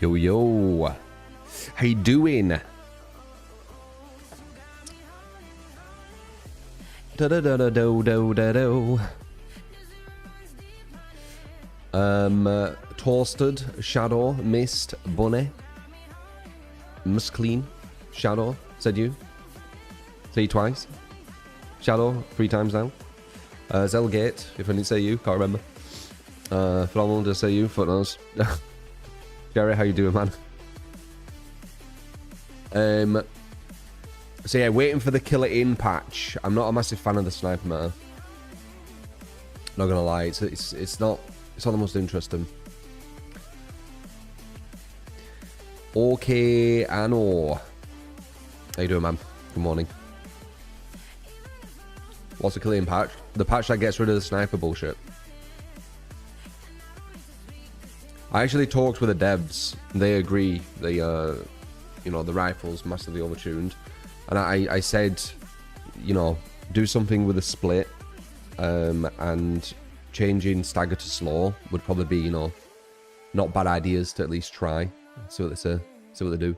Yo, yo. How you doing? Da da da da do do da do. Toasted, Shadow, Mist, Bunny, Musclean, Shadow, said you. Say you twice. Shadow, 3 times now. Zelgate, if I didn't say you, can't remember. Phenomenal to say you, footnotes. Jerry, how you doing, man? So yeah, waiting for the Kill It In patch. I'm not a massive fan of the sniper meta. Not gonna lie, it's not the most interesting. Okay, Anno. How you doing, man? Good morning. What's the Kill It In patch? The patch that gets rid of the sniper bullshit. I actually talked with the devs. They agree. They, you know, the rifle's massively overtuned. And I said, you know, do something with a split, and changing stagger to slow would probably be, you know, not bad ideas to at least try. See what they say. See what they do.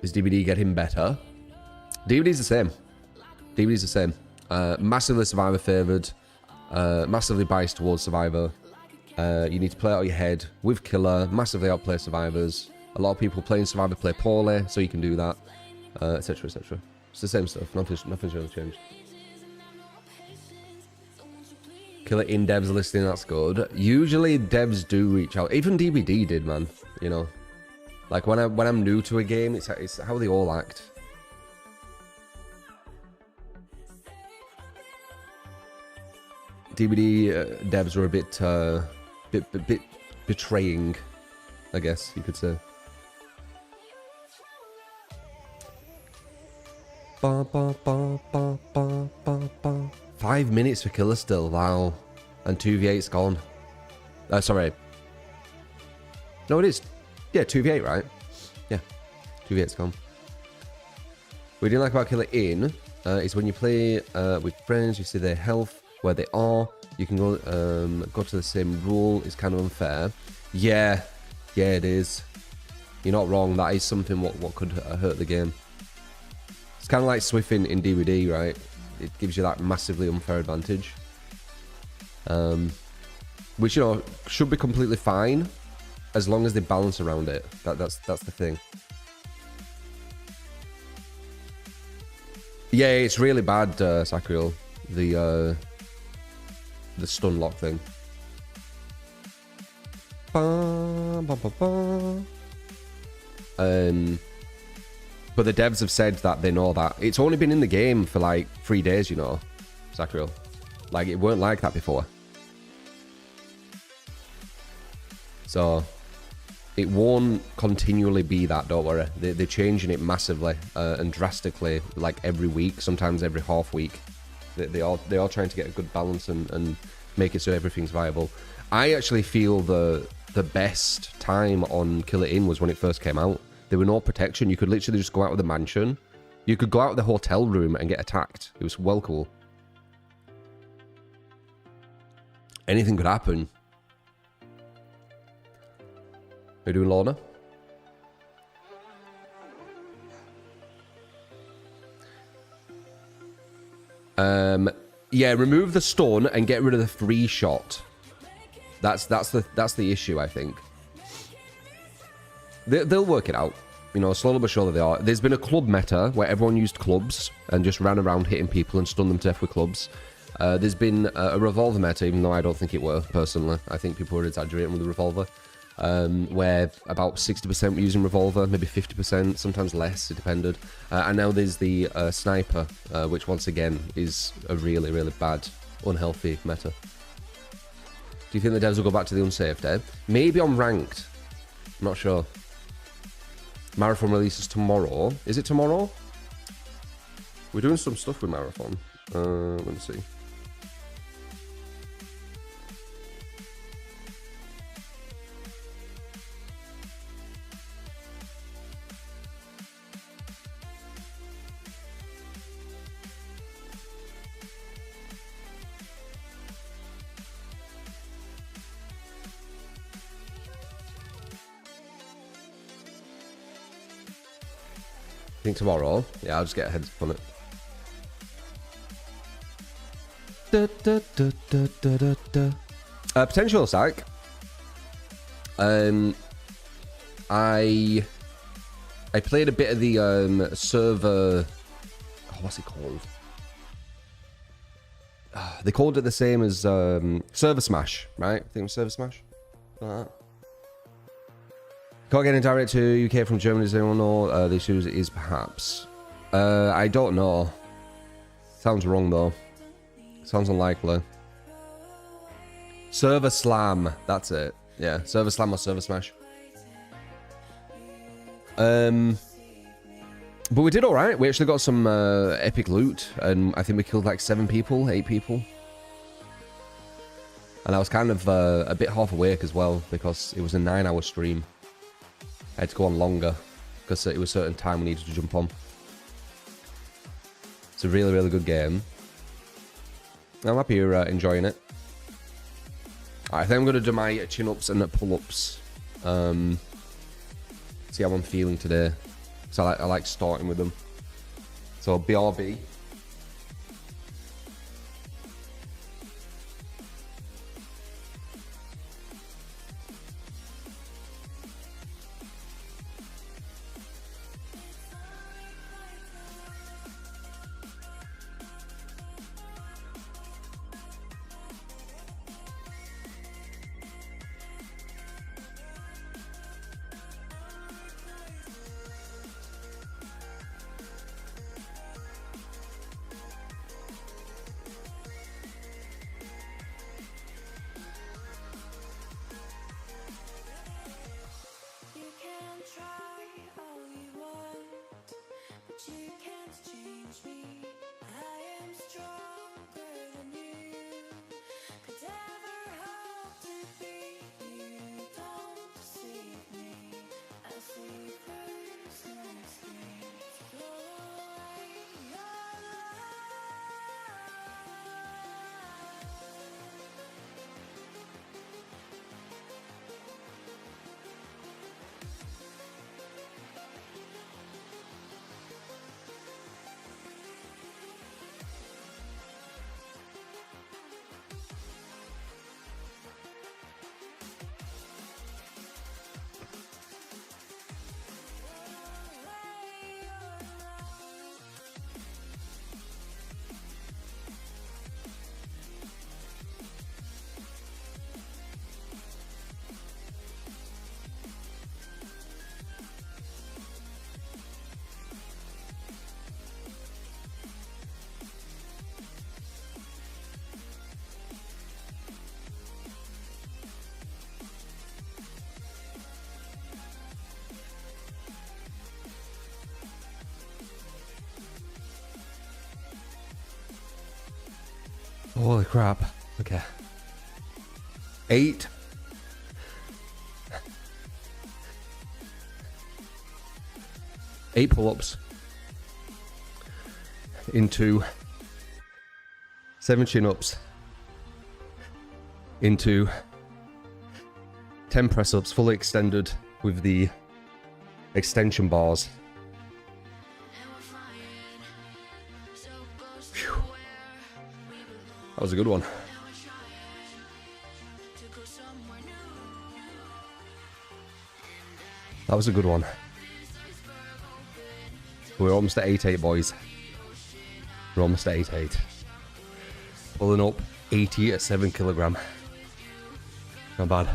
Is DBD getting better? DBD's the same. DBD's the same. Massively Survivor favoured. Massively biased towards Survivor. You need to play out your head with Killer. Massively outplay Survivors. A lot of people playing Survivor play poorly, so you can do that. Etc, etc. It's the same stuff. Nothing's really changed. Kill It In devs listening, that's good. Usually devs do reach out. Even DBD did, man. You know, like when I'm new to a game, it's how they all act. DBD devs were a bit betraying, I guess you could say. Ba, ba, ba, ba, ba, ba, ba. 5 minutes for Killer still, wow. And 2v8's gone. Sorry. No, it is. Yeah, 2v8, right? Yeah, 2v8's gone. What we didn't like about Kill It In is when you play with friends, you see their health, where they are. You can go to the same rule. It's kind of unfair. Yeah, it is. You're not wrong. That is something what could hurt the game. It's kind of like Swiffing in DBD, right? It gives you that massively unfair advantage. Which, you know, should be completely fine as long as they balance around it. That's the thing. Yeah, it's really bad, Sacriel. The stun lock thing. Ba, ba, ba, ba. But the devs have said that they know that. It's only been in the game for like 3 days, you know, Sacriel. Like, it weren't like that before. So, it won't continually be that, don't worry. They're changing it massively and drastically, like every week, sometimes every half week. They are trying to get a good balance and make it so everything's viable. I actually feel the best time on Kill It In was when it first came out. There were no protection. You could literally just go out of the mansion. You could go out of the hotel room and get attacked. It was well cool. Anything could happen. Are you doing Lorna? Yeah, remove the stun and get rid of the free shot. That's the issue, I think. They'll work it out. You know, slowly but surely they are. There's been a club meta where everyone used clubs and just ran around hitting people and stunned them to death with clubs. There's been a revolver meta, even though I don't think it were, personally. I think people were exaggerating with the revolver. Where about 60% were using revolver, maybe 50%, sometimes less, it depended. And now there's the sniper, which once again is a really, really bad, unhealthy meta. Do you think the devs will go back to the unsafe day? Maybe on ranked. I'm not sure. Marathon releases tomorrow. Is it tomorrow? We're doing some stuff with Marathon. Let me see. think tomorrow. Yeah, I'll just get a heads up on it. Potential psych. I played a bit of the server. Oh, what's it called? They called it the same as Server Smash, right? I think it was Server Smash. Like that. Can't get in direct to UK from Germany. Does anyone know the issue is perhaps? I don't know. Sounds wrong though. Sounds unlikely. Server Slam. That's it. Yeah, Server Slam or Server Smash. But we did all right. We actually got some epic loot, and I think we killed like 8 people. And I was kind of a bit half awake as well because it was a 9-hour stream. I had to go on longer because it was a certain time we needed to jump on. It's a really, really good game. I'm happy you're enjoying it. I think I'm going to do my chin-ups and pull-ups. See how I'm feeling today. So I like starting with them. So BRB. Holy crap. Okay. 8. Eight pull-ups into 7 chin-ups into 10 press-ups, fully extended with the extension bars. Phew. That was a good one. That was a good one. We're almost at 8-8, boys. We're almost at 8-8. Pulling up 80 at 7 kilogram. Not bad.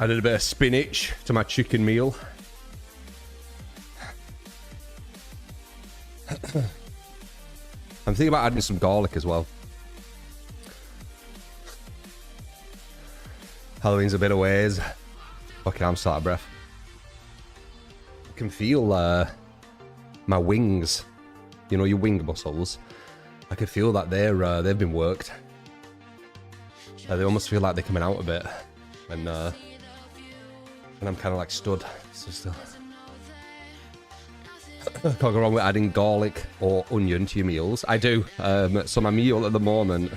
Added a bit of spinach to my chicken meal. I'm thinking about adding some garlic as well. Halloween's a bit of ways. Okay, I'm still out of breath. I can feel my wings. You know, your wing muscles. I can feel that they've been worked. They almost feel like they're coming out a bit. And I'm kind of like stood. So still. Can't go wrong with adding garlic or onion to your meals. I do. So my meal at the moment,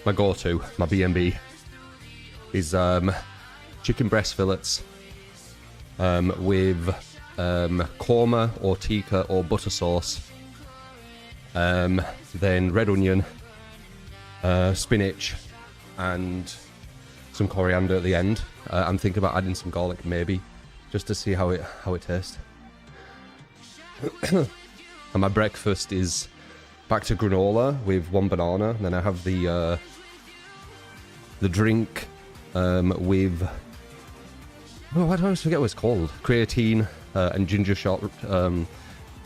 my go-to, my B&B, is chicken breast fillets with korma or tikka or butter sauce. Then red onion, spinach, and some coriander at the end. I'm thinking about adding some garlic maybe, just to see how it tastes. And my breakfast is back to granola with one banana. And then I have the drink with, oh, I always forget what it's called. Creatine and ginger shot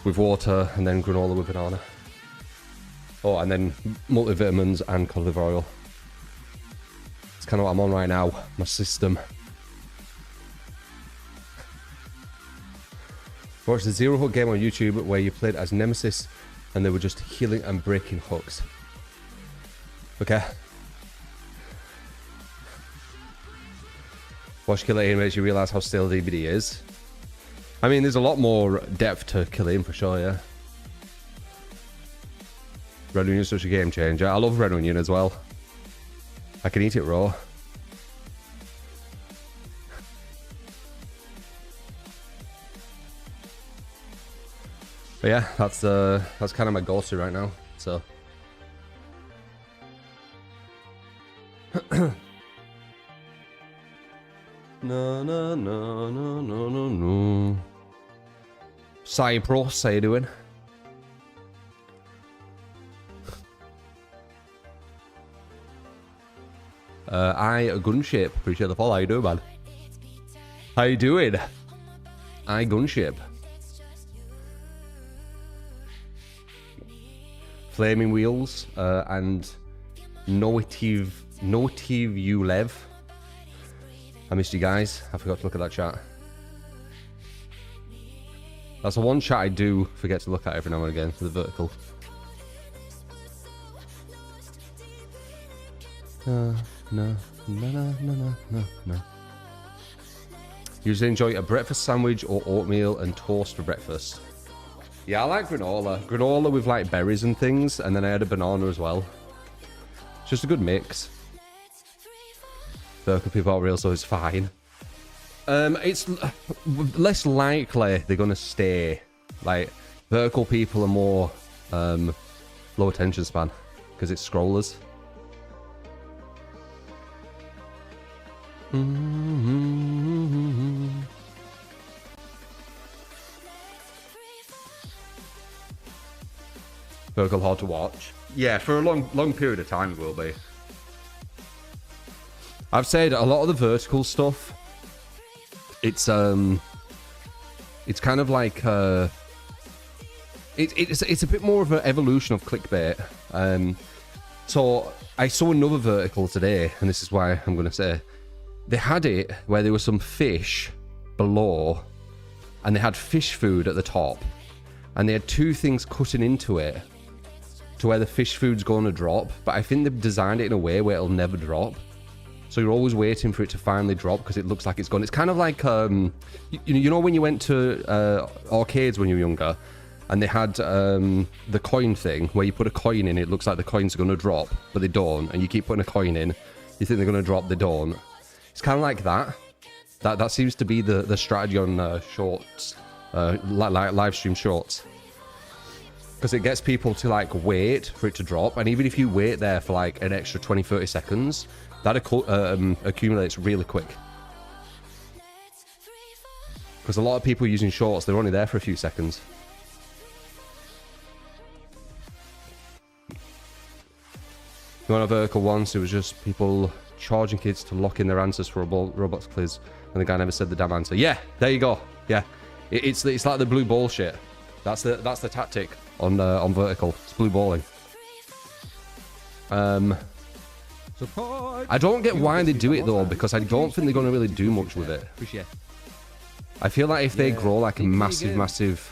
with water, and then granola with banana. Oh, and then multivitamins and cauliflower oil. It's kind of what I'm on right now. My system. Watched the Zero Hook game on YouTube where you played as Nemesis and they were just healing and breaking hooks. Okay. Watch Killer Aim makes you realise how stale DBD is. I mean, there's a lot more depth to Killer Aim for sure, yeah. Red Onion's such a game changer. I love Red Onion as well. I can eat it raw. But yeah, that's kind of my go-to right now. So no no no no no no no. Cyprus, how you doing? I Gunship, appreciate the follow. How you doing, man? How you doing? I Gunship. Flaming Wheels and Notiv Ulev. I missed you guys. I forgot to look at that chat. That's the one chat I do forget to look at every now and again, the vertical. No. Usually enjoy a breakfast sandwich or oatmeal and toast for breakfast. Yeah, I like granola. Granola with like berries and things, and then I had a banana as well. It's just a good mix. Vertical people are real, so it's fine. It's less likely they're gonna stay. Like, vertical people are more low attention span because it's scrollers. Vertical hard to watch. Yeah, for a long period of time it will be. I've said a lot of the vertical stuff. It's kind of like it's a bit more of an evolution of clickbait. So I saw another vertical today, and this is why I'm gonna say they had it where there was some fish below, and they had fish food at the top, and they had two things cutting into it to where the fish food's going to drop, but I think they've designed it in a way where it'll never drop. So you're always waiting for it to finally drop because it looks like it's gone. It's kind of like, you know when you went to arcades when you were younger and they had the coin thing where you put a coin in, it looks like the coins are going to drop, but they don't, and you keep putting a coin in, you think they're going to drop, they don't. It's kind of like that. That seems to be the strategy on shorts, live stream shorts. Because it gets people to like wait for it to drop, and even if you wait there for like an extra 20-30 seconds, that accumulates really quick. Because a lot of people using shorts, they're only there for a few seconds. You want a vertical once, it was just people charging kids to lock in their answers for a Roblox quiz, and the guy never said the damn answer. Yeah, there you go. Yeah, it's like the blue ball shit. That's the tactic on vertical. It's blue balling. I don't get why they do it though, because I don't think they're going to really do much with it. I feel like if they grow like a massive,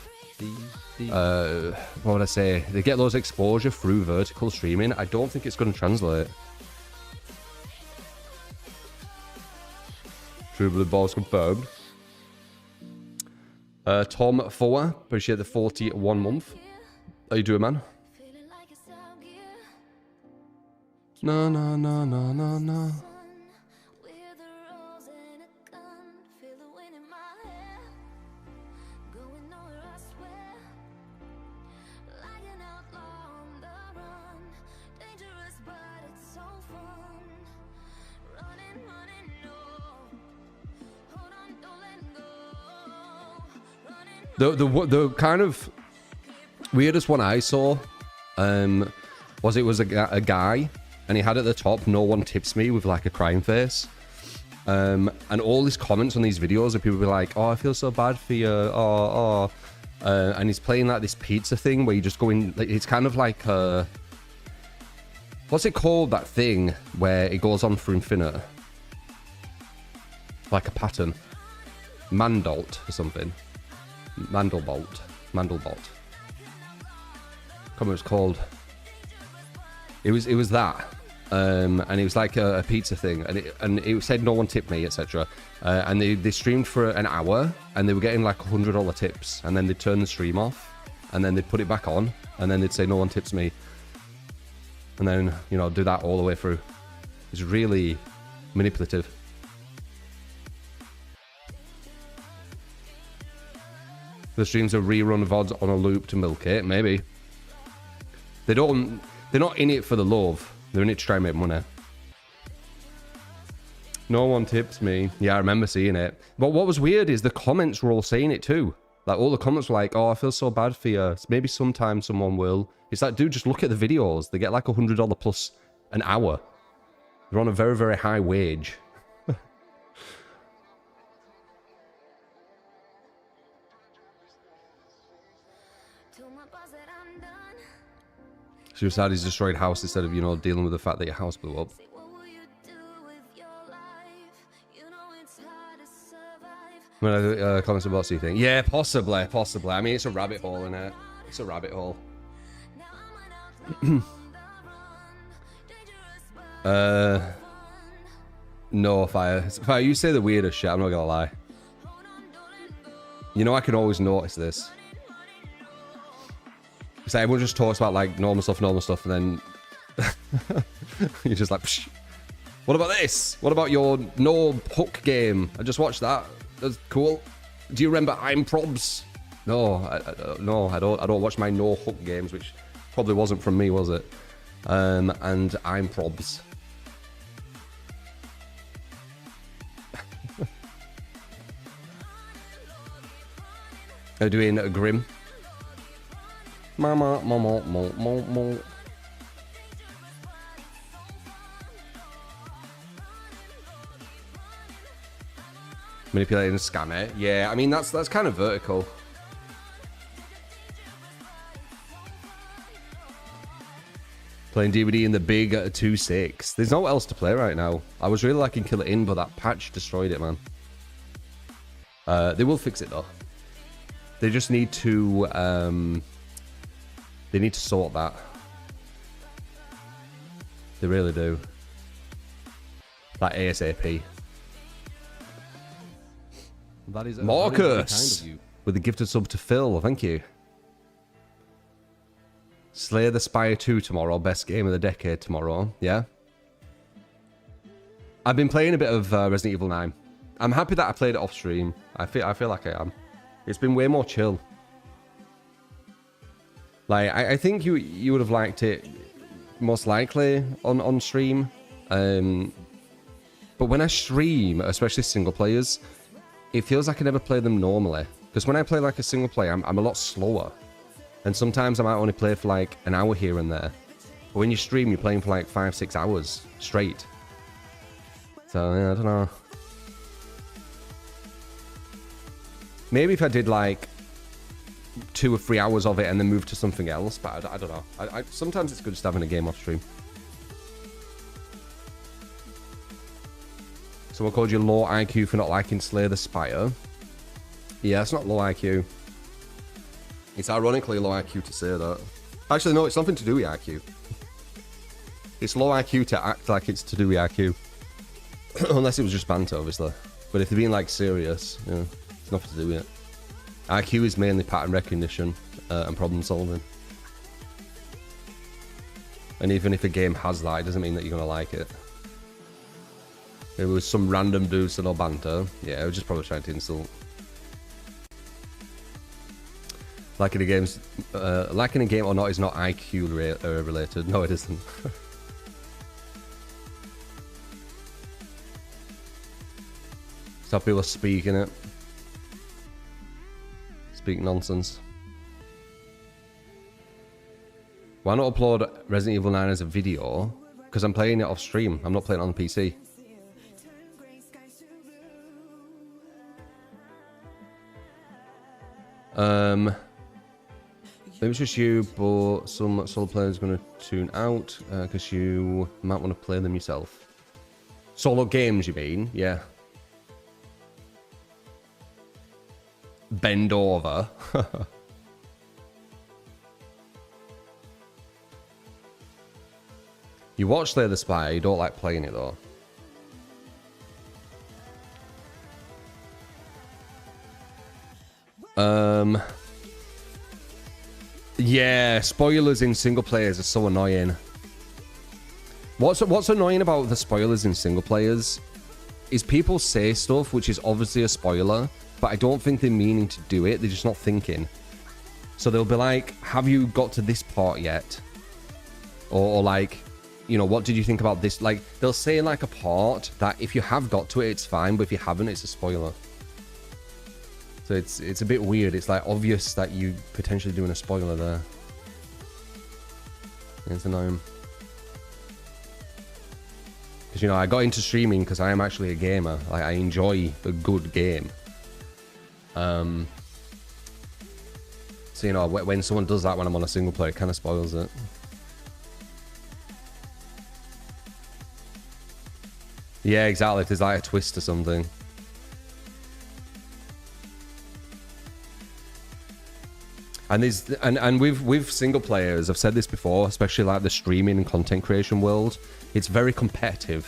what would I say? They get those exposure through vertical streaming. I don't think it's going to translate. True blue balls confirmed. Tom Four, appreciate the 41 month. How you doing, man? No, no, no, no, no, no. The kind of weirdest one I saw was a guy, and he had at the top, "No one tips me," with like a crying face. And all these comments on these videos of people be like, "Oh, I feel so bad for you." And he's playing like this pizza thing where you just go in. Like, it's kind of like what's it called? That thing where it goes on for infinite, like a pattern, Mandolt or something. Mandelbolt. Can't remember what it's called. It was that. And it was like a pizza thing, and it said "No one tipped me," etc. And they streamed for an hour, and they were getting like $100 tips, and then they'd turn the stream off, and then they'd put it back on, and then they'd say "No one tips me," and then, you know, do that all the way through. It's really manipulative. The streams are rerun VODs on a loop to milk it, maybe. They're not in it for the love. They're in it to try and make money. No one tips me. Yeah, I remember seeing it. But what was weird is the comments were all saying it too. Like, all the comments were like, "Oh, I feel so bad for you. Maybe sometime someone will." It's like, dude, just look at the videos. They get like $100 plus an hour. They're on a very, very high wage. Suicide is destroyed house instead of, you know, dealing with the fact that your house blew up. When I comments about see thing. Yeah, possibly. I mean, it's a rabbit hole, isn't it? It's a rabbit hole. No, Fire, you say the weirdest shit, I'm not gonna lie. You know, I can always notice this. So everyone just talks about like normal stuff, and then you're just like, psh. What about this? What about your no hook game? I just watched that. That's cool. Do you remember I'm Probs? No, I don't watch my no hook games, which probably wasn't from me, was it? And I'm Probs. They're doing a Grim. Mama. Manipulating a scammer. Yeah, I mean, that's kind of vertical. Playing DVD in the big 2.6. There's no else to play right now. I was really liking Kill It In, but that patch destroyed it, man. They will fix it though. They just need to they need to sort that. They really do. That ASAP. That is Marcus kind of with the gifted sub to Phil. Thank you. Slay the Spire 2 tomorrow. Best game of the decade tomorrow. Yeah. I've been playing a bit of Resident Evil 9. I'm happy that I played it off stream. I feel like I am. It's been way more chill. Like, I think you would have liked it most likely on stream. But when I stream, especially single players, it feels like I never play them normally. Because when I play like a single player, I'm a lot slower. And sometimes I might only play for like an hour here and there. But when you stream, you're playing for like 5-6 hours straight. So, yeah, I don't know. Maybe if I did like 2 or 3 hours of it and then moved to something else, but I don't know. Sometimes it's good just having a game off stream. Someone called you low IQ for not liking Slay the Spire. Yeah, it's not low IQ. It's ironically low IQ to say that. Actually, no, it's nothing to do with IQ. It's low IQ to act like it's to do with IQ. Unless it was just banter, obviously. But if they're being like serious, yeah, it's nothing to do with it. IQ is mainly pattern recognition and problem solving. And even if a game has that, it doesn't mean that you're going to like it. If it was some random dude said or banter, yeah, I was just probably trying to insult. Liking a game or not is not IQ related. No, it isn't. Stop people speaking it. Speak nonsense. Why not upload Resident Evil 9 as a video? Because I'm playing it off stream. I'm not playing it on the PC. Maybe it's just you, but some solo players are going to tune out because you might want to play them yourself. Solo games, you mean? Yeah. Bend over. You watch Slay the Spire, you don't like playing it though. Yeah, spoilers in single players are so annoying. What's annoying about the spoilers in single players is people say stuff which is obviously a spoiler, but I don't think they're meaning to do it. They're just not thinking. So they'll be like, have you got to this part yet? Or like, you know, what did you think about this? Like, they'll say like a part that if you have got to it, it's fine, but if you haven't, it's a spoiler. So it's a bit weird. It's like obvious that you potentially doing a spoiler there. It's annoying. Because, you know, I got into streaming because I am actually a gamer. Like, I enjoy a good game. So, you know, when someone does that when I'm on a single player, it kind of spoils it. Yeah, exactly. If there's like a twist or something. And these and with single players, I've said this before, especially like the streaming and content creation world, it's very competitive.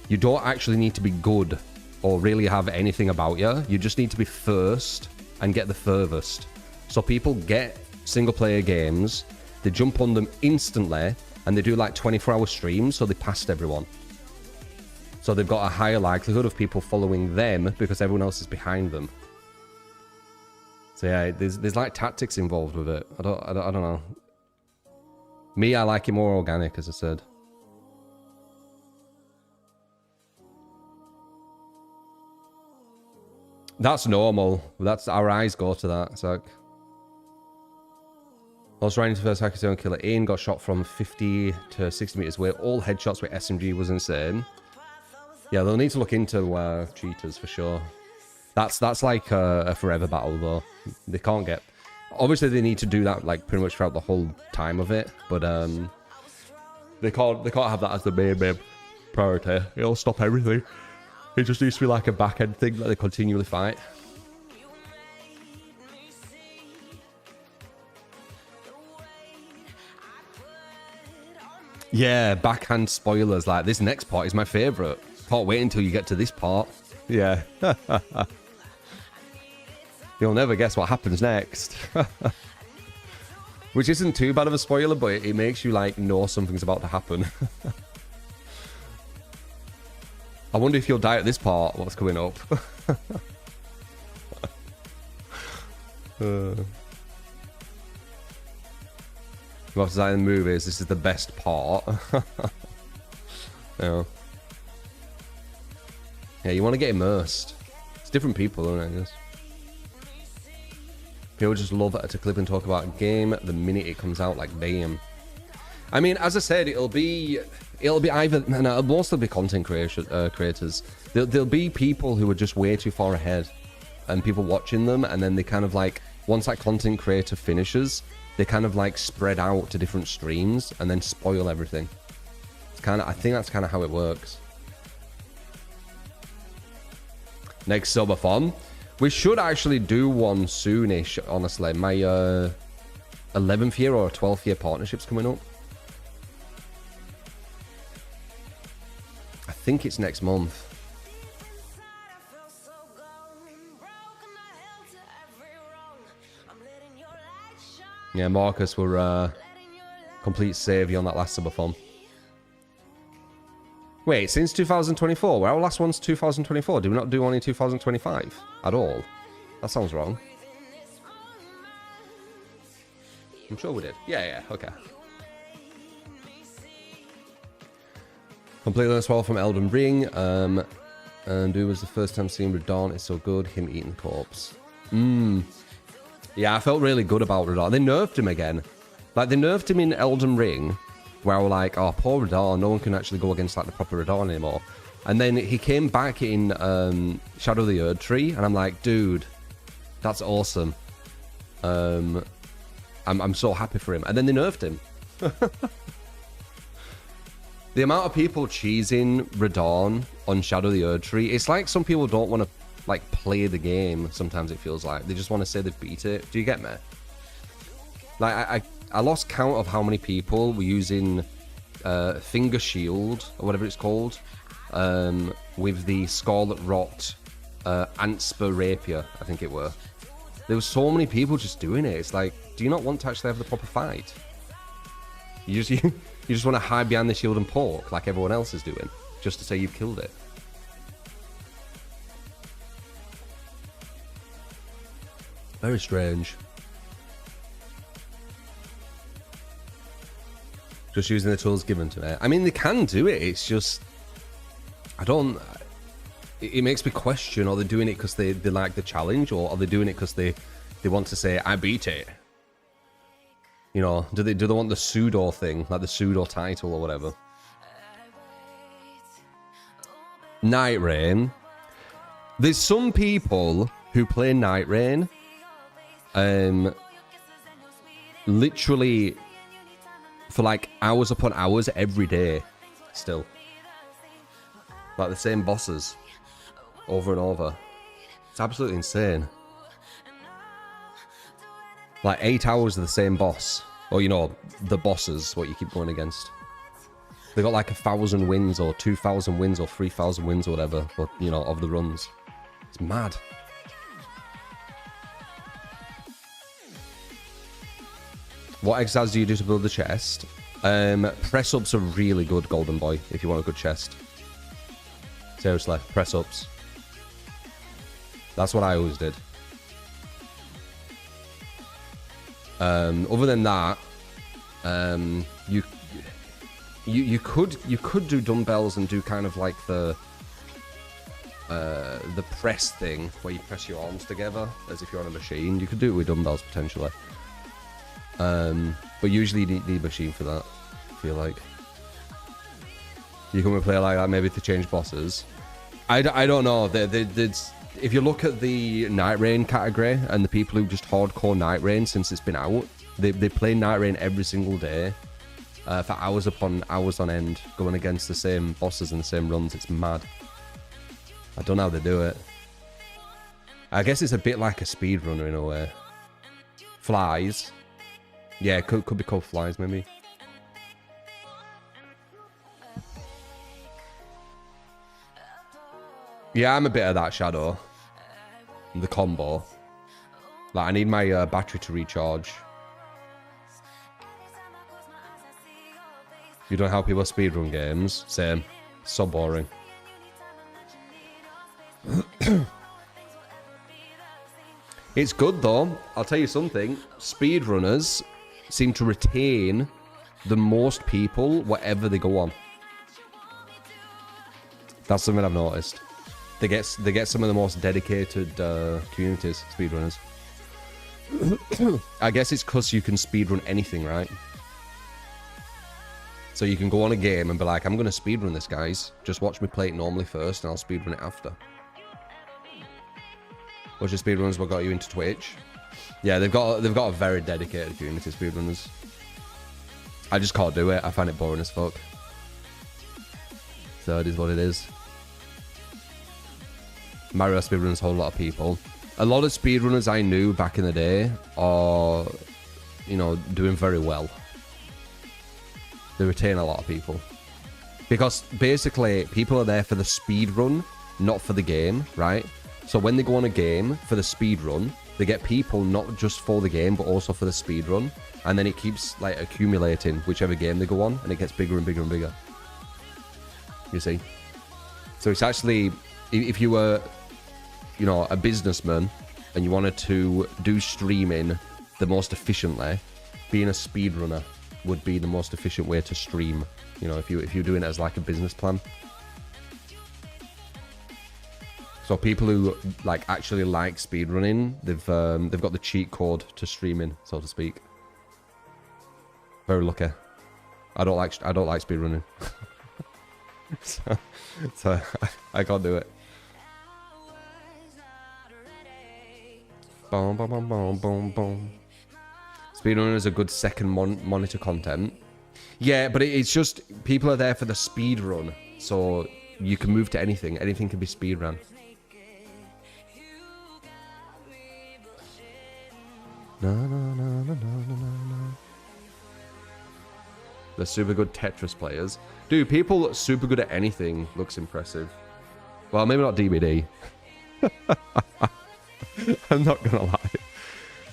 You don't actually need to be good or really have anything about you. You just need to be first and get the furthest. So people get single player games, they jump on them instantly, and they do like 24-hour streams, so they passed everyone. So they've got a higher likelihood of people following them because everyone else is behind them. So yeah, there's like tactics involved with it. I don't know. Me, I like it more organic, as I said. That's normal. That's our eyes go to that. It's like, I was riding to first Hakazone killer. Ian got shot from 50 to 60 meters away. All headshots with SMG was insane. Yeah, they'll need to look into cheaters for sure. That's like a forever battle though. They can't get. Obviously, they need to do that like pretty much throughout the whole time of it, but they can't have that as the main priority. It'll stop everything. It just needs to be like a back end thing that they continually fight. Yeah, backhand spoilers. Like this next part is my favorite. Can't wait until you get to this part. Yeah. You'll never guess what happens next. Which isn't too bad of a spoiler, but it makes you like know something's about to happen. I wonder if you'll die at this part. What's coming up? About to die in the movies. This is the best part. Yeah. Yeah, you want to get immersed. It's different people, don't it? I guess. People just love to clip and talk about a game the minute it comes out, like damn. I mean, as I said, it'll be either, no, it'll mostly be content creators. There'll be people who are just way too far ahead, and people watching them, and then they kind of like, once that content creator finishes, they kind of like spread out to different streams and then spoil everything. It's kind of, I think that's kind of how it works. Next subathon, we should actually do one soonish. Honestly, my 11th year or 12th year partnership's coming up. I think it's next month. Yeah, Marcus were complete saviour on that last subathon. Wait, since 2024? Well, our last one's 2024. Did we not do one in 2025 at all? That sounds wrong. I'm sure we did. Yeah, okay. Completely as well from Elden Ring. And it was the first time seeing Radon. It's so good. Him eating the corpse. Yeah, I felt really good about Radon. They nerfed him again. Like, they nerfed him in Elden Ring, where we're like, oh, poor Radon, no one can actually go against like the proper Radon anymore. And then he came back in Shadow of the Erdtree, and I'm like, dude, that's awesome. I'm so happy for him. And then they nerfed him. The amount of people cheesing Radon on Shadow of the Erdtree, it's like some people don't want to like play the game. Sometimes it feels like they just want to say they beat it. Do you get me? Like I lost count of how many people were using Finger Shield or whatever it's called with the Scarlet Rot Antspur Rapier, I think it were. There were so many people just doing it. It's like, do you not want to actually have the proper fight? You just want to hide behind the shield and poke like everyone else is doing, just to say you've killed it. Very strange. Just using the tools given to me. I mean, they can do it. It's just, I don't. It makes me question: are they doing it because they like the challenge, or are they doing it because they want to say I beat it? You know, do they want the pseudo thing, like the pseudo title or whatever? Night Rain. There's some people who play Night Rain, literally for like hours upon hours every day, still. Like the same bosses, over and over. It's absolutely insane. Like 8 hours of the same boss. Or, you know, the bosses, what you keep going against. They got like 1,000 wins or 2,000 wins or 3,000 wins or whatever, but, you know, of the runs. It's mad. What exercise do you do to build the chest? Press-ups are really good, Golden Boy, if you want a good chest. Seriously, press-ups. That's what I always did. Other than that, you could do dumbbells and do kind of like the press thing where you press your arms together as if you're on a machine. You could do it with dumbbells potentially, but usually you need a machine for that. I feel like you can play like that maybe to change bosses. I don't know. If you look at the Night Rain category and the people who just hardcore Night Rain since it's been out, they play Night Rain every single day for hours upon hours on end, going against the same bosses and the same runs. It's mad. I don't know how they do it. I guess it's a bit like a speedrunner in a way. Flies. Yeah, it could be called Flies maybe. Yeah, I'm a bit of that, Shadow. The combo. Like, I need my battery to recharge. You don't help people speedrun games? Same. So boring. It's good, though. I'll tell you something. Speedrunners seem to retain the most people whatever they go on. That's something I've noticed. They get some of the most dedicated communities, speedrunners. I guess it's because you can speedrun anything, right? So you can go on a game and be like, I'm going to speedrun this, guys. Just watch me play it normally first, and I'll speedrun it after. Watch your speedrunners, what got you into Twitch? Yeah, they've got a very dedicated community, speedrunners. I just can't do it. I find it boring as fuck. So it is what it is. Mario speedrunners, a whole lot of people. A lot of speedrunners I knew back in the day are, you know, doing very well. They retain a lot of people. Because basically, people are there for the speedrun, not for the game, right? So when they go on a game for the speedrun, they get people not just for the game, but also for the speedrun. And then it keeps, like, accumulating whichever game they go on, and it gets bigger and bigger and bigger. You see? So it's actually, if you were, you know, a businessman, and you wanted to do streaming the most efficiently, being a speedrunner would be the most efficient way to stream. You know, if you're doing it as like a business plan. So people who like actually like speedrunning, they've got the cheat code to streaming, so to speak. Very lucky. I don't like speedrunning. so I can't do it. Boom, boom, boom, boom, boom, boom. Speedrunning is a good second monitor content. Yeah, but it's just people are there for the speed run, so you can move to anything. Anything can be speed run. No, no, no, no, no, no, no. They're super good Tetris players. Dude, people super good at anything looks impressive. Well, maybe not DBD. I'm not gonna lie.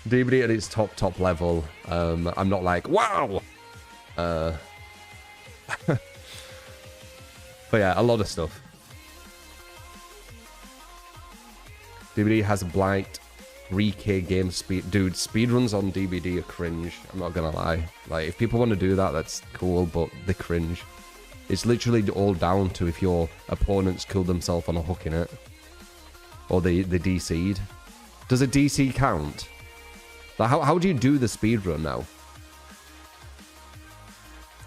DBD at its top level. I'm not like, wow! But yeah, a lot of stuff. DBD has a blight. 3K game speed. Dude, speedruns on DBD are cringe. I'm not gonna lie. Like, if people want to do that, that's cool, but they cringe. It's literally all down to if your opponents killed themselves on a hook in it. Or they DC'd. Does a DC count? Like, how do you do the speedrun now?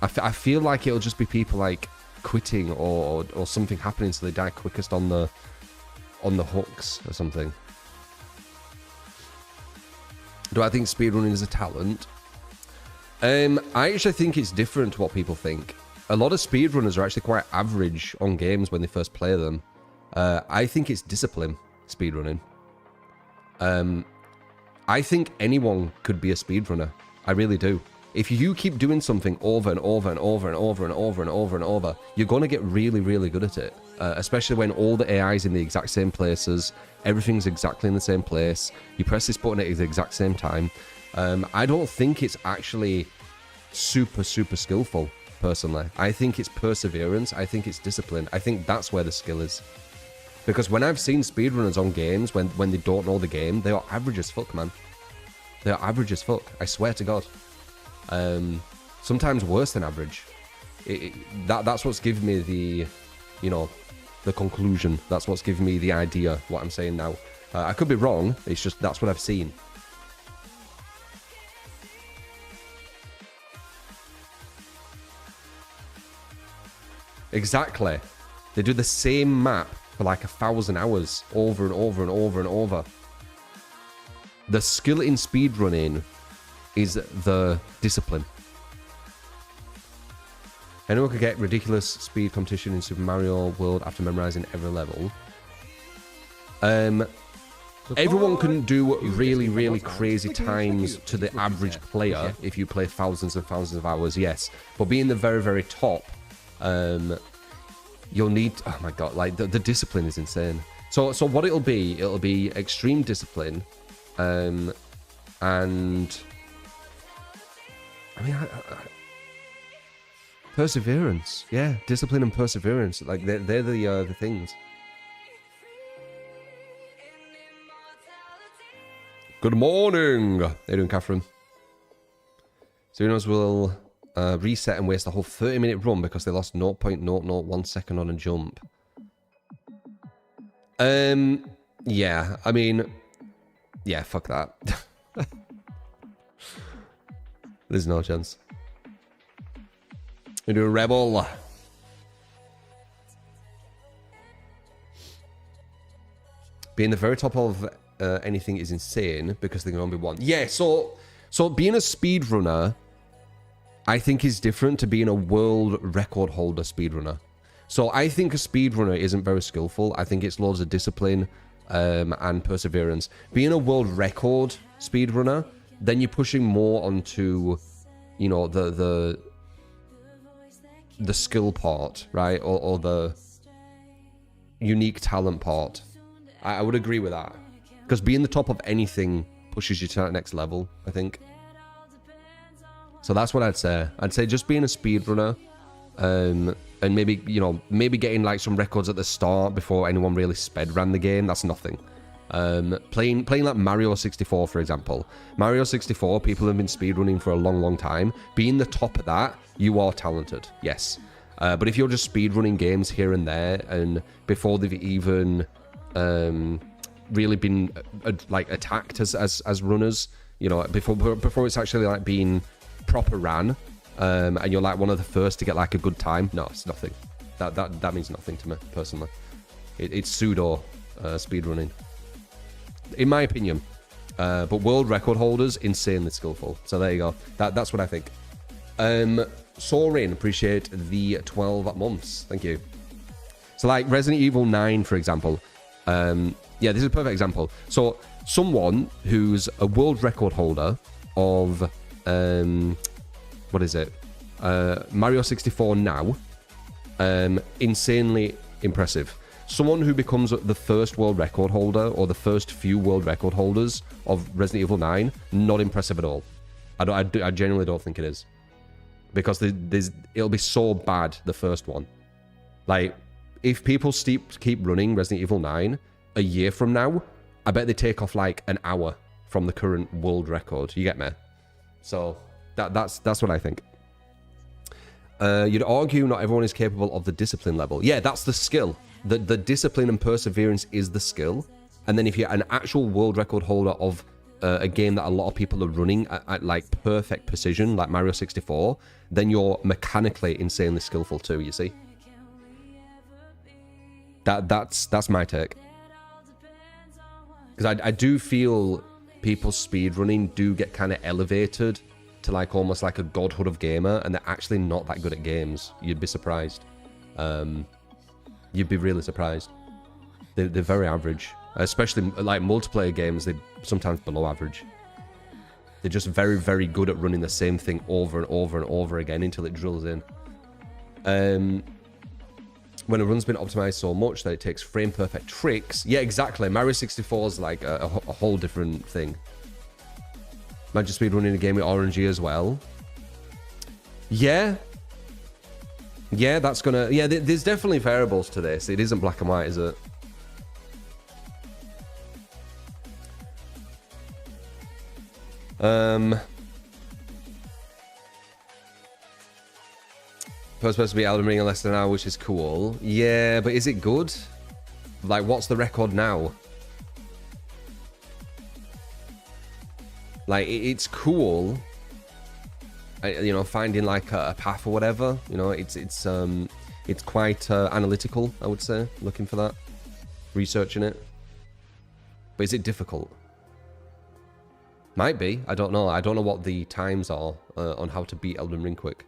I feel like it'll just be people like quitting or something happening so they die quickest on the hooks or something. Do I think speedrunning is a talent? I actually think it's different to what people think. A lot of speedrunners are actually quite average on games when they first play them. I think it's discipline, speedrunning. I think anyone could be a speedrunner. I really do. If you keep doing something over and over and over and over and over and over and over, you're going to get really, really good at it. Especially when all the AI's in the exact same places, everything's exactly in the same place, you press this button at the exact same time. I don't think it's actually super, super skillful, personally. I think it's perseverance. I think it's discipline. I think that's where the skill is. Because when I've seen speedrunners on games, when they don't know the game, they are average as fuck, man. They are average as fuck. I swear to God. Sometimes worse than average. That's what's given me the, you know, the conclusion. That's what's given me the idea, what I'm saying now. I could be wrong. It's just, that's what I've seen. Exactly. They do the same map for like 1,000 hours over and over and over and over. The skill in speedrunning is the discipline. Anyone could get ridiculous speed competition in Super Mario World after memorizing every level. Everyone can do really, really crazy times to the average player if you play thousands and thousands of hours, yes. But being the very, very top, you'll need, oh my God, like the discipline is insane. So what it'll be extreme discipline, and I mean, perseverance. Yeah, discipline and perseverance. Like they're the things. Good morning. How you doing, Catherine? Zeros will reset and waste the whole 30-minute run because they lost 0.001 second on a jump. Yeah, I mean, yeah, fuck that. There's no chance. We do a rebel. Being the very top of anything is insane because there can only be one. Yeah, so being a speedrunner, I think is different to being a world record holder speedrunner. So I think a speedrunner isn't very skillful. I think it's loads of discipline and perseverance. Being a world record speedrunner, then you're pushing more onto, you know, the skill part, right? Or the unique talent part. I would agree with that. Because being the top of anything pushes you to that next level, I think. So that's what I'd say. I'd say just being a speedrunner, and maybe, you know, maybe getting like some records at the start before anyone really sped ran the game, that's nothing. Playing like Mario 64, for example. Mario 64, people have been speedrunning for a long, long time. Being the top of that, you are talented, yes. But if you're just speedrunning games here and there, and before they've even really been like attacked as runners, you know, before it's actually like being proper ran, and you're like one of the first to get like a good time, no, it's nothing. That means nothing to me personally. It's pseudo speedrunning, in my opinion. But world record holders, insanely skillful. So there you go. That's what I think. Soaring, appreciate the 12 months. Thank you. So like Resident Evil 9, for example. Yeah, this is a perfect example. So someone who's a world record holder of what is it? Mario 64 now. Insanely impressive. Someone who becomes the first world record holder or the first few world record holders of Resident Evil 9, not impressive at all. I genuinely don't think it is. Because it'll be so bad, the first one. Like, if people keep running Resident Evil 9 a year from now, I bet they take off like an hour from the current world record. You get me? So that's what I think. You'd argue not everyone is capable of the discipline level. Yeah, that's the skill. The discipline and perseverance is the skill. And then if you're an actual world record holder of a game that a lot of people are running at like perfect precision, like Mario 64, then you're mechanically insanely skillful too, you see? That's my take. Because I do feel people speedrunning do get kind of elevated to like almost like a godhood of gamer, and they're actually not that good at games. You'd be surprised. You'd be really surprised. They're very average. Especially like multiplayer games, they're sometimes below average. They're just very, very good at running the same thing over and over and over again until it drills in. When a run's been optimized so much that it takes frame perfect tricks. Yeah, exactly. Mario 64 is like a whole different thing. Imagine speedrunning a game with RNG as well. Yeah. Yeah, that's gonna... Yeah, there's definitely variables to this. It isn't black and white, is it? First supposed to be Elden Ring in less than an hour, which is cool. Yeah, but is it good? Like, what's the record now? Like, it's cool. You know, finding like a path or whatever. You know, it's quite analytical, I would say. Looking for that, researching it. But is it difficult? Might be. I don't know. I don't know what the times are on how to beat Elden Ring quick.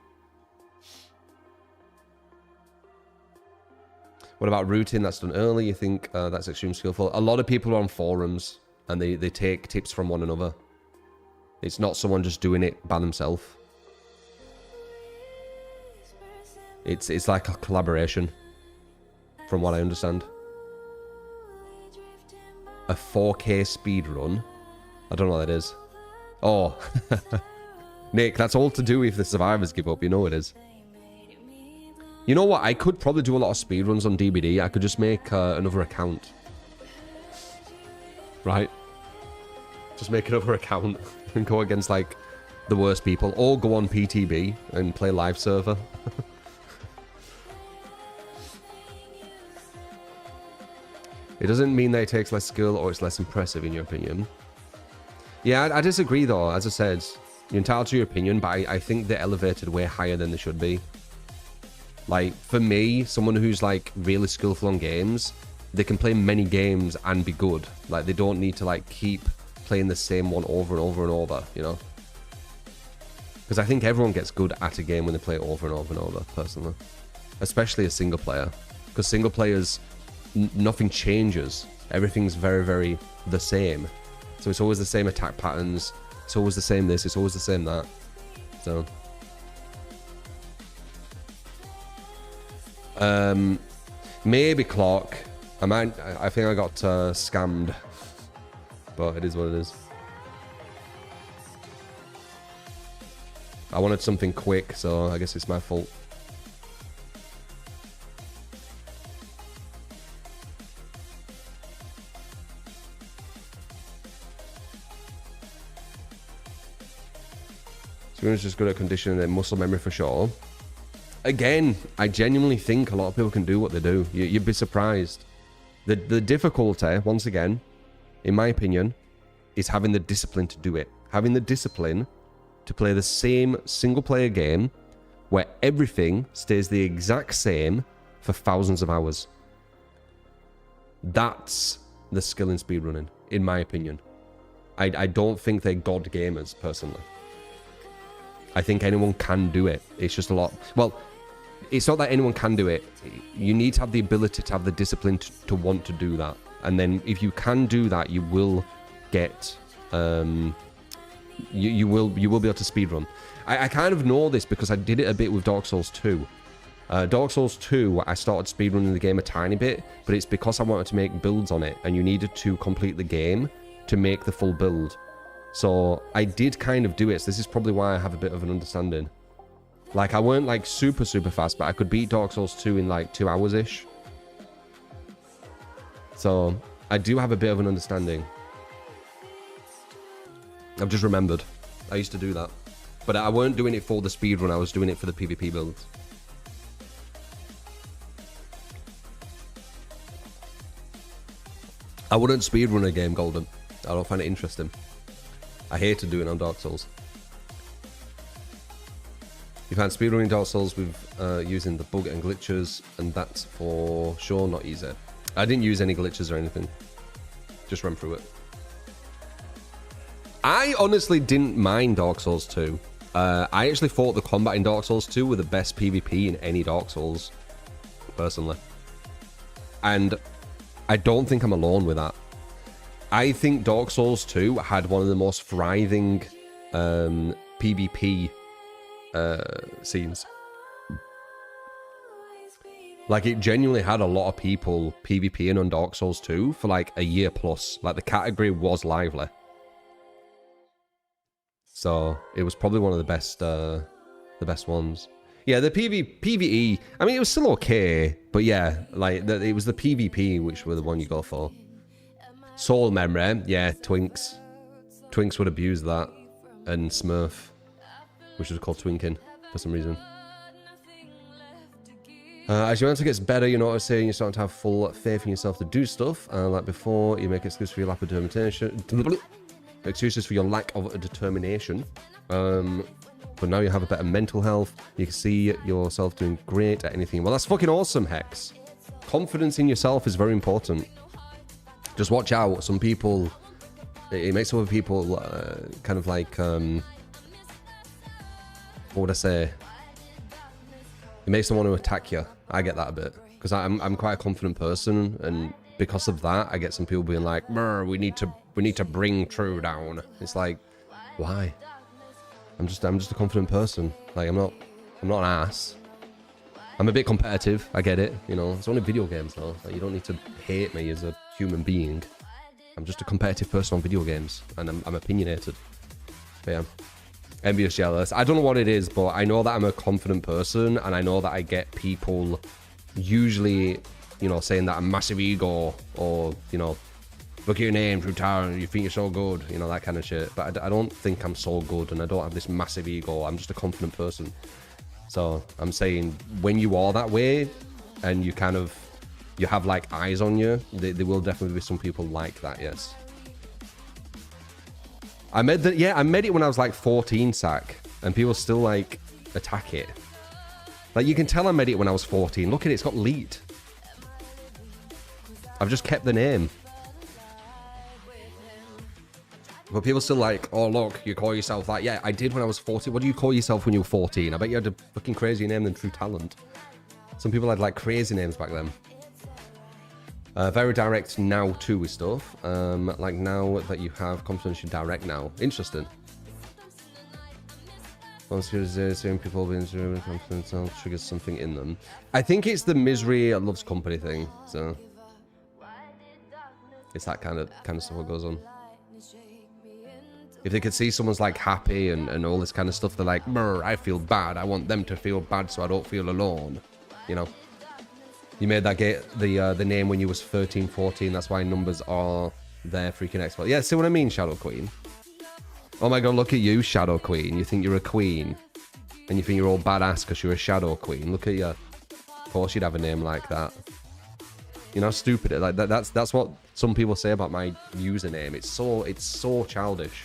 What about routing? That's done early. You think that's extreme skillful? A lot of people are on forums and they take tips from one another. It's not someone just doing it by themselves. It's like a collaboration, from what I understand. A 4K speed run. I don't know what that is. Oh, Nick, that's all to do if the survivors give up. You know it is. You know what? I could probably do a lot of speedruns on DBD. I could just make another account. Right? Just make another account and go against, like, the worst people. Or go on PTB and play live server. It doesn't mean that it takes less skill or it's less impressive, in your opinion. Yeah, I disagree, though. As I said, you're entitled to your opinion, but I think they're elevated way higher than they should be. Like, for me, someone who's like really skillful on games, they can play many games and be good. Like, they don't need to like keep playing the same one over and over and over, you know? Because I think everyone gets good at a game when they play it over and over and over, personally. Especially a single player. Because single players, nothing changes. Everything's very, very the same. So it's always the same attack patterns. It's always the same this. It's always the same that. So. Maybe clock. I think I got scammed. But it is what it is. I wanted something quick, so I guess it's my fault. Spoon's just good at conditioning their muscle memory for sure. Again, I genuinely think a lot of people can do what they do. You'd be surprised. The difficulty, once again, in my opinion, is having the discipline to do it. Having the discipline to play the same single-player game where everything stays the exact same for thousands of hours. That's the skill in speedrunning, in my opinion. I don't think they're god gamers, personally. I think anyone can do it. It's just a lot... Well, it's not that anyone can do it. You need to have the ability to have the discipline to want to do that. And then if you can do that, you will get... You will be able to speedrun. I kind of know this because I did it a bit with Dark Souls 2. Dark Souls 2, I started speedrunning the game a tiny bit, but it's because I wanted to make builds on it, and you needed to complete the game to make the full build. So I did kind of do it, so this is probably why I have a bit of an understanding. Like, I weren't like super fast, but I could beat Dark Souls 2 in like 2 hours-ish. So I do have a bit of an understanding. I've just remembered. I used to do that. But I weren't doing it for the speedrun, I was doing it for the PvP builds. I wouldn't speedrun a game, Golden. I don't find it interesting. I hated doing it on Dark Souls. You find speedrunning Dark Souls with using the bug and glitches, and that's for sure not easy. I didn't use any glitches or anything. Just run through it. I honestly didn't mind Dark Souls 2. I actually thought the combat in Dark Souls 2 were the best PvP in any Dark Souls, personally. And I don't think I'm alone with that. I think Dark Souls 2 had one of the most thriving PvP scenes. Like, it genuinely had a lot of people PvPing on Dark Souls 2 for like a year plus. Like, the category was lively. So it was probably one of the best ones. Yeah, the PvE, I mean, it was still okay, but yeah, like it was the PvP which were the one you go for. Soul Memory, yeah, Twinks. Twinks would abuse that, and Smurf, which was called Twinking for some reason. As your answer gets better, you're noticing you're starting to have full faith in yourself to do stuff. Like before, you make excuses for your lack of determination. Excuses for your lack of determination. But now you have a better mental health. You can see yourself doing great at anything. Well, that's fucking awesome, Hex. Confidence in yourself is very important. Just watch out. Some people... It makes other people kind of like... what would I say? It makes them want to attack you. I get that a bit. Because I'm quite a confident person, and because of that, I get some people being like, we need to bring True down. It's like, why? I'm just a confident person. Like, I'm not an ass. I'm a bit competitive. I get it. You know, it's only video games though. Like, you don't need to hate me as a human being. I'm just a competitive person on video games, and I'm opinionated. But yeah, envious, jealous. I don't know what it is, but I know that I'm a confident person, and I know that I get people usually, you know, saying that I'm massive ego, or, you know, look at your name through town, you think you're so good, you know, that kind of shit. But I don't think I'm so good, and I don't have this massive ego. I'm just a confident person. So I'm saying, when you are that way, and you kind of, you have like eyes on you, there will definitely be some people like that, yes. I made it when I was like 14, Sack, and people still like attack it. Like, you can tell I made it when I was 14. Look at it, it's got leet. I've just kept the name. But people still like, oh, look, you call yourself that. Yeah, I did when I was 14. What do you call yourself when you were 14? I bet you had a fucking crazier name than True Talent. Some people had, like, crazy names back then. Very direct now, too, with stuff. Like, now that you have confidential direct now. Interesting. Once you're seeing people being confidential triggers something in them. I think it's the misery loves company thing. So it's that kind of stuff that goes on. If they could see someone's like happy and all this kind of stuff, they're like, I feel bad. I want them to feel bad so I don't feel alone. You know, you made that the name when you was 13, 14. That's why numbers are there. Freaking expert. Yeah, see what I mean, Shadow Queen. Oh my god, look at you, Shadow Queen. You think you're a queen. And you think you're all badass because you're a Shadow Queen. Look at you. Of course you'd have a name like that. You know how stupid it is? Like that's what some people say about my username. It's so childish.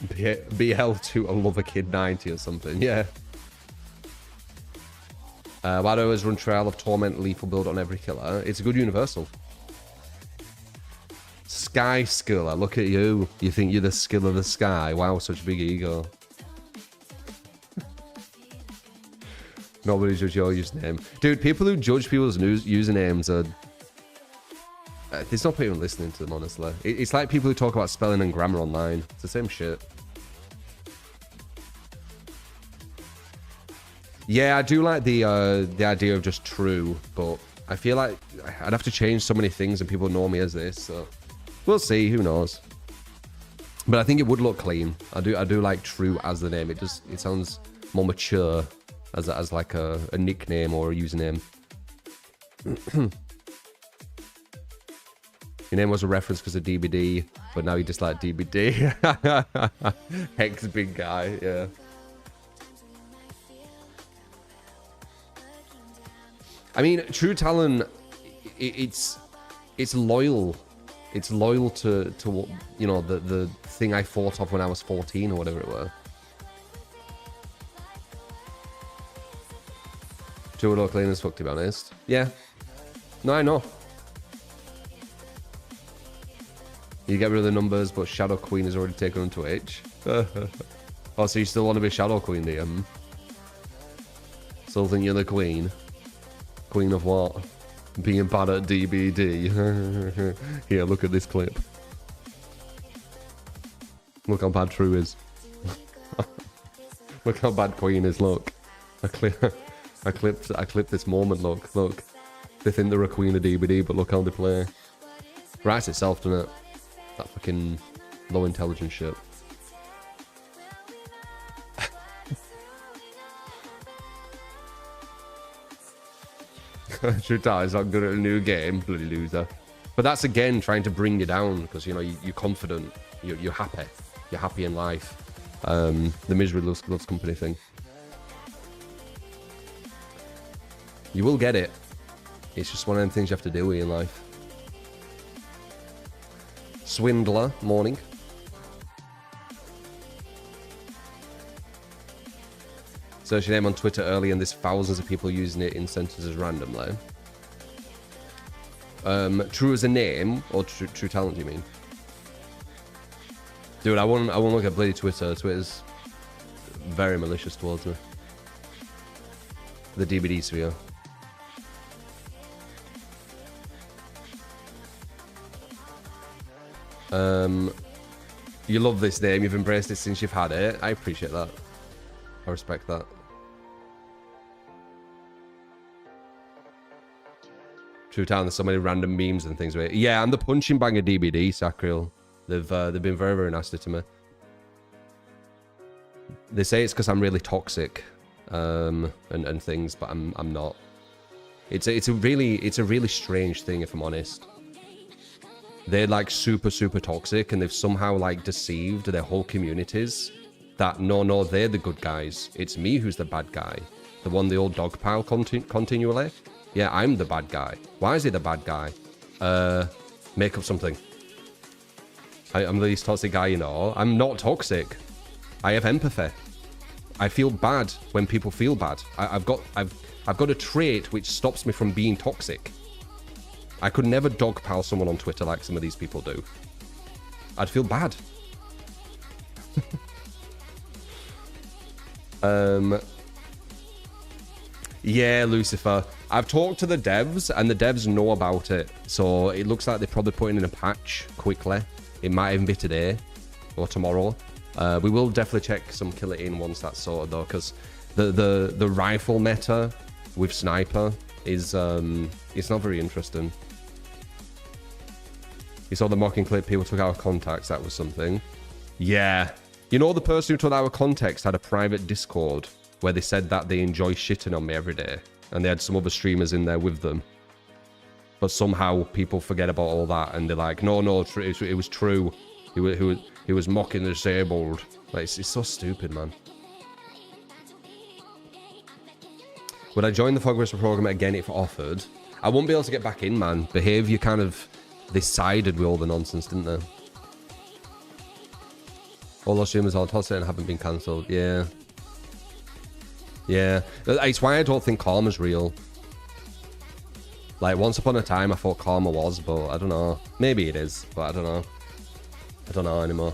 BL2 a lover kid 90 or something, yeah. Why do I always run Trail of Torment lethal build on every killer? It's a good universal. Sky Skiller, look at you. You think you're the skill of the sky. Wow, such a big ego. Nobody judge your username. Dude, people who judge people's usernames are... there's no point even listening to them, honestly. It's like people who talk about spelling and grammar online. It's the same shit. Yeah, I do like the idea of just true, but I feel like I'd have to change so many things and people know me as this, so we'll see, who knows. But I think it would look clean. I do like true as the name. It sounds more mature as like a nickname or a username. Your name was a reference because of DBD, but now you just like DBD. Hex big guy, yeah. I mean, True Talent, it's loyal. It's loyal to you know, the thing I thought of when I was 14 or whatever it were. True would look clean as fuck, to be honest. Yeah. No, I know. You get rid of the numbers, but Shadow Queen has already taken on Twitch. Oh, so you still want to be Shadow Queen, do you? Still think you're the queen? Queen of what? Being bad at DBD. Here, look at this clip. Look how bad True is. Look how bad Queen is, look. I clipped this moment, look. They think they're a queen of DBD, but look how they play. Writes itself, doesn't it? That fucking low intelligence shit. True Talent is not good at a new game, bloody loser. But that's again trying to bring you down because, you know, you're confident, you're happy in life. The misery loves company thing. You will get it. It's just one of them things you have to deal with in life. Swindler, morning. Search your name on Twitter early and there's thousands of people using it in sentences randomly. True as a name or true talent, do you mean? Dude, I won't look at bloody Twitter. Twitter's very malicious towards me. The DBD sphere. You love this name, you've embraced it since you've had it. I appreciate that. I respect that. True Town, there's so many random memes and things with it. Yeah, I'm the punching bag of DBD, Sacriel. They've been very, very nasty to me. They say it's because I'm really toxic, and things, but I'm not. It's a really strange thing, if I'm honest. They're like super toxic, and they've somehow like deceived their whole communities that no, they're the good guys. It's me who's the bad guy. The one the old dog pile continually. Yeah, I'm the bad guy. Why is he the bad guy? Make up something. I'm the least toxic guy you know. I'm not toxic. I have empathy. I feel bad when people feel bad. I've got a trait which stops me from being toxic. I could never dogpile someone on Twitter like some of these people do. I'd feel bad. Yeah, Lucifer. I've talked to the devs, and the devs know about it. So it looks like they're probably putting in a patch quickly. It might even be today or tomorrow. We will definitely check some kill it in once that's sorted, though, because the rifle meta with sniper is it's not very interesting. You saw the mocking clip, people took out contacts, that was something. Yeah. You know, the person who took out context had a private Discord where they said that they enjoy shitting on me every day. And they had some other streamers in there with them. But somehow people forget about all that and they're like, no, it was true. He was mocking the disabled. Like, it's so stupid, man. Would I join the Fog Whisperer program again if offered? I won't be able to get back in, man. Behaviour kind of... They sided with all the nonsense, didn't they? All those streamers are toxic and haven't been cancelled. Yeah. Yeah. It's why I don't think karma's real. Like, once upon a time, I thought karma was, but I don't know. Maybe it is, but I don't know. I don't know anymore.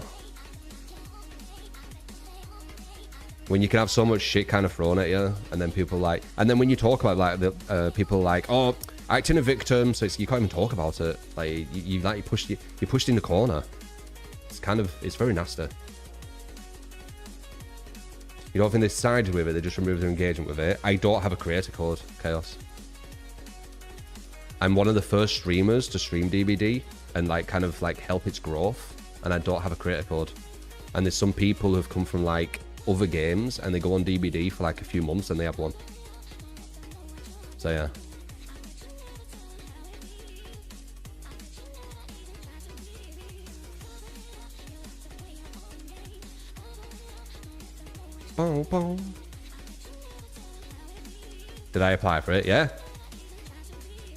When you can have so much shit kind of thrown at you, and then people like... And then when you talk about, like, the people like, oh, acting a victim, so you can't even talk about it. Like, you're pushed in the corner. It's kind of... It's very nasty. You don't think they sided with it, they just removed their engagement with it. I don't have a creator code, Chaos. I'm one of the first streamers to stream DBD and like kind of like help its growth, and I don't have a creator code. And there's some people who have come from like other games and they go on DBD for like a few months and they have one. So yeah. Boom, boom. Did I apply for it? Yeah.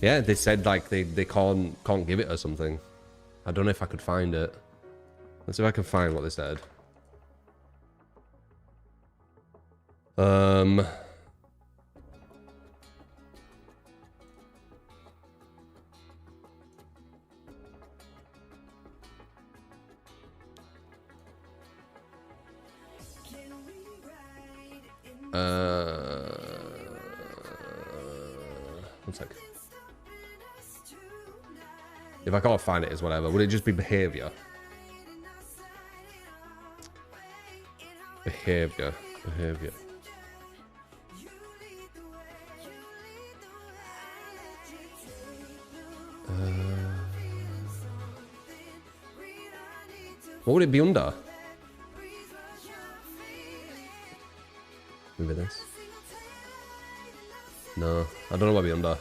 Yeah, they said like they can't give it or something. I don't know if I could find it. Let's see if I can find what they said. One sec. If I can't find it, it's whatever. Would it just be behavior? Behavior. What would it be under? Maybe this. No, I don't know what it'd be under.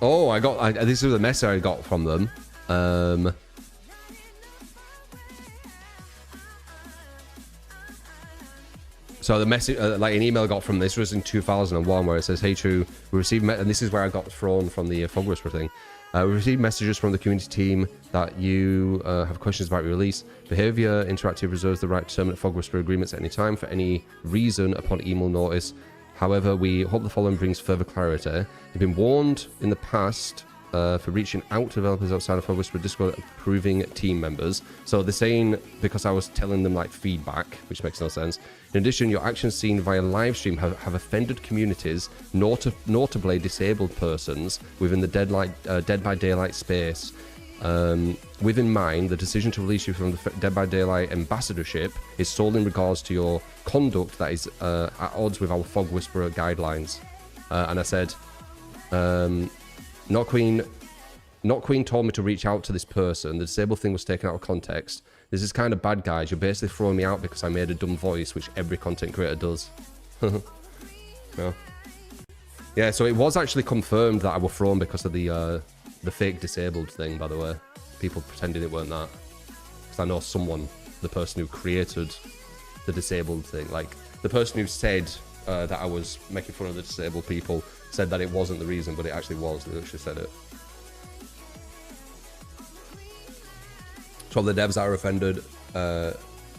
Oh, this is the message I got from them. So the message, like an email I got from this was in 2001 where it says, "Hey, True, we received," and this is where I got thrown from the Fog Whisperer thing. We received messages from the community team that you have questions about your release. Behavior Interactive reserves the right to terminate Fog Whisperer agreements at any time for any reason upon email notice. However, we hope the following brings further clarity. You've been warned in the past for reaching out to developers outside of Fog Whisperer Discord approving team members. So they're saying because I was telling them like feedback, which makes no sense. In addition, your actions seen via live stream have offended communities, notably disabled persons within the Dead by Daylight space. With in mind, the decision to release you from the Dead by Daylight ambassadorship is solely in regards to your conduct that is at odds with our Fog Whisperer guidelines. And I said, Not Queen told me to reach out to this person. The disabled thing was taken out of context. This is kind of bad, guys. You're basically throwing me out because I made a dumb voice, which every content creator does. Yeah, so it was actually confirmed that I was thrown because of the fake disabled thing, by the way. People pretending it weren't that. Because I know someone, the person who created the disabled thing. Like, the person who said that I was making fun of the disabled people said that it wasn't the reason, but it actually was. They actually said it. So the devs are offended,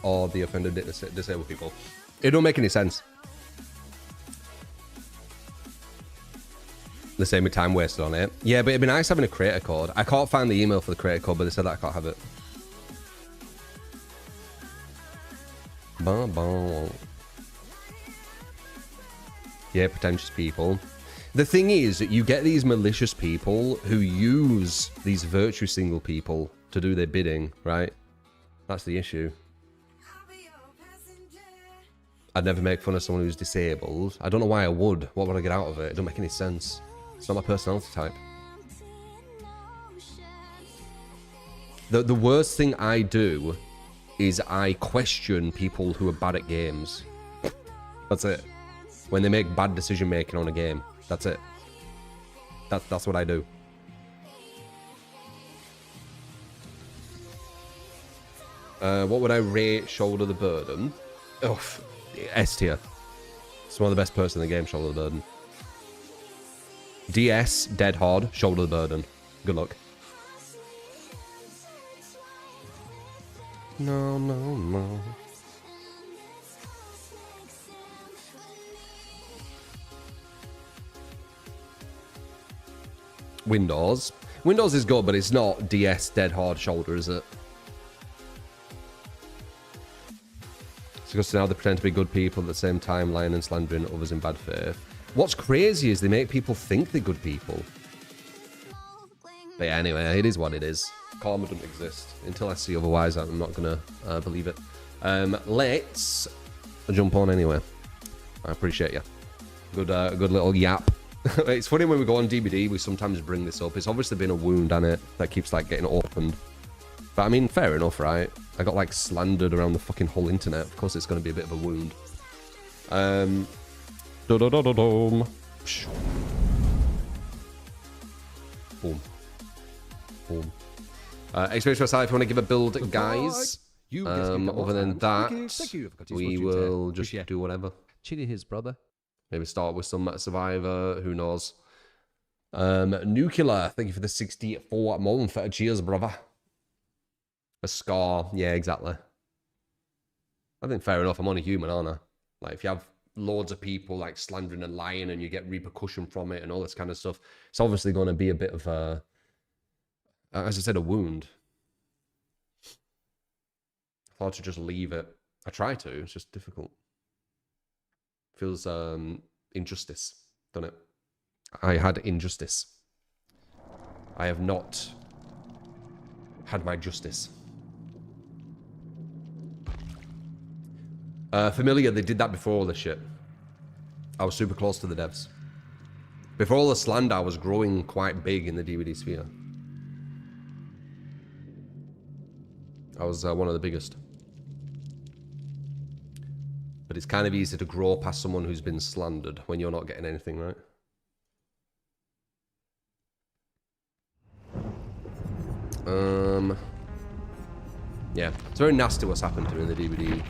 or the offended disabled people. It don't make any sense. They say me time wasted on it. Yeah, but it'd be nice having a creator code. I can't find the email for the creator code, but they said that I can't have it. Yeah, pretentious people. The thing is that you get these malicious people who use these virtue single people to do their bidding, right? That's the issue. I'd never make fun of someone who's disabled. I don't know why I would. What would I get out of it? It don't make any sense. It's not my personality type. The worst thing I do is I question people who are bad at games. That's it. When they make bad decision making on a game. That's it. That's what I do. What would I rate Shoulder the Burden? Oh, S tier. It's one of the best person in the game, Shoulder the Burden. DS, dead hard, Shoulder the Burden. Good luck. No, no, no. Windows. Windows is good, but it's not DS, dead hard, shoulder, is it? It's because now they pretend to be good people at the same time, lying and slandering others in bad faith. What's crazy is they make people think they're good people. But yeah, anyway, it is what it is. Karma doesn't exist. Until I see otherwise, I'm not going to believe it. Let's jump on anyway. I appreciate you. Good little yap. It's funny when we go on DBD, we sometimes bring this up. It's obviously been a wound, on it, that keeps like getting opened. But I mean, fair enough, right? I got like slandered around the fucking whole internet. Of course, it's going to be a bit of a wound. Boom. Boom. Experience yourself if you want to give a build, guys. Other than that, we will just do whatever. Chili his brother. Maybe start with some Survivor. Who knows? Nuclear. Thank you for the 64 month. Cheers, brother. A scar. Yeah, exactly. I think fair enough. I'm only human, aren't I? Like, if you have loads of people like slandering and lying and you get repercussion from it and all this kind of stuff, it's obviously going to be a bit of a, as I said, a wound. I thought to just leave it. I try to. It's just difficult. Feels injustice, doesn't it? I had injustice. I have not had my justice. Familiar, they did that before all this shit. I was super close to the devs. Before all the slander, I was growing quite big in the DVD sphere. I was one of the biggest. But it's kind of easy to grow past someone who's been slandered when you're not getting anything, right? Yeah, it's very nasty what's happened to me in the DVD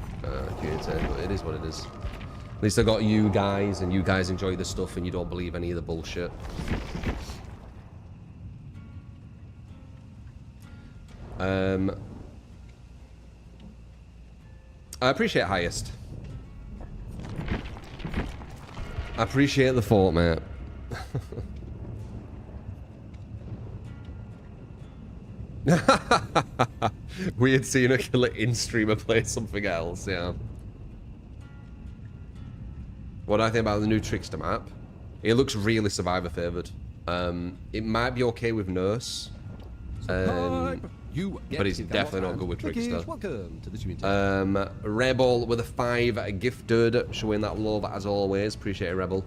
community, but it is what it is. At least I got you guys, and you guys enjoy the stuff, and you don't believe any of the bullshit. I appreciate highest. I appreciate the thought, mate. Weird seeing a killer in-streamer play something else, yeah. What do I think about the new Trickster map? It looks really Survivor favoured. It might be okay with Nurse. But it's definitely not good with Trickster. Welcome to the Rebel with a 5 gifted, showing that love as always. Appreciate it, Rebel.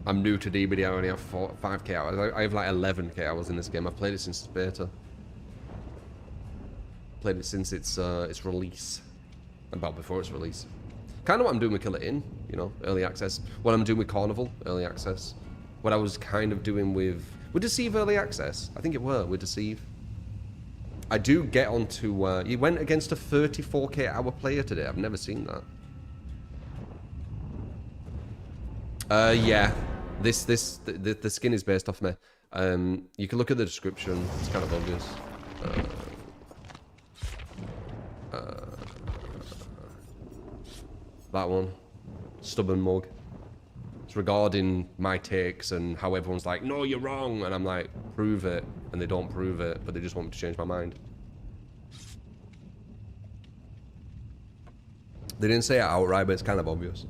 I'm new to DBD. I only have 5k hours. I have like 11k hours in this game. I've played it since its beta. Played it since its release. About before its release. Kind of what I'm doing with Kill It In, you know, early access. What I'm doing with Carnival, early access. What I was kind of doing with Deceive early access. I think it were with Deceive. I do get onto... he went against a 34k hour player today. I've never seen that. Yeah. The skin is based off me. You can look at the description. It's kind of obvious. That one. Stubborn mug. It's regarding my takes and how everyone's like, no, you're wrong. And I'm like, prove it. And they don't prove it, but they just want me to change my mind. They didn't say it outright, but it's kind of obvious.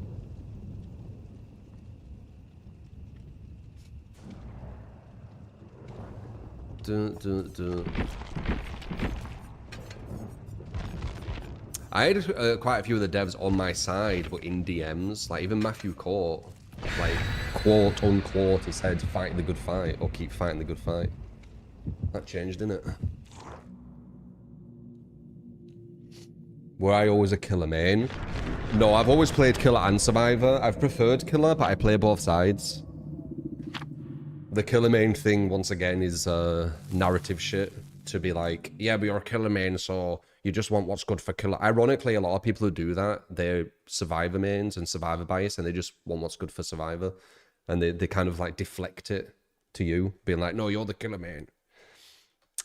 I had quite a few of the devs on my side, but in DMs, like even Matthew Court, like quote unquote, he said fight the good fight or keep fighting the good fight. That changed, didn't it? Were I always a killer main? No, I've always played killer and survivor. I've preferred killer, but I play both sides. The killer main thing, once again, is narrative shit. To be like, yeah, but you're a killer main, so you just want what's good for killer. Ironically, a lot of people who do that, they're survivor mains and survivor bias, and they just want what's good for survivor. And they kind of like deflect it to you, being like, no, you're the killer main.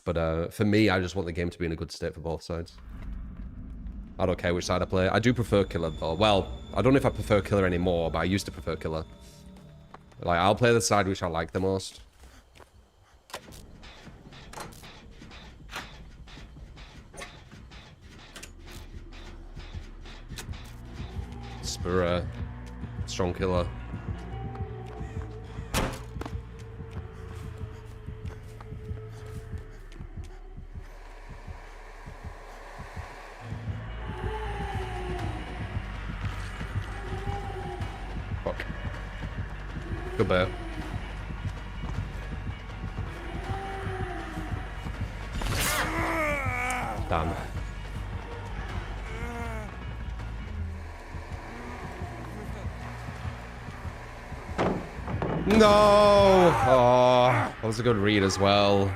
But for me, I just want the game to be in a good state for both sides. I don't care which side I play. I do prefer killer, though. Well, I don't know if I prefer killer anymore, but I used to prefer killer. Like, I'll play the side which I like the most. Spur, strong killer. Fuck. Good bet. Damn. No! Oh, that was a good read as well.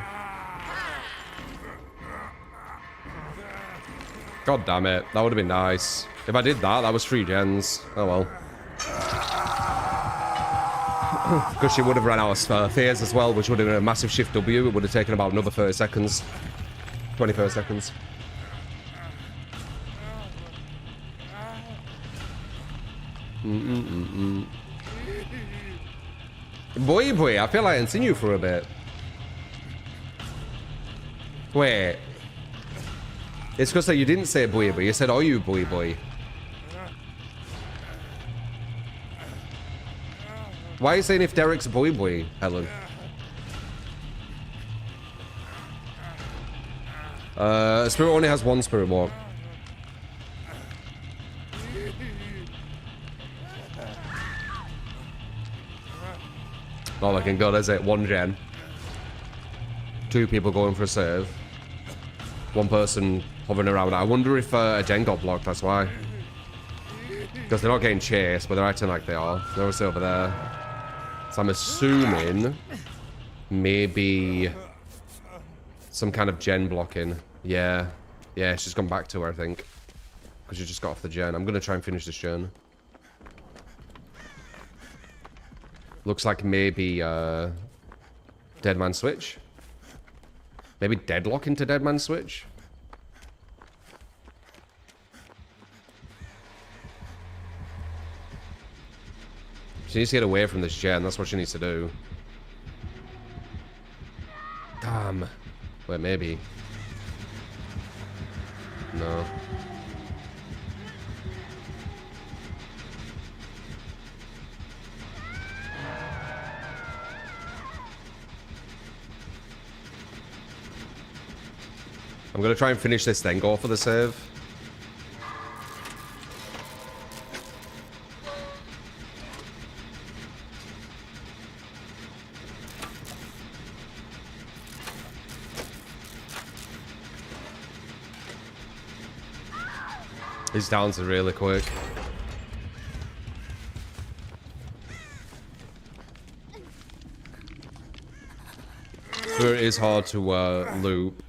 God damn it. That would have been nice. If I did that, that was 3 gens. Oh well. Because she would have run out of fears as well, which would have been a massive shift W. It would have taken about another 30 seconds. 25 seconds. Boy, I feel like I haven't seen you for a bit. Wait. It's because you didn't say boy, you said, are you boy? Why are you saying if Derek's boy, Helen? Spirit only has one spirit walk. Not looking good, is it? 1 gen. 2 people going for a save. 1 person hovering around. I wonder if a gen got blocked, that's why. Because they're not getting chased, but they're acting like they are. They're also over there. So I'm assuming maybe some kind of gen blocking. Yeah. Yeah, she's gone back to her, I think. Because she just got off the gen. I'm going to try and finish this gen. Looks like maybe Dead Man Switch. Maybe deadlock into Dead Man Switch. She needs to get away from this gen. That's what she needs to do. Damn. Wait, maybe. No. I'm gonna try and finish this, then go for the save. His downs are really quick. So it is hard to loop.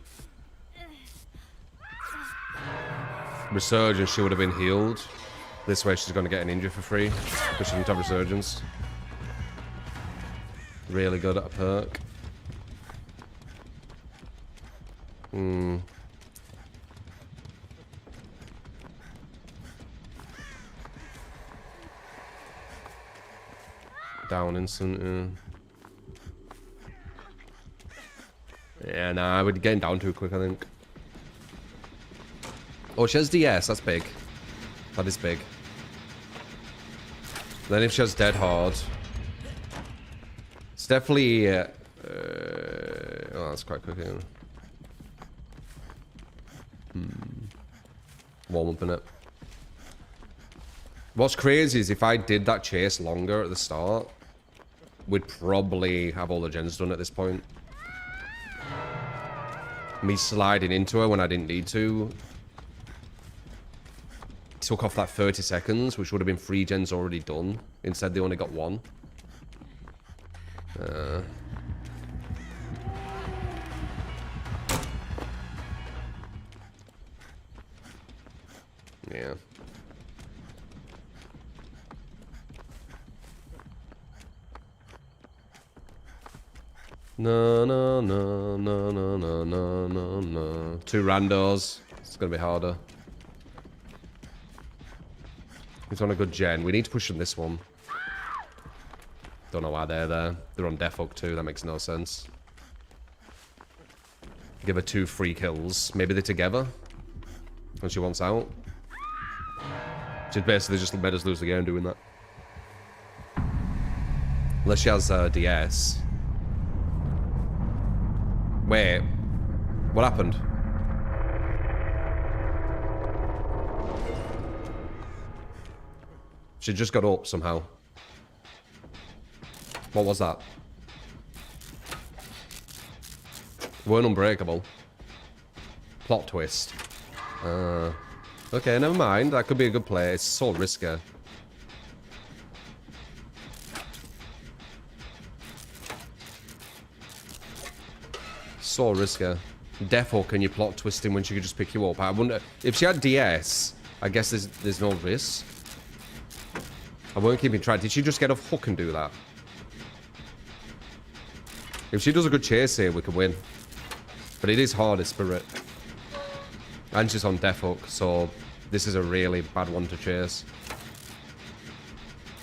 Resurgence, she would have been healed. This way she's going to get an injury for free, but she didn't have Resurgence. Really good at a perk. Down instant, yeah, nah, we're getting down too quick, I think. Oh, she has DS, that's big. That is big. Then if she has Dead Hard... It's definitely... oh, that's quite quick, yeah. Warm up in it. What's crazy is if I did that chase longer at the start, we'd probably have all the gens done at this point. Me sliding into her when I didn't need to took off that 30 seconds, which would have been 3 gens already done. Instead, they only got 1. Yeah. No, no, no, no, no, no, no, no, no. 2 randos. It's gonna be harder. He's on a good gen. We need to push him this one. Don't know why they're there. They're on Death Hook too. That makes no sense. Give her 2 free kills. Maybe they're together when she wants out. She's basically just made us lose the game doing that. Unless she has DS. Wait. What happened? She just got up somehow. What was that? Weren't unbreakable. Plot twist. Okay, never mind. That could be a good play. It's so risky. So risky. Death Hook and you plot twisting when she could just pick you up. I wonder if she had DS. I guess there's no risk. I weren't keeping track. Did she just get off hook and do that? If she does a good chase here, we could win. But it is hard as Spirit. And she's on Death Hook, so this is a really bad one to chase.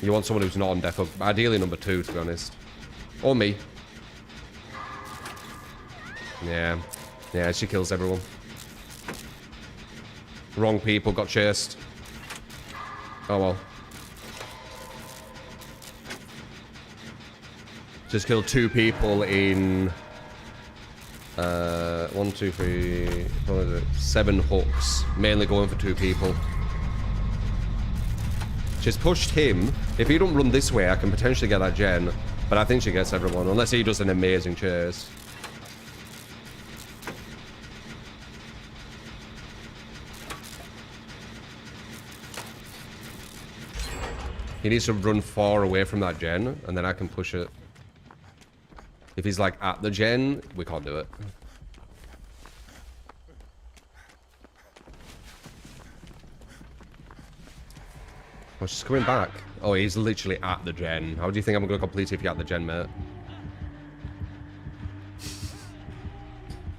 You want someone who's not on Death Hook. Ideally number 2, to be honest. Or me. Yeah. Yeah, she kills everyone. Wrong people got chased. Oh well. Just killed 2 people in 1, 2, 3, what is it? 7 hooks, mainly going for 2 people. She's pushed him. If he don't run this way, I can potentially get that gen, but I think she gets everyone, unless he does an amazing chase. He needs to run far away from that gen, and then I can push it. If he's like at the gen, we can't do it. Oh, she's coming back. Oh, he's literally at the gen. How do you think I'm going to complete it if you're at the gen, mate?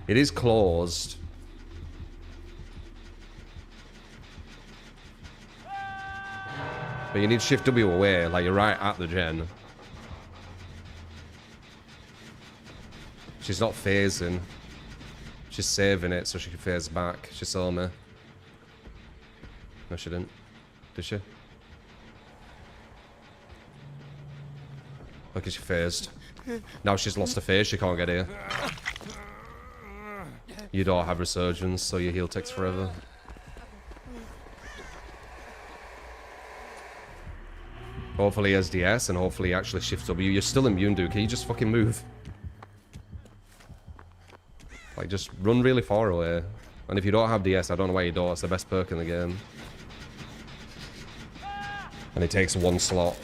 It is closed. But you need shift W away, like you're right at the gen. She's not phasing. She's saving it so she can phase back. She saw me. No, she didn't. Did she? Look, she phased. Now she's lost her phase. She can't get here. You don't have resurgence, so your heal takes forever. Hopefully he has DS, and hopefully he actually shifts W. You're still immune, dude. Can you just fucking move? Like, just run really far away. And if you don't have DS, I don't know why you don't. It's the best perk in the game. And it takes 1 slot.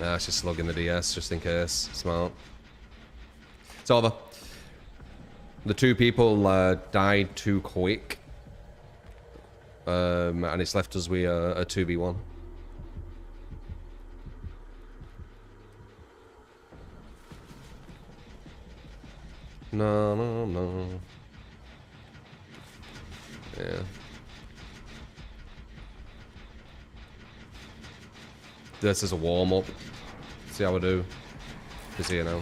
Nah, she's slugging the DS, just in case. Smart. It's over. The two people died too quick. And it's left us with a 2v1. No. Yeah. This is a warm-up. See how I do. He's here now.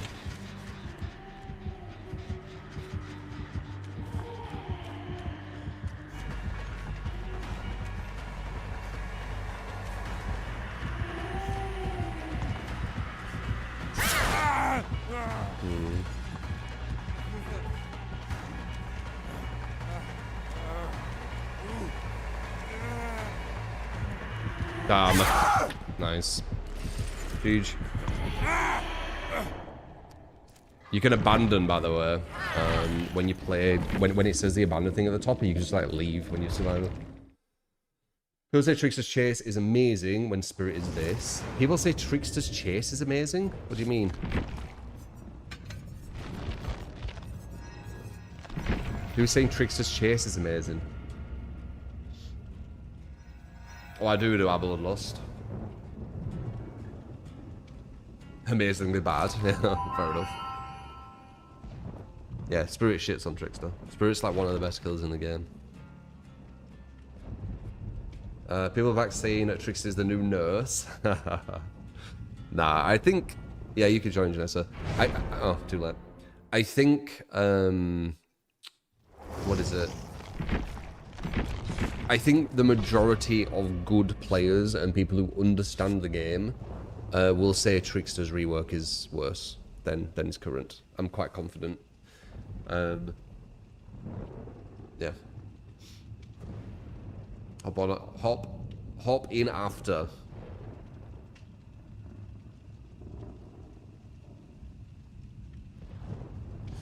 Damn. Nice. Huge. You can abandon, by the way, when you play, when it says the abandon thing at the top, you can just like leave when you survive it. People say Trickster's Chase is amazing when Spirit is this. People say Trickster's Chase is amazing? What do you mean? Who's saying Trickster's Chase is amazing? Oh, I do have Bloodlust. Amazingly bad. Yeah, fair enough. Yeah, Spirit shits on Trickster. Spirit's like one of the best kills in the game. People back saying that Trickster's the new nurse. Nah, I think... Yeah, you can join, Janessa. Oh, too late. I think... What is it? I think the majority of good players and people who understand the game will say Trickster's rework is worse than his current. I'm quite confident. Yeah. Hop in after.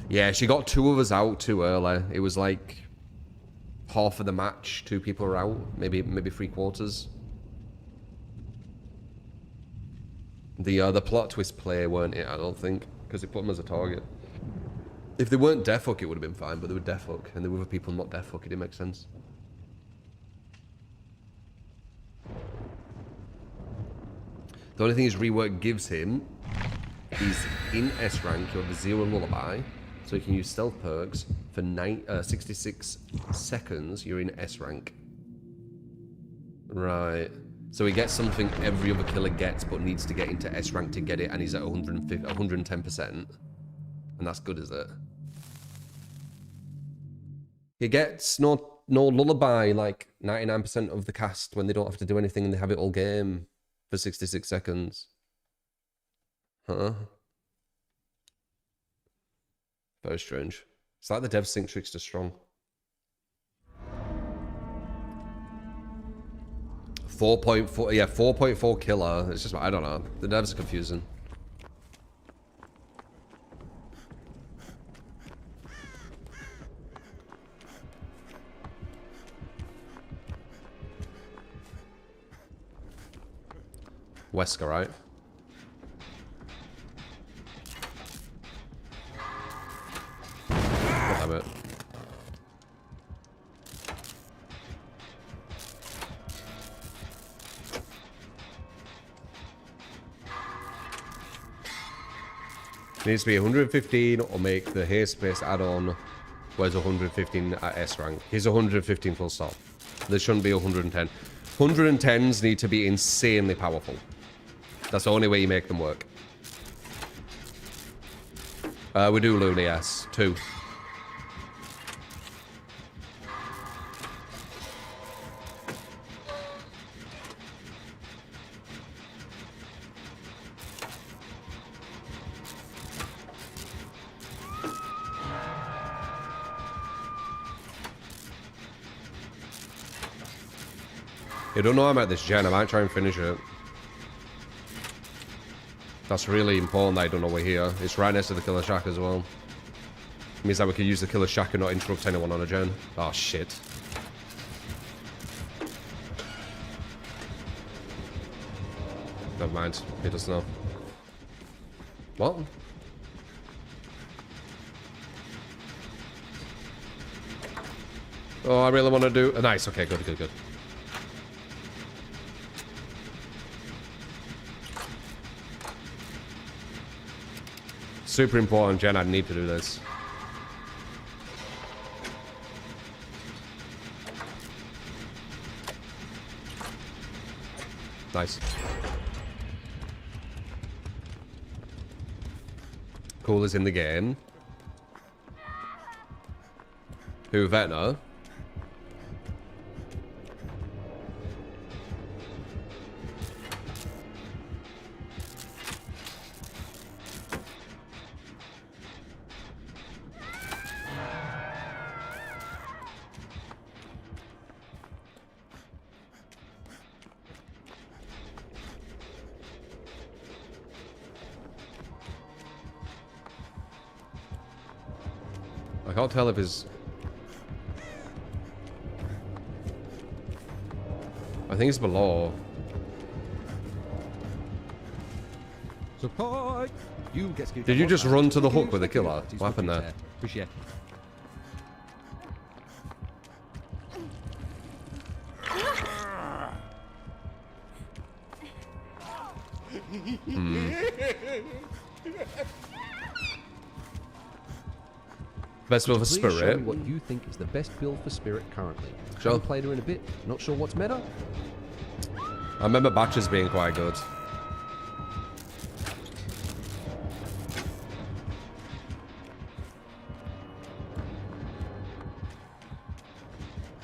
Yeah, she got two of us out too early. It was like half of the match, two people were out, maybe 3/4. The plot twist play weren't it, I don't think, because it put them as a target. If they weren't def hook, it would have been fine, but they were def hook, and there were other people not def hook, it didn't make sense. The only thing his rework gives him is in S rank, you have a 0 lullaby, so you can use stealth perks for 66 seconds, you're in S rank. Right. So he gets something every other killer gets, but needs to get into S rank to get it, and he's at 110%. And that's good, is it? He gets no lullaby like 99% of the cast when they don't have to do anything and they have it all game for 66 seconds. Huh? Very strange. It's like the devs think Trickster strong. 4.4, yeah, 4.4 killer. It's just, I don't know. The devs are confusing. Wesker, right? Damn it. Needs to be 115 or make the haste space add-on. Where's 115 at S rank? He's 115 full stop. There shouldn't be 110. 110s need to be insanely powerful. That's the only way you make them work. We do Luna, yes. 2. You don't know I'm at this gen, I might try and finish it. That's really important that I don't know we're here. It's right next to the killer shack as well. It means that we can use the killer shack and not interrupt anyone on a gen. Oh shit. Never mind, he doesn't know. What? Oh, I really want to do... nice, okay, good, good, good. Super important, Jen. I need to do this. Nice. Cool is in the game. Who, Vecna? I can't tell if his... I think it's below. Support! Did you just run to the hook with the killer? What happened there? Appreciate. Best build for Please show Spirit. me what you think is the best build for Spirit currently. Sure. Haven't played her in a bit. Not sure what's meta. I remember Batches being quite good.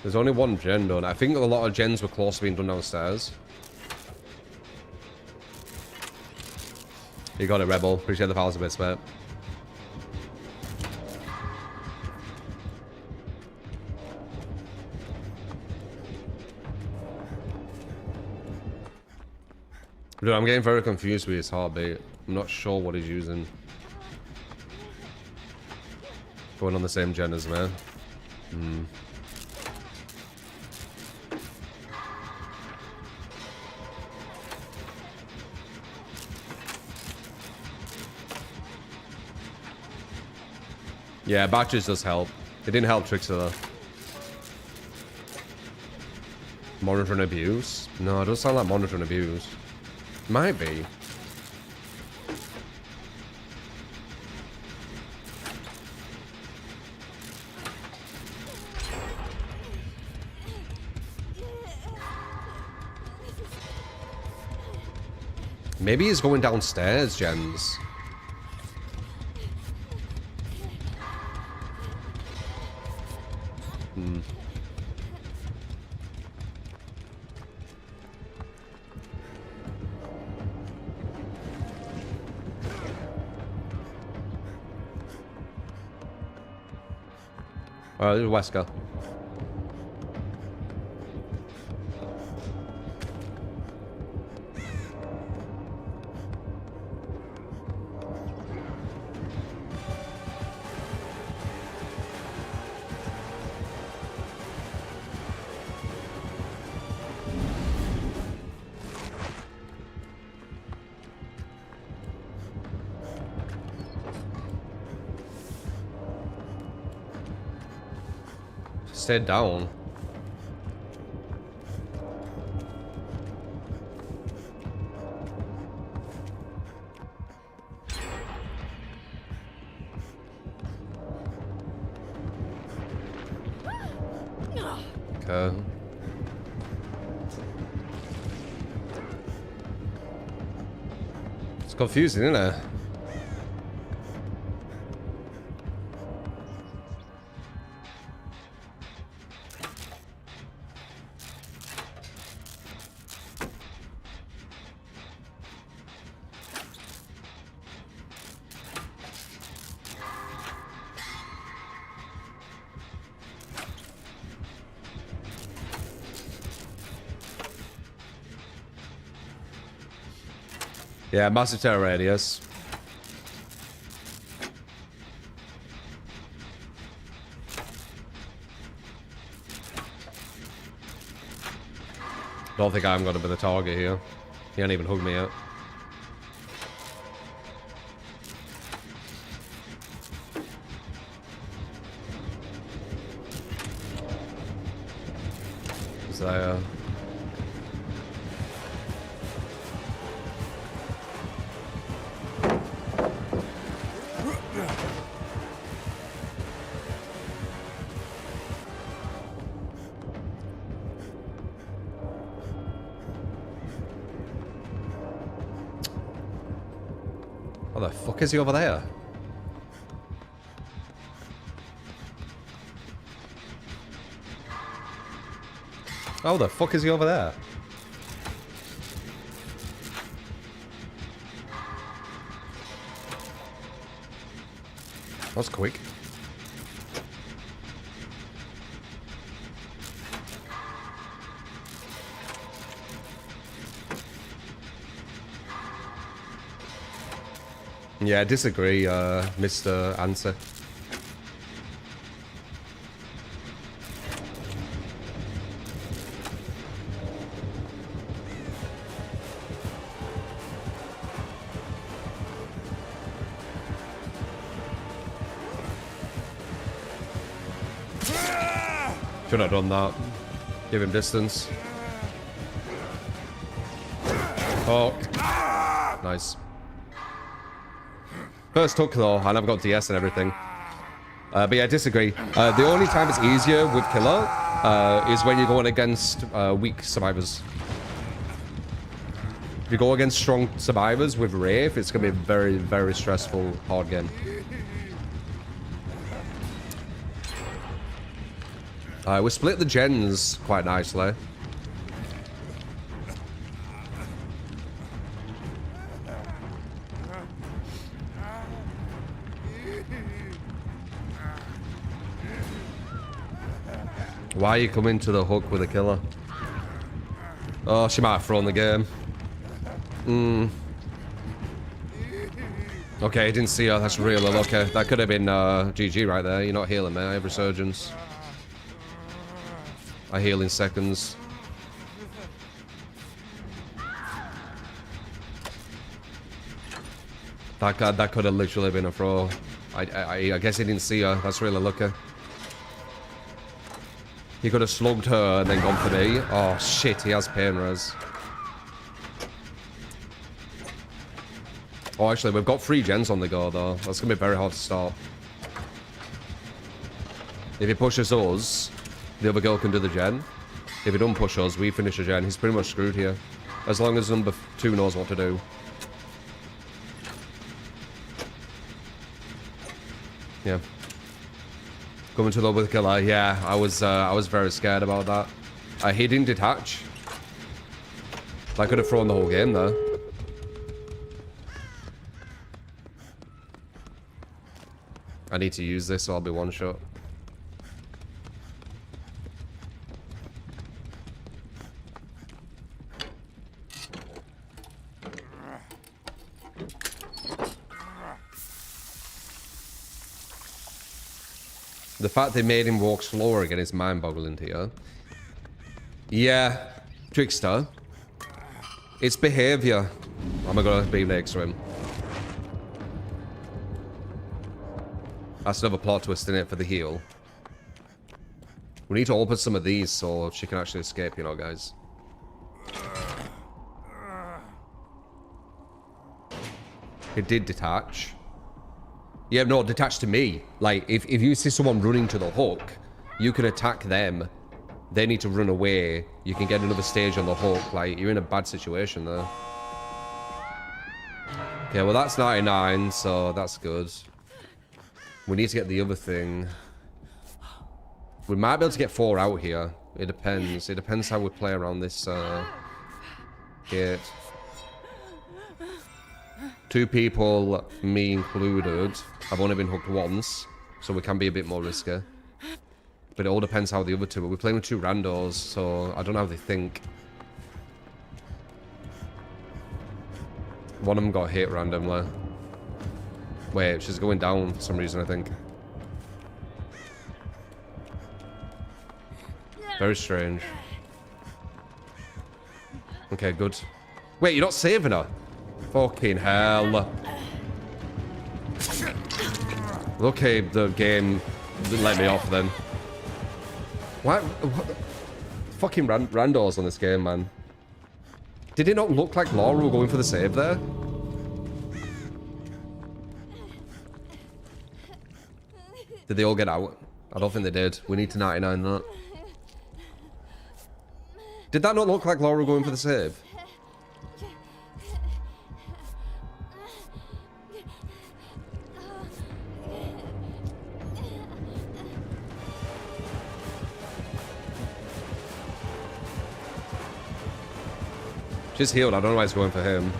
There's only one gen done. I think a lot of gens were close to being done downstairs. You got it, Rebel. Appreciate the files a bit, mate. Dude, I'm getting very confused with his heartbeat. I'm not sure what he's using. Going on the same gen as me. Yeah, Batches does help. It didn't help Trickster though. Monitor and abuse? No, it doesn't sound like monitor and abuse. Might be. Maybe he's going downstairs, gens. This is Wesker. Stay down. Okay. It's confusing, isn't it? Yeah, massive terror radius. Don't think I'm gonna be the target here. He ain't even hugged me yet. is there. What the fuck is he over there? Oh, the fuck is he over there? That was quick. Yeah, I disagree, Mr. Answer. Should have done that. Give him distance. Oh. Nice. First hook though, and I've got DS and everything. But yeah, I disagree. The only time it's easier with Killer is when you're going against weak survivors. If you go against strong survivors with Wraith, it's going to be a very, very stressful, hard game. We split the gens quite nicely. Why are you coming to the hook with a killer? Oh, she might have thrown the game. Okay, I didn't see her. That's really lucky. That could have been GG right there. You're not healing me. I have resurgence. I heal in seconds. That could have literally been a throw. I guess he didn't see her. That's really lucky. He could have slugged her and then gone for me. Oh shit, he has pain res. Oh, actually, we've got 3 gens on the go though. That's gonna be very hard to stop. If he pushes us, the other girl can do the gen. If he don't push us, we finish the gen. He's pretty much screwed here. As long as number 2 knows what to do. Yeah. Coming to the with killer. Yeah, I was very scared about that. He didn't detach. I could have thrown the whole game there. I need to use this, so I'll be one shot. The fact they made him walk slower again is mind-boggling here. Yeah, Trickster. It's behavior. I'm gonna be next to him. That's another plot twist in it for the heal. We need to open some of these so she can actually escape, you know, guys. It did detach. Yeah, no, detach to me. Like, if you see someone running to the hook, you can attack them. They need to run away. You can get another stage on the hook. Like, you're in a bad situation there. Okay, well, that's 99, so that's good. We need to get the other thing. We might be able to get 4 out here. It depends. It depends how we play around this gate. 2 people, me included. I've only been hooked once, so we can be a bit more risky. But it all depends how the other 2 are. We're playing with 2 randos, so I don't know how they think. One of them got hit randomly. Wait, she's going down for some reason, I think. Very strange. Okay, good. Wait, you're not saving her? Fucking hell. Okay, the game didn't let me off then. What? Fucking randos on this game, man. Did it not look like Laura were going for the save there? Did they all get out? I don't think they did. We need to 99 that. Did that not look like Laura going for the save? She's healed. I don't know why he's going for him.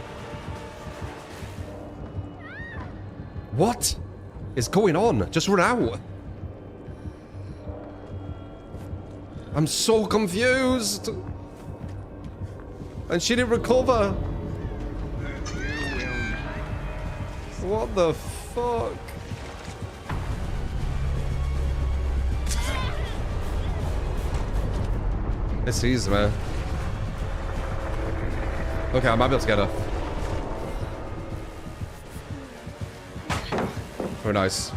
What is going on? Just run out. I'm so confused. And she didn't recover. What the fuck? It sees me. Okay, I might be able to get her. Very nice.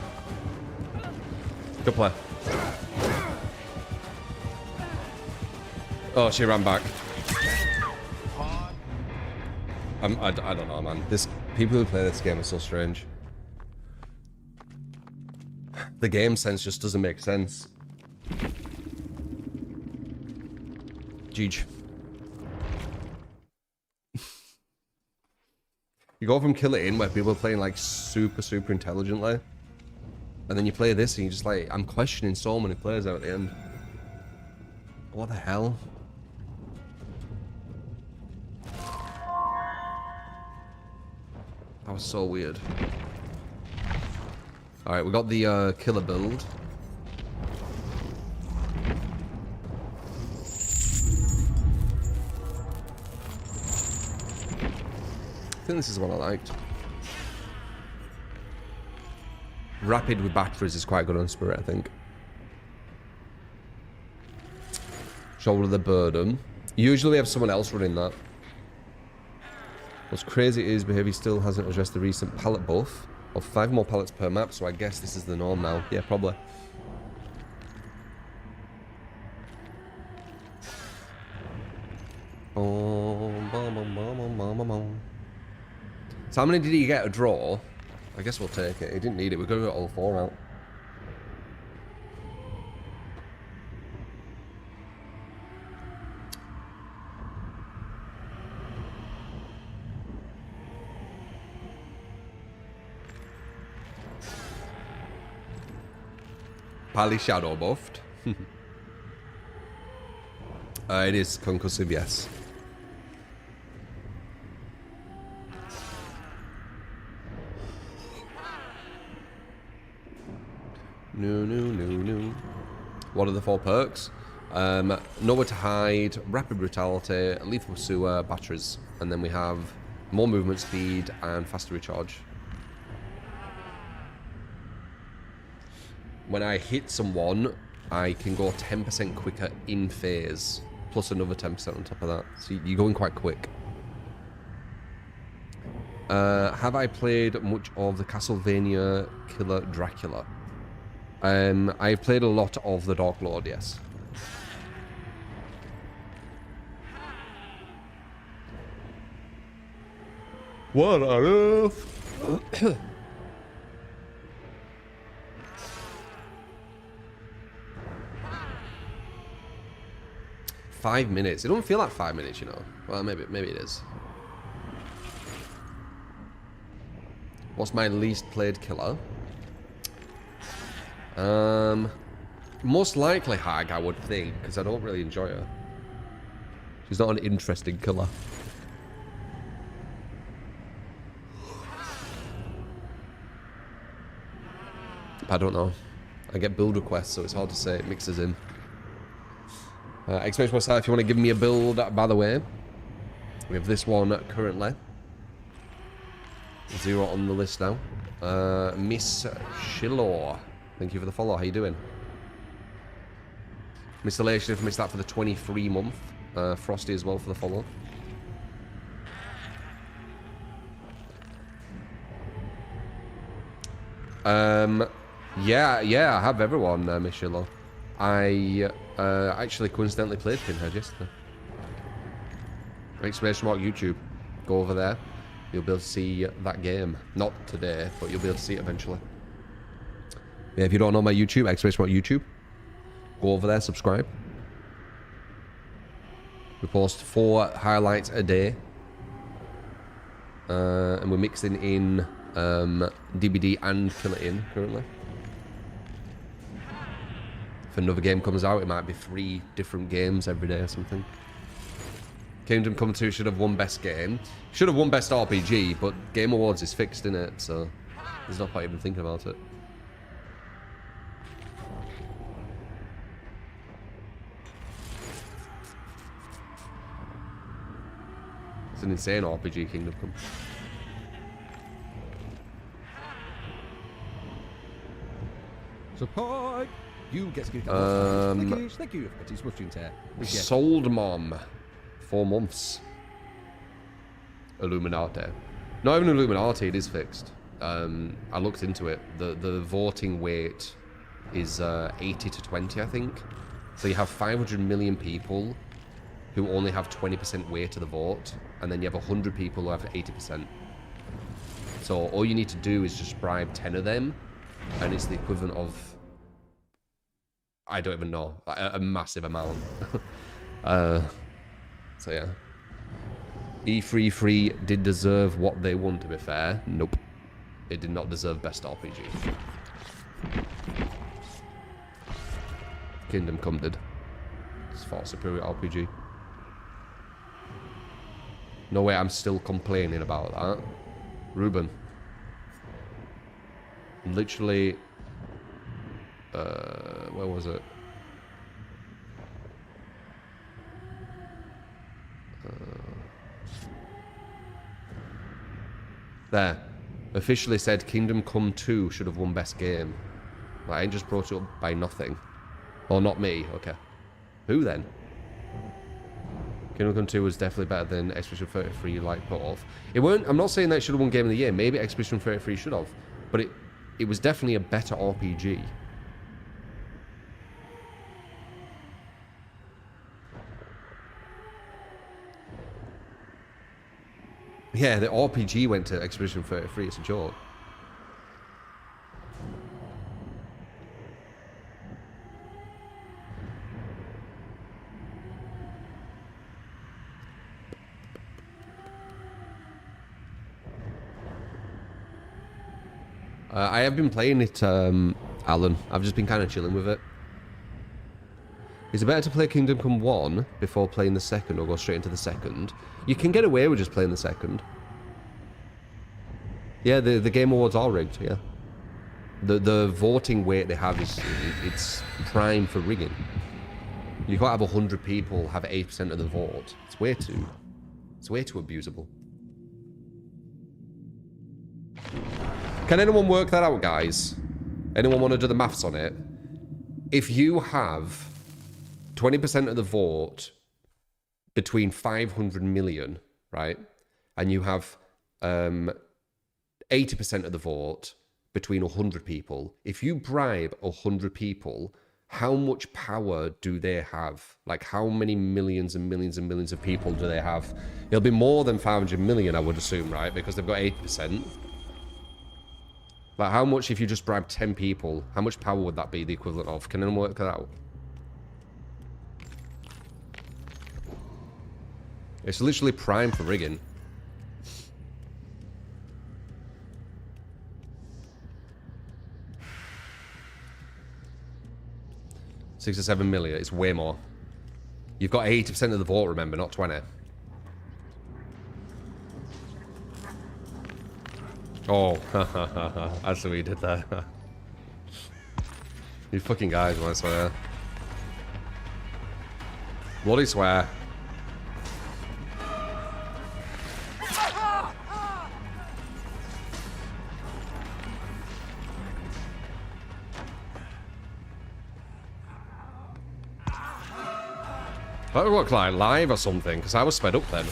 Good play. Oh, she ran back. I don't know, man. People who play this game are so strange. The game sense just doesn't make sense. Jeej. You go from Kill It In, where people are playing like super intelligently, and then you play this and you just like, I'm questioning so many players out at the end. What the hell? That was so weird. Alright, we got the killer build. I think this is the one I liked. Rapid with batteries is quite good on Spirit, I think. Shoulder the burden. Usually we have someone else running that. What's crazy is behavior still hasn't addressed the recent pallet buff of 5 more pallets per map, so I guess this is the norm now. Yeah, probably. So how many did he get? A draw? I guess we'll take it. He didn't need it. We're going to get all 4 out. Pally shadow buffed. It is concussive, yes. No. What are the 4 perks? Nowhere to hide, rapid brutality, lethal pursuer, batteries, and then we have more movement speed and faster recharge. When I hit someone, I can go 10% quicker in phase, plus another 10% on top of that. So you're going quite quick. Have I played much of the Castlevania Killer Dracula? I've played a lot of the Dark Lord, yes. What on earth? 5 minutes. It don't feel like 5 minutes, you know. Well, maybe it is. What's my least played killer? Most likely Hag, I would think, because I don't really enjoy her. She's not an interesting killer. I don't know. I get build requests, so it's hard to say. It mixes in. Expect myself, if you want to give me a build, by the way, we have this one currently. 0 on the list now. Miss Shilor. Thank you for the follow. How you doing? Mr. Lationif missed that for the 23 month. Frosty as well for the follow. Yeah, I have everyone, Miss Shilor. I actually coincidentally played Pinhead yesterday. Exclamation mark YouTube. Go over there. You'll be able to see that game. Not today, but you'll be able to see it eventually. Yeah, if you don't know my YouTube, exclamation mark YouTube. Go over there, subscribe. We post 4 highlights a day. And we're mixing in DBD and Kill It In currently. If another game comes out, it might be 3 different games every day or something. Kingdom Come 2 should have won Best Game. Should have won Best RPG, but Game Awards is fixed, isn't it? So there's no point even thinking about it. It's an insane RPG, Kingdom Come. Support! You get to get Thank you. It is Swift Tear. Sold Mom. 4 months. Illuminati. Not even Illuminati, it is fixed. I looked into it. The voting weight is 80 to 20, I think. So you have 500 million people who only have 20% weight to the vote, and then you have 100 people who have 80%. So all you need to do is just bribe 10 of them, and it's the equivalent of, I don't even know, a massive amount. So yeah. E33 did deserve what they won, to be fair. Nope. It did not deserve Best RPG. Kingdom Come did. It's far superior RPG. No way I'm still complaining about that. Ruben. Literally... where was it? There. Officially said Kingdom Come 2 should have won Best Game. Like, I ain't just brought it up by nothing. Or not me, okay. Who then? Kingdom Come 2 was definitely better than Expedition 33, like, put off. It weren't, I'm not saying that it should have won Game of the Year. Maybe Expedition 33 should have. But it was definitely a better RPG. Yeah, the RPG went to Expedition 33. It's a joke. I have been playing it, Alan. I've just been kind of chilling with it. Is it better to play Kingdom Come 1 before playing the second, or go straight into the second? You can get away with just playing the second. Yeah, the Game Awards are rigged, yeah. The voting weight they have is, it's prime for rigging. You can't have 100 people have 8% of the vote. It's way too abusable. Can anyone work that out, guys? Anyone want to do the maths on it? If you have 20% of the vote between 500 million, right? And you have 80% of the vote between 100 people. If you bribe 100 people, how much power do they have? Like, how many millions and millions and millions of people do they have? It'll be more than 500 million, I would assume, right? Because they've got 8%. Like, how much, if you just bribe 10 people, how much power would that be the equivalent of? Can anyone work that out? It's literally prime for rigging. $6 or 7 million. It's way more. You've got 80% of the vote, remember, not 20. Oh, I see what you did there. You fucking guys, I swear. Bloody swear. That would look like live or something, because I was sped up then.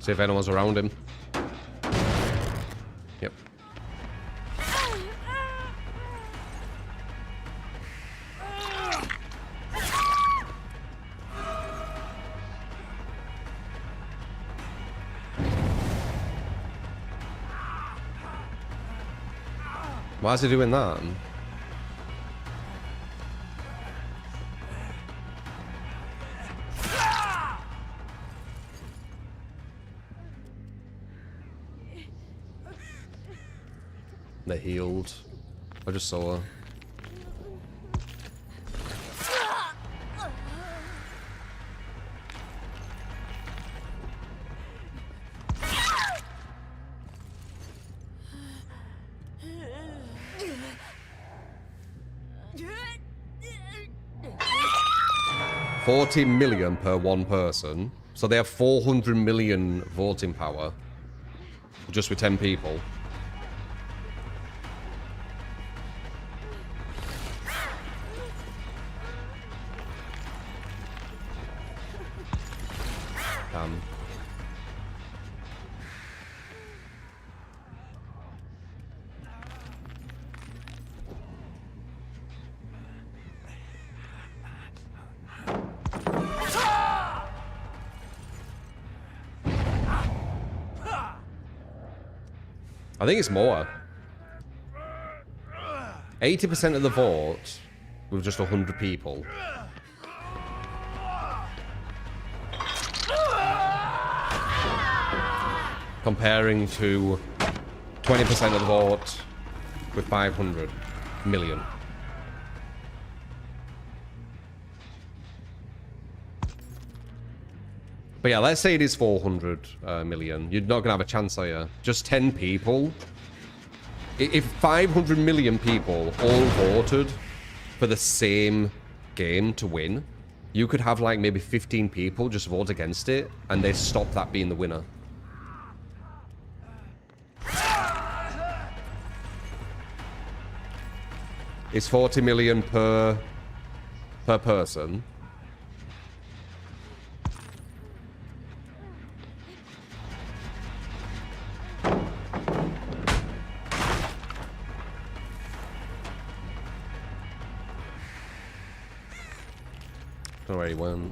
See if anyone's around him. Yep. Why is he doing that? They healed. I just saw her. $40 million per one person. So they have 400 million voting power. Just with 10 people. Damn. I think it's more. 80% of the vote with just 100 people. Comparing to 20% of the vote with 500 million. But yeah, let's say it is 400 million. You're not going to have a chance, are you? Just 10 people. If 500 million people all voted for the same game to win, you could have like maybe 15 people just vote against it, and they stop that being the winner. It's 40 million per person. Don't know where he went.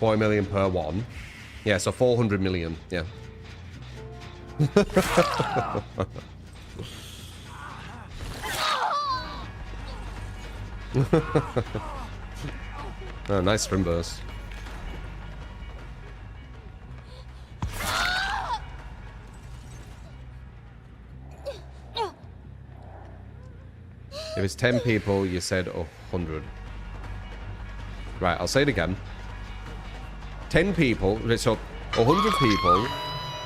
$40 million per one. Yeah, so 400 million. Yeah. Oh, nice sprint burst. If it's 10 people, you said 100. Right, I'll say it again. 10 people, so 100 people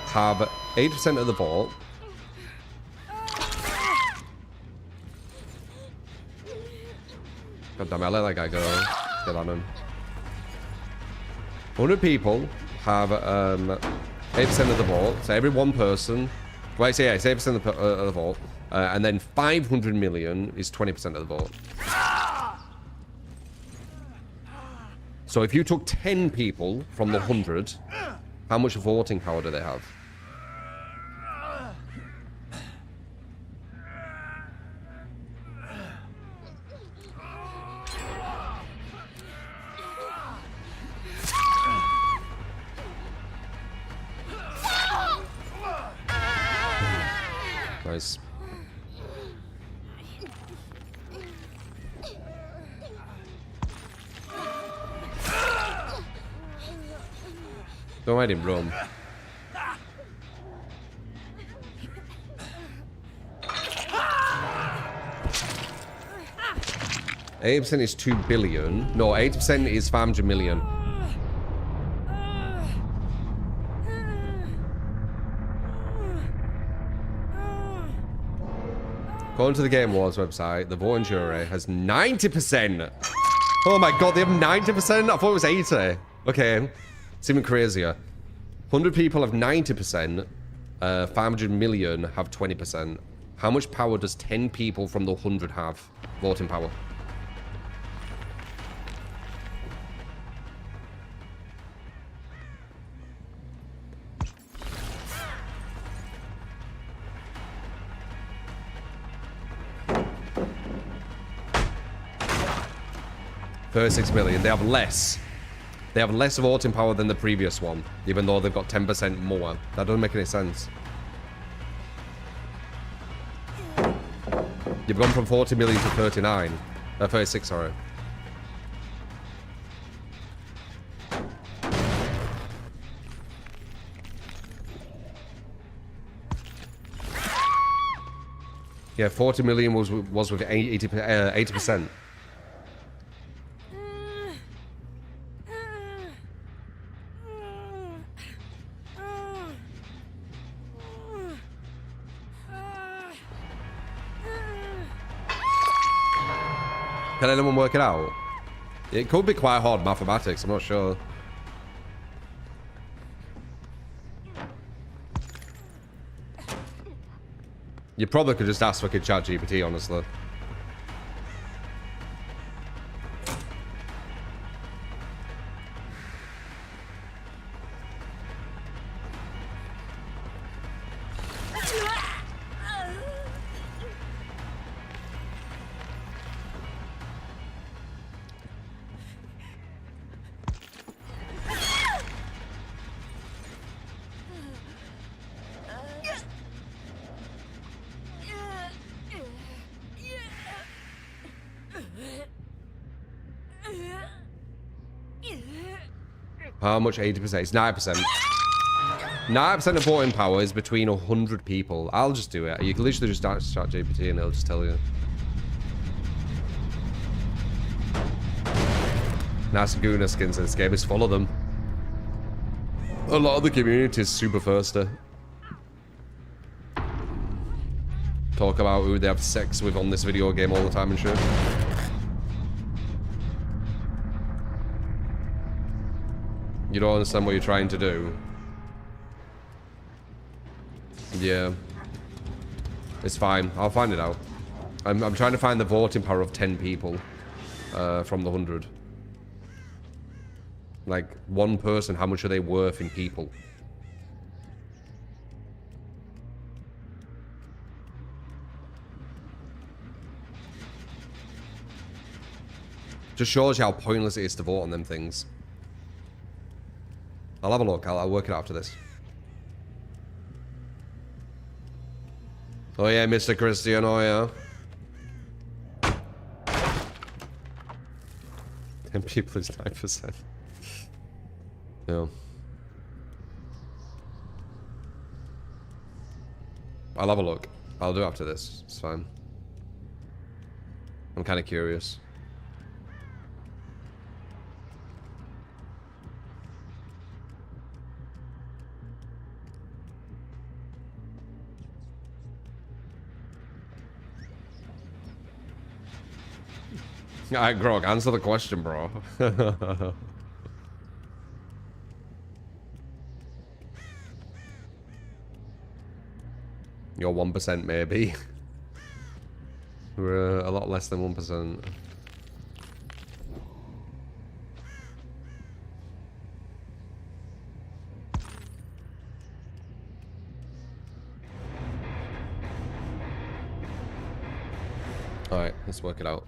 have 8% of the vote. God damn it, I let that guy go. Get on him. 100 people have 8% of the vote. So every one person... Well, so yeah, it's 8% of the vote. And then 500 million is 20% of the vote. So if you took 10 people from the 100, how much voting power do they have? Nice. Don't let him roam. %8 is 2 billion. No, 8% is 500 million. According to the Game Awards website, the voting jury has 90%. Oh my god, they have 90%? I thought it was 80. Okay, it's even crazier. 100 people have 90%. 500 million have 20%. How much power does 10 people from the 100 have? Voting power. 36 million. They have less. They have less voting power than the previous one, even though they've got 10% more. That doesn't make any sense. You've gone from 40 million to 36, sorry. Yeah, 40 million was with 80%. Can anyone work it out? It could be quite hard mathematics, I'm not sure. You probably could just ask fucking ChatGPT, honestly. How much? 80%? It's 9%. 9% of voting power is between 100 people. I'll just do it. You can literally just start ChatGPT and it'll just tell you. Nice Guna skins in this game. Is full of them. A lot of the community is super thirsty. Talk about who they have sex with on this video game all the time and shit. You don't understand what you're trying to do. Yeah. It's fine. I'll find it out. I'm trying to find the voting power of 10 people from the 100. Like, one person, how much are they worth in people? Just shows you how pointless it is to vote on them things. I'll have a look. I'll work it out after this. Oh yeah, Mr. Christian, oh yeah. 10 people is 9%. Yeah. I'll have a look. I'll do it after this. It's fine. I'm kind of curious. Alright, Grog, answer the question, bro. You're 1% maybe. We're a lot less than 1%. Alright, let's work it out.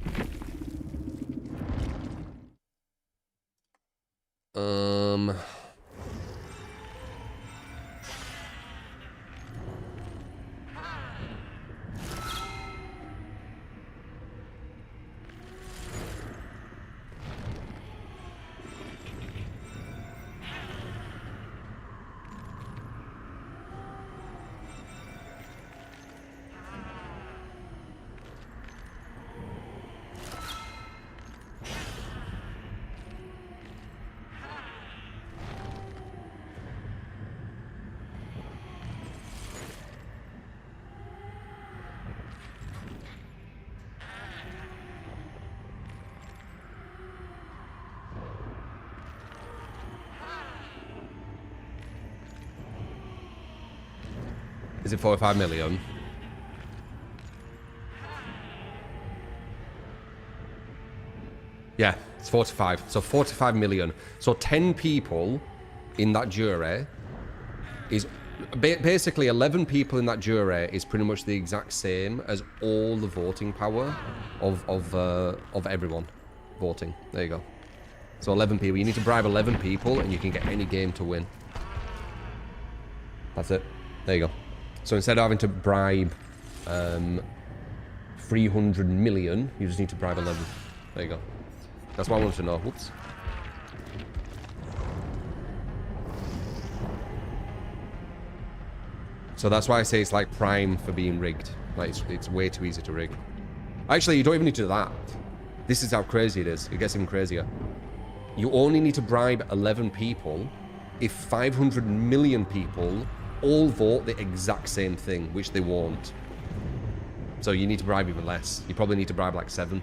Is it 45 million? Yeah, it's 45. So 45 million. So 10 people in that jury is basically 11 people in that jury is pretty much the exact same as all the voting power of everyone. voting. There you go. So 11 people. You need to bribe 11 people and you can get any game to win. That's it. There you go. So instead of having to bribe 300 million, you just need to bribe 11. There you go. That's what I wanted to know. Whoops. So that's why I say it's like prime for being rigged. Like it's way too easy to rig. Actually, you don't even need to do that. This is how crazy it is. It gets even crazier. You only need to bribe 11 people if 500 million people all vote the exact same thing, which they won't. So you need to bribe even less. You probably need to bribe like 7.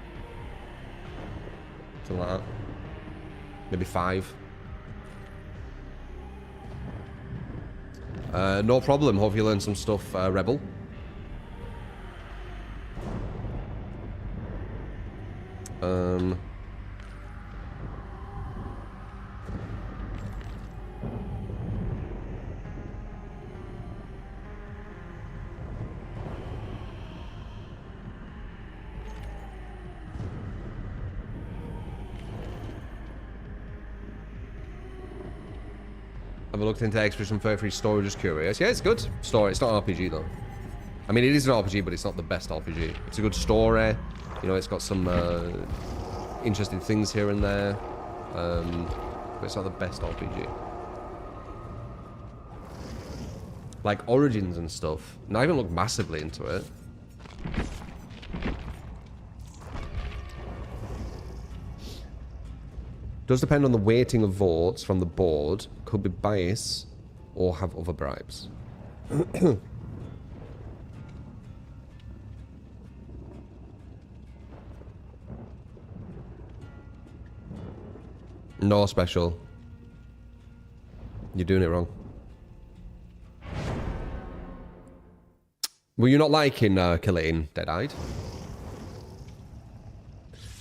Something like that. Maybe 5. No problem. Hope you learned some stuff, Rebel. Have a looked into Expedition 33 story, just curious. Yeah, it's good. Story. It's not an RPG though. I mean, it is an RPG, but it's not the best RPG. It's a good story. You know, it's got some interesting things here and there. But it's not the best RPG. Like Origins and stuff. And I haven't looked massively into it. Does depend on the weighting of votes from the board. Could be bias or have other bribes. No special. You're doing it wrong. Were you not liking killing Dead-Eyed?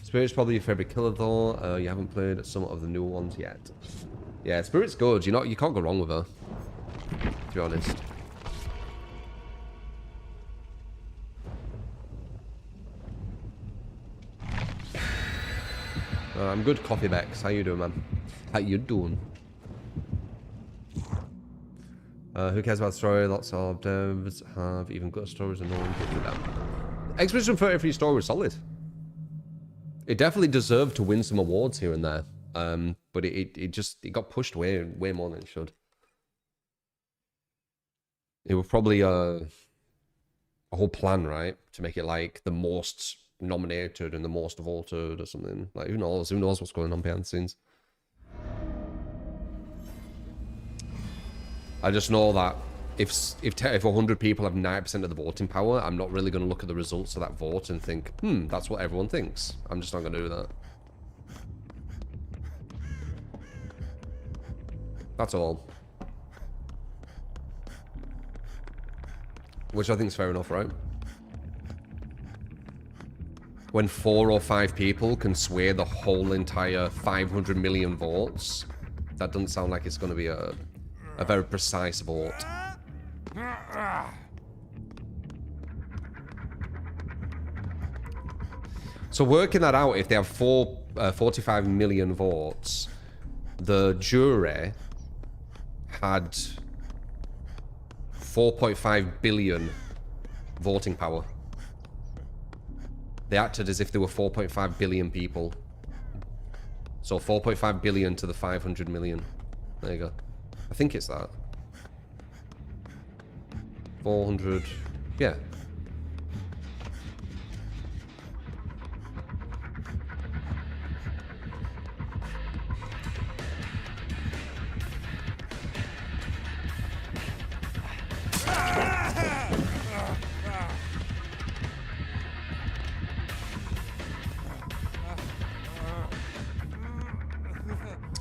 Spirit's probably your favorite killer though. You haven't played some of the new ones yet. Yeah, Spirit's good. You can't go wrong with her. To be honest. I'm good, Coffee Bex. How you doing, man? How you doing? Who cares about the story? Lots of devs have even good stories and no one gives a damn. Expedition 33 story was solid. It definitely deserved to win some awards here and there. But it got pushed way more than it should. It was probably a whole plan, right? To make it like the most nominated and the most voted or something. Like who knows? Who knows what's going on behind the scenes? I just know that if 100 people have 90% of the voting power, I'm not really going to look at the results of that vote and think, that's what everyone thinks. I'm just not going to do that. That's all. Which I think is fair enough, right? When 4 or 5 people can sway the whole entire 500 million votes, that doesn't sound like it's going to be a very precise vote. So working that out, if they have 45 million votes, the jury had 4.5 billion voting power. They acted as if there were 4.5 billion people. So 4.5 billion to the 500 million. There you go. I think it's that. 400. Yeah.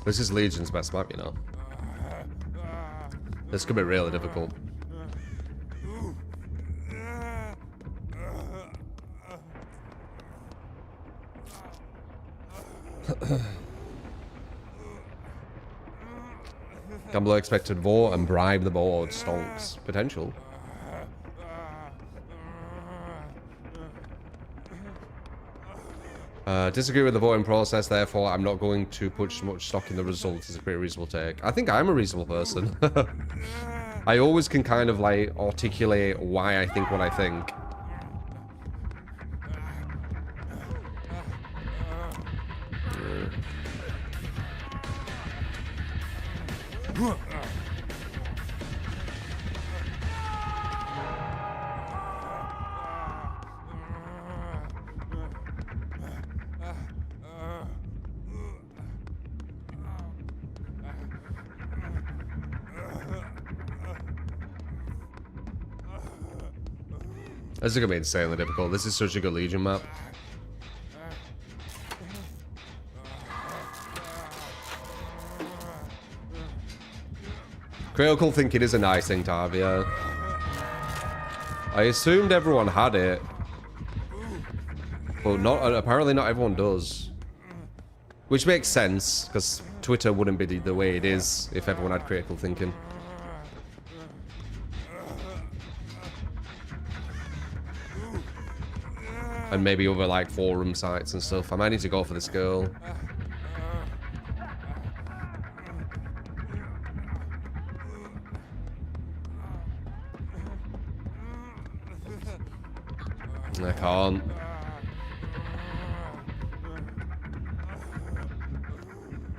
This is Legion's best map, you know. This could be really difficult. Gambler expected vote and bribe the board. Stonks. Potential. Disagree with the voting process, therefore I'm not going to put much stock in the results. It's a pretty reasonable take. I think I'm a reasonable person. I always can kind of like articulate why I think what I think. This is gonna be insanely difficult. This is such a good Legion map. Critical thinking is a nice thing to have, yeah. I assumed everyone had it, but apparently not everyone does. Which makes sense, because Twitter wouldn't be the way it is if everyone had critical thinking. And maybe other like forum sites and stuff. I might need to go for this girl. I can't.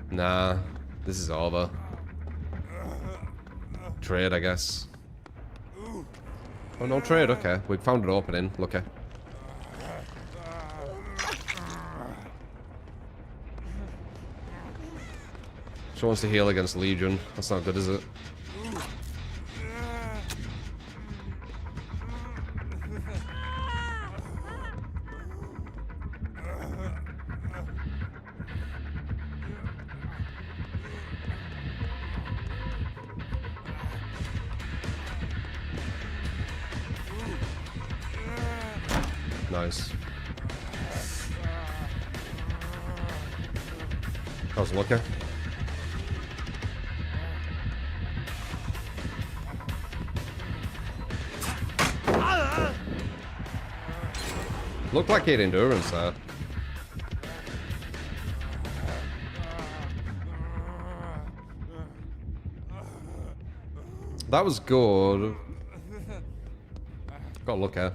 Nah, this is over. Trade, I guess. Oh, no trade, okay. We found an opening, lucky. She wants to heal against Legion. That's not good, is it? Nice. That was lucky. Looked like he had endurance there. That was good. Gotta look at.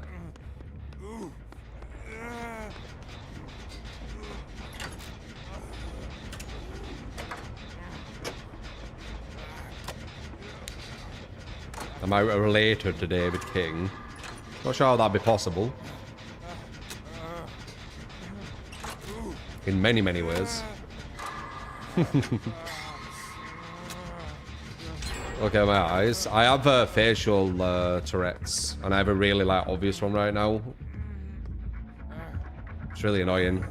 Am I related to David King? Not sure how that'd be possible. In many, many ways. Okay, my eyes. I have facial Tourette's, and I have a really like obvious one right now. It's really annoying.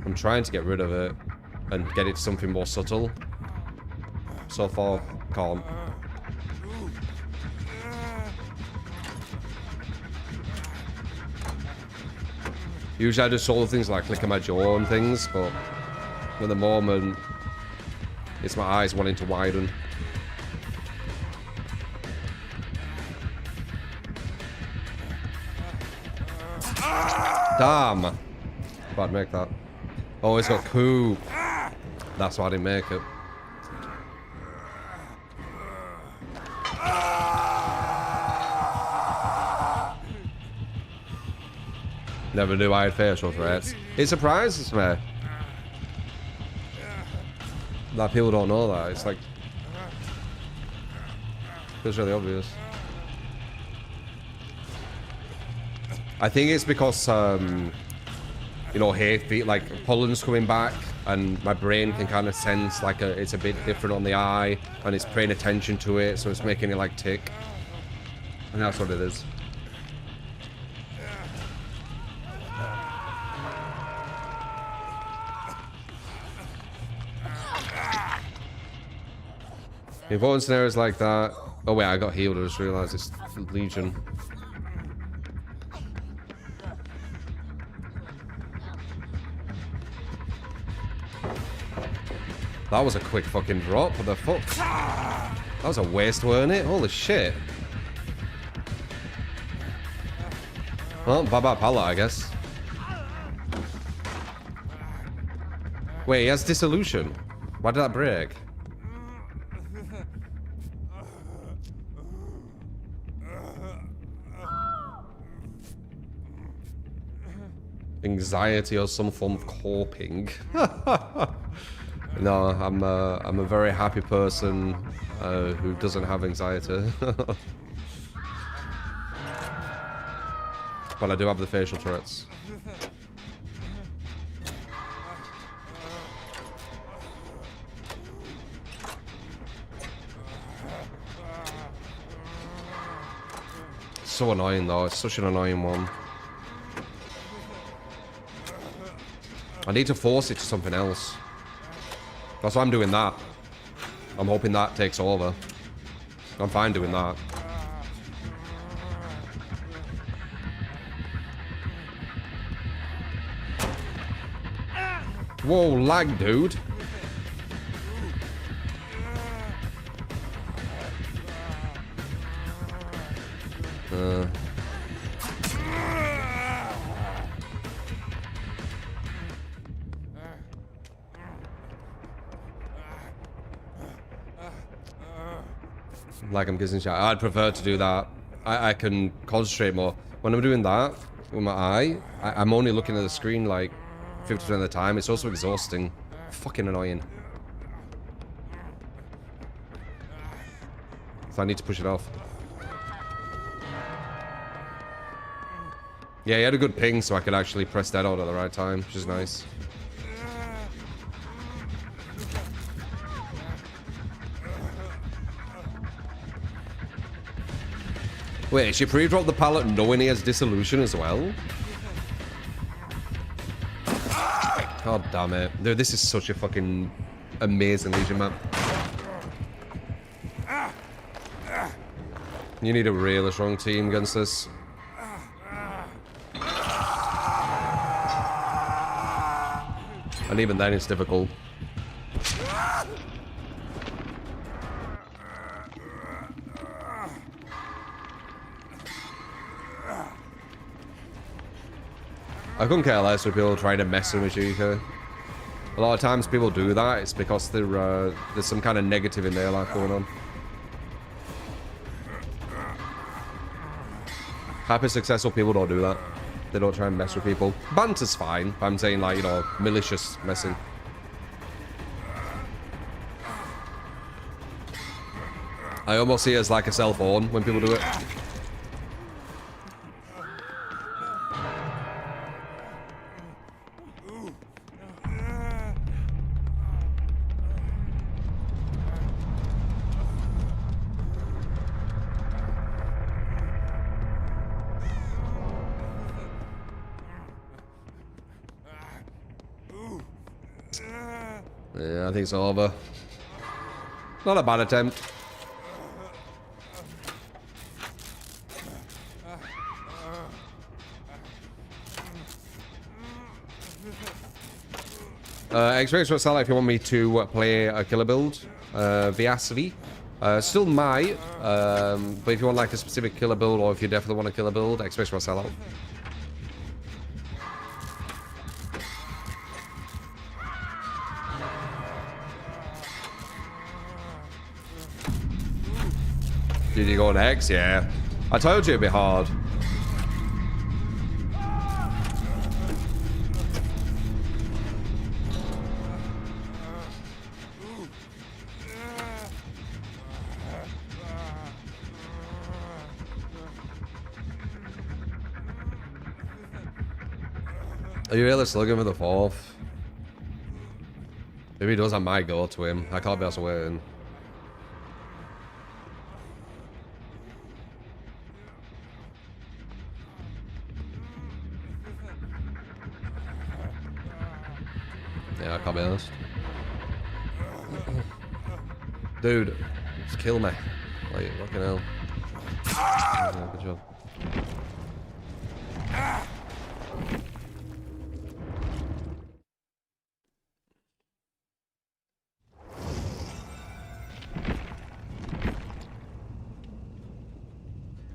I'm trying to get rid of it and get it to something more subtle. So far, can't. Usually I do solo things like clicking my jaw and things, but at the moment, it's my eyes wanting to widen. Damn! But I'd make that. Oh, it's got coup. That's why I didn't make it. Never knew I had facial threats. It surprises me that people don't know that. It's like, it's really obvious. I think it's because, you know, hay feet, like pollen's coming back, and my brain can kind of sense like it's a bit different on the eye, and it's paying attention to it, so it's making it like tick. And that's what it is. In voting scenarios like that... Oh wait, I got healed, I just realised it's Legion. That was a quick fucking drop, what the fuck? That was a waste, weren't it? Holy shit. Well, bye-bye pallet, I guess. Wait, he has dissolution. Why did that break? Anxiety or some form of coping. No, I'm a very happy person who doesn't have anxiety. But I do have the facial Tourette's. So annoying though, it's such an annoying one. I need to force it to something else. That's why I'm doing that. I'm hoping that takes over. I'm fine doing that. Whoa, lag, dude. Like I'm kissing shot. I'd prefer to do that. I can concentrate more. When I'm doing that with my eye, I'm only looking at the screen like 50% of the time. It's also exhausting. Fucking annoying. So I need to push it off. Yeah, he had a good ping, so I could actually press that out at the right time, which is nice. Wait, she pre-dropped the pallet knowing he has dissolution as well? God damn it. Dude, this is such a fucking amazing Legion map. You need a really strong team against this. And even then it's difficult. I couldn't care less with people trying to mess with Majika. A lot of times people do that, it's because there's some kind of negative in their life going on. Happy, successful people don't do that. They don't try and mess with people. Banter's fine, but I'm saying, like, you know, malicious messing. I almost see it as like a self-own when people do it. Yeah, I think it's over. Not a bad attempt. Experience for sellout if you want me to play a killer build. Viasvi. Still might, but if you want like a specific killer build or if you definitely want a killer build, experience for sellout. Did you go on X? Yeah. I told you it'd be hard. Are you really slugging for the fourth? If he does, I might go to him. I can't be else waiting. Yeah, I can't be honest. Dude, just kill me. Like, fucking hell. Yeah, good job.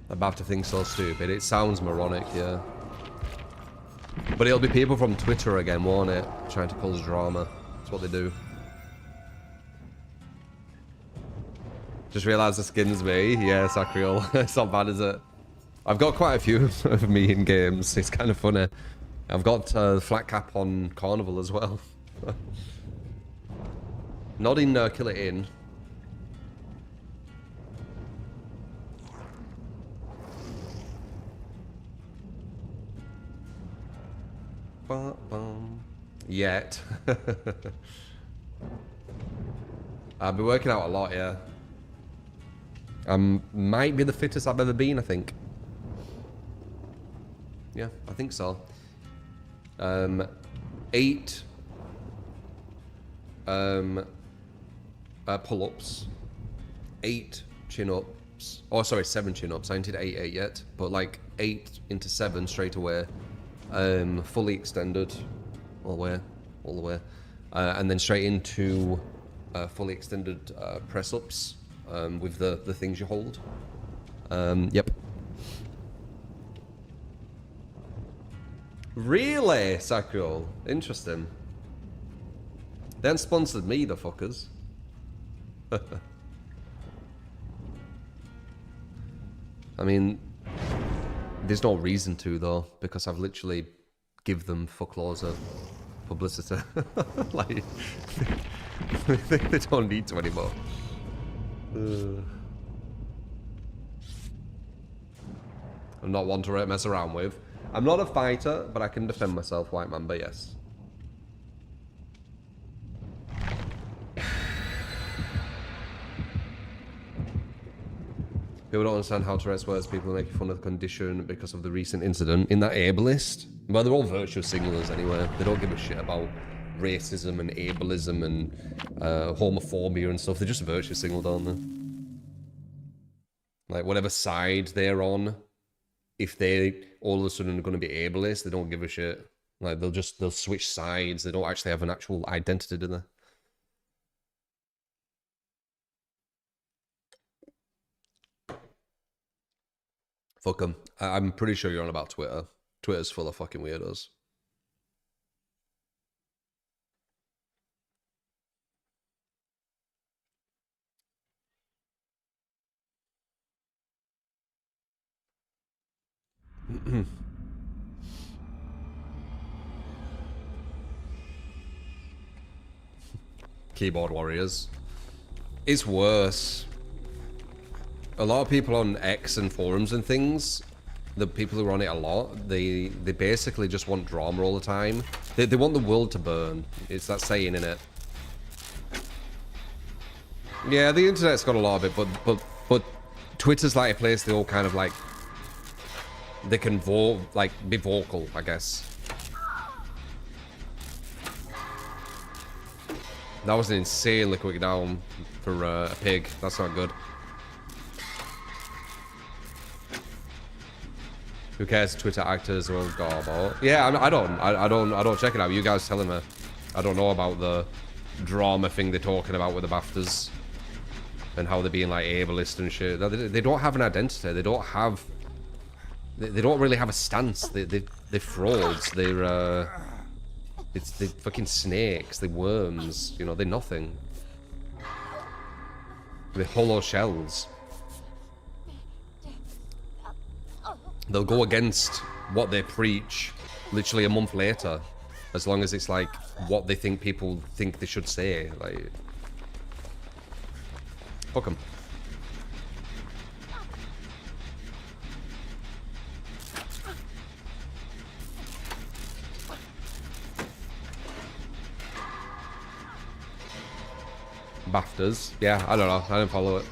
I'm about to think so stupid. It sounds moronic, yeah. But it'll be people from Twitter again, won't it? Trying to cause drama. That's what they do. Just realised the skin's me. Yeah, Sacriel. It's not bad, is it? I've got quite a few of me in games. It's kind of funny. I've got flat cap on Carnival as well. Not in Kill It In. Yet. I've been working out a lot, yeah. Might be the fittest I've ever been, I think. Yeah, I think so. 8 pull-ups, 8 chin-ups. Oh, sorry, 7 chin-ups. I ain't did 8 yet, but like 8 into 7 straight away. Fully extended, all the way, and then straight into fully extended press-ups with the things you hold. Yep. Really, Sakuro? Interesting. They haven't sponsored me, the fuckers. I mean, there's no reason to, though, because I've literally give them fuckloads of publicity. Like, they don't need to anymore. I'm not one to mess around with. I'm not a fighter, but I can defend myself, White Mamba, yes. People don't understand how Tourette's works. People are making fun of the condition because of the recent incident. In that ableist, well, they're all virtue signalers anyway. They don't give a shit about racism and ableism and homophobia and stuff. They're just virtue signaled, aren't they? Like, whatever side they're on, if they all of a sudden are going to be ableist, they don't give a shit. Like, they'll switch sides. They don't actually have an actual identity, do they? Fuck them. I'm pretty sure you're on about Twitter. Twitter's full of fucking weirdos. Keyboard warriors. It's worse. A lot of people on X and forums and things, the people who are on it a lot, they basically just want drama all the time. They want the world to burn. It's that saying, innit? Yeah, the internet's got a lot of it, but Twitter's like a place they all kind of like, they can be vocal, I guess. That was an insanely quick down for a pig. That's not good. Who cares? Twitter actors will go about. Yeah, I don't check it out. You guys telling me. I don't know about the drama thing they're talking about with the BAFTAs and how they're being like ableist and shit. They don't have an identity. They don't have. They don't really have a stance. They're frauds. They're fucking snakes. They're worms. You know, they're nothing. They're hollow shells. They'll go against what they preach literally a month later, as long as it's like what they think people think they should say. Like, fuck them. BAFTAs. Yeah, I don't know. I don't follow it.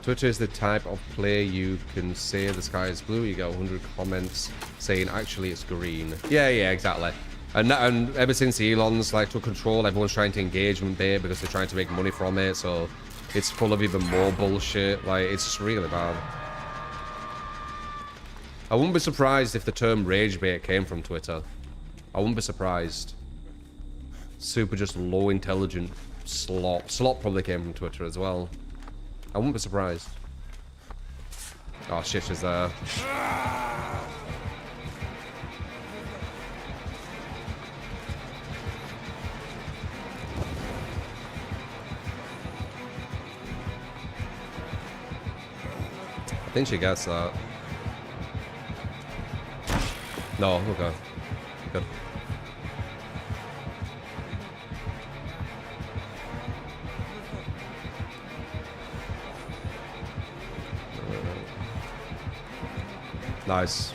Twitter is the type of play you can say the sky is blue, you get 100 comments saying actually it's green. Yeah, exactly. And ever since Elon's like took control, everyone's trying to engagement bait because they're trying to make money from it, so it's full of even more bullshit. Like, it's just really bad. I wouldn't be surprised if the term rage bait came from Twitter. I wouldn't be surprised. Super just low intelligent slop. Slop probably came from Twitter as well. I wouldn't be surprised. Oh, shit is there. I think she gets that. No, okay. Good. Nice.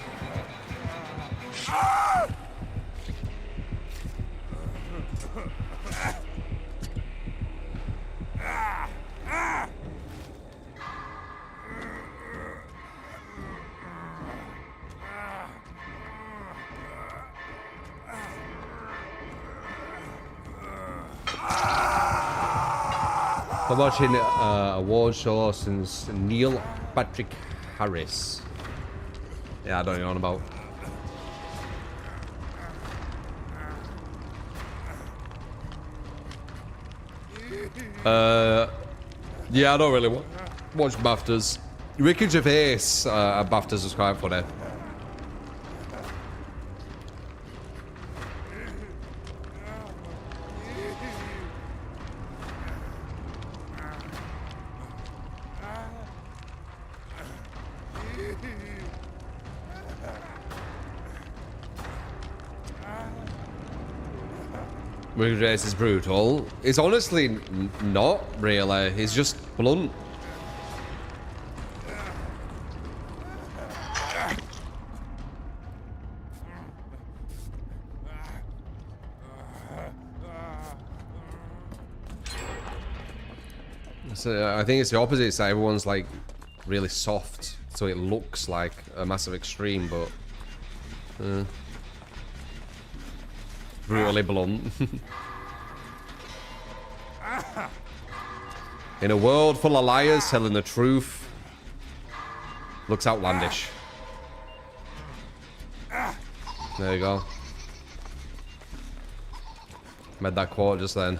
I'm watching award show since Neil Patrick Harris. Yeah, I don't know what about. Yeah, I don't really watch BAFTAs. Ricky Gervais at BAFTAs was quite funny. Ricky Gervais is brutal. It's honestly not really. He's just blunt. So I think it's the opposite. So everyone's like really soft, so it looks like a massive extreme, but brutally blunt. In a world full of liars telling the truth, looks outlandish. There you go. Made that quote just then.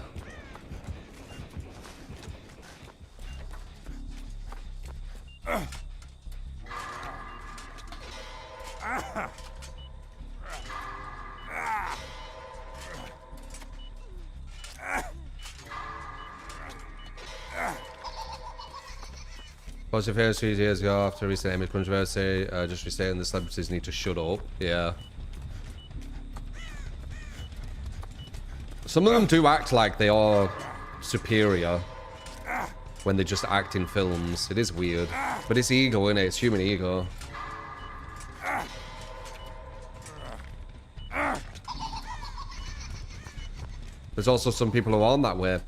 Positive hair 3 years ago after recent image controversy, just restating the celebrities need to shut up. Yeah. Some of them do act like they are superior when they just act in films. It is weird. But it's ego, innit? It's human ego. There's also some people who aren't that way.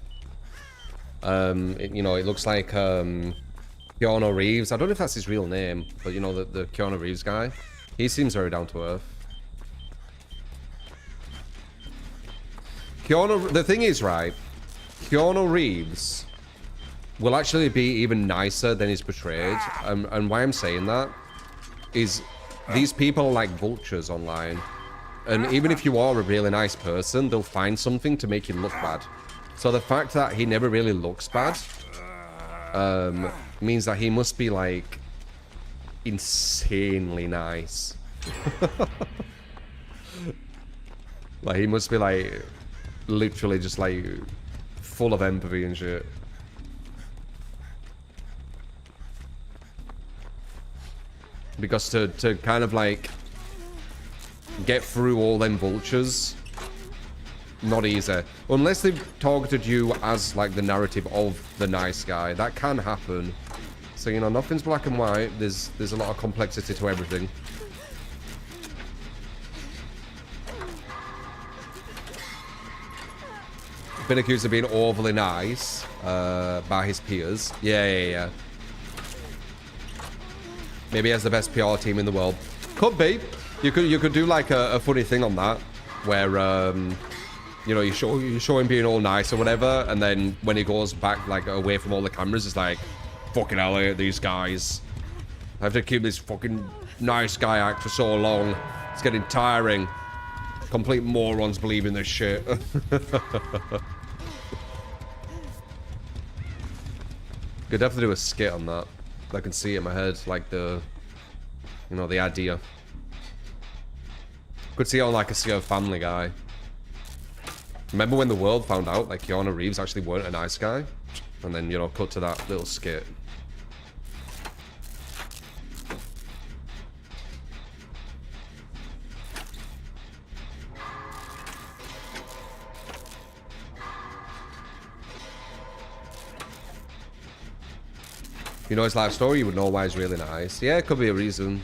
You know, it looks like Keanu Reeves. I don't know if that's his real name, but you know, the Keanu Reeves guy. He seems very down to earth. The thing is, right, Keanu Reeves will actually be even nicer than he's portrayed. And why I'm saying that is these people are like vultures online. And even if you are a really nice person, they'll find something to make you look bad. So the fact that he never really looks bad means that he must be like insanely nice. Like he must be like literally just like full of empathy and shit. Because to kind of like get through all them vultures, not easy. Unless they've targeted you as like the narrative of the nice guy. That can happen. So, you know, nothing's black and white. There's a lot of complexity to everything. Been accused of being overly nice by his peers. Yeah. Maybe he has the best PR team in the world. Could be. You could do like a funny thing on that, where you know, you show him being all nice or whatever, and then when he goes back like away from all the cameras, it's like, fucking hell, I hate these guys. I have to keep this fucking nice guy act for so long. It's getting tiring. Complete morons believing this shit. Could definitely do a skit on that. I can see it in my head, like the, you know, the idea. Could see it on like a Family Guy. Remember when the world found out like Keanu Reeves actually weren't a nice guy? And then, you know, cut to that little skit. You know his life story, you would know why he's really nice. Yeah, it could be a reason.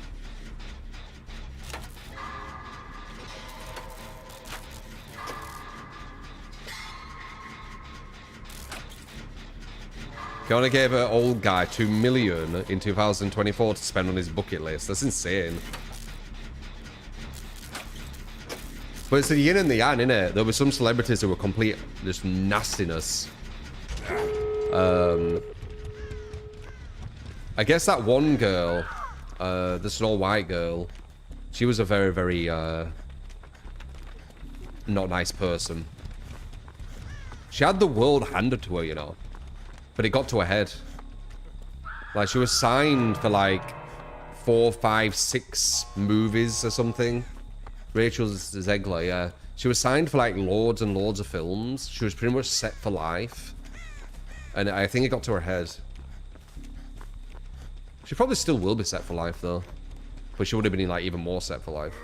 Keanu gave an old guy $2 million in 2024 to spend on his bucket list. That's insane. But it's the yin and the yang, innit? There were some celebrities who were complete just nastiness. I guess that one girl, the Snow White girl, she was a very, very not nice person. She had the world handed to her, you know. But it got to her head. Like, she was signed for like 4, 5, 6 movies or something. Rachel Zegler, yeah. She was signed for like loads and loads of films. She was pretty much set for life. And I think it got to her head. She probably still will be set for life though. But she would have been like even more set for life.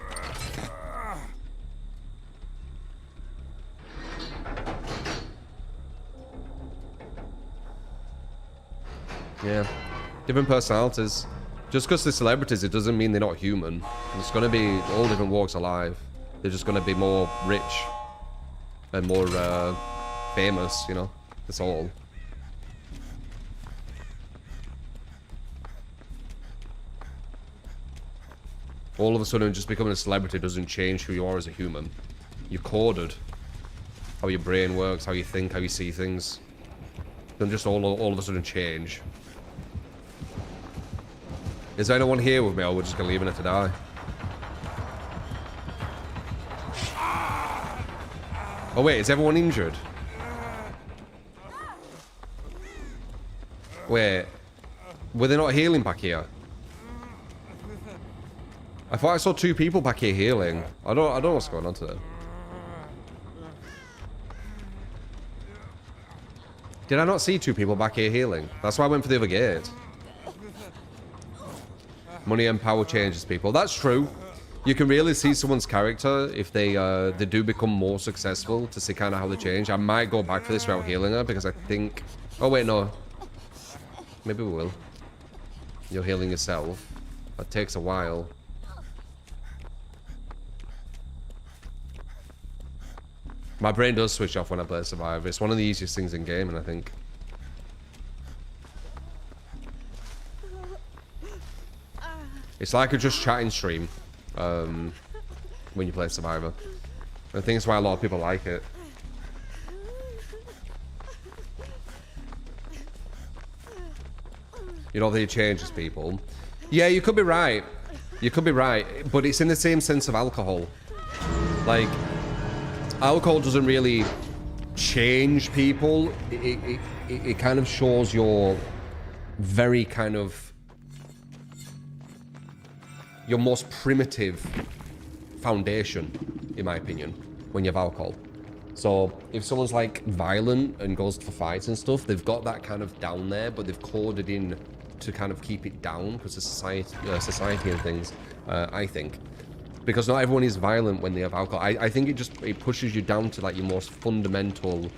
Yeah, different personalities. Just because they're celebrities, it doesn't mean they're not human. It's going to be all different walks of life. They're just going to be more rich and more famous, you know. That's all. All of a sudden, just becoming a celebrity doesn't change who you are as a human. You're coded. How your brain works, how you think, how you see things. Don't just all of a sudden change. Is there anyone here with me, or we're just gonna leave it to die? Oh wait, is everyone injured? Wait, were they not healing back here? I thought I saw 2 people back here healing. I don't know what's going on today. Did I not see 2 people back here healing? That's why I went for the other gate. Money and power changes people. That's true. You can really see someone's character if they do become more successful to see kind of how they change. I might go back for this route healing her because I think... Oh wait, no. Maybe we will. You're healing yourself. That takes a while. My brain does switch off when I play Survivor. It's one of the easiest things in game, and I think. It's like a just chatting stream when you play Survivor. I think that's why a lot of people like it. You know, they changes people. Yeah, you could be right. You could be right, but it's in the same sense of alcohol. Like, alcohol doesn't really change people. It kind of shows your very kind of your most primitive foundation, in my opinion, when you have alcohol. So if someone's like violent and goes for fights and stuff, they've got that kind of down there, but they've coded in to kind of keep it down because of society and things, I think. Because not everyone is violent when they have alcohol. I think it pushes you down to like your most fundamental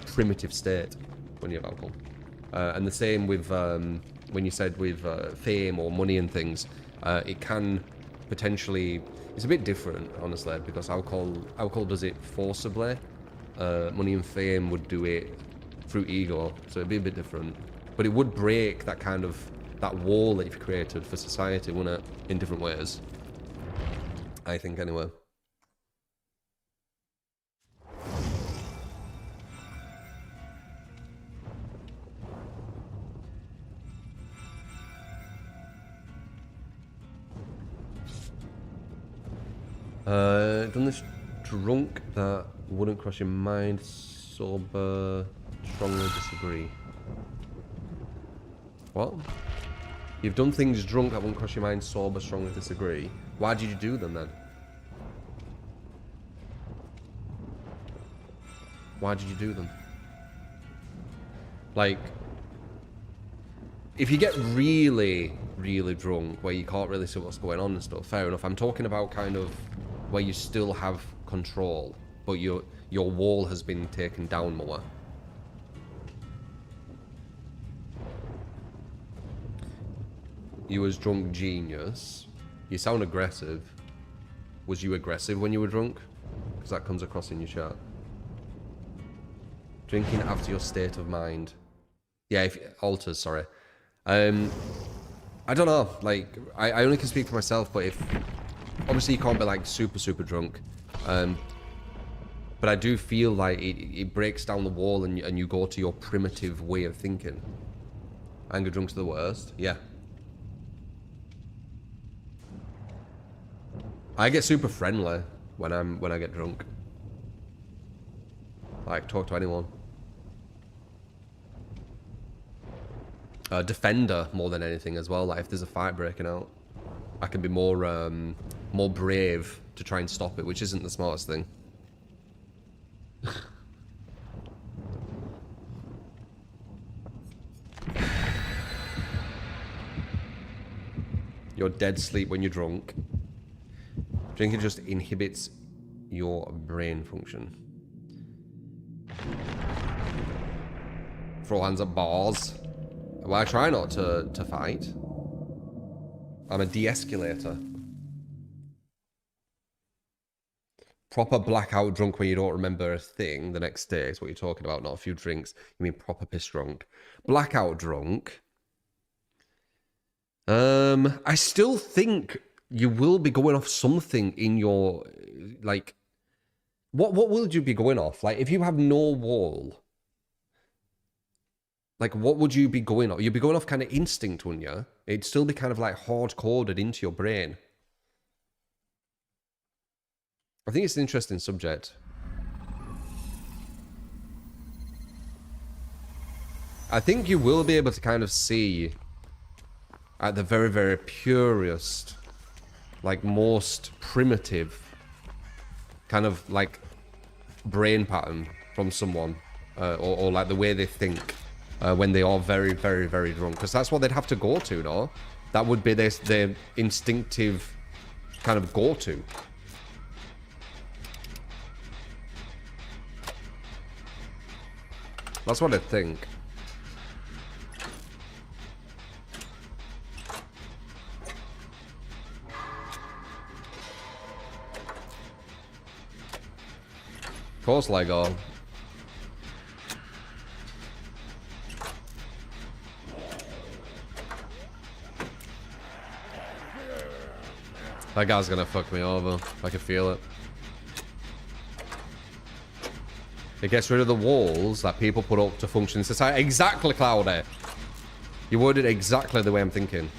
primitive state when you have alcohol. And the same with when you said with fame or money and things, it can potentially, it's a bit different, honestly, because alcohol does it forcibly. Money and fame would do it through ego, so it'd be a bit different. But it would break that kind of, that wall that you've created for society, wouldn't it? In different ways. I think, anyway. Done this drunk, that wouldn't cross your mind. Sober, strongly disagree. What? You've done things drunk that wouldn't cross your mind sober, strongly disagree. Why did you do them then? Why did you do them? Like, if you get really, really drunk, where you can't really see what's going on and stuff, fair enough. I'm talking about kind of where you still have control, but your wall has been taken down more. You was drunk genius. You sound aggressive. Was you aggressive when you were drunk? Because that comes across in your chat. Drinking after your state of mind. Yeah, if alters, sorry. I don't know. Like, I only can speak for myself, but if... Obviously, you can't be, like, super, super drunk. But I do feel like it breaks down the wall and you go to your primitive way of thinking. Anger drunk's the worst. Yeah. I get super friendly when I get drunk. Like, talk to anyone. Defender more than anything as well. Like, if there's a fight breaking out, I can be more more brave to try and stop it, which isn't the smartest thing. You're dead sleep when you're drunk. Drinking just inhibits your brain function. Throw hands at bars. Well, I try not to fight. I'm a de-escalator. Proper blackout drunk when you don't remember a thing the next day is what you're talking about, not a few drinks. You mean proper piss drunk. Blackout drunk. I still think you will be going off something in your, like, what will you be going off? Like, if you have no wall, like, what would you be going off? You'd be going off kind of instinct, wouldn't you? It'd still be kind of like hard-coded into your brain. I think it's an interesting subject. I think you will be able to kind of see at the very, very purest, like most primitive kind of like brain pattern from someone, or like the way they think when they are very, very, very drunk, because that's what they'd have to go to, no? That would be their instinctive kind of go-to. That's what I think. Of course, Lego. That guy's gonna fuck me over. I can feel it. It gets rid of the walls that people put up to function in society. Exactly, Cloudy. You worded exactly the way I'm thinking.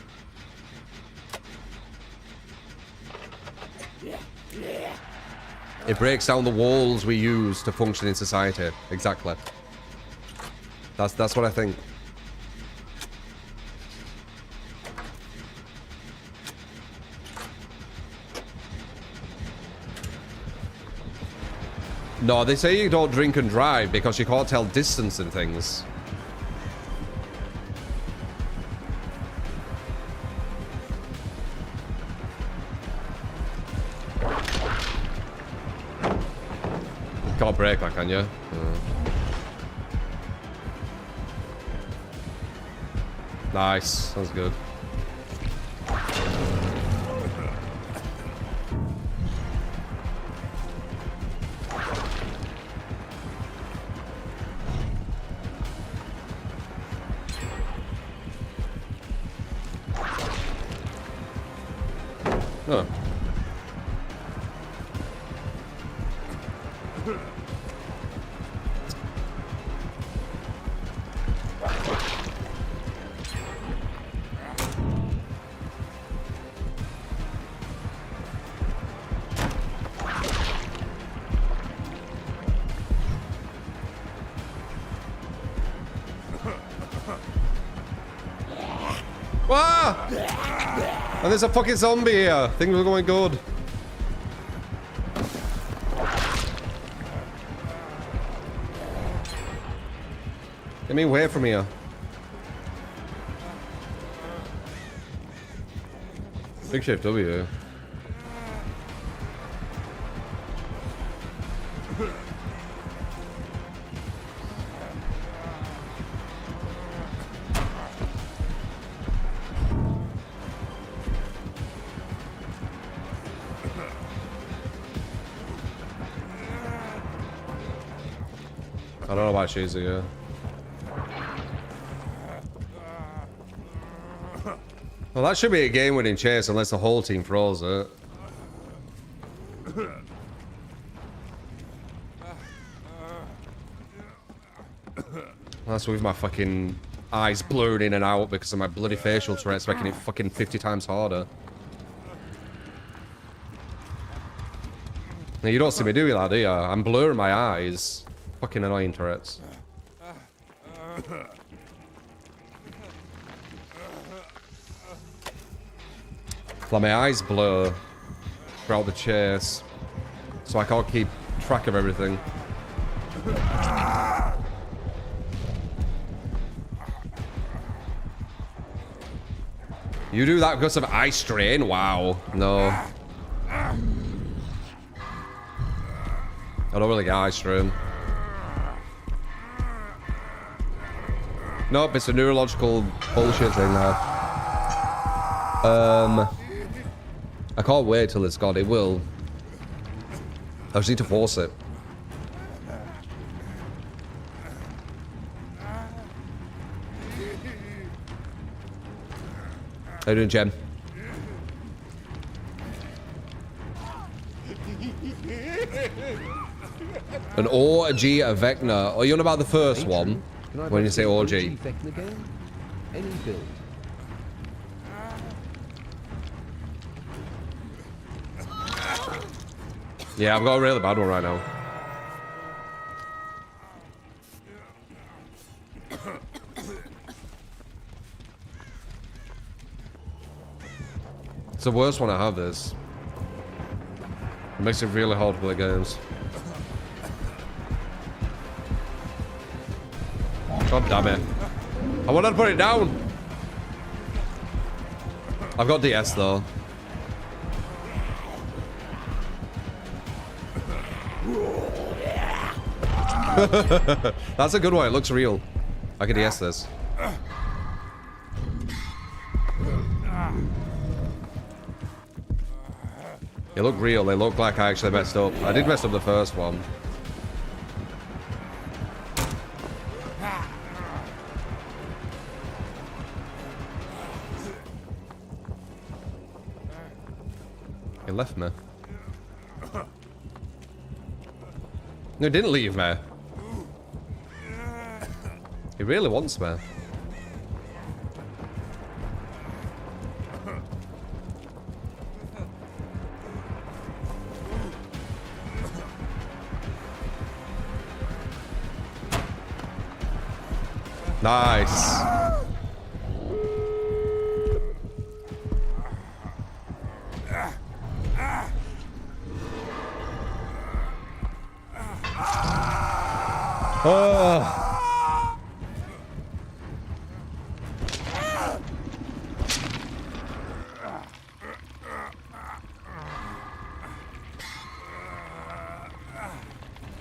It breaks down the walls we use to function in society. Exactly. That's what I think. No, they say you don't drink and drive because you can't tell distance and things. Can't break that, can you? Nice, sounds good. Huh. Ah! And there's a fucking zombie here. Things were going good. Get me away from here. Big shift W. I don't know why she's here. Well, that should be a game-winning chase unless the whole team throws it. That's with my fucking eyes blurred in and out because of my bloody facial Tourette's making it fucking 50 times harder. Now, you don't see me do that, do you? I'm blurring my eyes. Fucking annoying Tourette's. Like my eyes blur throughout the chase, so I can't keep track of everything. You do that because of eye strain? Wow. No. I don't really get eye strain. Nope, it's a neurological bullshit thing now. I can't wait till it's gone. It will. I just need to force it. How you doing, Jen? An OG, a Vecna. Are you on about the first one? When you say OG? Any build. Yeah, I've got a really bad one right now. It's the worst one I have, this. It makes it really hard to play games. God damn it. I wanted to put it down. I've got DS though. That's a good one. It looks real. I can DS this. They look real. They look like I actually messed up. I did mess up the first one. He left me. No, he didn't leave me. He really wants me. Nice. Oh.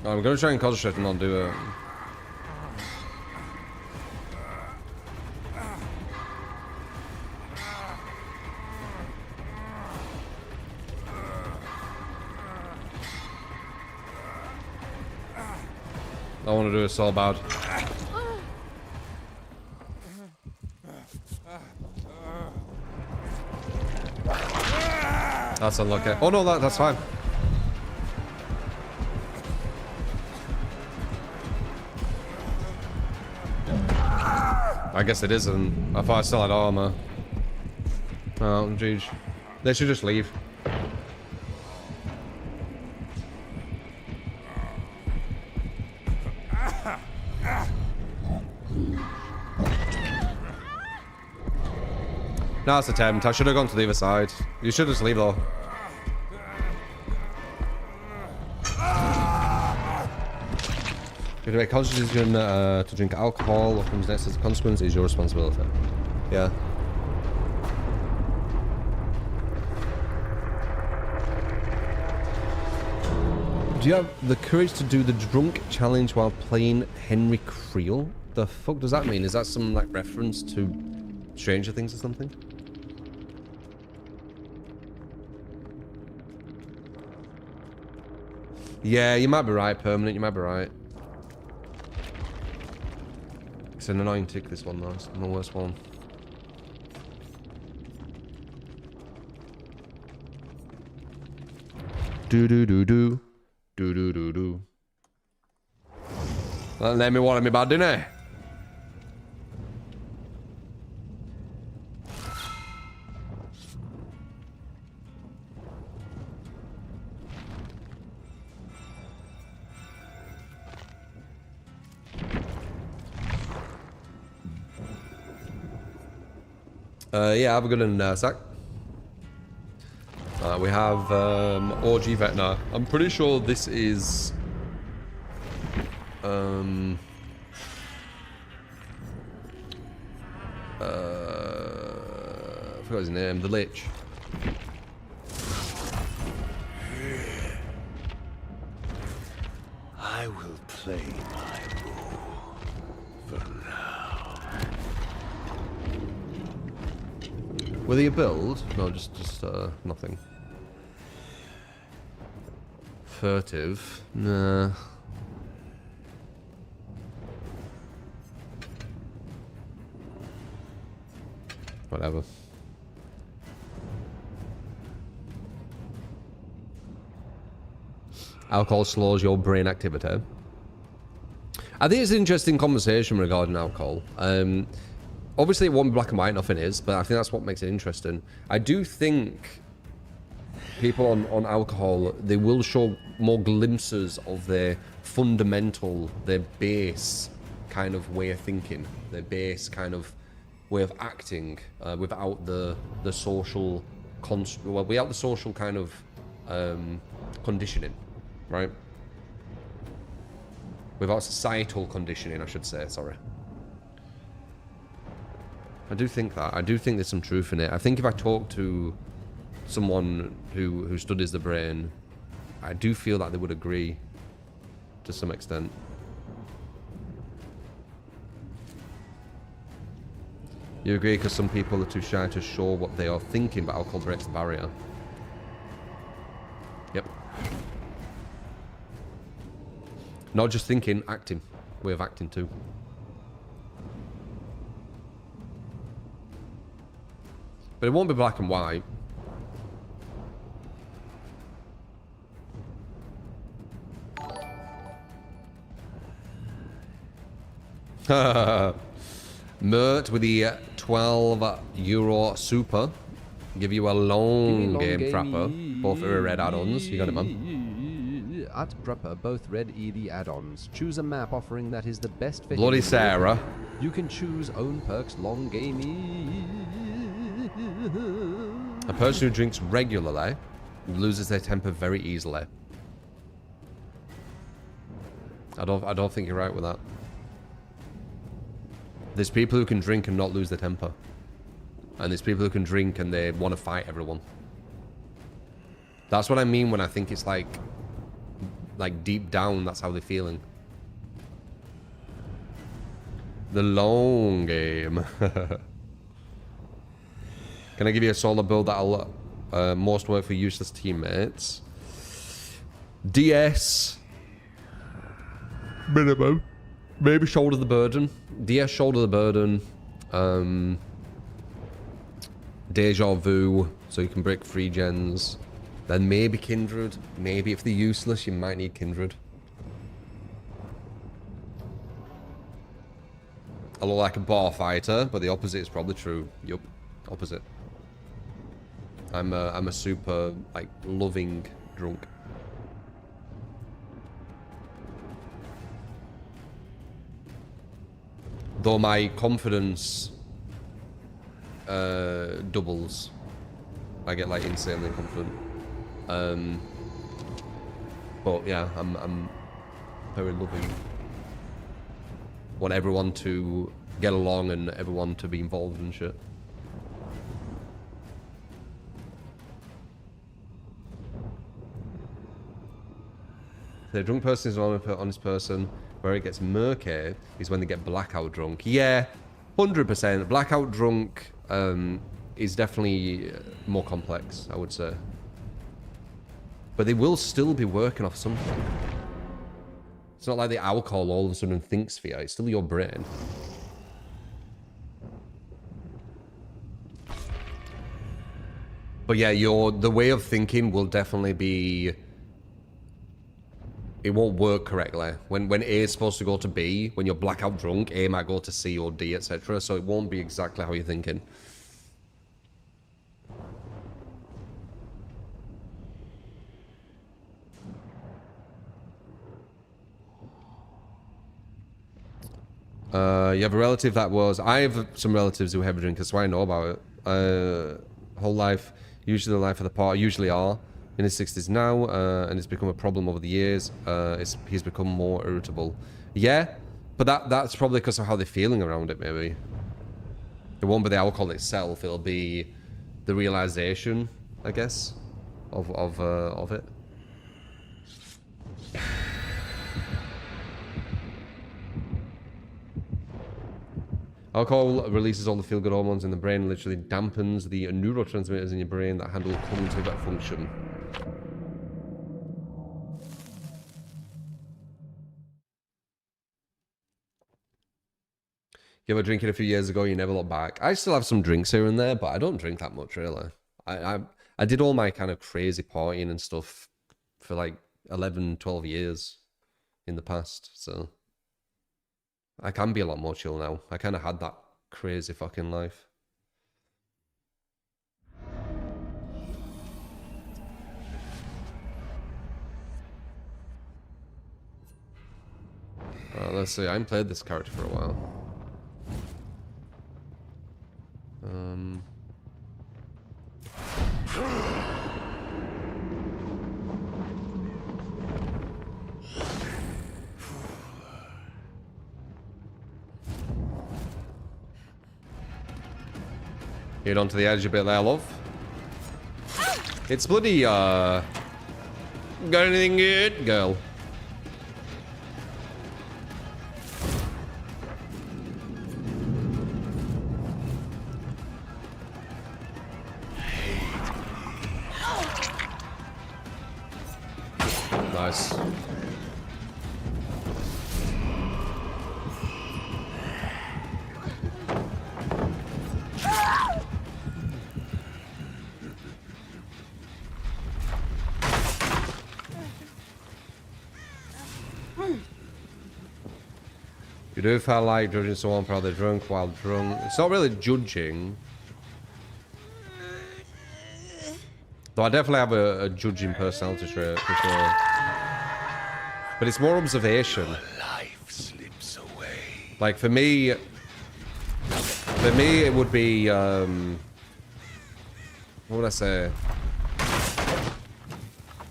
I'm gonna try and concentrate and not do it. I want to do it so bad. That's unlucky. Oh no, that's fine. I guess it isn't. I thought I still had armor. Oh, jeez. They should just leave. Nice attempt. I should have gone to the other side. You should just leave though. If you make a conscious decision to drink alcohol, what comes next as a consequence is your responsibility. Yeah. Do you have the courage to do the drunk challenge while playing Henry Creel? The fuck does that mean? Is that some like reference to Stranger Things or something? Yeah, you might be right, Permanent. You might be right. It's an annoying tick, this one, though. It's the worst one. Do-do-do-do. Do-do-do-do. That made me want me bad, didn't it? Yeah, have a good one, Zach. We have OG Vetna. I'm pretty sure this is... I forgot his name. The Lich. I will play my role for now. Will he build? No, just nothing. Furtive. Nah. Whatever. Alcohol slows your brain activity. I think it's an interesting conversation regarding alcohol. Obviously, it won't be black and white, nothing is, but I think that's what makes it interesting. I do think people on alcohol, they will show more glimpses of their fundamental, their base kind of way of thinking, their base kind of way of acting without the social, without the social kind of conditioning, right? Without societal conditioning, I should say, sorry. I do think that. I do think there's some truth in it. I think if I talk to someone who studies the brain, I do feel that they would agree to some extent. You agree because some people are too shy to show what they are thinking, but alcohol breaks the barrier. Yep. Not just thinking, acting. Way of acting too. But it won't be black and white. Mert with the €12 super. Give you a long game, Frapper. Both are red add-ons. You got it, man. At Prepper, both red ED add-ons. Choose a map offering that is the best for Bloody him. Sarah. You can choose own perks long gamey. A person who drinks regularly loses their temper very easily. I don't think you're right with that. There's people who can drink and not lose their temper. And there's people who can drink and they want to fight everyone. That's what I mean when I think it's like deep down, that's how they're feeling. The long game. Can I give you a solo build that'll most work for useless teammates? DS. Minimum. Maybe shoulder the burden. DS shoulder the burden. Deja vu, so you can break free gens. Then maybe Kindred. Maybe if they're useless, you might need Kindred. I look like a bar fighter, but the opposite is probably true. Yup, opposite. I'm a super like loving drunk. Though my confidence doubles. I get like insanely confident. But yeah, I'm very loving. Want everyone to get along and everyone to be involved and shit. The drunk person is an honest person. Where it gets murky is when they get blackout drunk. Yeah, 100%. Blackout drunk is definitely more complex, I would say. But they will still be working off something. It's not like the alcohol all of a sudden thinks for you. It's still your brain. But yeah, the way of thinking will definitely be... It won't work correctly. When A is supposed to go to B, when you're blackout drunk, A might go to C or D, etc. So it won't be exactly how you're thinking. You have a relative that was... I have some relatives who are heavy drinkers, so I know about it. Whole life, usually the life of the party, usually are. In his 60s now, and it's become a problem over the years. He's become more irritable. Yeah, but that's probably because of how they're feeling around it, maybe. It won't be the alcohol itself, it'll be the realization, I guess, of it. Alcohol releases all the feel-good hormones in the brain, literally dampens the neurotransmitters in your brain that handle cognitive function. You ever drink it a few years ago, you never look back. I still have some drinks here and there, but I don't drink that much, really. I did all my kind of crazy partying and stuff for like 11, 12 years in the past, so... I can be a lot more chill now. I kind of had that crazy fucking life. Let's see. I haven't played this character for a while. Get onto the edge a bit there, love. It's bloody, got anything good, girl? Nice. You do feel like judging someone for how they're drunk while drunk. It's not really judging. Though I definitely have a judging personality trait, for sure. But it's more observation. Life slips away. Like, for me, it would be, what would I say?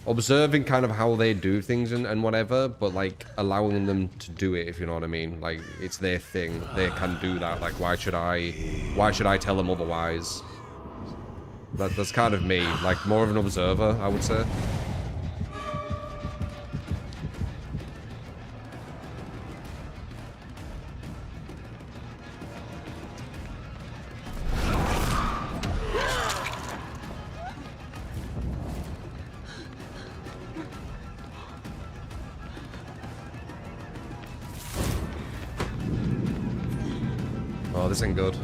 Observing kind of how they do things and whatever, but like allowing them to do it, if you know what I mean. Like, it's their thing. They can do that. Like, why should I tell them otherwise? That's kind of me. Like, more of an observer, I would say. Oh, this ain't good.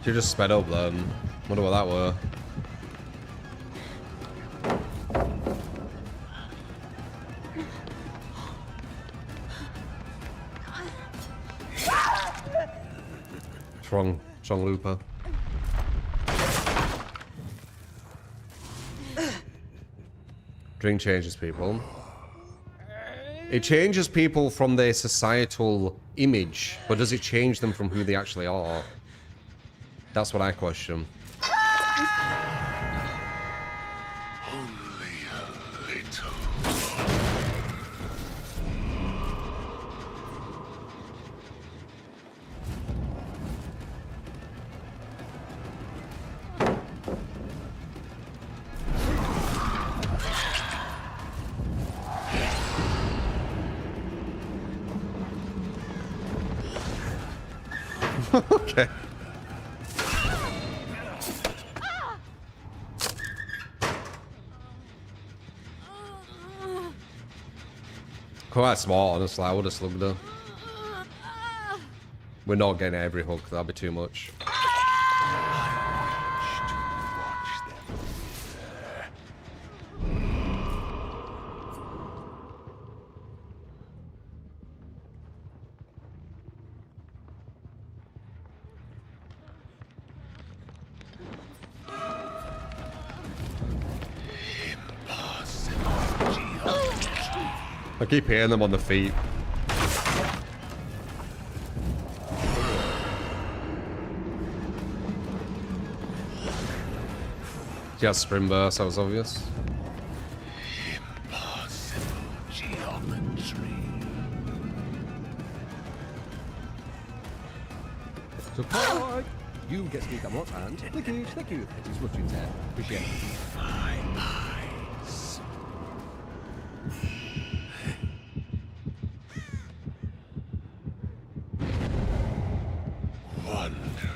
You just sped up then. Wonder what that were. Strong looper. Drink changes people. It changes people from their societal image, but does it change them from who they actually are? That's what I question. Only a little. Okay. Quite smart, honestly. I would have slugged her. We're not getting every hook. That'd be too much. I keep hearing them on the feet. She has sprint burst, that was obvious. Impossible geometry. Support! You get to become what, and thank you. It is much intent. Appreciate it. My eyes. Wonderful.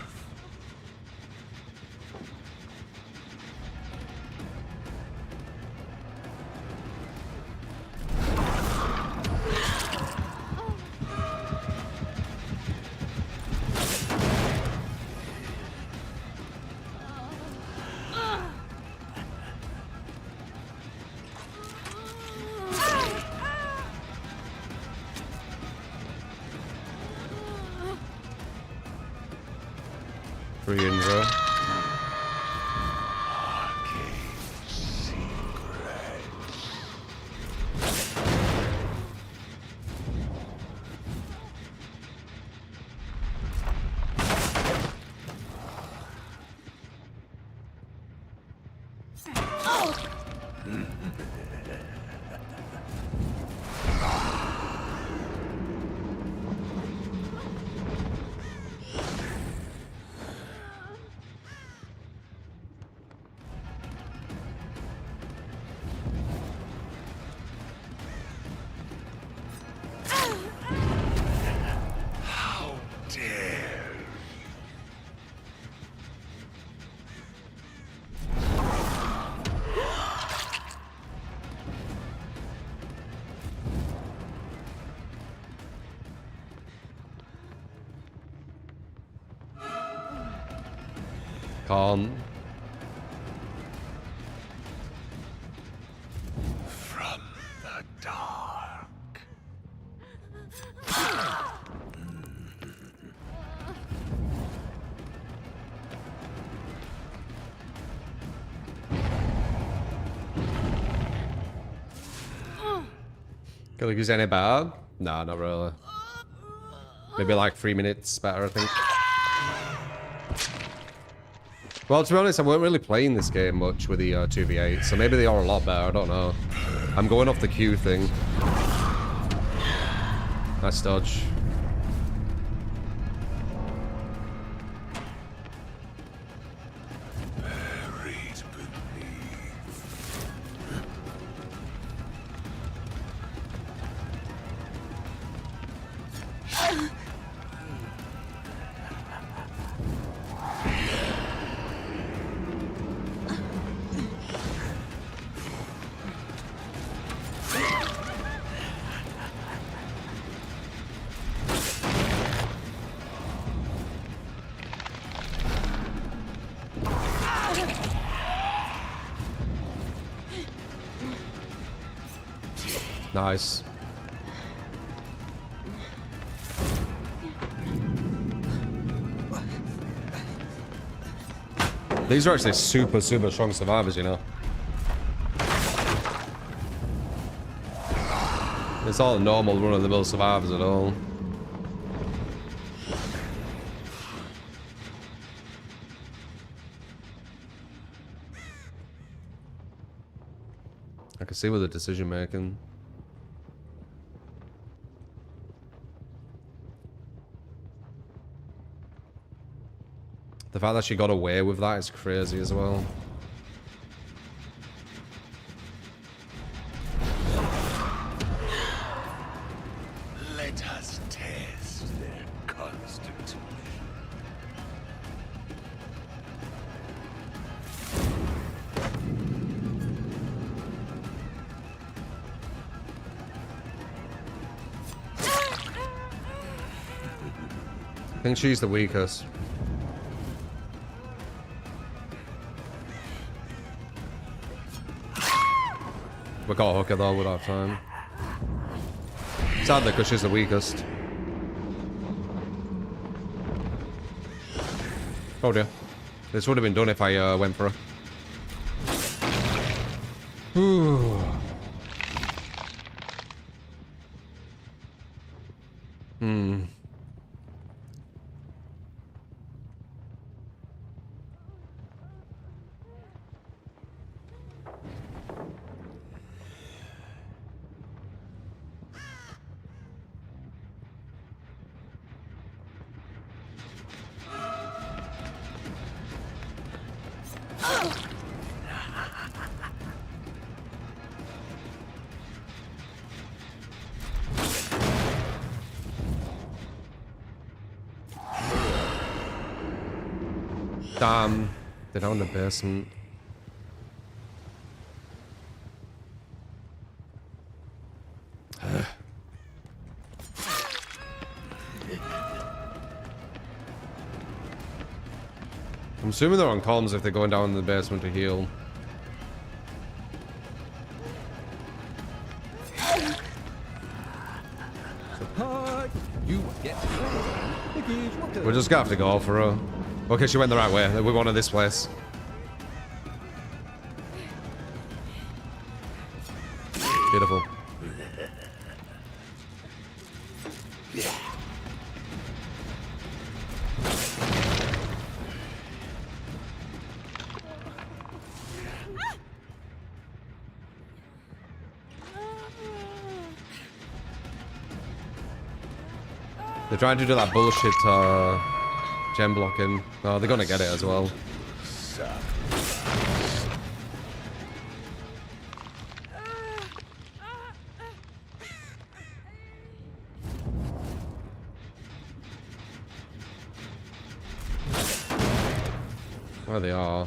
Free intro. Calm. From the dark. Can I use any better? Nah, not really. Maybe like 3 minutes better, I think. Well, to be honest, I weren't really playing this game much with the 2v8, so maybe they are a lot better, I don't know. I'm going off the Q thing. Nice dodge. Buried beneath. Nice. These are actually super, super strong survivors, you know. It's all normal run-of-the-mill survivors at all. I can see with the decision making. The fact that she got away with that is crazy as well. Let us test their constitution. I think she's the weakest. We got Hooker though with our time. Sadly, because she's the weakest. Oh dear. This would have been done if I went for her. Damn. They're down in the basement. I'm assuming they're on columns if they're going down in the basement to heal. You get We're just gonna have to go for her. Okay, she went the right way. We wanted this place. Beautiful. They're trying to do that bullshit gem blocking. Oh, they're gonna get it as well. There they are.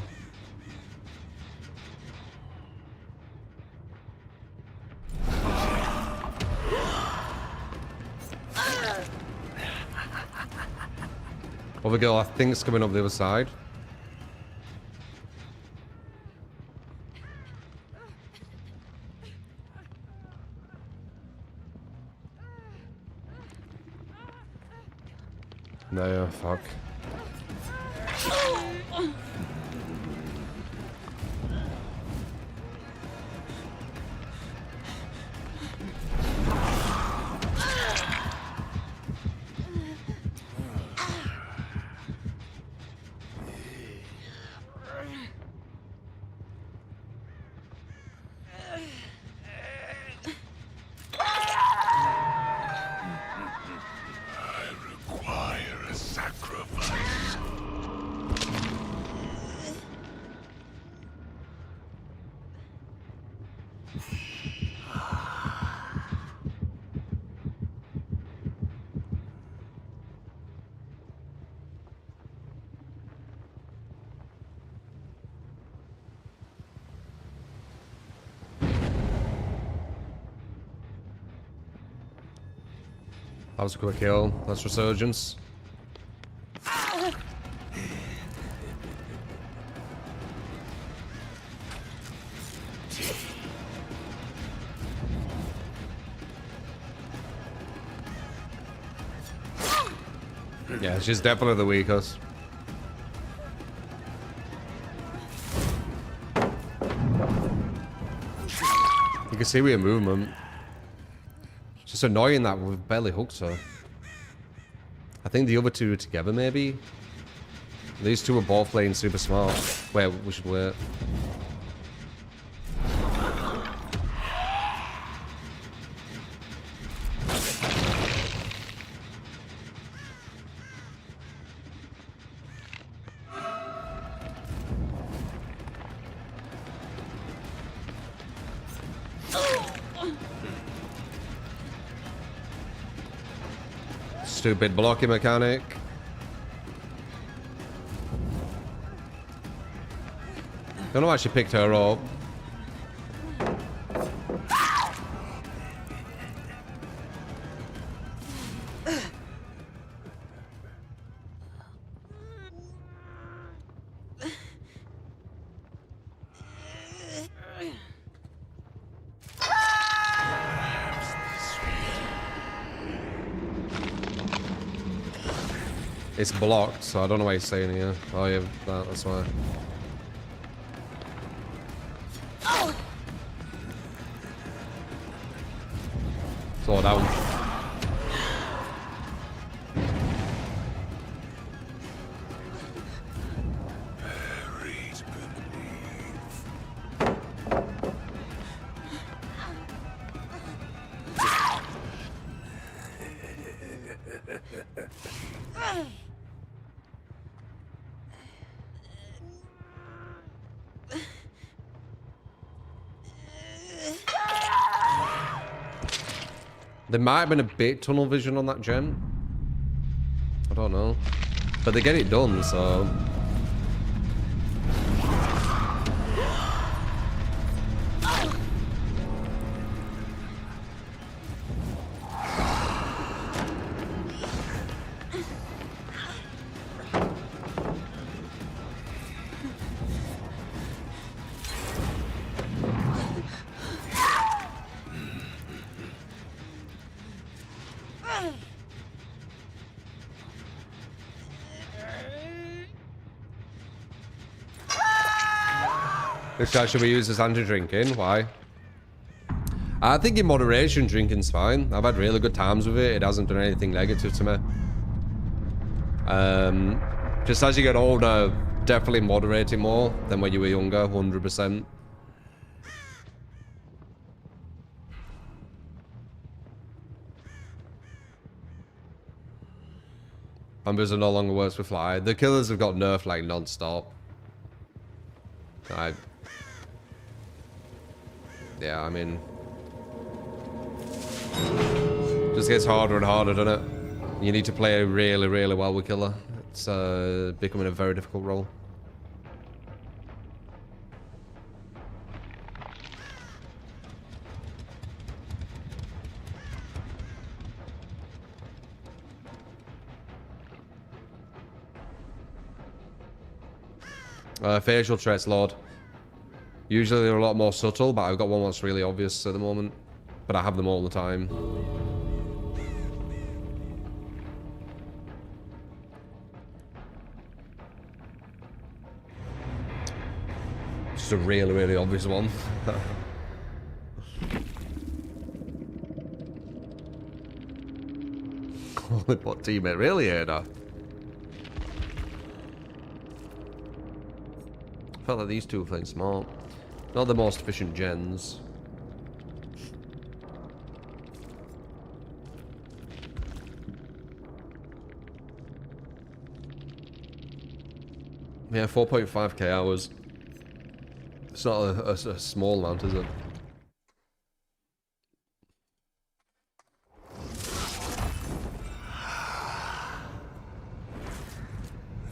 Other girl, I think, is coming up the other side. No, fuck. That was a quick kill. That's resurgence. Yeah, she's definitely the weakest. You can see we're movement. It's just annoying that we've barely hooked her. I think the other two are together, maybe? These two are both playing super smart. Wait, we should wait. Stupid blocking mechanic. Don't know why she picked her up. It's blocked, so I don't know why he's staying here. Oh yeah, that's why. Slow down. There might have been a bit tunnel vision on that gen. I don't know. But they get it done, so... This guy should be used as anti-drinking. Why? I think in moderation, drinking's fine. I've had really good times with it. It hasn't done anything negative to me. Just as you get older, definitely moderate it more than when you were younger, 100%. Numbers are no longer worse with fly. The killers have got nerfed like non-stop. Yeah, I mean... just gets harder and harder, doesn't it? You need to play really, really well with killer. It's becoming a very difficult role. Facial traits, Lord. Usually they're a lot more subtle, but I've got one that's really obvious at the moment. But I have them all the time. Just a really, really obvious one. Holy bot teammate, really, Ada? Felt like these two were playing smart. Not the most efficient gens. Yeah, 4.5k hours. It's not a small amount, is it?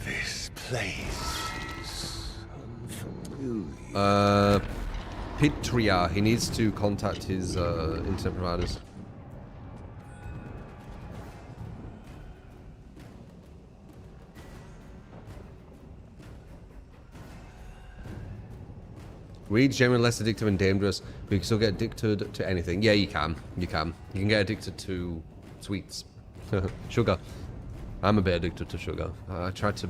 This place is unfamiliar. Pitria. He needs to contact his internet providers. Weed's generally less addictive and dangerous, but you can still get addicted to anything. Yeah, you can. You can. You can get addicted to sweets. Sugar. I'm a bit addicted to sugar. I try to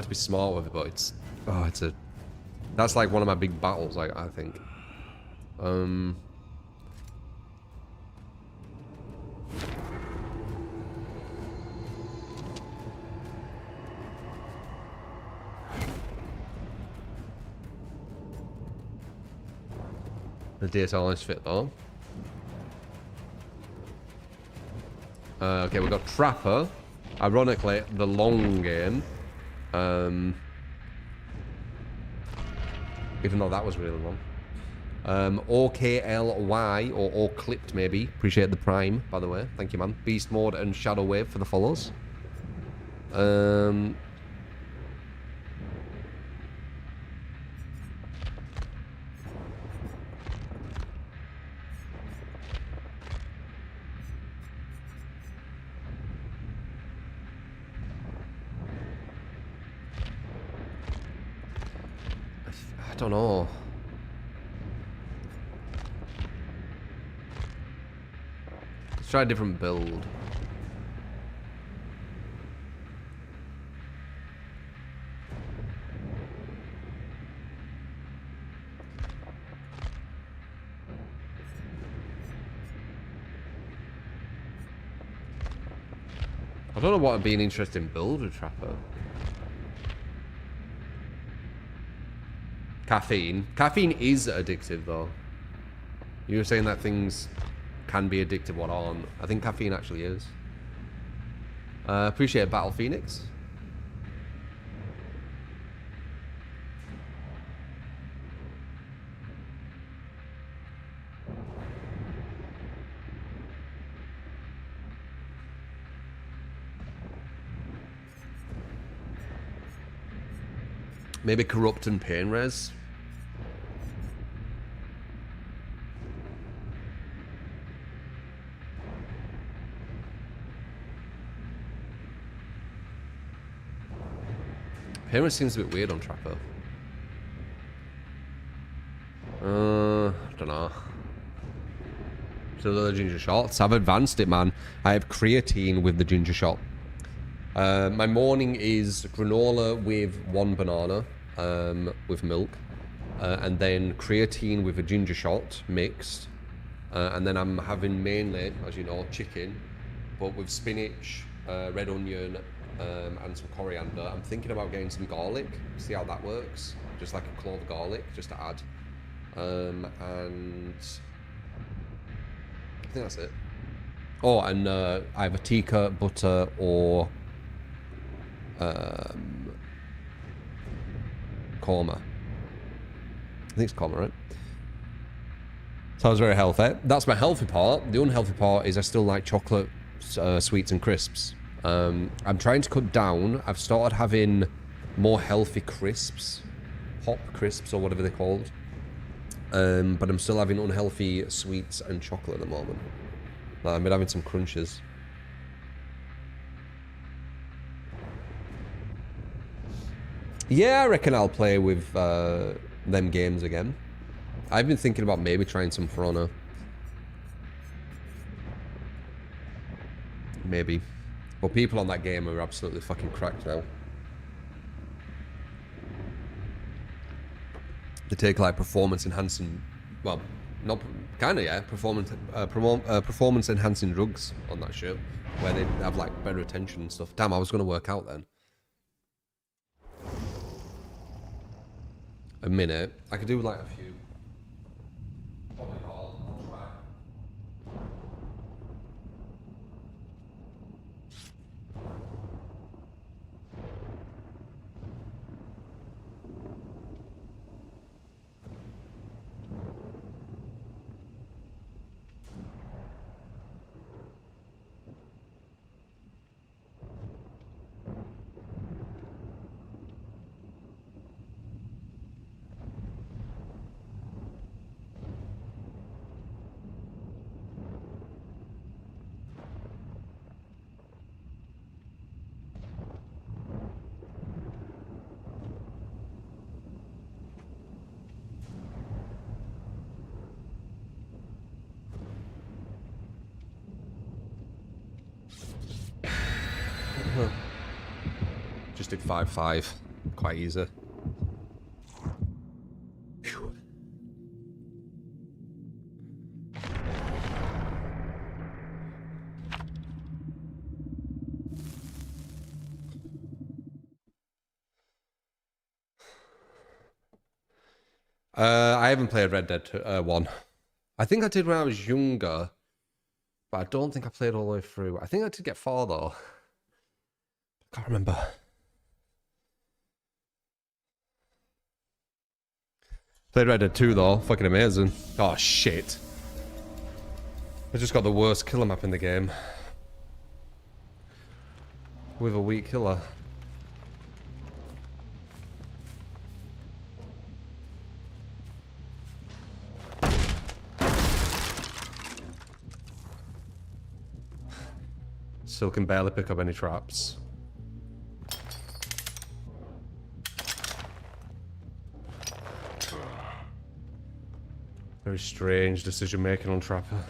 be smart with it, but it's a... that's like one of my big battles, I think. The DSL is fit though. Okay, we've got Trapper. Ironically, the long game. Even though that was really long. OKLY or O Clipped maybe. Appreciate the Prime, by the way. Thank you, man. Beast Mode and Shadow Wave for the follows. I don't know. Let's try a different build. I don't know what would be an interesting build with Trapper. Caffeine. Caffeine is addictive, though. You were saying that things can be addictive, what aren't. I think caffeine actually is. Appreciate Battle Phoenix. Maybe Corrupt and Pain Res. Pain Res seems a bit weird on Trapper. I don't know. Still the ginger shots. I've advanced it, man. I have creatine with the ginger shot. My morning is granola with 1 banana with milk, and then creatine with a ginger shot mixed, and then I'm having mainly, as you know, chicken, but with spinach, red onion, and some coriander. I'm thinking about getting some garlic, see how that works, just like a clove of garlic, just to add, and I think that's it. Oh, and either tikka, butter, or korma. I think it's korma, right? Sounds very healthy. That's my healthy part. The unhealthy part is I still like chocolate sweets and crisps. I'm trying to cut down. I've started having more healthy crisps, pop crisps or whatever they're called. But I'm still having unhealthy sweets and chocolate at the moment. I've been having some crunches. Yeah, I reckon I'll play with them games again. I've been thinking about maybe trying some For Honor. Maybe. But people on that game are absolutely fucking cracked now. They take like performance enhancing, well, not kind of, yeah, performance enhancing drugs on that shit, where they have like better attention and stuff. Damn, I was gonna work out then. A minute. I could do like a few. I'll try. Just did 5-5, quite easy. I haven't played Red Dead 1. I think I did when I was younger, but I don't think I played all the way through. I think I did get far though. I can't remember. Played Red Dead 2 though, fucking amazing. Oh shit. I just got the worst killer map in the game. With a weak killer. Still can barely pick up any traps. Very strange decision making on Trapper.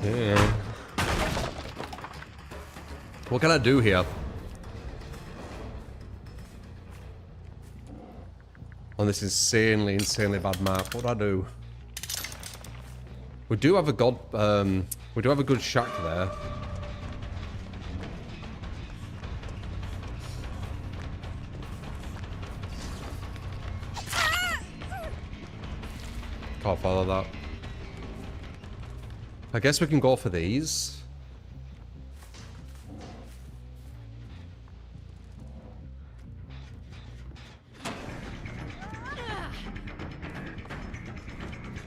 Yeah. What can I do here? On this insanely bad map, what do I do? We do have a good shack there. Can't follow that. I guess we can go for these.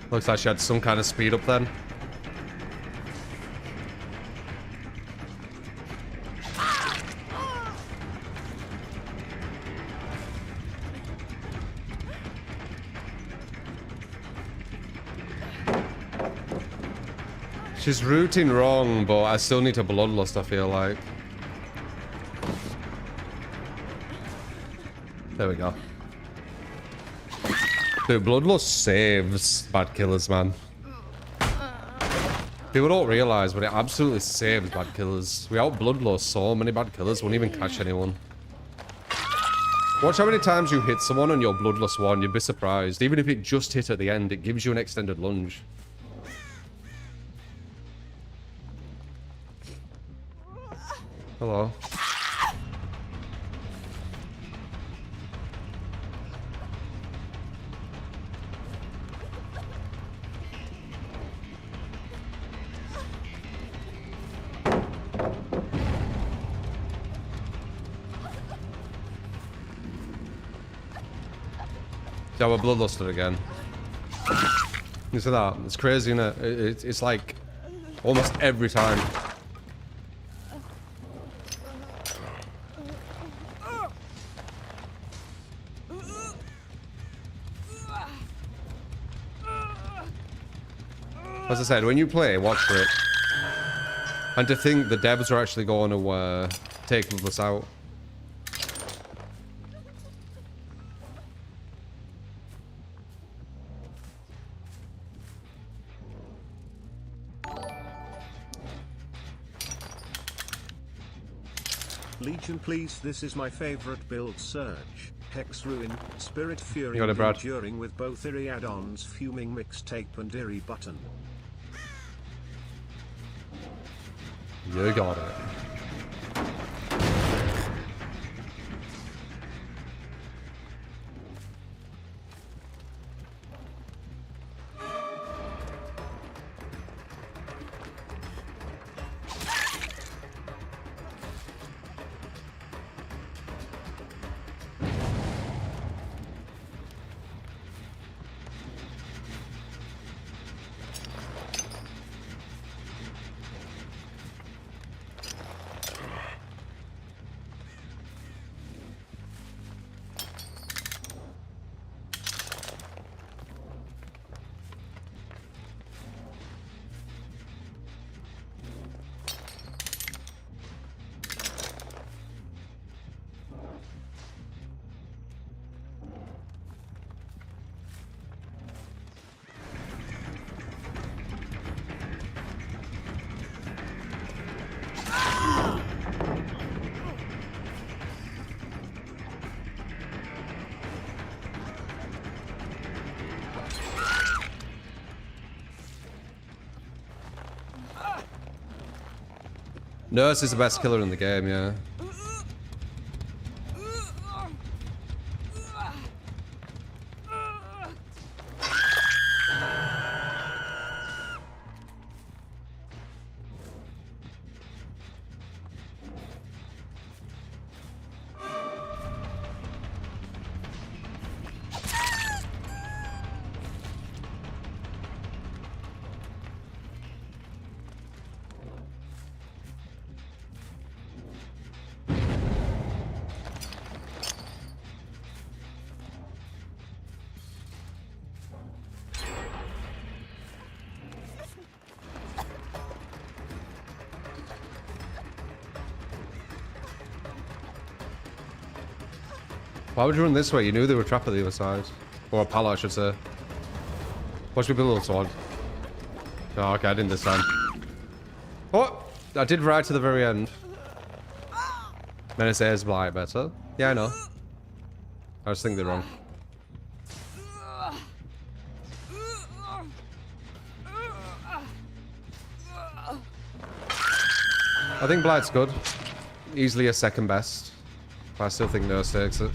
Looks like she had some kind of speed up then. She's routing wrong, but I still need to Bloodlust, I feel like. There we go. Dude, Bloodlust saves bad killers, man. People don't realize, but it absolutely saves bad killers. We out Bloodlust so many bad killers won't even catch anyone. Watch how many times you hit someone on your Bloodlust one, you'd be surprised. Even if it just hit at the end, it gives you an extended lunge. Hello. Yeah, we're bloodlusted again. You see that? It's crazy, isn't it? It's like almost every time. As I said, when you play, watch for it. And to think the devs are actually going to take this out. Legion, please. This is my favorite build: Surge, Hex Ruin, Spirit Fury, You got it, Brad. Enduring with both Eerie add-ons, Fuming Mixtape and Eerie Button. You got it. Nurse is the best killer in the game, yeah. Why would you run this way? You knew they were trapped at the other side. Or a pallet, I should say. Watch me build a little sword. Oh, okay, I didn't this time. Oh! I did right to the very end. Then it says blight better. Yeah, I know. I just think they're wrong. I think blight's good. Easily a second best. But I still think Nurse takes it.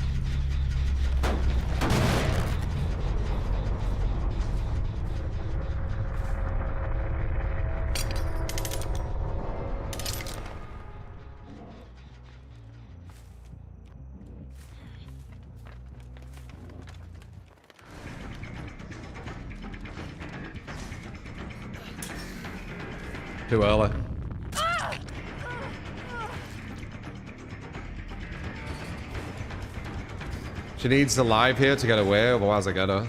Too early. She needs the live here to get away, otherwise I get her.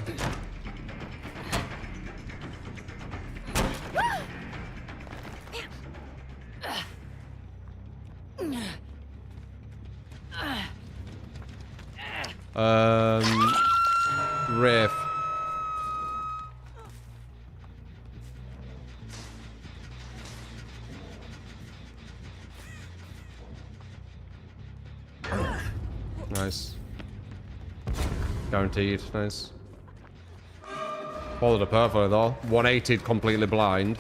Riff. Nice. Guaranteed. Nice. Followed it perfectly though. 180'd completely blind.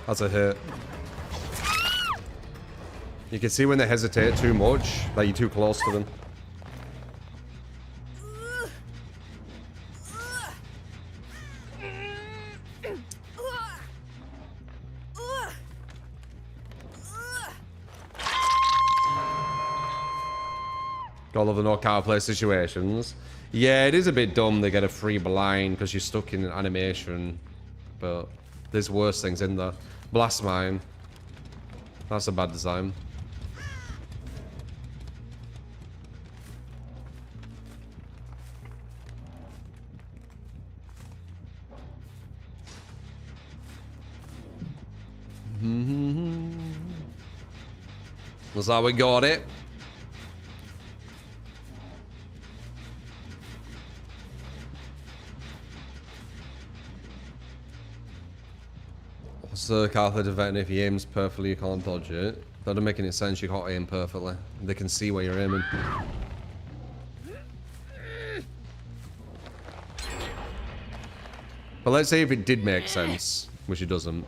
That's a hit. You can see when they hesitate too much, that you're too close to them. All of the no counterplay situations. Yeah, it is a bit dumb they get a free blind because you're stuck in an animation. But there's worse things in there. Blast mine. That's a bad design. That's how we got it. So Catholic event, if he aims perfectly, you can't dodge it. That doesn't make any sense, you can't aim perfectly. They can see where you're aiming. But let's say if it did make sense, which it doesn't.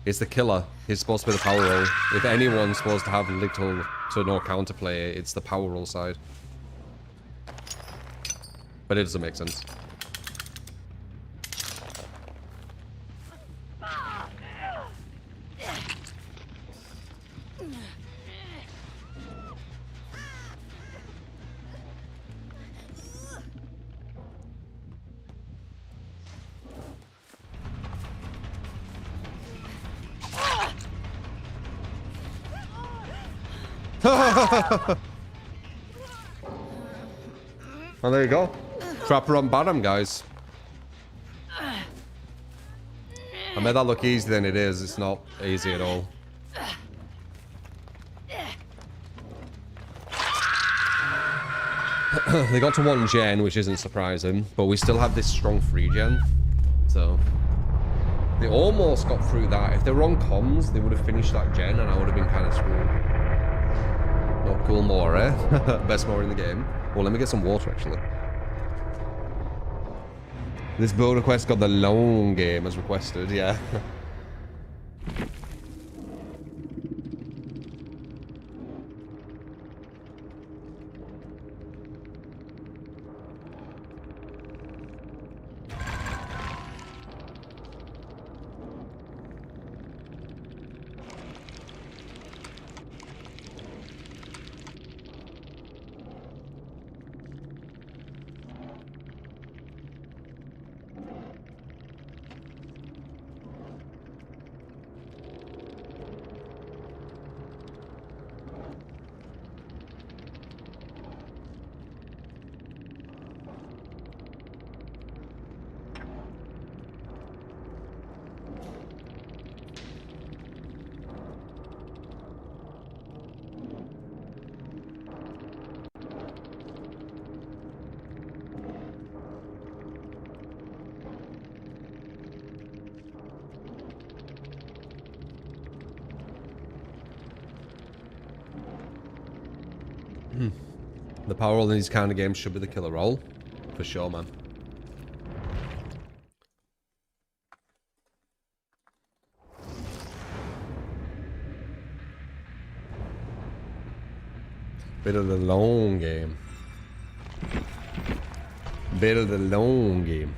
It's the killer. He's supposed to be the power roll. If anyone's supposed to have little to no counterplay, it's the power roll side. But it doesn't make sense. Well, there you go. Trapper on bottom, guys. I made that look easier than it is. It's not easy at all. They got to 1 gen, which isn't surprising, but we still have this strong 3 gen. So they almost got through that. If they were on comms, they would have finished that gen, and I would have been kind of screwed. No cool more, eh? Best more in the game. Well, let me get some water, actually. This build request got the long game as requested, yeah. The power roll in these kind of games should be the killer roll. For sure, man. Bit of the long game. Bit of the long game.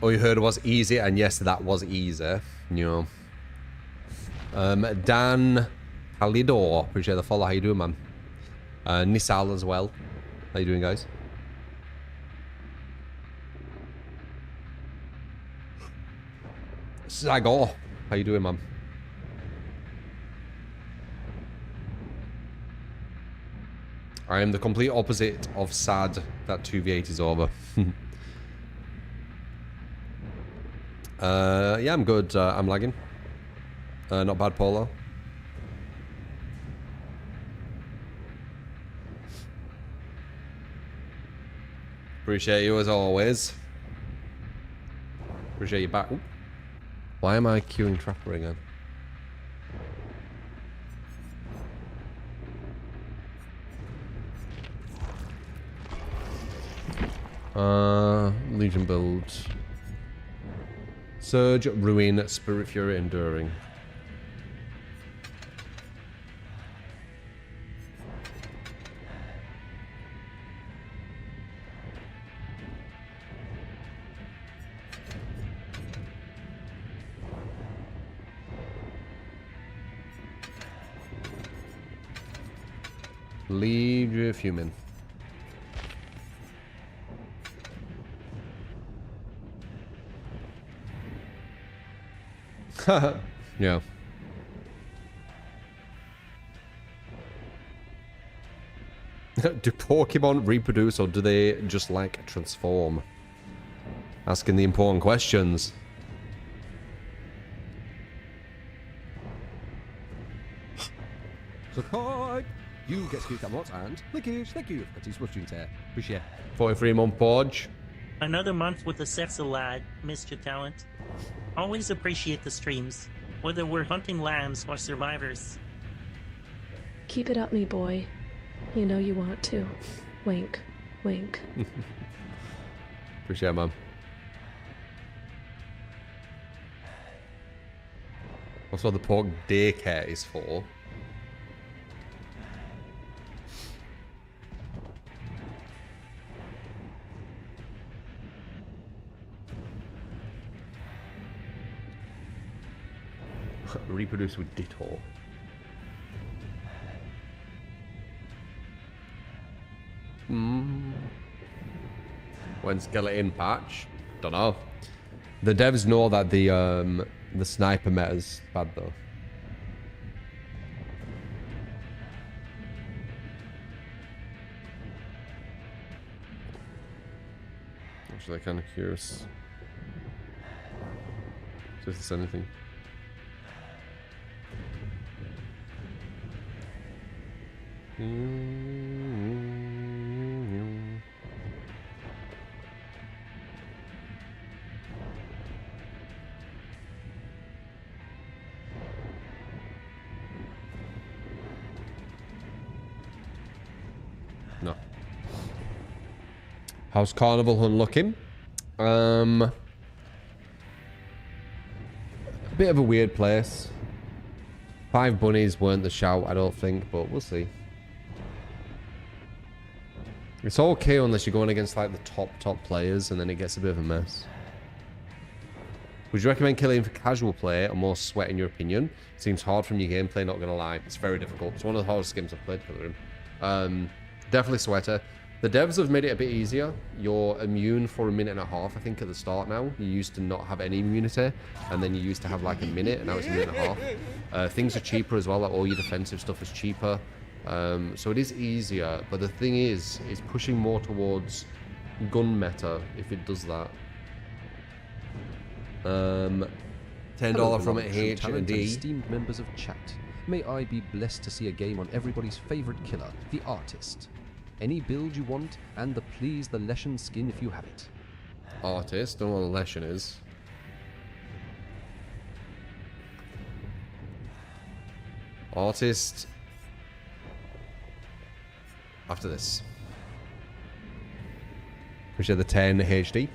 Oh, you heard it was easy, and yes, that was easy. You know. Dan Halido, appreciate the follow. How you doing, man? Nisal as well. How you doing, guys? Zago, how you doing, man? I am the complete opposite of sad that 2v8 is over. Yeah, I'm good. I'm lagging. Not bad, Polo. Appreciate you as always. Appreciate you back. Ooh. Why am I queuing Trapper again? Legion build. Surge, Ruin, Spirit Fury, Enduring. Leave you a few men. Yeah. Do Pokemon reproduce or do they just like transform? Asking the important questions. Support! You get scooped up lots and lickage, thank you. That is what you say. Appreciate. 43-month Podge. Another month with a sexy lad, Mr. Talent. Always appreciate the streams, whether we're hunting lambs or survivors. Keep it up, me boy. You know you want to. Wink, wink. Appreciate it, man. That's what the pork daycare is for. Reproduce with Ditto. When skeleton patch? Don't know. The devs know that the sniper meta's bad though. Actually, kind of curious. If there's anything. No. How's Carnival Hunt looking? A bit of a weird place. 5 bunnies weren't the shout, I don't think, but we'll see. It's okay unless you're going against like the top players, and then it gets a bit of a mess. Would you recommend killing for casual play or more sweat in your opinion? Seems hard from your gameplay, not gonna lie. It's very difficult. It's one of the hardest games I've played, Killer Room. Definitely sweater. The devs have made it a bit easier. You're immune for a minute and a half, I think, at the start now. You used to not have any immunity, and then you used to have like a minute, and now it's a minute and a half. Things are cheaper as well, like all your defensive stuff is cheaper. So it is easier, but the thing is, it's pushing more towards gun meta if it does that. $10 from H and D. Esteemed members of chat, may I be blessed to see a game on everybody's favorite killer, the artist. Any build you want, and the please the Leshen skin if you have it. Artist, don't know what a Leshen is. Artist. After this. Appreciate the 10 HD.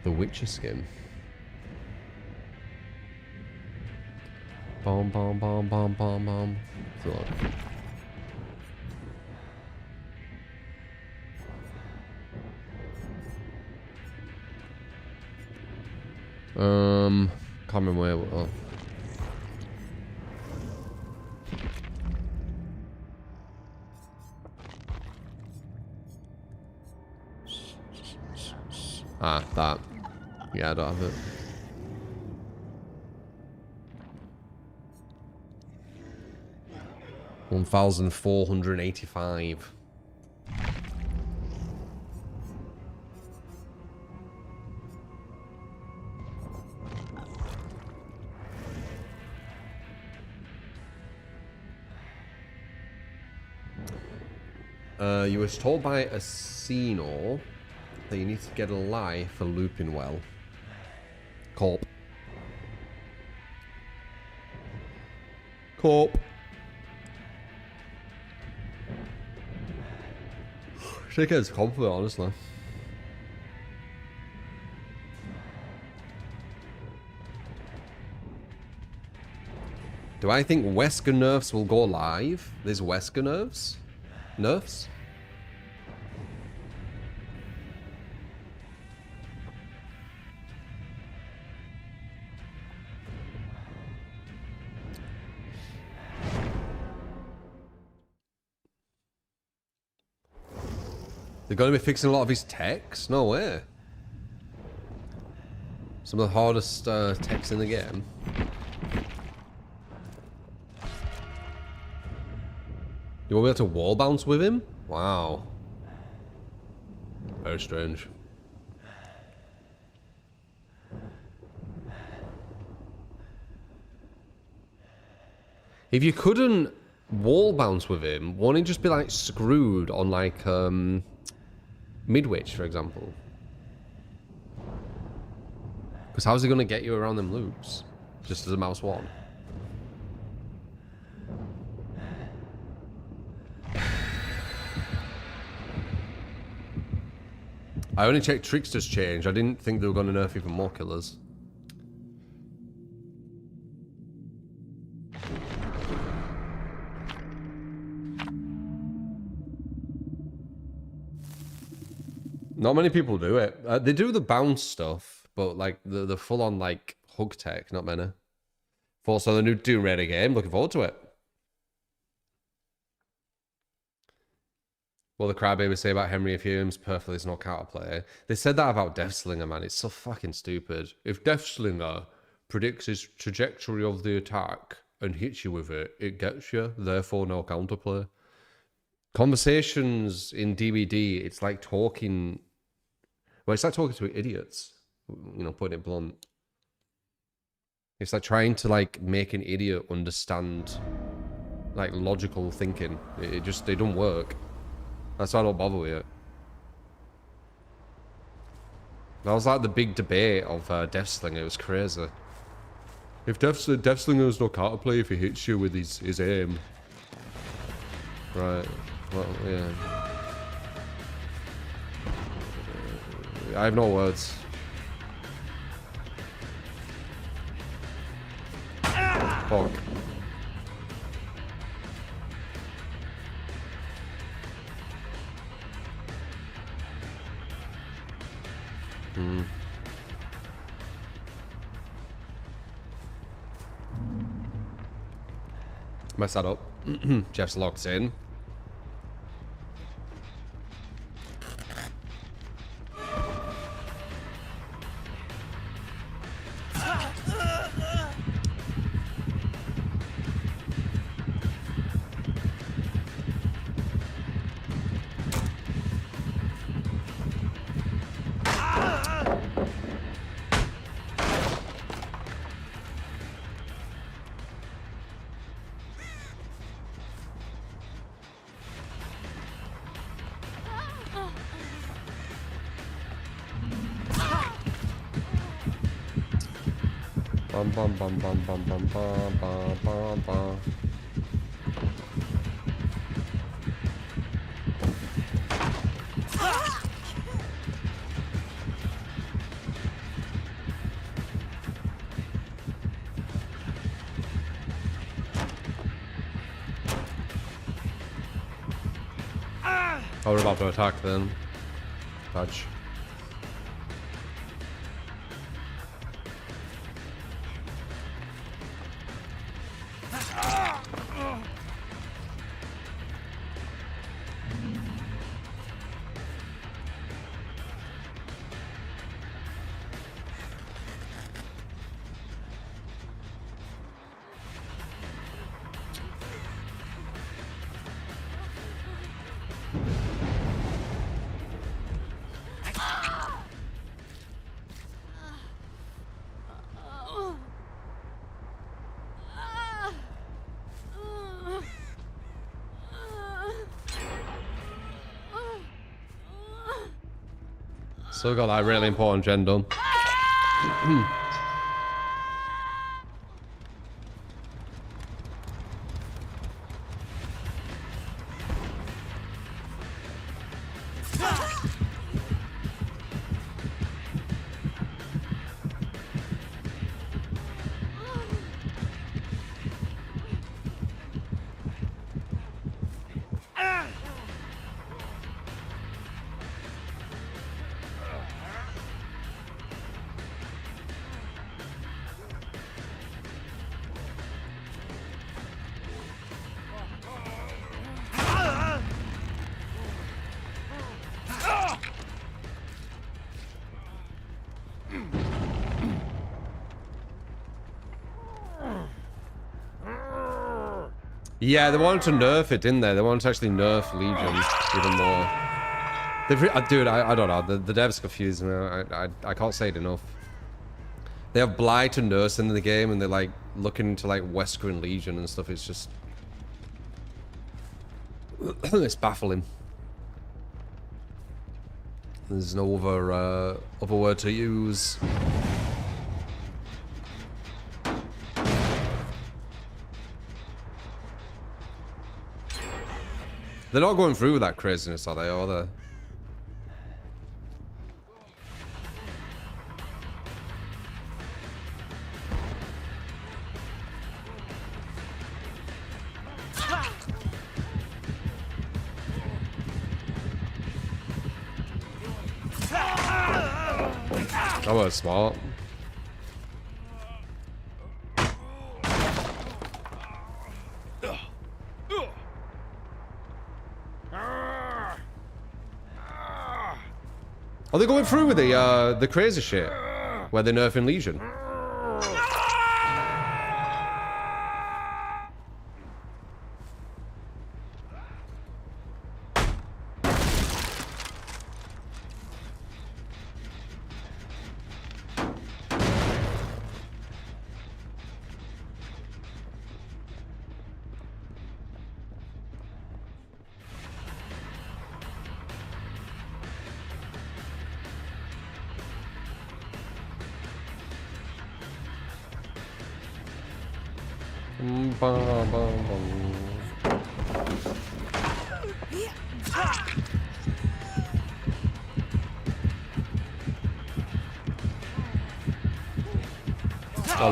The Witcher skin. Bomb, bomb, bomb, bomb, bomb, bomb. Can't remember where. Oh. Ah, that. Yeah, I don't have it. $1,485. You was told by Asino that you need to get a lie for looping well. Corp. Corp. I think it's confident, honestly. Do I think Wesker nerfs will go live? There's Wesker nerfs? Nerfs? They're going to be fixing a lot of his techs? No way. Some of the hardest techs in the game. You won't be able to wall bounce with him? Wow. Very strange. If you couldn't wall bounce with him, won't he just be like screwed on like Midwich, for example? Because how's he going to get you around them loops? Just as a mouse one? I only checked Trickster's change. I didn't think they were going to nerf even more killers. Not many people do it. They do the bounce stuff, but like the full-on like hug tech, not many. Also, the new Tourette game. Looking forward to it. What the crybabies say about Henry Hume's perfectly is not counterplay. They said that about Deathslinger, man. It's so fucking stupid. If Deathslinger predicts his trajectory of the attack and hits you with it, it gets you. Therefore, no counterplay. Conversations in DBD, it's like talking... Well, it's like talking to idiots. You know, putting it blunt. It's like trying to like make an idiot understand like logical thinking. It don't work. That's why I don't bother with it. That was like the big debate of Deathslinger. It was crazy. If Deathslinger's no counterplay if he hits you with his aim. Right. Well, yeah. I have no words. Fuck. Mess that up. Jeff's locked in. Bum bum bum bum bum bum bum bum bum bum. Oh, we're about to attack then. Dodge. Still got that really important gen done. Yeah, they wanted to nerf it, didn't they? They wanted to actually nerf Legion even more. Dude, I don't know. The devs confuse me. I can't say it enough. They have Blight and Nurse in the game, and they're like looking into like Wesker Legion and stuff. It's just it's baffling. There's no other word to use. They're not going through with that craziness, are they? Are they? That was smart. Are they going through with the crazy shit where they're nerfing Legion?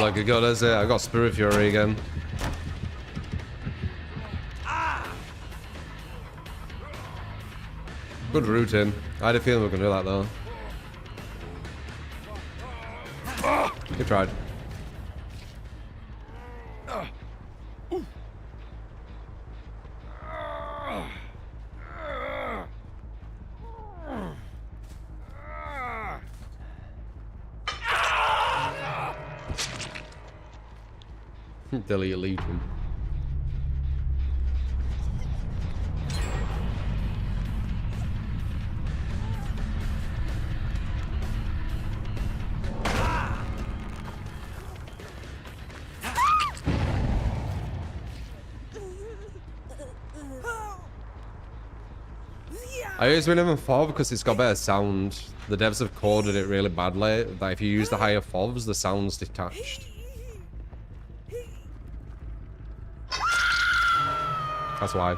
looking good, is it? I got Spirit Fury again. Good routine. I had a feeling we were going to do that though. Good tried. Delete Legion. I use minimum FOV because it's got better sound. The devs have coded it really badly that if you use the higher FOVs, the sound's detached. That's why.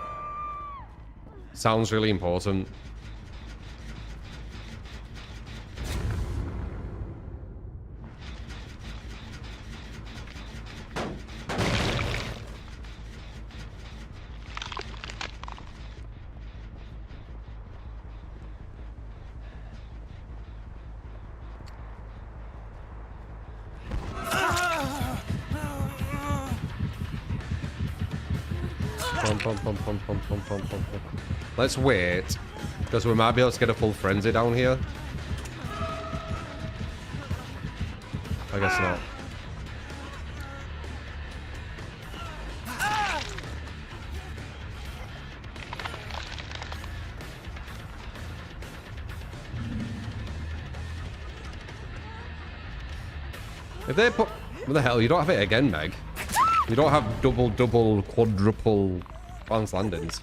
Sounds really important. Let's wait, because we might be able to get a full frenzy down here. I guess not. If they put... What the hell? You don't have it again, Meg. You don't have double, quadruple balance landings.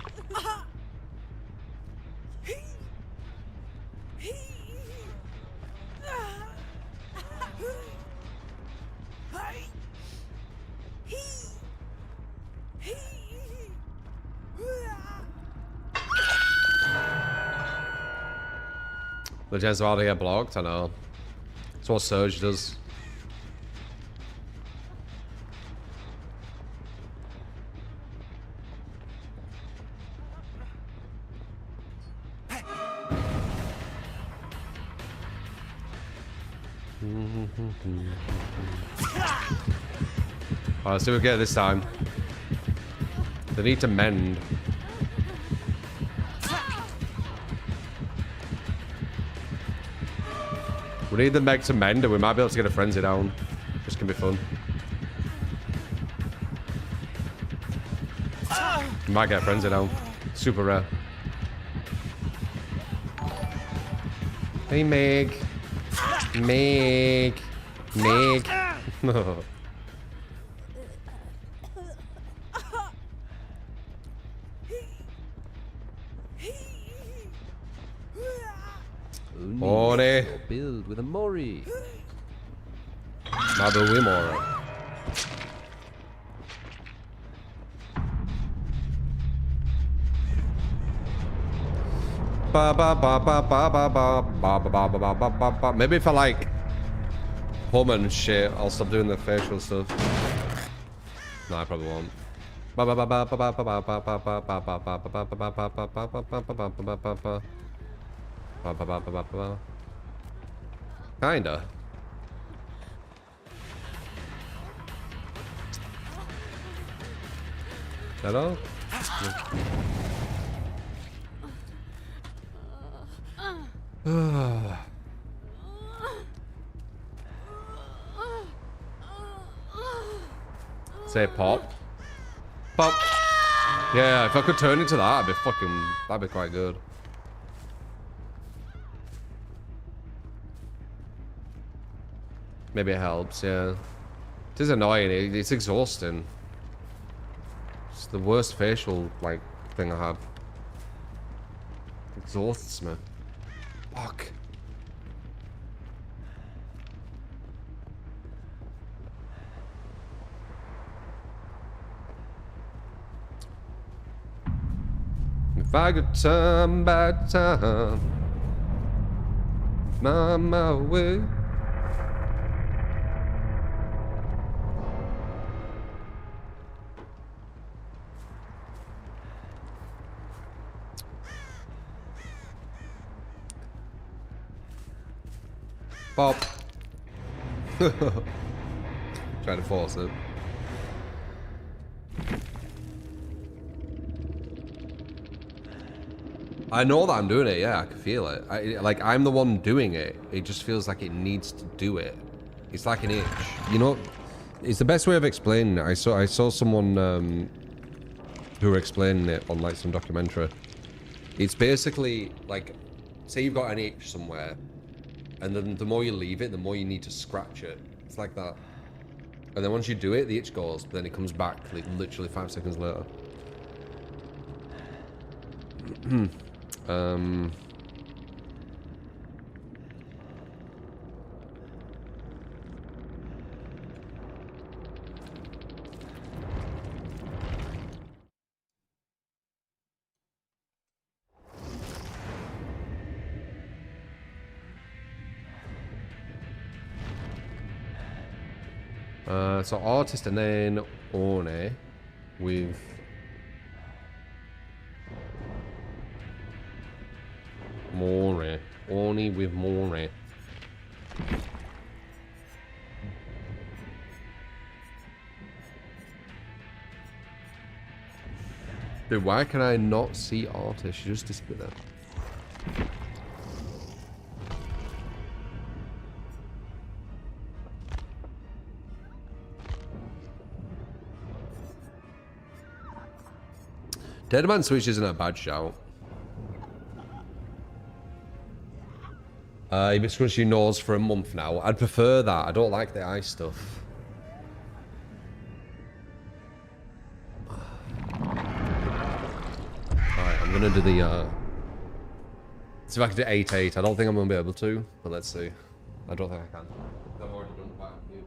The chance of how to get blocked, I know. That's what Surge does. Alright, let's see what we get this time. They need to mend. We need the Meg to mend and we might be able to get a frenzy down. This can be fun. We might get a frenzy down. Super rare. Hey Meg. Meg. Meg. No. Ore. Build with a Mori. Maybe we more. Maybe if I like hum and shit, I'll stop doing the facial stuff. No, I probably won't. Kinda. Hello? Say pop. Pop. Yeah, if I could turn into that, that'd be quite good. Maybe it helps, yeah. It is annoying, it's exhausting. It's the worst facial, like, thing I have. It exhausts me. Fuck. If I could turn back time, my way. Bob. Trying to force it. I know that I'm doing it, yeah, I can feel it. I'm the one doing it. It just feels like it needs to do it. It's like an itch. You know, it's the best way of explaining it. I saw someone who were explaining it on like some documentary. It's basically like, say you've got an itch somewhere, and then the more you leave it, the more you need to scratch it. It's like that. And then once you do it, the itch goes, but then it comes back like literally 5 seconds later. So artist and then Orne with More. Orne with More. Dude, why can I not see artist? She just disappeared there. Deadman Switch isn't a bad shout. You've been scrunching your nose for a month now. I'd prefer that. I don't like the eye stuff. Alright, I'm gonna do the see if I can do 8-8. I don't think I'm gonna be able to, but let's see. I don't think I can. I've already done quite a few.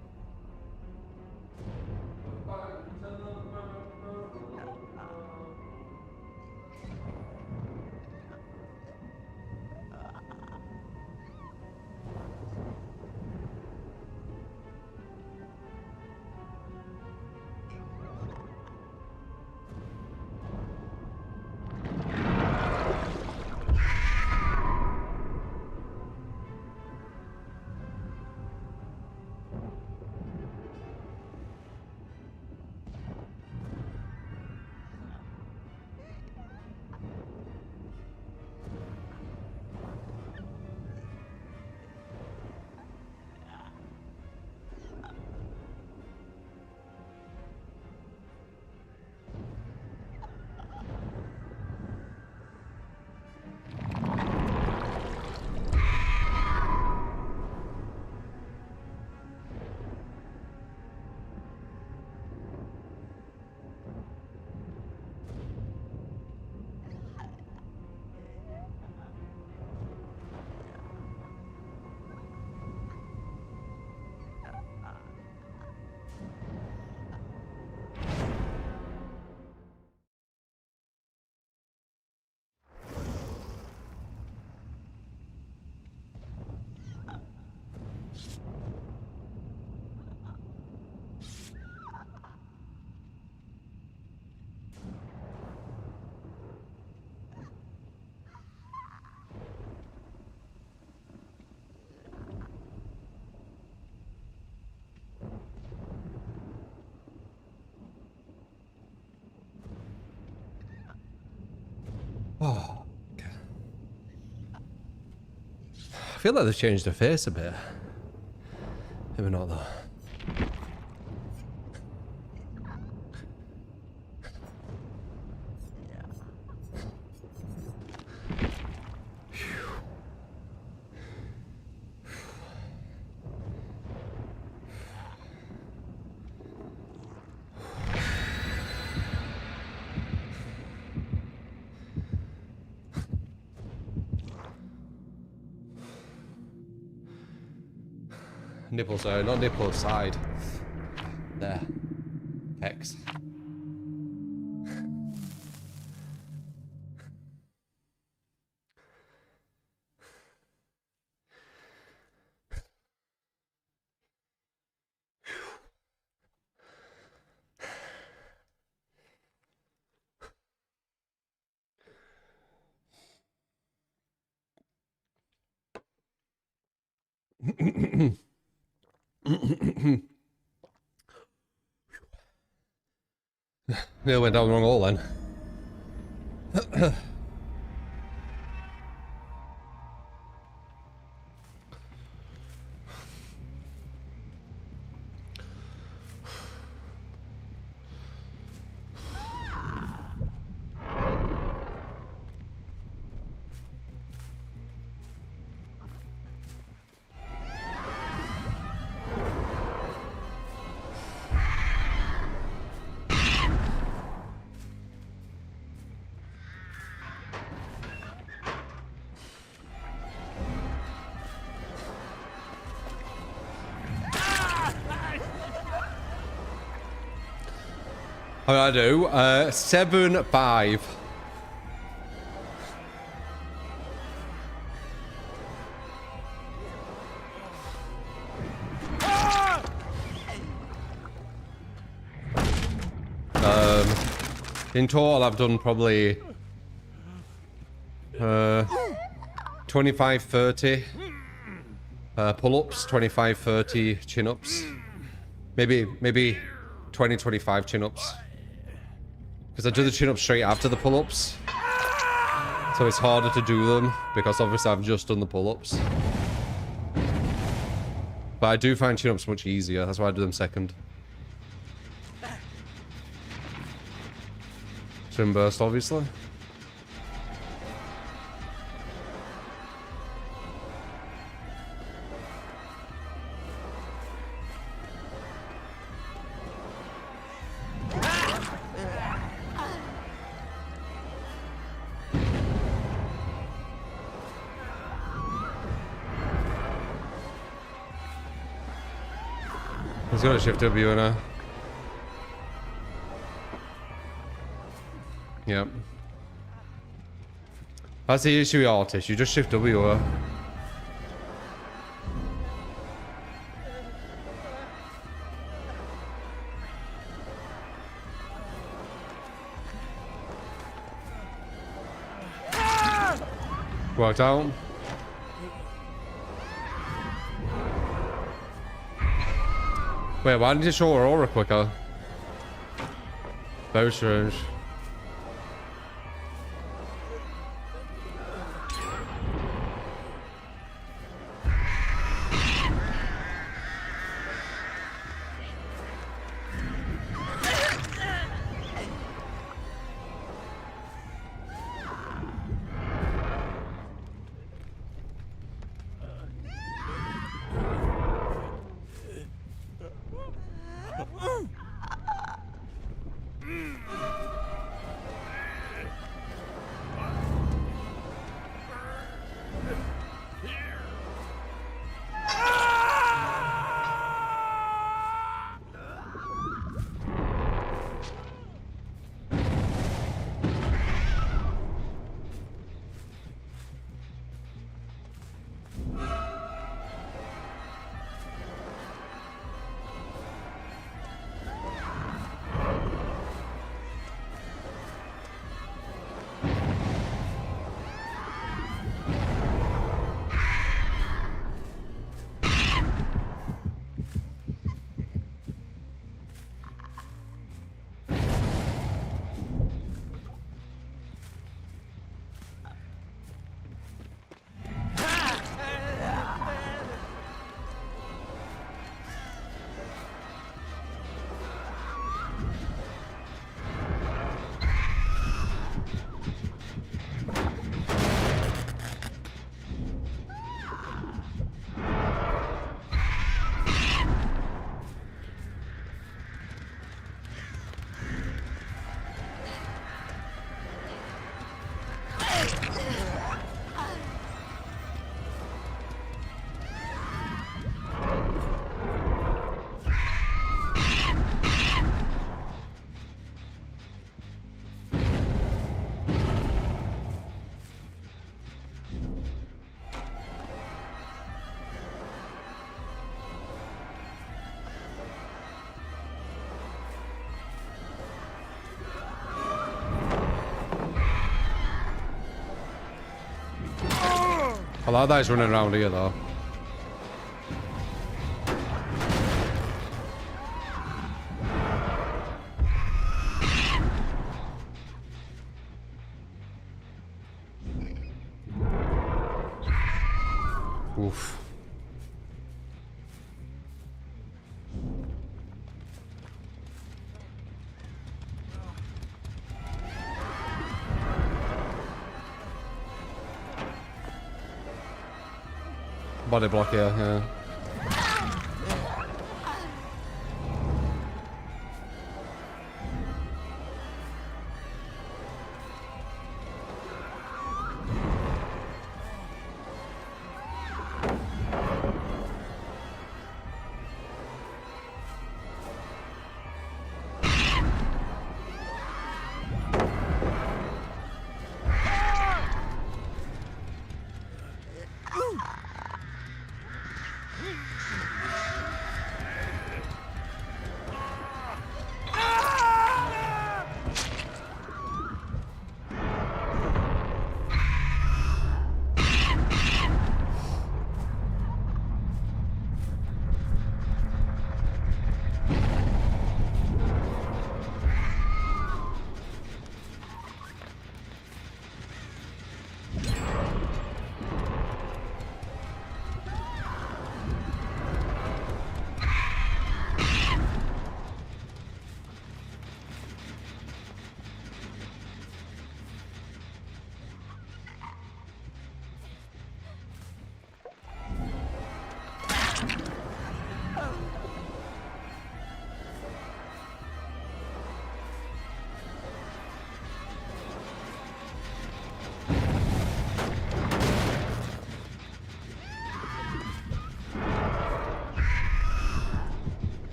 Oh, okay. I feel like they've changed her face a bit. Maybe not though. Nipple zone, not nipple, side. There. X. Nearly went down the wrong hole then. How did I do? 7-5. In total, I've done probably 25, 30 pull-ups, 25, 30 chin-ups, maybe 20, 25 chin-ups. Because I do the chin-ups straight after the pull-ups. So it's harder to do them, because obviously I've just done the pull-ups. But I do find chin-ups much easier, that's why I do them second. Swim burst, obviously. He's got a shift W in her. Yep. That's the issue with artists, you just shift W her. Worked out. Wait, why didn't you show her aura quicker? Very strange. A lot of guys running around here though. Oof. Body block here, yeah.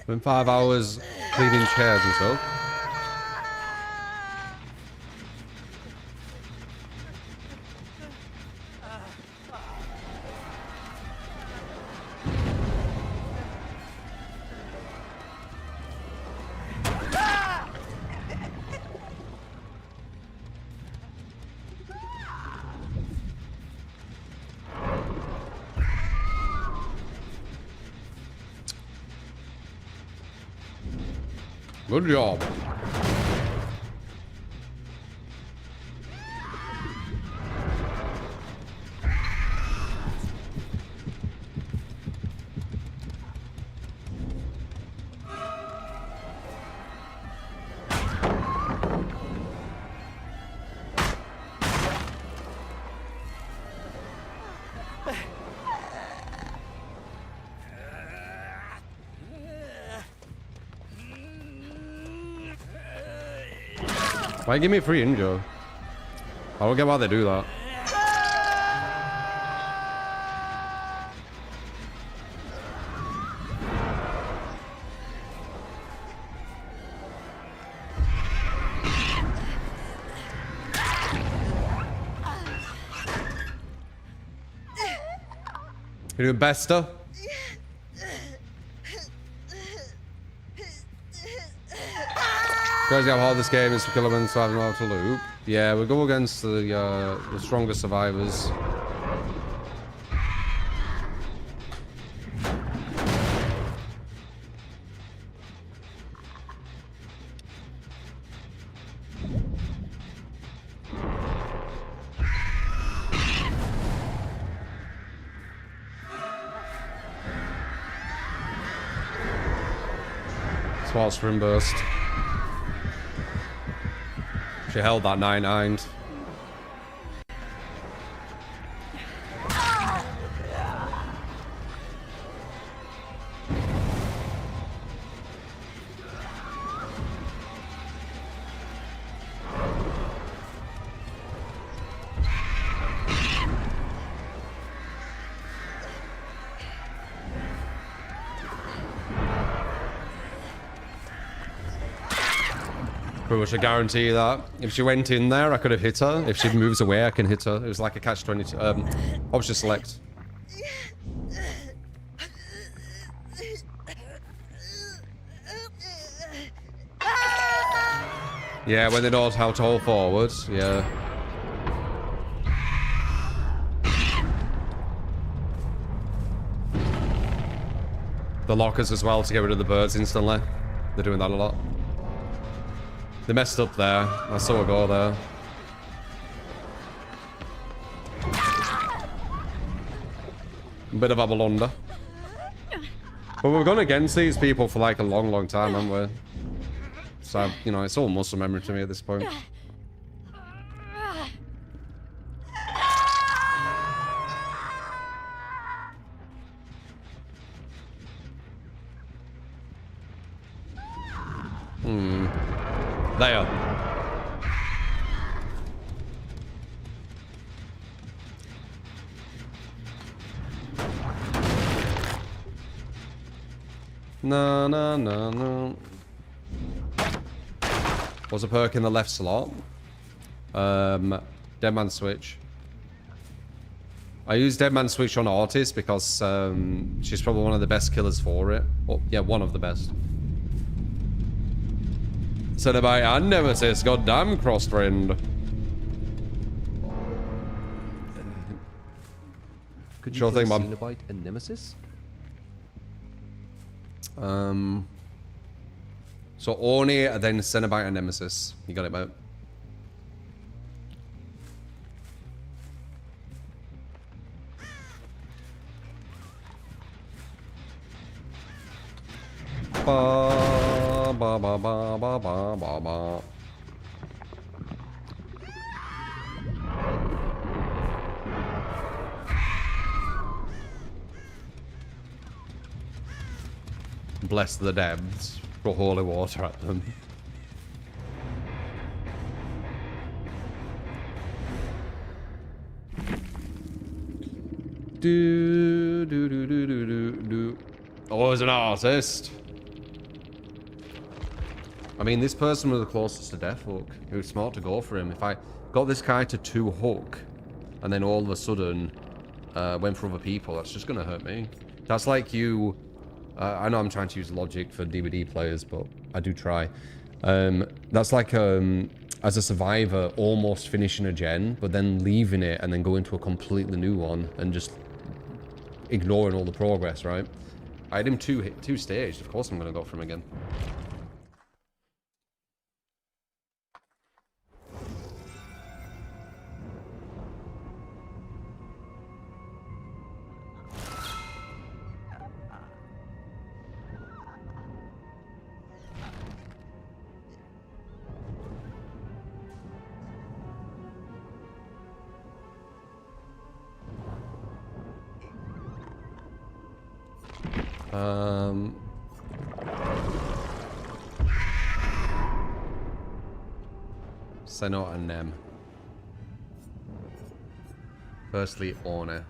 Been 5 hours cleaning chairs and stuff. Good job. Why give me a free injure? I don't get why they do that. You doing bester? Crazy how hard this game is for Killerman, so I don't know how to loop. Yeah, we go against the stronger survivors. Swat Spring Burst. She held that 9-9. Pretty much a guarantee that if she went in there, I could have hit her. If she moves away, I can hit her. It was like a catch-22. Option select. Yeah, when they know how to hold forward, yeah. The lockers as well to get rid of the birds instantly. They're doing that a lot. They messed up there. I saw a go there. Bit of a blunder. But we've gone against these people for like a long, long time, haven't we? So, you know, it's all muscle memory to me at this point. There. No, no, no, no. Was a perk in the left slot. Dead Man Switch. I use Dead Man Switch on Artist because she's probably one of the best killers for it. Oh, yeah, one of the best. Said about and Nemesis, goddamn cross friend. Could you Sure kill thing, Bob. Cenobite and Nemesis? So Orny, and then Cenobite and Nemesis. You got it, mate. Ba ba ba ba ba ba ba ba. Bless the depths. Throw holy water at them. Do do do do do do do. Oh, as an artist. I mean, this person was the closest to death hook. It was smart to go for him. If I got this guy to 2 hook, and then all of a sudden went for other people, that's just gonna hurt me. That's like you. I know I'm trying to use logic for DVD players, but I do try. That's like as a survivor, almost finishing a gen, but then leaving it and then going to a completely new one and just ignoring all the progress, right? I had him two staged. Of course I'm gonna go for him again. Seno and Nem. Firstly, Orne.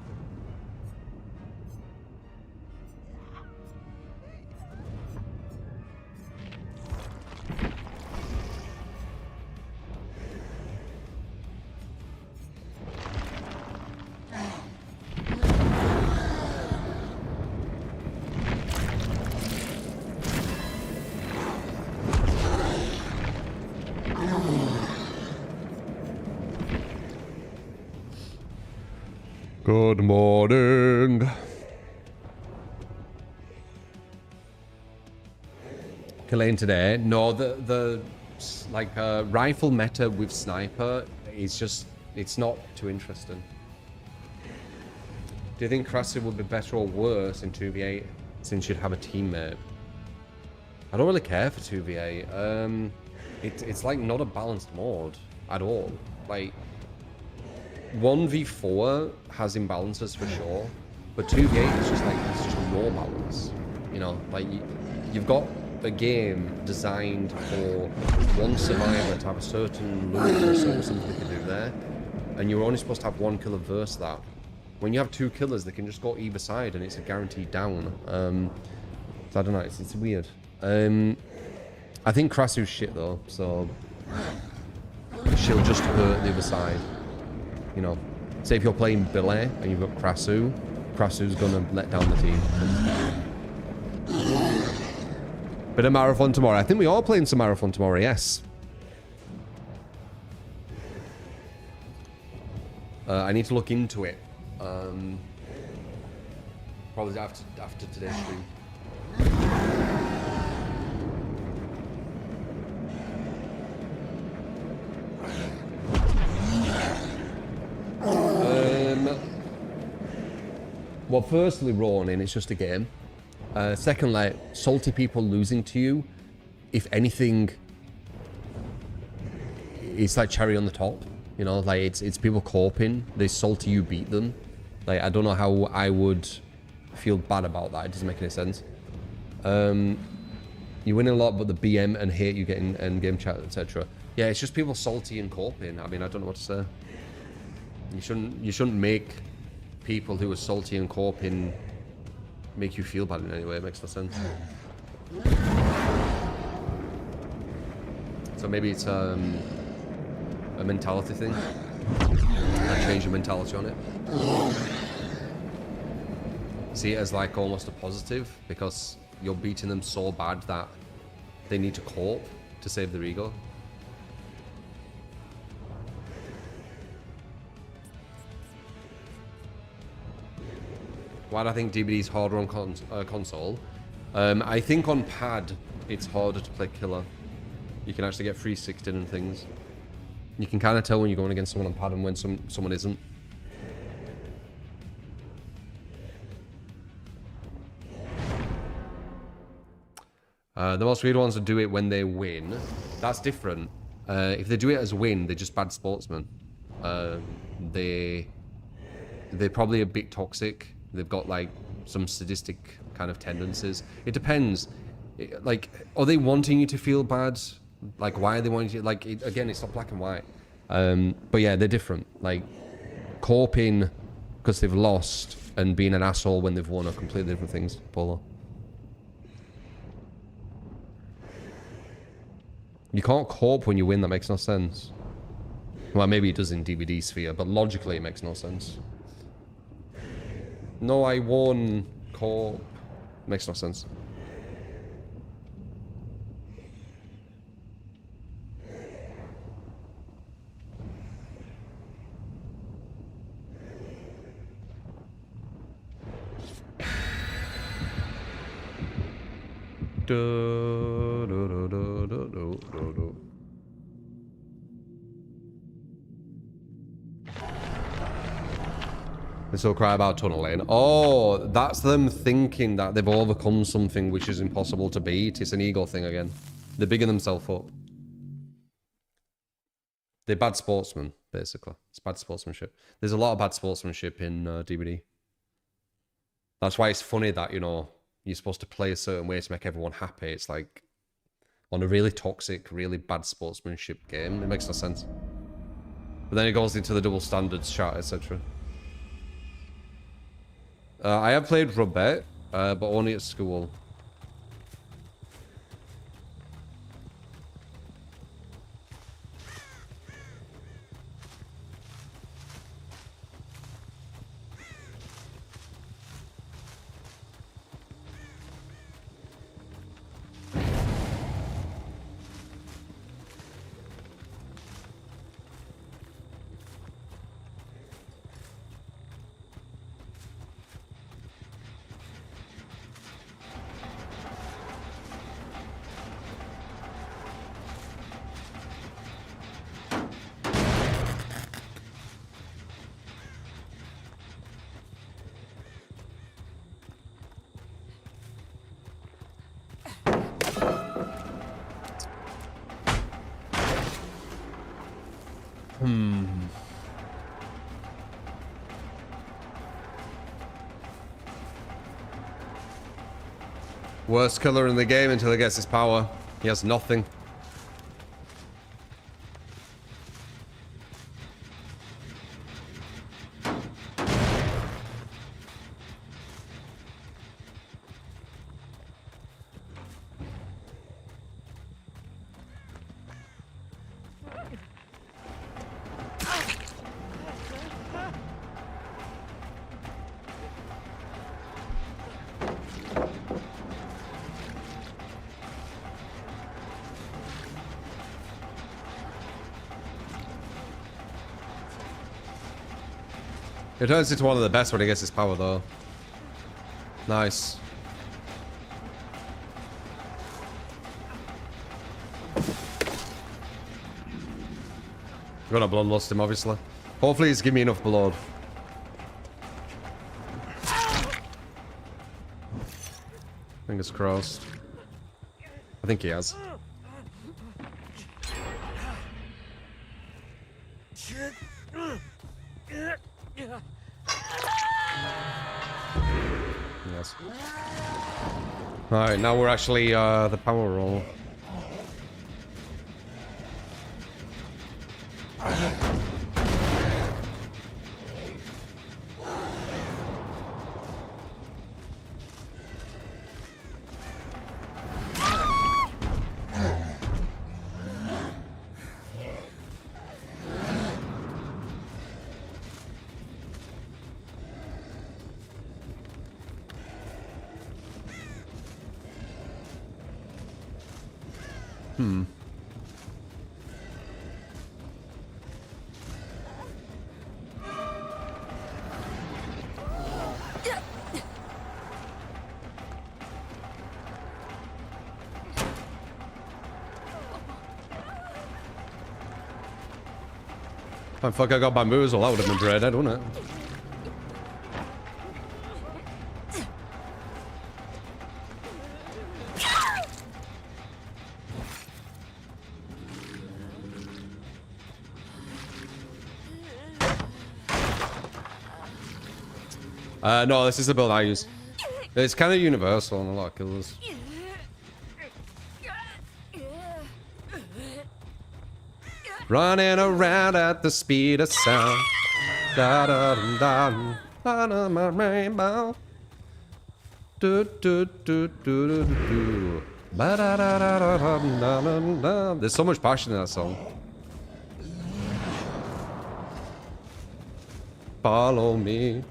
Good morning. Killing today? No, the like rifle meta with sniper is just, it's not too interesting. Do you think Krasser would be better or worse in 2v8 since you'd have a teammate? I don't really care for 2v8. It's like not a balanced mode at all. Like 1v4 has imbalances for sure, but 2v8 is just like, it's just no balance. You know, like you've got a game designed for one survivor to have a certain loot or something they can do there, and you're only supposed to have one killer versus that. When you have 2 killers, they can just go either side and it's a guaranteed down. So I don't know, it's weird. I think Krasu's shit though, so she'll just hurt the other side. You know, say if you're playing Billy and you've got Krasu, Krasu's gonna let down the team. Bit of marathon tomorrow. I think we are playing some marathon tomorrow, yes. I need to look into it. Probably after today's stream. Well, firstly, Ronin, it's just a game. Secondly, salty people losing to you, if anything, it's like cherry on the top. You know, like it's people coping. They salty you beat them. Like, I don't know how I would feel bad about that. It doesn't make any sense. You win a lot, but the BM and hate you getting end game chat, etc. Yeah, it's just people salty and coping. I mean, I don't know what to say. You shouldn't make people who are salty and coping make you feel bad in any way. It makes no sense. So maybe it's a mentality thing. I change your mentality on it. See it as like almost a positive, because you're beating them so bad that they need to cope to save their ego. Why do I think DBD is harder on console? I think on pad it's harder to play killer. You can actually get 360 and things. You can kind of tell when you're going against someone on pad and when someone isn't. The most weird ones would do it when they win. That's different. If they do it as win, they're just bad sportsmen. They're probably a bit toxic. They've got like some sadistic kind of tendencies. It depends. Like, are they wanting you to feel bad? Like, why are they wanting you to, like, again, it's not black and white. But yeah, they're different. Like, coping because they've lost and being an asshole when they've won are completely different things, Polo. You can't cope when you win, that makes no sense. Well, maybe it does in DVD sphere, but logically it makes no sense. No, I won. Cope. Makes no sense. They still cry about Tunnel Lane. Oh, that's them thinking that they've overcome something which is impossible to beat. It's an ego thing again. They're bigging themselves up. They're bad sportsmen, basically. It's bad sportsmanship. There's a lot of bad sportsmanship in DBD. That's why it's funny that, you know, you're supposed to play a certain way to make everyone happy. It's like on a really toxic, really bad sportsmanship game. It makes no sense. But then it goes into the double standards chat, etc. I have played Robet, but only at school. Worst killer in the game until he gets his power. He has nothing. It turns into one of the best when he gets his power, though. Nice. Gonna bloodlust him, obviously. Hopefully he's giving me enough blood. Fingers crossed. I think he has. Yes. Alright, now we're actually the power roll. Oh, fuck, I got bamboozled. That would have been dreaded, wouldn't it? No, this is the build I use. It's kind of universal on a lot of killers. Running around at the speed of sound. Da da da da da da my rainbow. Do do do do do do. Ba da da da da da da da da. There's so much passion in that song. Follow me.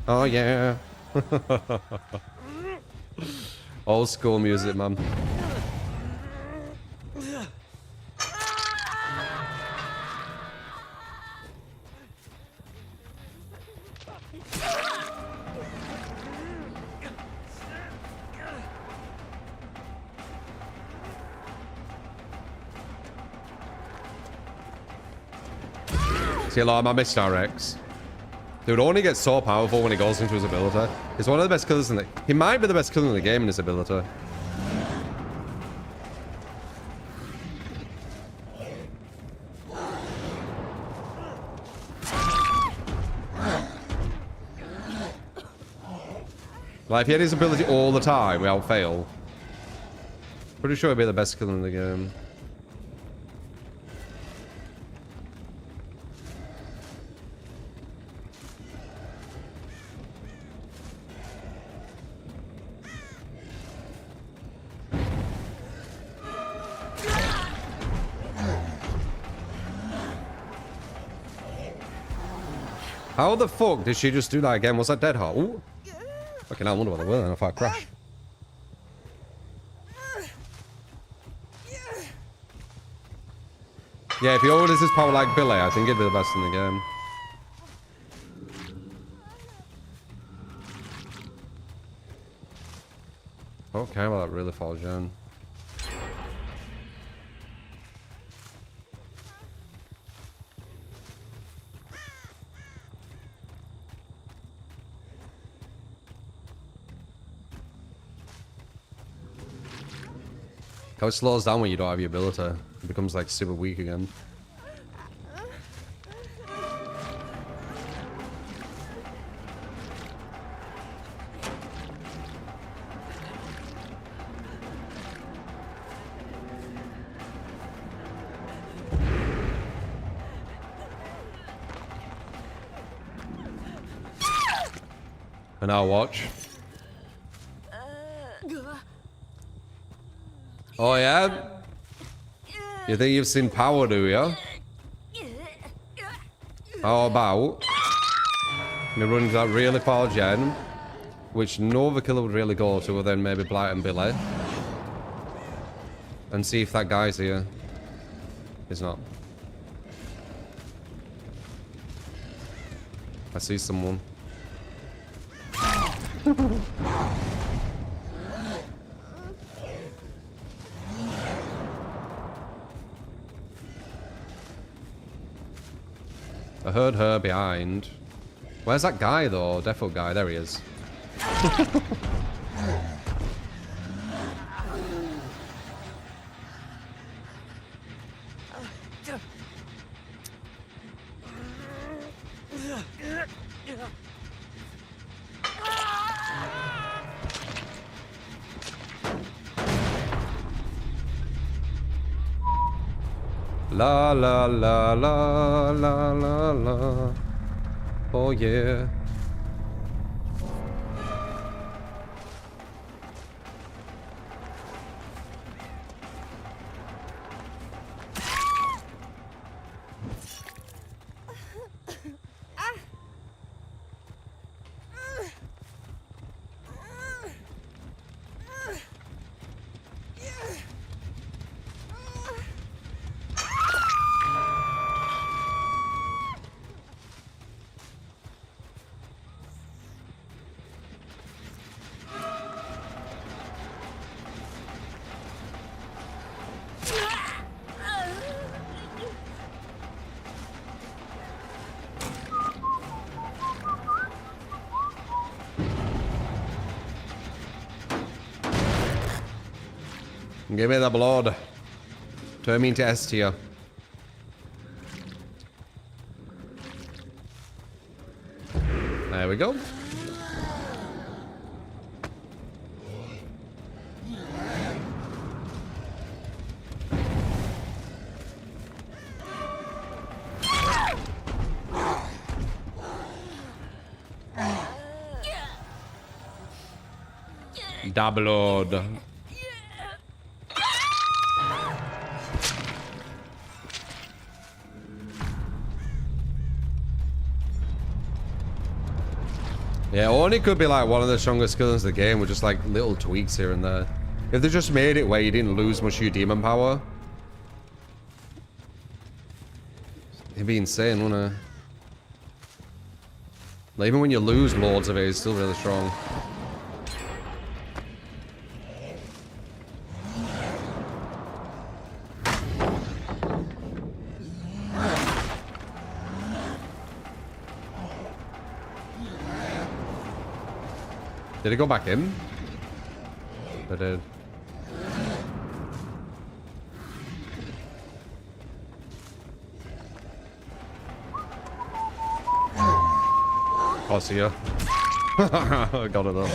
Oh yeah. Old school music, man. See a lot of my missed RX. Dude, only gets so powerful when he goes into his ability. He's one of the best killers in the... He might be the best killer in the game in his ability. Like, if he had his ability all the time without fail, pretty sure he'd be the best killer in the game. How the fuck did she just do that again? Was that dead hot? Ooh. Okay, now I wonder what they were then if I crash. Yeah, if he orders his power like Billy, I think he'd be the best in the game. Okay, well that really falls down. How it slows down when you don't have your ability. It becomes like super weak again. And now watch. Oh yeah? You think you've seen power, do you? How about me running that really far gen, which no other killer would really go to, other than maybe Blight and Billy. and see if that guy's here. He's not. I see someone. I heard her behind. Where's that guy though? Defo guy. There he is. La la la la la la la. Oh yeah. Give me the blood. Turn me into S tier. There we go. Da blood. Yeah, only could be like one of the strongest skills in the game with just like little tweaks here and there. If they just made it where you didn't lose much of your demon power, it'd be insane, wouldn't it? Like, even when you lose loads of it, it's still really strong. Did it go back in? It did. I see her. I got it up.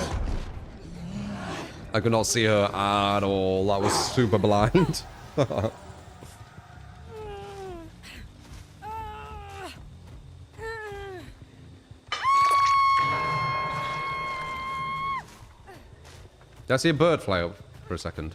I could not see her at all. That was super blind. Did I see a bird fly up for a second?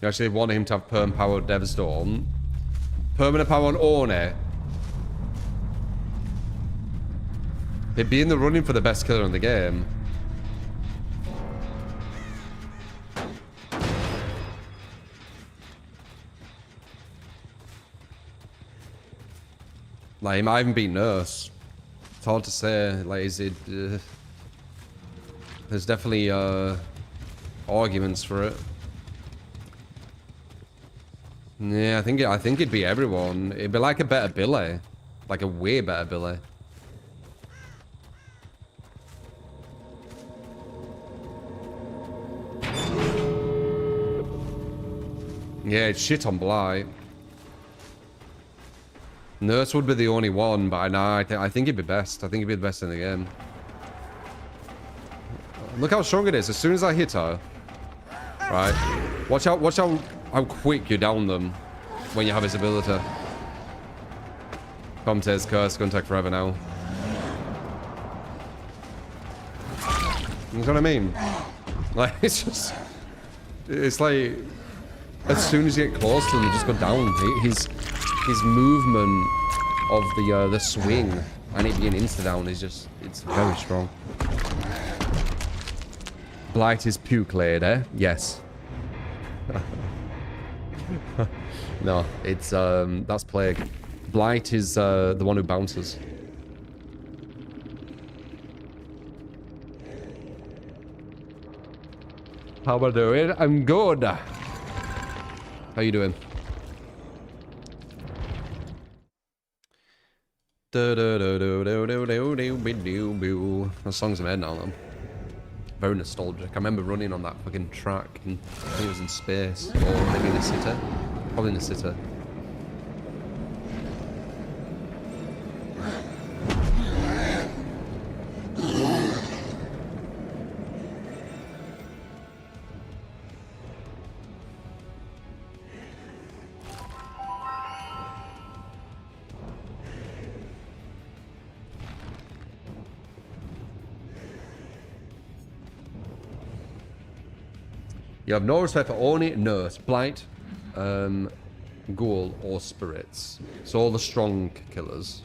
You actually want him to have perm power Devstorm. Permanent power on Orne. He'd be in the running for the best killer in the game. Like, he might even beat Nurse. It's hard to say. Like, is it... there's definitely arguments for it. Yeah, I think it'd be everyone. It'd be like a better Billy. Like a way better Billy. Yeah, it's shit on Blight. Nurse would be the only one, but nah, I think it'd be best. I think it'd be the best in the game. Look how strong it is. As soon as I hit her, right? Watch how quick you down them when you have his ability. Comte's curse gonna take forever now. You know what I mean? Like, it's just... It's like... As soon as you get close to them, you just go down. His movement of the swing and it being insta-down is just... It's very strong. Blight is puke lady. Yes. No, it's... That's Plague. Blight is the one who bounces. How am I doing? I'm good. How you doing? The song's in my head now, though. Very nostalgic. I remember running on that fucking track, and I think it was in space, or maybe in the city. Probably in the city. You have no respect for Oni, Nurse, Blight, Ghoul, or Spirits. So all the strong killers.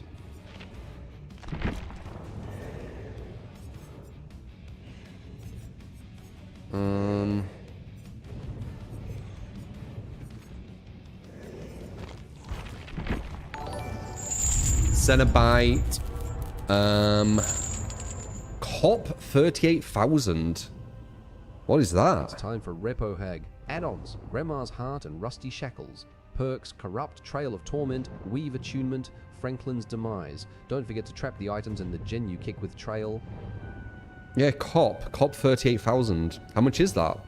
Cenobite. Cop 38,000. What is that? It's time for Repo Hag. Add-ons, Remar's Heart and Rusty Shackles. Perks, Corrupt, Trail of Torment, Weave Attunement, Franklin's Demise. Don't forget to trap the items in the gen you kick with Trail. Yeah, Cop 38,000. How much is that?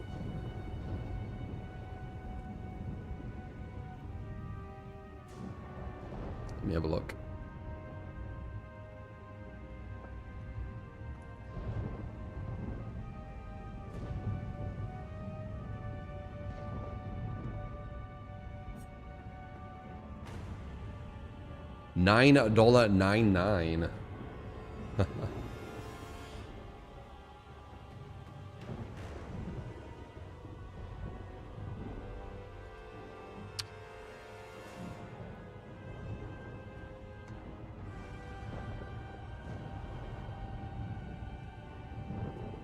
Let me have a look. $9.99.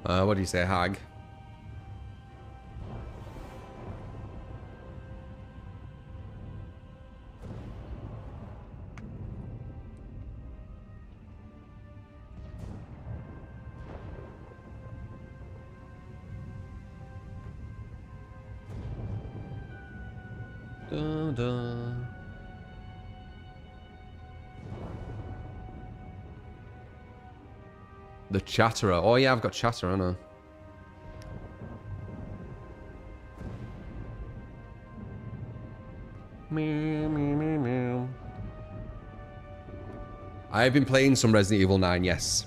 What do you say, Hag? The Chatterer. Oh yeah, I've got Chatterer, haven't I? Meow, meow, meow, meow. I've been playing some Resident Evil 9, yes.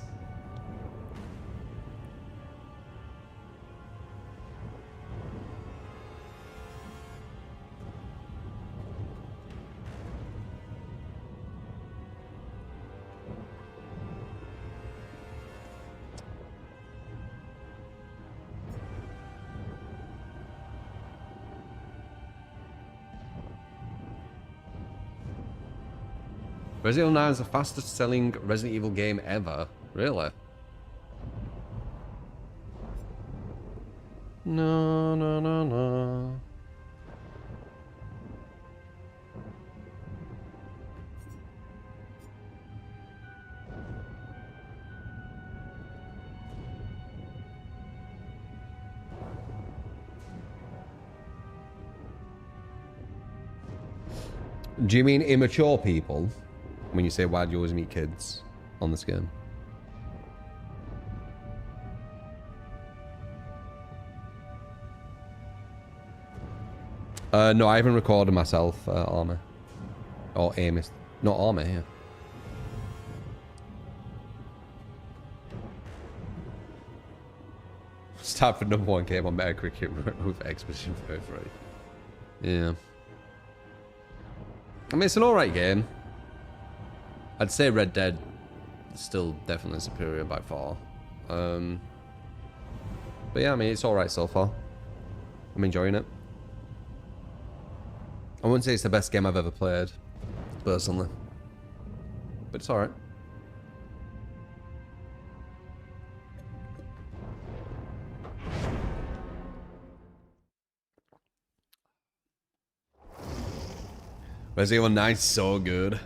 Resident Evil 9 is the fastest selling Resident Evil game ever. Really? No, no, no, no. Do you mean immature people? When you say why do you always meet kids on this game? No, I haven't recorded myself, Armor. Or Amos. Not Armor, yeah. Start for #1 game on Metacritic with Expedition 33. Yeah. I mean, it's an alright game. I'd say Red Dead is still definitely superior by far. But yeah, I mean, it's alright so far. I'm enjoying it. I wouldn't say it's the best game I've ever played, personally. But it's alright. Resident Evil 9 is so good.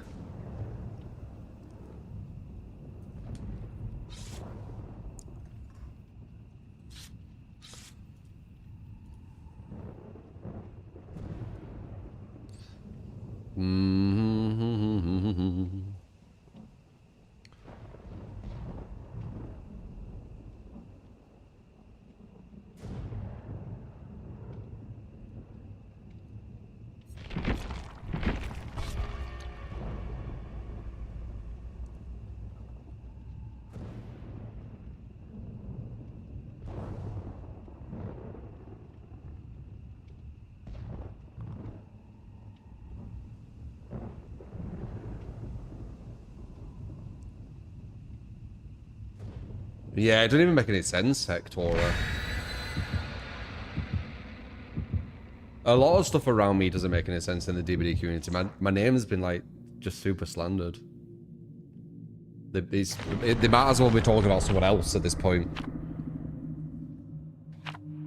Yeah, it doesn't even make any sense, Hectora. A lot of stuff around me doesn't make any sense in the DBD community. My name's been, like, just super slandered. They might as well be talking about someone else at this point.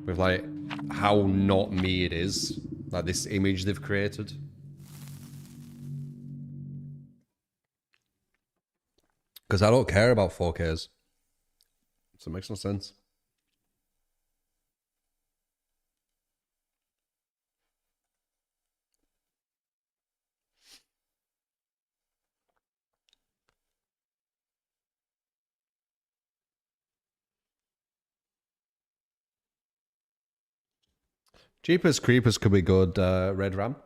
With, like, how not me it is. Like, this image they've created. Because I don't care about 4Ks. So it makes no sense. Jeepers Creepers could be good, Red Ram.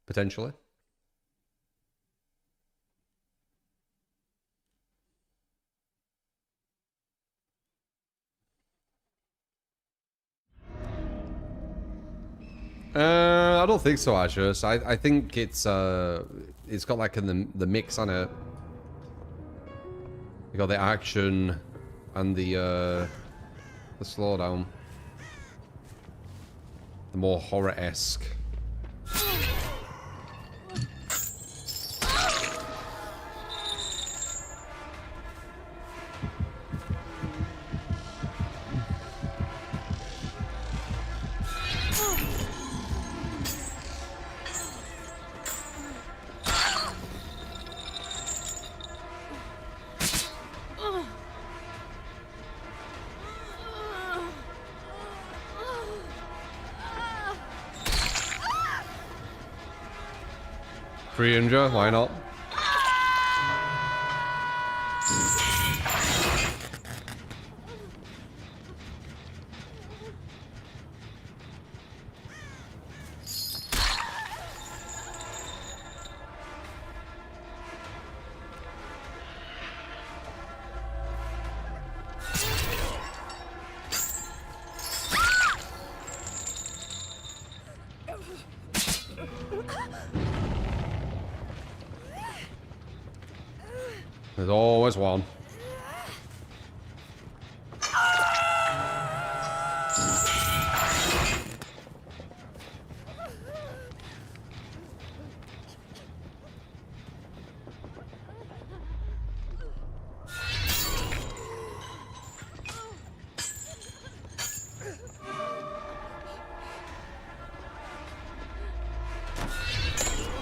Potentially. I don't think so, Ashus. I think it's got like the mix on it. You got the action and the slowdown. The more horror-esque. Free injure, why not? There's always one.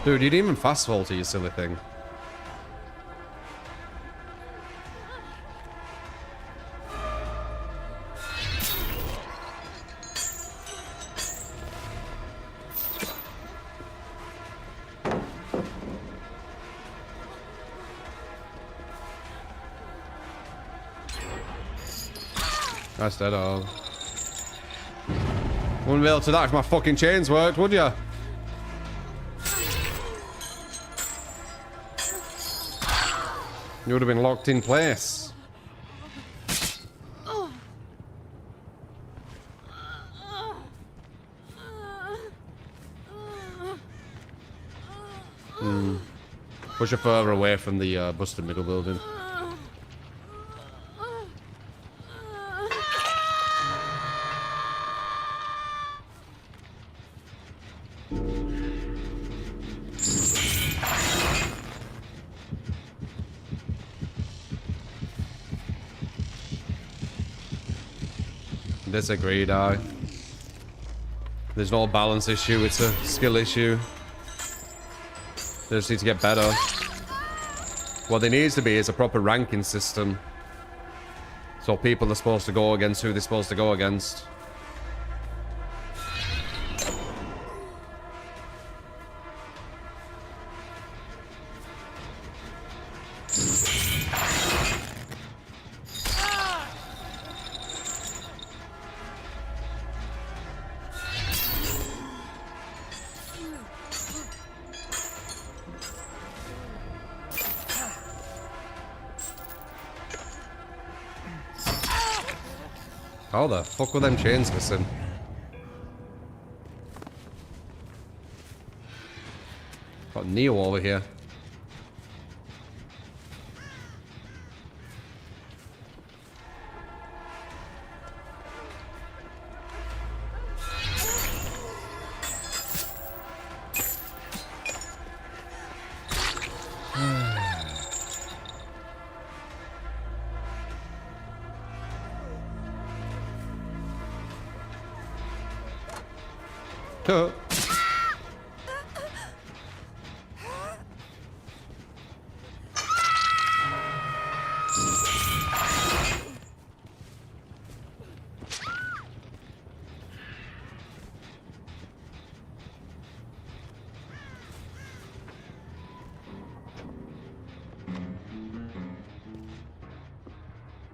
Dude, you didn't even fast fall to you silly thing. That's dead on. Wouldn't be able to that if my fucking chains worked, would ya? You would have been locked in place. Push her further away from the busted middle building. Disagree, die. There's no balance issue, it's a skill issue. They just need to get better. What there needs to be is a proper ranking system. So people are supposed to go against who they're supposed to go against. How the fuck were them chains missing? Got Neo over here.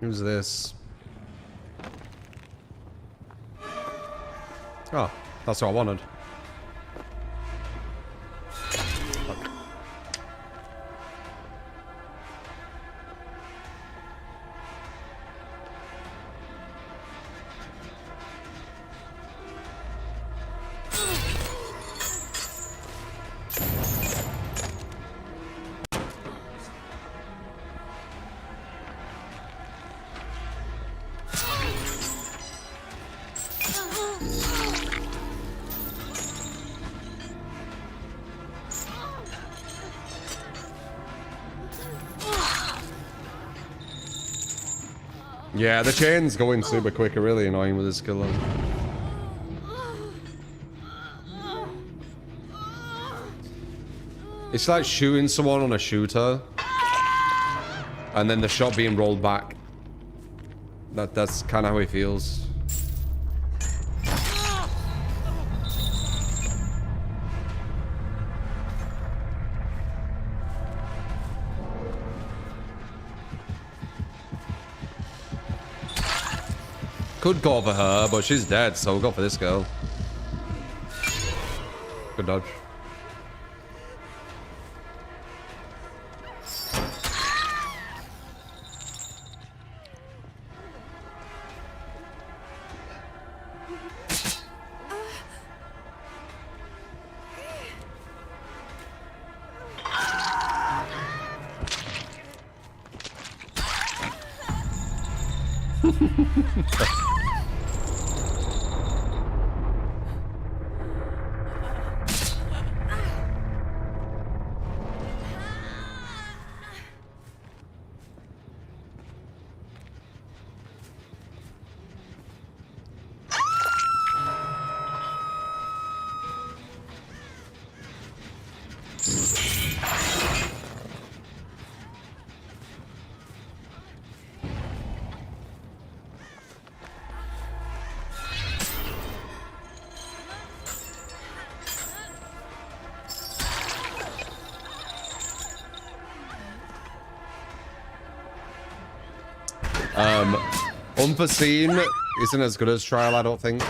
Who's this? Oh, that's what I wanted. Fuck. Yeah, the chain's going super quick are really annoying with this skill. It's like shooting someone on a shooter and then the shot being rolled back. That's kind of how he feels. Could go for her, but she's dead, so we'll go for this girl. Good dodge. Unforeseen isn't as good as Trial, I don't think.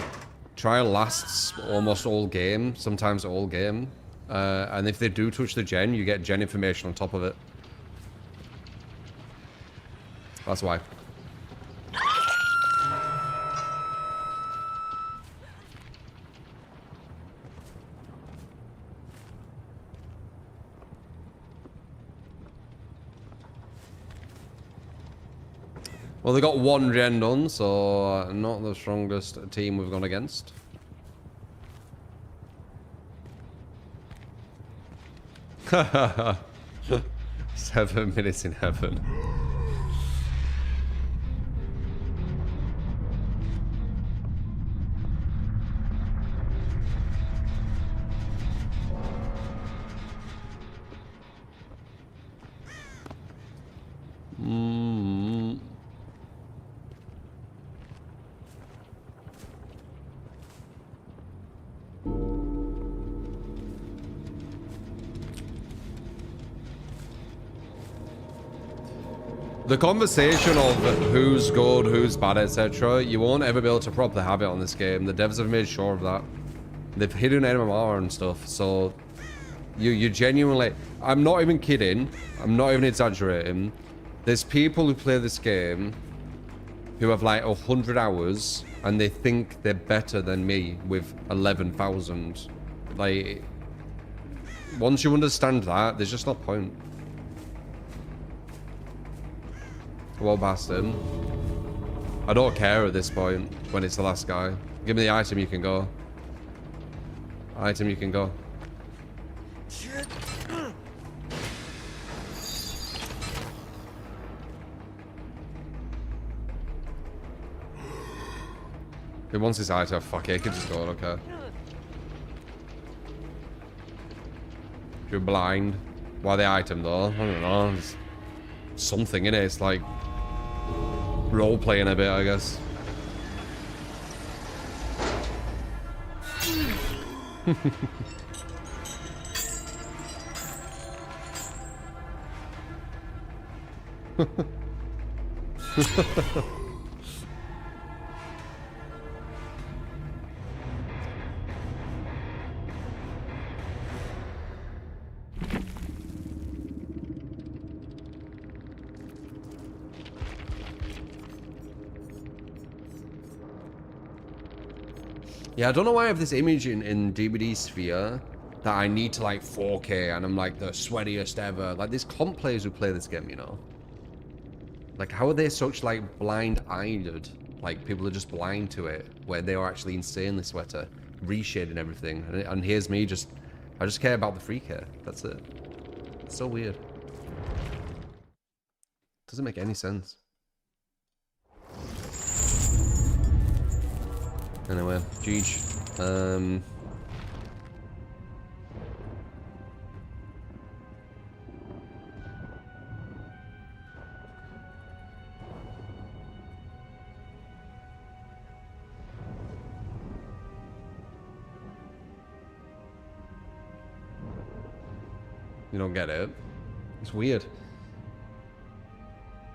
Trial lasts almost all game, sometimes all game. And if they do touch the gen, you get gen information on top of it. That's why. Well, they got one gen done, so not the strongest team we've gone against. Haha. 7 minutes in heaven. The conversation of who's good, who's bad, etc., you won't ever be able to properly have it on this game. The devs have made sure of that. They've hidden MMR and stuff, so you genuinely... I'm not even kidding. I'm not even exaggerating. There's people who play this game who have like 100 hours and they think they're better than me with 11,000. Like, once you understand that, there's just no point. Well, bastard. I don't care at this point when it's the last guy. Give me the item, you can go. Item, you can go. He wants his item. Fuck it, he can just go, I don't care. You're blind. Why the item though? I don't know. There's something in it. It's like role playing a bit, I guess. Yeah, I don't know why I have this image in DVD Sphere that I need to like 4K and I'm like the sweatiest ever. Like there's comp players who play this game, you know? Like how are they such like blind-eyed? Like people are just blind to it, where they are actually insanely sweater, reshading everything. And here's me I just care about the free care. That's it. It's so weird. Doesn't make any sense. Anyway, Jeej. You don't get it. It's weird.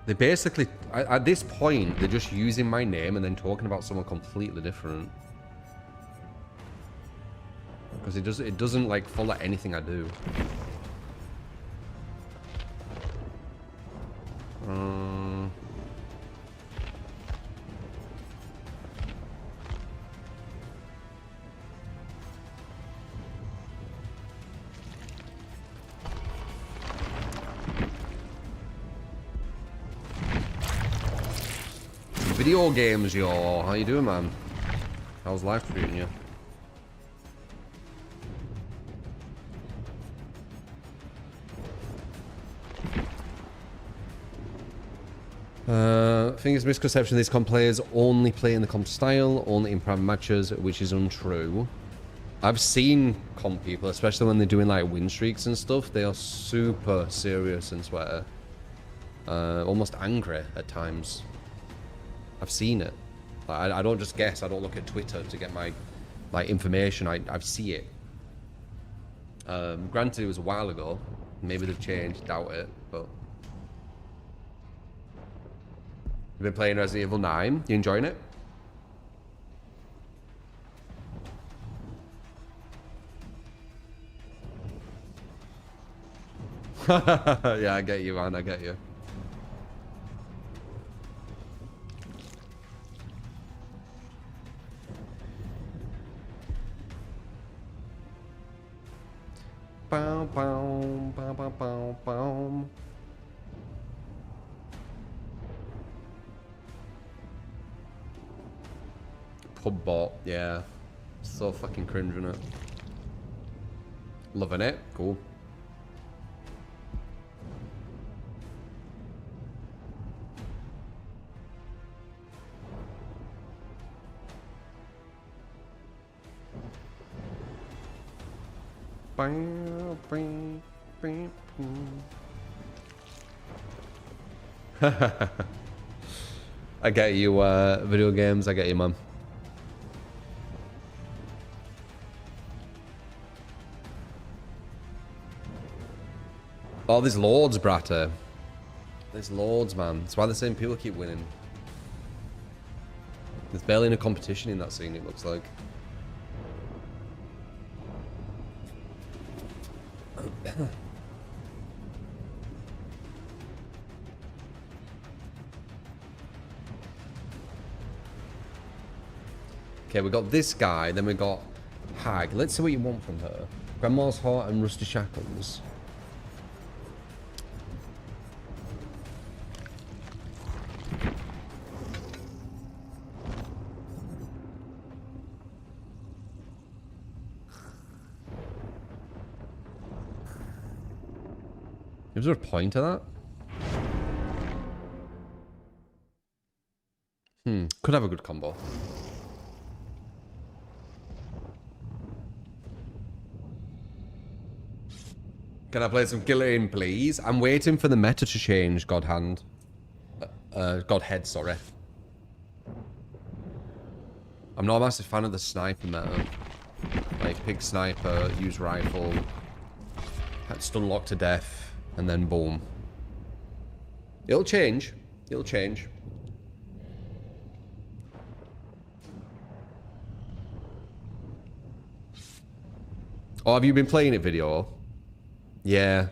They basically, at this point, they're just using my name and then talking about someone completely different. Because it doesn't like follow anything I do. Video games, yo. How you doing, man? How's life treating you? I think it's a misconception these comp players only play in the comp style, only in private matches, which is untrue. I've seen comp people, especially when they're doing like win streaks and stuff, they are super serious and sweater. Almost angry at times. I've seen it. I don't just guess. I don't look at Twitter to get my like information. I see it. Granted, it was a while ago. Maybe they've changed. Doubt it. But you've been playing Resident Evil 9. You enjoying it? Yeah, I get you, man. I get you. Bow, bow, bow, bow, bow, bow. Pub bot, yeah. So fucking cringe, isn't it? Loving it. Cool. I get you, video games. I get you, man. Oh, there's loads, Bratter. There's loads, man. That's why the same people keep winning. There's barely any competition in that scene, it looks like. Okay, we got this guy, then we got Hag. Let's see what you want from her. Grandma's Heart and Rusty Shackles. Is there a point to that? Could have a good combo. Can I play some Guillotine, please? I'm waiting for the meta to change, Godhand. Godhead, sorry. I'm not a massive fan of the sniper meta. Like, pick sniper, use rifle, stun lock to death, and then boom. It'll change. It'll change. Oh, have you been playing it, video? Yeah.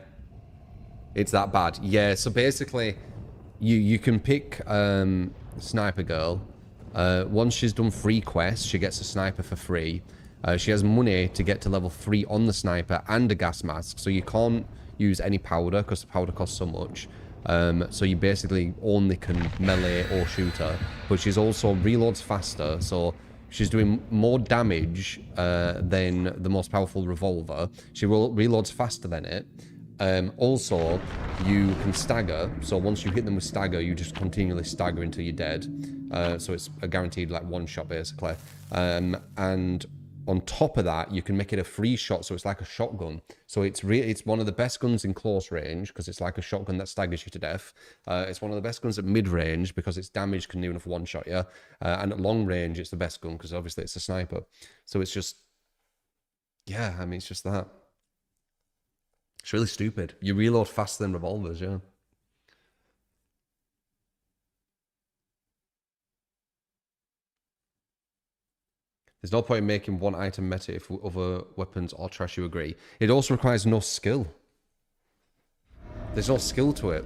It's that bad. Yeah, so basically, you can pick Sniper Girl. Once she's done 3 quests, she gets a sniper for free. She has money to get to level 3 on the sniper and a gas mask, so you can't use any powder because the powder costs so much. So you basically only can melee or shoot her. But she's also reloads faster, so she's doing more damage than the most powerful revolver. She reloads faster than it. Also, you can stagger. So once you hit them with stagger, you just continually stagger until you're dead. So it's a guaranteed like one shot basically. And on top of that, you can make it a free shot, so it's like a shotgun. So it's one of the best guns in close range because it's like a shotgun that staggers you to death. It's one of the best guns at mid range because its damage can near enough one shot you. And at long range, it's the best gun because obviously it's a sniper. So it's just, yeah, I mean, it's just that. It's really stupid. You reload faster than revolvers, yeah. There's no point in making one item meta if other weapons are trash, you agree. It also requires no skill. There's no skill to it.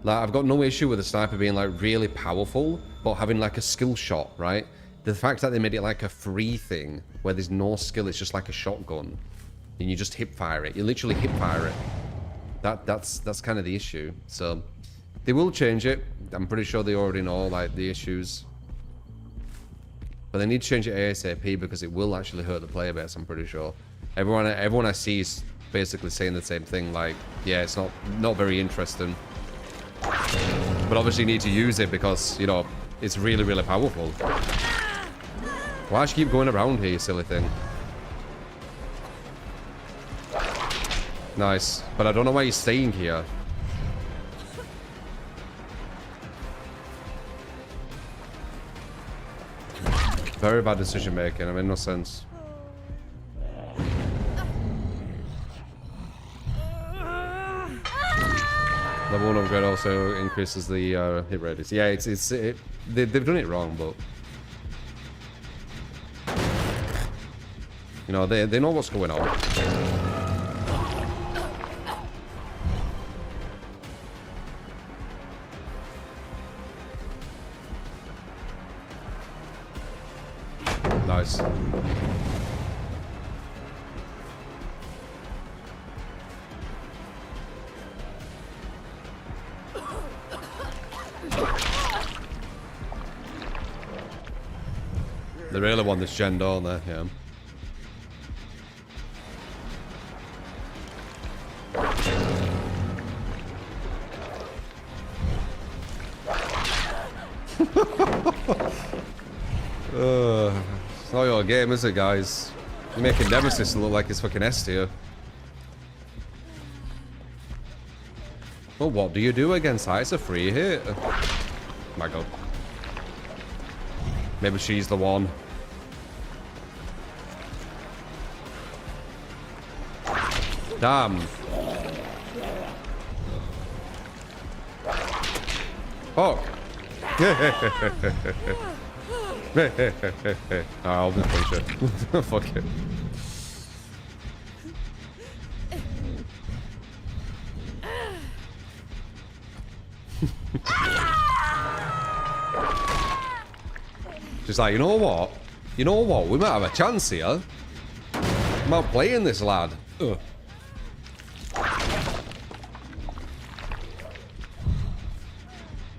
Like, I've got no issue with the sniper being like really powerful, but having like a skill shot, right? The fact that they made it like a free thing where there's no skill, it's just like a shotgun. And you just hip fire it. You literally hip fire it. That's kind of the issue. So they will change it. I'm pretty sure they already know like the issues. But they need to change it ASAP because it will actually hurt the player base, I'm pretty sure. Everyone I see is basically saying the same thing, like, yeah, it's not very interesting. But obviously you need to use it because, you know, it's really, really powerful. Why should you keep going around here, you silly thing? Nice. But I don't know why you're staying here. Very bad decision making. I mean, no sense. Level 1 upgrade also increases the hit radius. Yeah, they've done it wrong, but you know they know what's going on. Nice. They really want this gen, don't they? Yeah. It's not your game, is it, guys? You're making Nemesis look like it's fucking S tier. Well, what do you do against that? It's a free hit. Oh my god. Maybe she's the one. Damn. Oh. I'll just punch it. Fuck it. Just like, you know what? You know what? We might have a chance here. I'm out playing this lad. Ugh.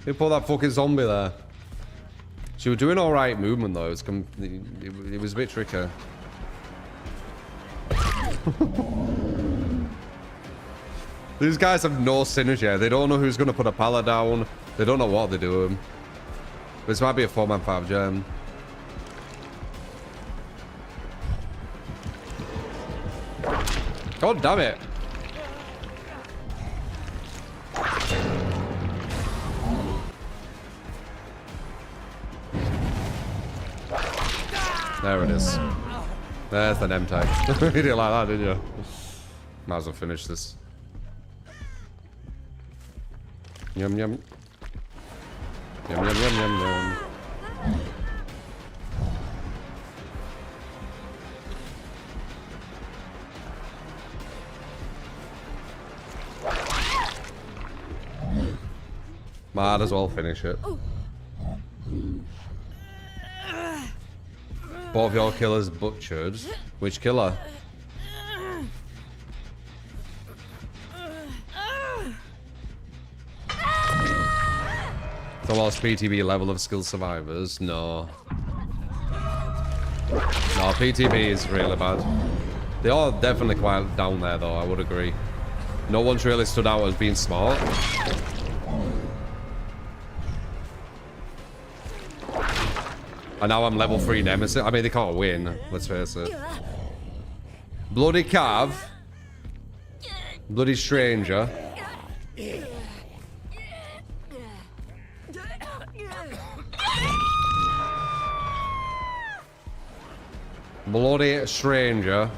Who put that fucking zombie there? She was doing alright movement though. It was a bit tricky. These guys have no synergy. They don't know who's going to put a pallet down. They don't know what they're doing. This might be a 4-man 5 gem. God damn it. There it is. There's the name tag. You didn't like that, did you? Might as well finish this. Yum yum. Yum yum yum yum yum. Might as well finish it. Both your killers butchered. Which killer? The lowest PTB level of skilled survivors? No. No, PTB is really bad. They are definitely quite down there though, I would agree. No one's really stood out as being smart. And now I'm level 3 Nemesis. I mean, they can't win, let's face it. Bloody Cav. Bloody Stranger. Bloody Stranger.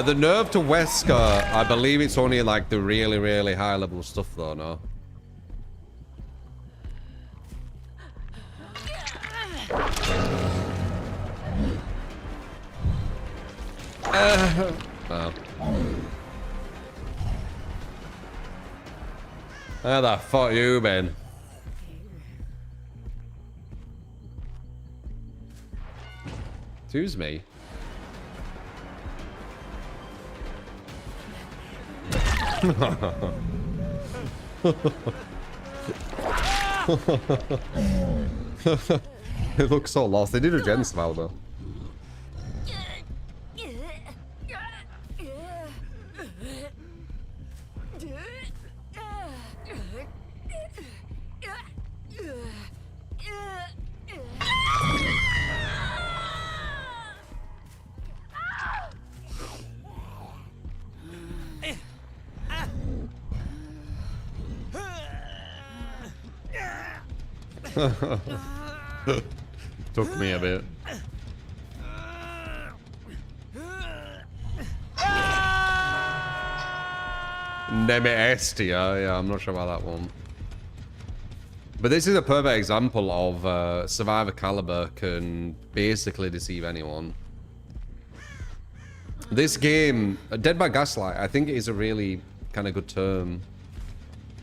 The nerf to Wesker, I believe it's only like the really, really high level stuff though, no? No. Where the fuck you been? Excuse me. It looks so lost. They did a gen smell though. Took me a bit. Nemeestia, yeah, I'm not sure about that one. But this is a perfect example of Survivor Caliber can basically deceive anyone. This game, Dead by Gaslight, I think it is a really kind of good term.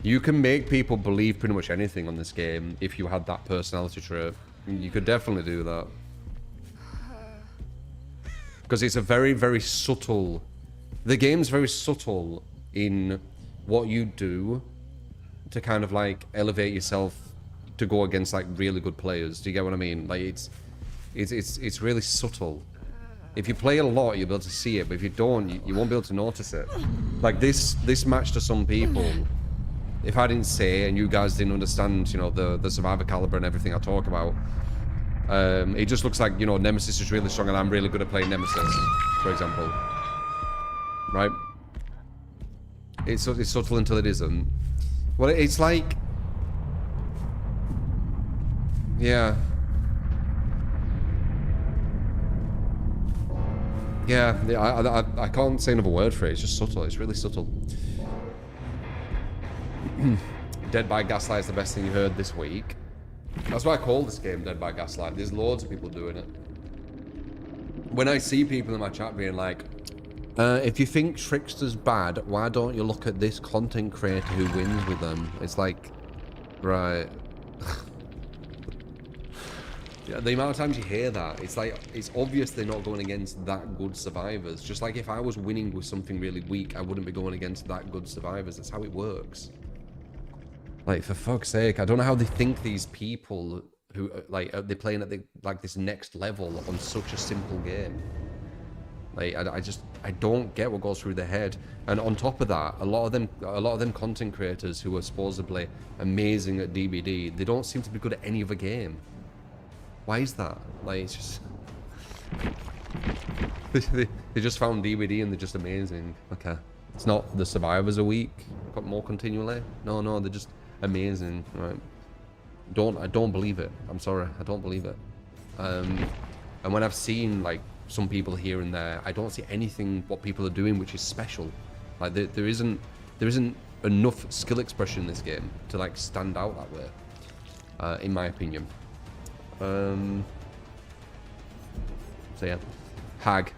You can make people believe pretty much anything on this game if you had that personality trait. You could definitely do that. Because it's a very, very subtle... The game's very subtle in what you do to kind of like elevate yourself to go against like really good players. Do you get what I mean? Like it's really subtle. If you play it a lot, you'll be able to see it, but if you don't, you won't be able to notice it. Like this match to some people, if I didn't say and you guys didn't understand, you know, the survivor caliber and everything I talk about, it just looks like, you know, Nemesis is really strong and I'm really good at playing Nemesis, for example. Right? It's subtle until it isn't. Well, it's like... Yeah. Yeah, I can't say another word for it. It's just subtle. It's really subtle. Dead by Gaslight is the best thing you heard this week. That's why I call this game Dead by Gaslight. There's loads of people doing it. When I see people in my chat being like, if you think Trickster's bad, why don't you look at this content creator who wins with them? It's like, right. Yeah, the amount of times you hear that, it's like, it's obvious they're not going against that good survivors. Just like if I was winning with something really weak, I wouldn't be going against that good survivors. That's how it works. Like, for fuck's sake, I don't know how they think these people who, like, they're playing at the, like, this next level on such a simple game. Like, I don't get what goes through their head. And on top of that, a lot of them content creators who are supposedly amazing at DBD, they don't seem to be good at any other game. Why is that? Like, it's just... they just found DBD and they're just amazing. Okay. It's not the survivors a week, got more continually. No, they're just amazing, right? I don't believe it. I'm sorry, I don't believe it. And when I've seen, like, some people here and there, I don't see anything what people are doing which is special. Like, there isn't enough skill expression in this game to, like, stand out that way, in my opinion. So yeah, Hag.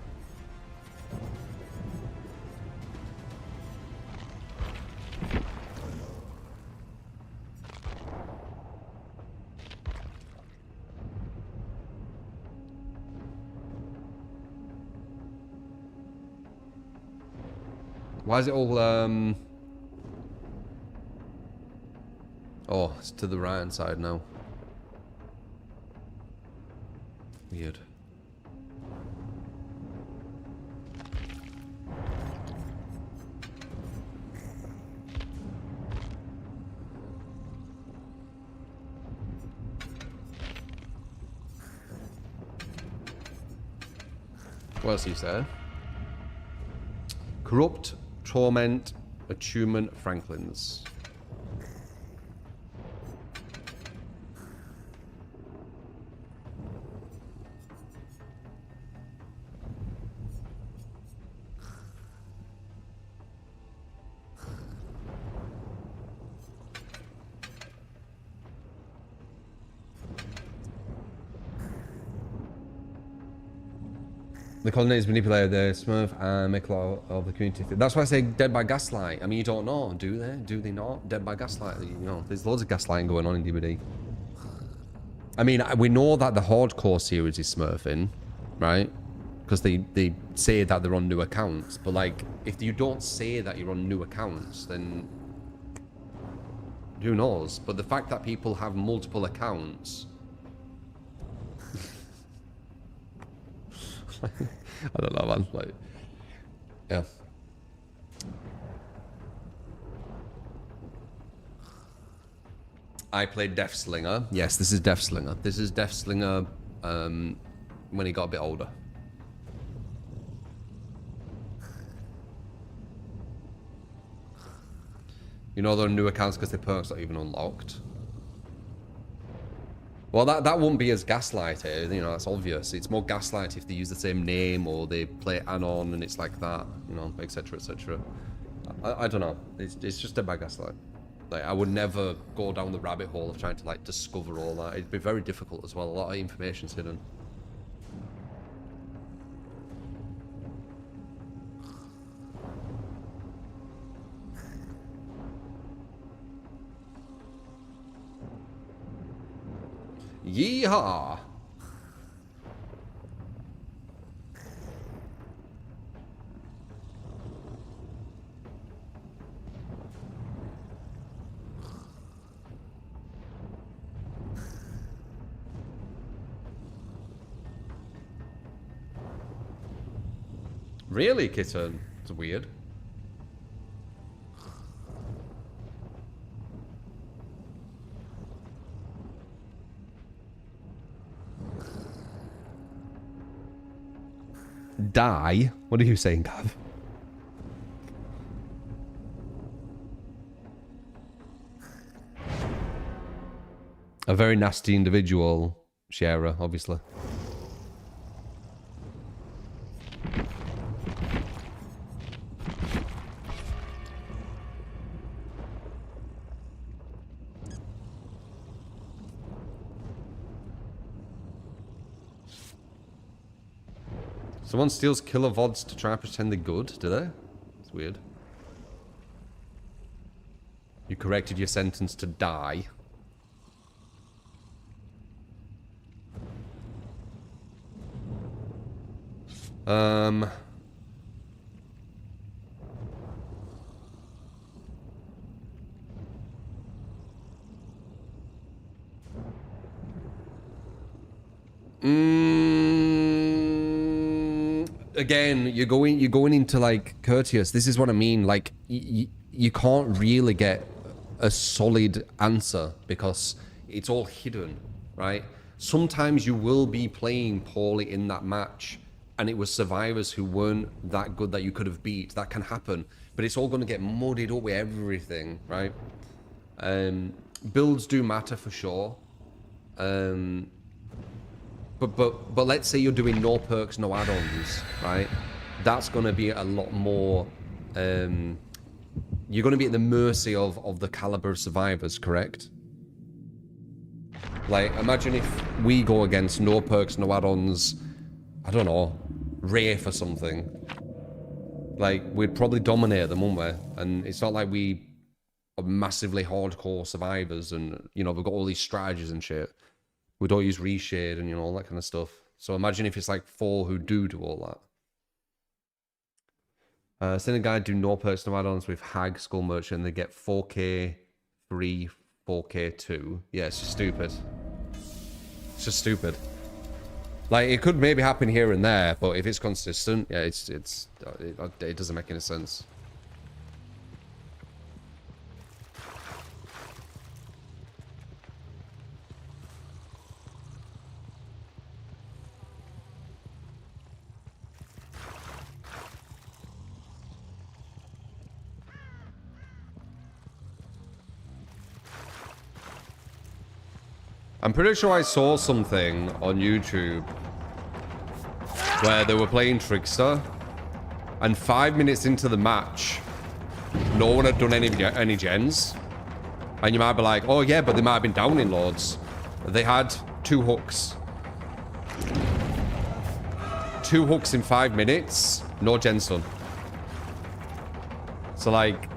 Why is it all oh, it's to the right hand side now. Weird. What else do you say? Corrupt, torment, attunement, Franklins. The colonnades manipulate the Smurf and make a lot of the community. That's why I say Dead by Gaslight. I mean, you don't know, do they? Do they not? Dead by Gaslight, you know, there's loads of gaslighting going on in DBD. I mean, we know that the hardcore series is smurfing, right? Because they say that they're on new accounts. But, like, if you don't say that you're on new accounts, then who knows? But the fact that people have multiple accounts... I don't know, man. Like, yeah. I played Deathslinger. Yes, this is Deathslinger. This is Deathslinger when he got a bit older. You know, they're on new accounts because their perks not even unlocked. Well, that wouldn't be as gaslighted, you know, that's obvious. It's more gaslight if they use the same name or they play anon and it's like that, you know, etc, etc. I don't know. It's just a bad gaslight. Like, I would never go down the rabbit hole of trying to, like, discover all that. It'd be very difficult as well. A lot of information's hidden. Yeehaw! Really, kitten? It's weird. Die? What are you saying, Gav? A very nasty individual, Shara, obviously. Someone steals killer VODs to try and pretend they're good, do they? It's weird. You corrected your sentence to die. Again, you're going into like courteous. This is what I mean. Like you can't really get a solid answer because it's all hidden, right? Sometimes you will be playing poorly in that match, and it was survivors who weren't that good that you could have beat. That can happen, but it's all going to get muddied up with everything, right? Builds do matter for sure. But let's say you're doing no perks, no add-ons, right? That's going to be a lot more... you're going to be at the mercy of the caliber of survivors, correct? Like, imagine if we go against no perks, no add-ons, I don't know, Wraith or something. Like, we'd probably dominate them, wouldn't we? And it's not like we are massively hardcore survivors and, you know, we've got all these strategies and shit. We don't use reshade and, you know, all that kind of stuff. So imagine if it's like 4 who do all that. Seen a guy do no perks, no add-ons with Hag, Skull Merchant, and they get 4k 3, 4k 2. Yeah, it's just stupid. It's just stupid. Like, it could maybe happen here and there, but if it's consistent, yeah, it doesn't make any sense. I'm pretty sure I saw something on YouTube where they were playing Trickster, and 5 minutes into the match, no one had done any gens. And you might be like, oh yeah, but they might have been downing loads. They had 2 hooks. 2 hooks in 5 minutes, no gens done. So like,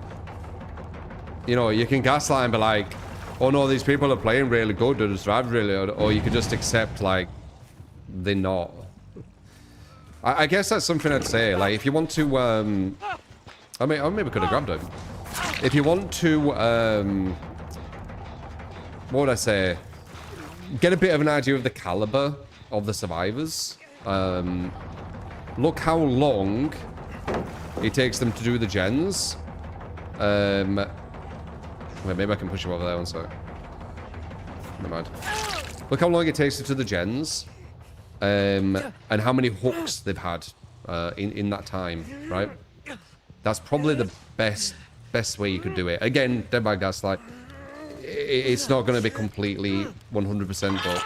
you know, you can gaslight and be like, oh no, these people are playing really good, they just drive really good, or you could just accept, like, they're not. I guess that's something I'd say, like, if you want to, I maybe could have grabbed him. If you want to, what would I say? Get a bit of an idea of the caliber of the survivors. Look how long it takes them to do the gens. Wait, maybe I can push him over there one sec. Never mind. Look how long it takes to do the gens. And how many hooks they've had in that time, right? That's probably the best way you could do it. Again, Dead by Gaslight. It's not going to be completely 100%, but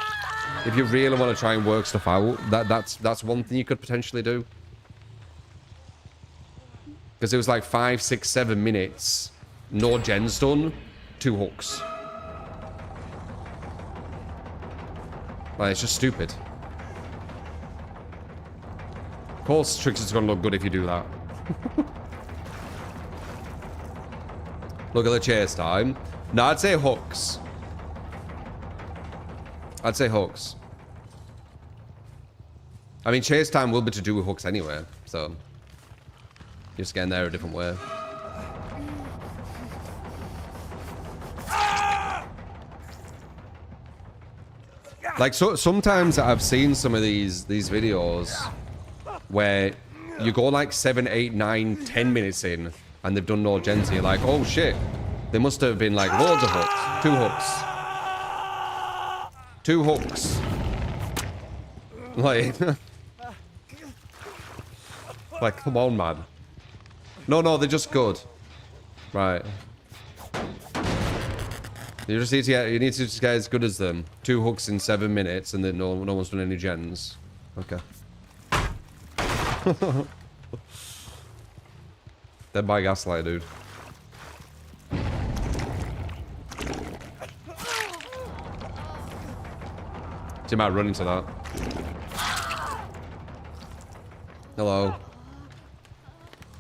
if you really want to try and work stuff out, that's one thing you could potentially do. Because it was like 5, 6, 7 minutes, no gens done, 2 hooks. Like, it's just stupid. Of course, Trickster's gonna look good if you do that. Look at the chase time. No, I'd say hooks. I'd say hooks. I mean, chase time will be to do with hooks anyway, so you're just getting there a different way. Like, so sometimes I've seen some of these videos where you go like 7, 8, 9, 10 minutes in, and they've done no gens. You're like, oh shit, there must have been like loads of hooks. 2 hooks. 2 hooks. Like, come on, man. No, they're just good. Right. You just need to get, just get as good as them. 2 hooks in 7 minutes, and then no one's done any gens. Okay. Dead by Gaslight, dude. See, might run into that. Hello.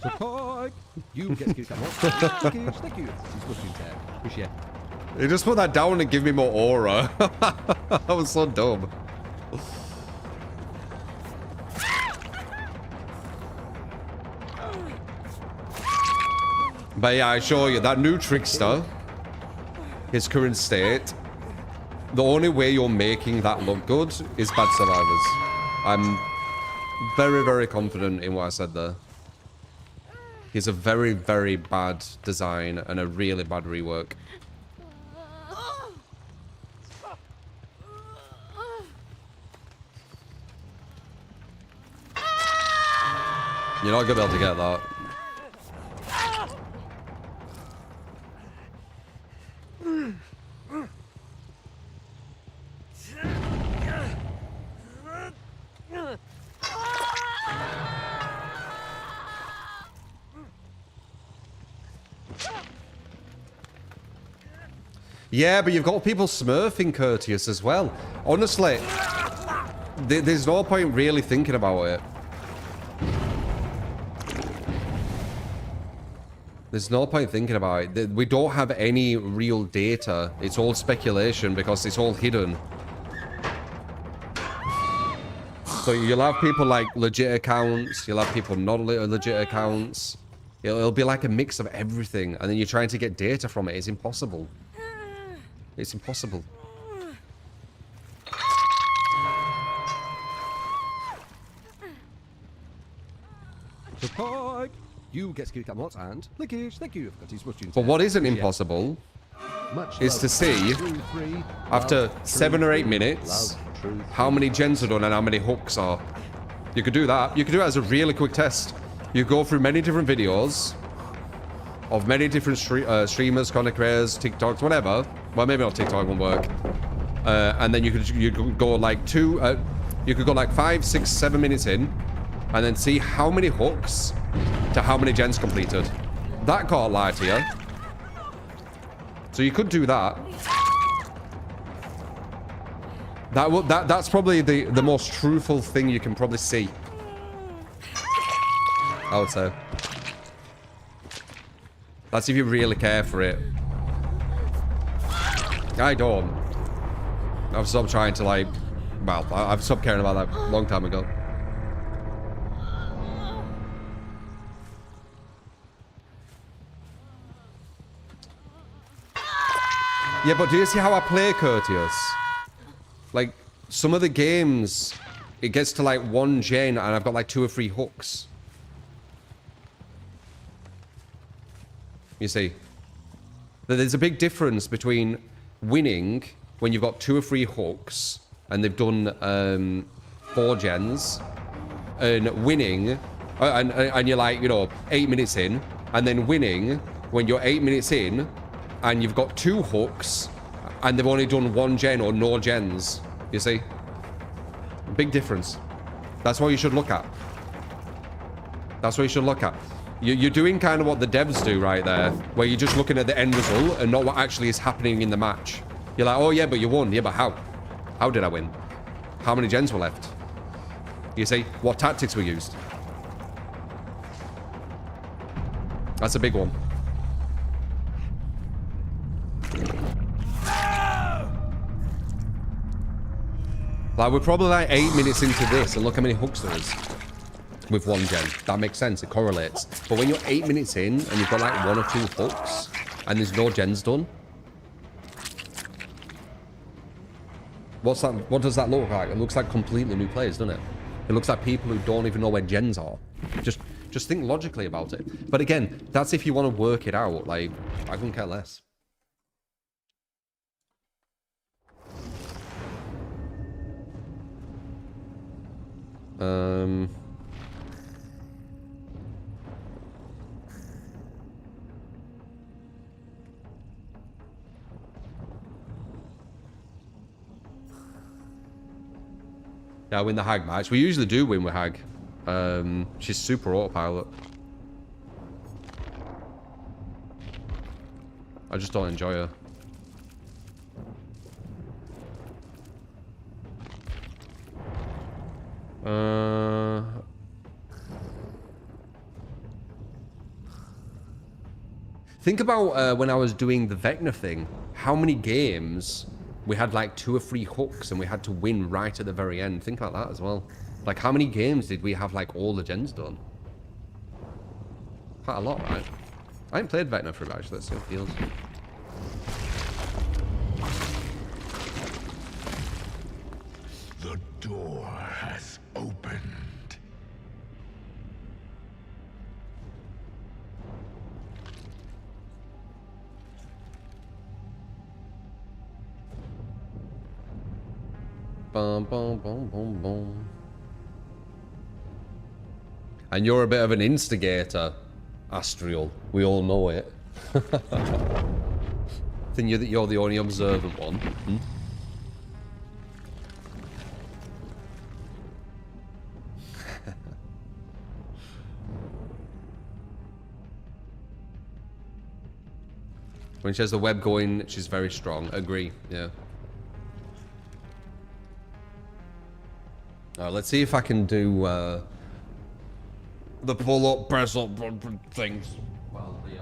Support! You get skewed. Thank you. Appreciate. You just put that down and give me more aura. That was so dumb. But yeah, I assure you, that new Trickster, his current state, the only way you're making that look good is bad survivors. I'm very, very confident in what I said there. He's a very, very bad design and a really bad rework. You're not gonna be able to get that. Yeah, but you've got people smurfing Courteous as well. Honestly, there's no point really thinking about it. There's no point thinking about it. We don't have any real data. It's all speculation because it's all hidden. So you'll have people like legit accounts. You'll have people not legit accounts. It'll be like a mix of everything. And then you're trying to get data from it. It's impossible. It's impossible. Support! You get skewed and lickage. Thank you. But what isn't impossible is to see, after 7 or 8 minutes, how many gens are done and how many hooks are. You could do that. You could do it as a really quick test. You go through many different videos of many different streamers, content creators, TikToks, whatever. Well, maybe not TikTok won't work. And then you could go like you could go like 5, 6, 7 minutes in, and then see how many hooks to how many gens completed. That can't lie to you. So you could do that. That's probably the most truthful thing you can probably see. I would say. That's if you really care for it. I don't. I've stopped trying to like... Well, I've stopped caring about that a long time ago. Yeah, but do you see how I play Courteous? Like, some of the games, it gets to like 1 gen and I've got like 2 or 3 hooks. You see? There's a big difference between winning when you've got 2 or 3 hooks and they've done 4 gens, and winning, and you're like, you know, 8 minutes in, and then winning when you're 8 minutes in and you've got 2 hooks and they've only done 1 gen or no gens. You see? Big difference. That's what you should look at. That's what you should look at. You're doing kind of what the devs do right there, where you're just looking at the end result and not what actually is happening in the match. You're like, oh yeah, but you won. Yeah, but how? How did I win? How many gens were left? You see? What tactics were used? That's a big one. Like, we're probably like 8 minutes into this, and look how many hooks there is. With 1 gen. That makes sense, it correlates. But when you're 8 minutes in and you've got like 1 or 2 hooks and there's no gens done, what's that? What does that look like? It looks like completely new players, doesn't it? It looks like people who don't even know where gens are. Just think logically about it. But again, that's if you want to work it out. Like, I couldn't care less. Yeah, win the Hag match. We usually do win with Hag. She's super autopilot. I just don't enjoy her. Think about when I was doing the Vecna thing. How many games we had like 2 or 3 hooks and we had to win right at the very end. Think about that as well. Like, how many games did we have like all the gens done? Quite a lot, right? I haven't played Vecna for a bit, actually. Let's see how it feels. The door has opened. Boom, boom, boom, boom, boom. And you're a bit of an instigator, Astriel. We all know it. Think you're the only observant one. Hmm? When she has the web going, she's very strong. Agree, yeah. Let's see if I can do the pull-up, press-up things. Well, the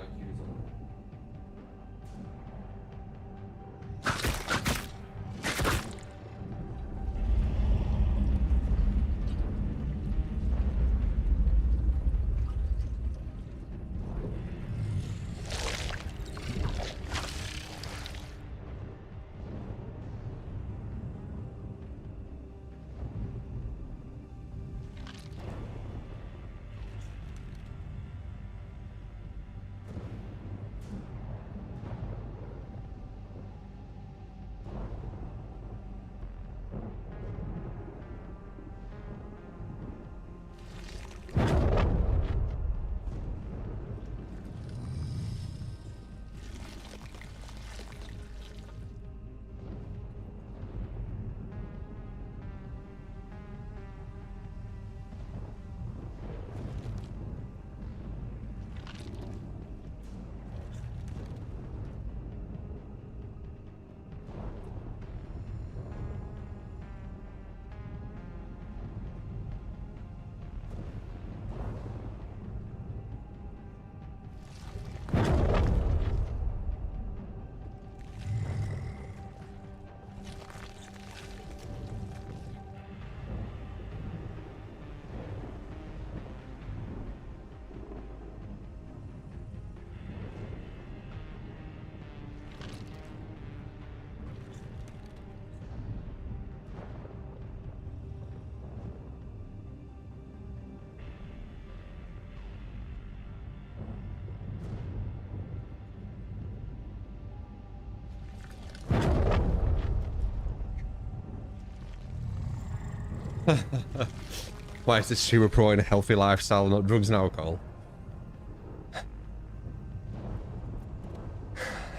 Why is this super pro in a healthy lifestyle, not drugs and alcohol?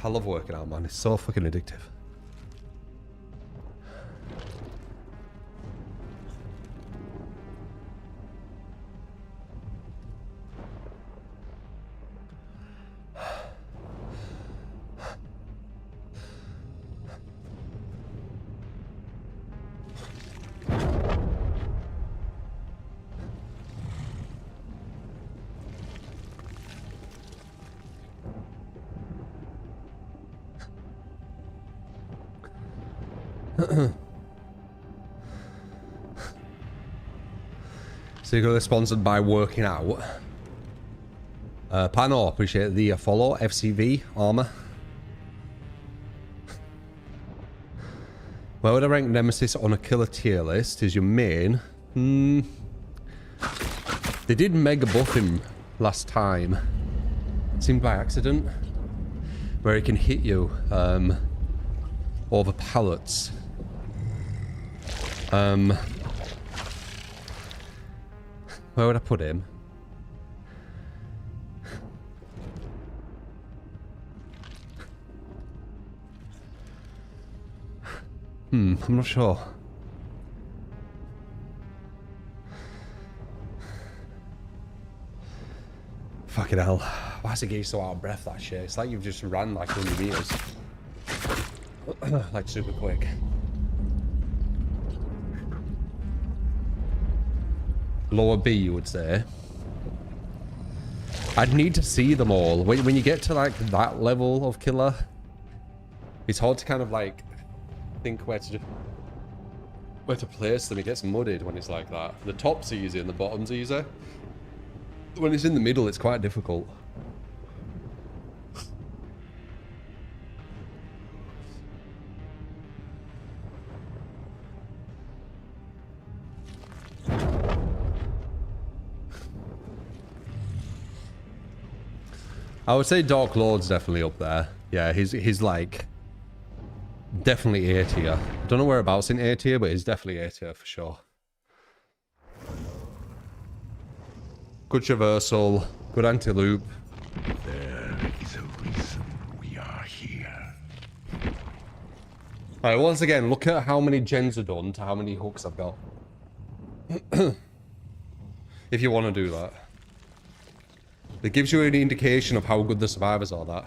I love working out, man. It's so fucking addictive. Secretly sponsored by working out. Pano, appreciate the follow. FCV, armor. Where would I rank Nemesis on a killer tier list? Is your main? They did mega buff him last time. It seemed by accident. Where he can hit you over pallets. Where would I put him? I'm not sure. Fucking hell. Why does it get you so out of breath, that shit? It's like you've just ran like 100 meters. Like super quick. Lower B, you would say. I'd need to see them all. When you get to like that level of killer, it's hard to kind of like think where to place them. It gets muddied when it's like that. The top's easy and the bottom's easy. When it's in the middle, it's quite difficult. I would say Dark Lord's definitely up there. Yeah, he's like definitely A tier. I don't know whereabouts in A tier, but he's definitely A tier for sure. Good traversal, good anti-loop. There is a reason we are here. Alright, once again, look at how many gens are done to how many hooks I've got. If you want to do that. It gives you an indication of how good the survivors are, that.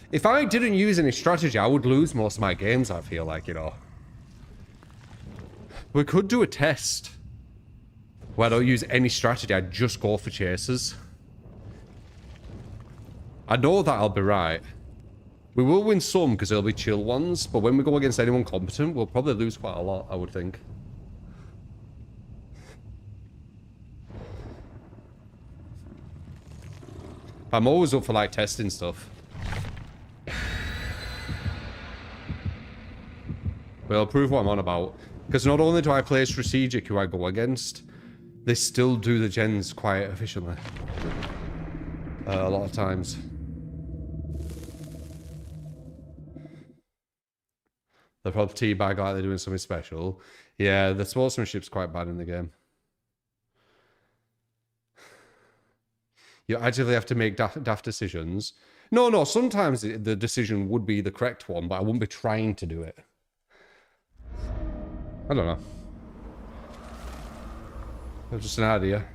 If I didn't use any strategy, I would lose most of my games, I feel like, you know. We could do a test where I don't use any strategy, I just go for chasers. I know that I'll be right. We will win some because they'll be chill ones, but when we go against anyone competent, we'll probably lose quite a lot, I would think. I'm always up for like testing stuff. Well, I'll prove what I'm on about. Because not only do I play strategic who I go against, they still do the gens quite efficiently. A lot of times. They'll probably teabag like they're doing something special. Yeah, the sportsmanship's quite bad in the game. You actively have to make daft decisions. No, sometimes the decision would be the correct one, but I wouldn't be trying to do it. I don't know. It's just an idea.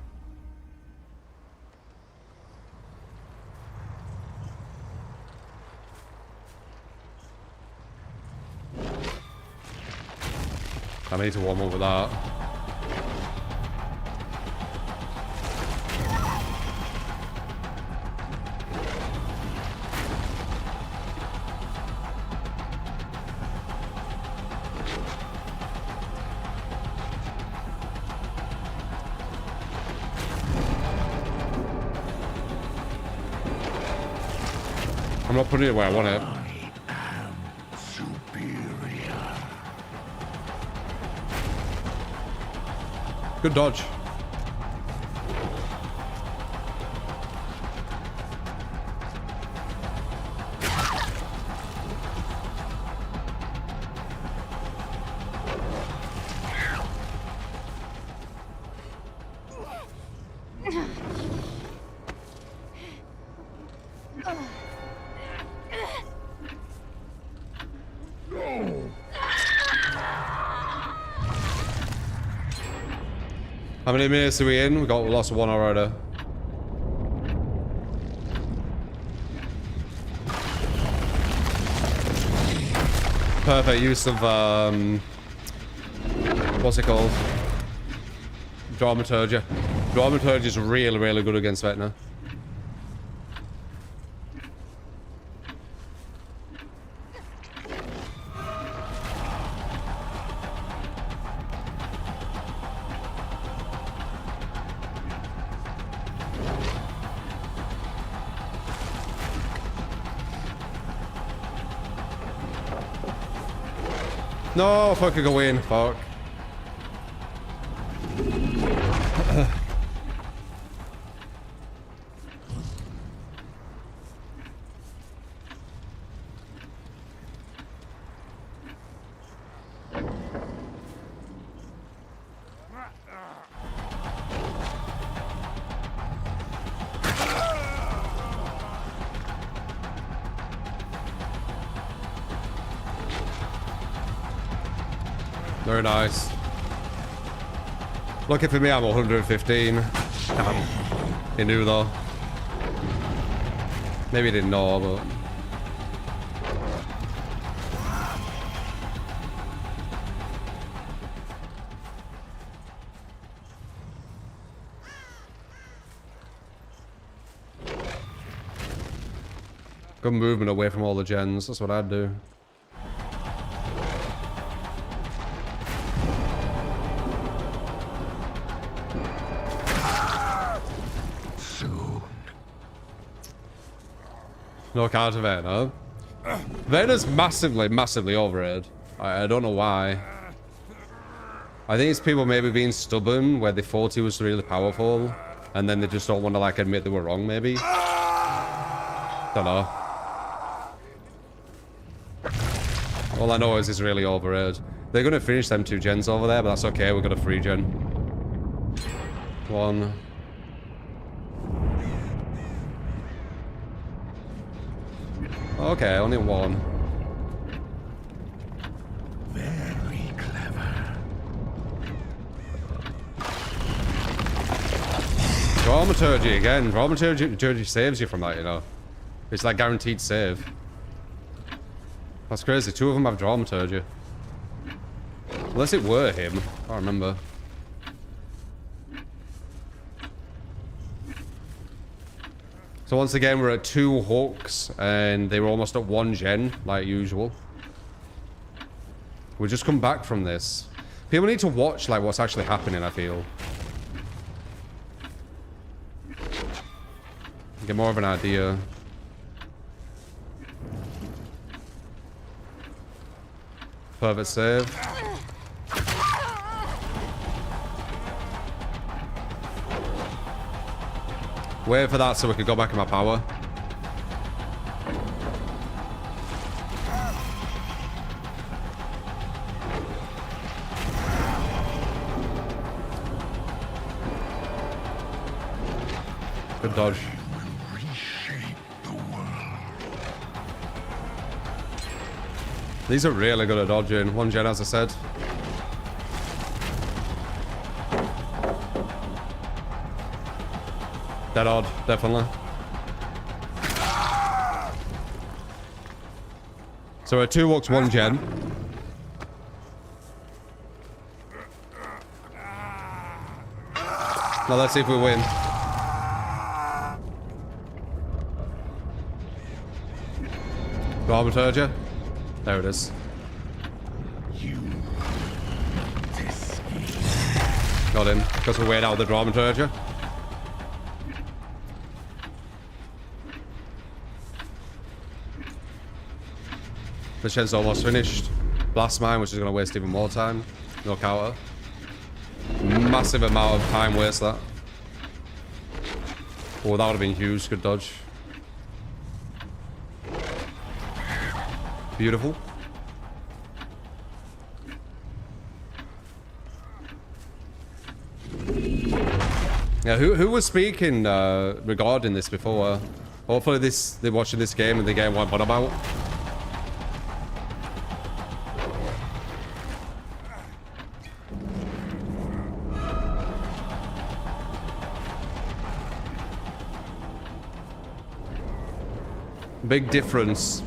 I need to warm up with that. I'm not putting it where I want it. I am superior. Good dodge. How many minutes are we in? We lost one already. Perfect use of what's it called? Dramaturgy. Dramaturgy is really, really good against Vecna. No, fuck, I go in. Fuck. Very nice. Lucky for me, I'm 115. He knew though. Maybe he didn't know, but... Good movement away from all the gens. That's what I'd do. No counter Vayne, huh? Vayne's massively overrated. I don't know why. I think it's people maybe being stubborn where they thought he was really powerful and then they just don't want to like admit they were wrong maybe. Don't know. All I know is he's really overrated. They're gonna finish them 2 gens over there, but that's okay, we've got a 3 gen. 1. Okay, only 1. Very clever. Dramaturgy again. Dramaturgy saves you from that, you know. It's like guaranteed save. That's crazy. 2 of them have dramaturgy. Unless it were him. I can't remember. So once again, we're at 2 hooks, and they were almost at 1 gen, like usual. We just come back from this. People need to watch, like, what's actually happening, I feel. Get more of an idea. Perfect save. Wait for that so we can go back in my power. Good dodge. These are really good at dodging. 1 gen, as I said. Dead odd, definitely. So we're 2 hooks, 1 gen. Now let's see if we win. Dramaturgy. There it is. Got him, because we wait out the dramaturgy. The gen's almost finished. Blast mine, which is going to waste even more time. No counter. Massive amount of time waste that. Oh, that would have been huge. Good dodge. Beautiful. Yeah, who was speaking regarding this before? Hopefully they're watching this game and they get what I'm on about. Big difference.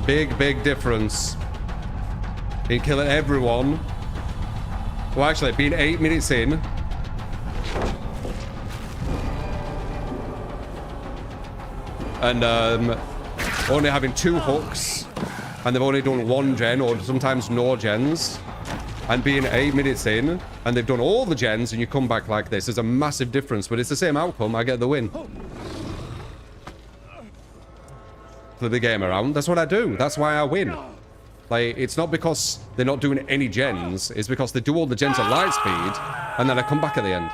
Big difference in killing everyone. Well, actually, being 8 minutes in. And only having 2 hooks. And they've only done 1 gen, or sometimes no gens. and being 8 minutes in, and they've done all the gens, and you come back like this. There's a massive difference, but it's the same outcome. I get the win. For the game around. That's what I do. That's why I win. Like, it's not because they're not doing any gens. It's because they do all the gens at light speed, and then I come back at the end.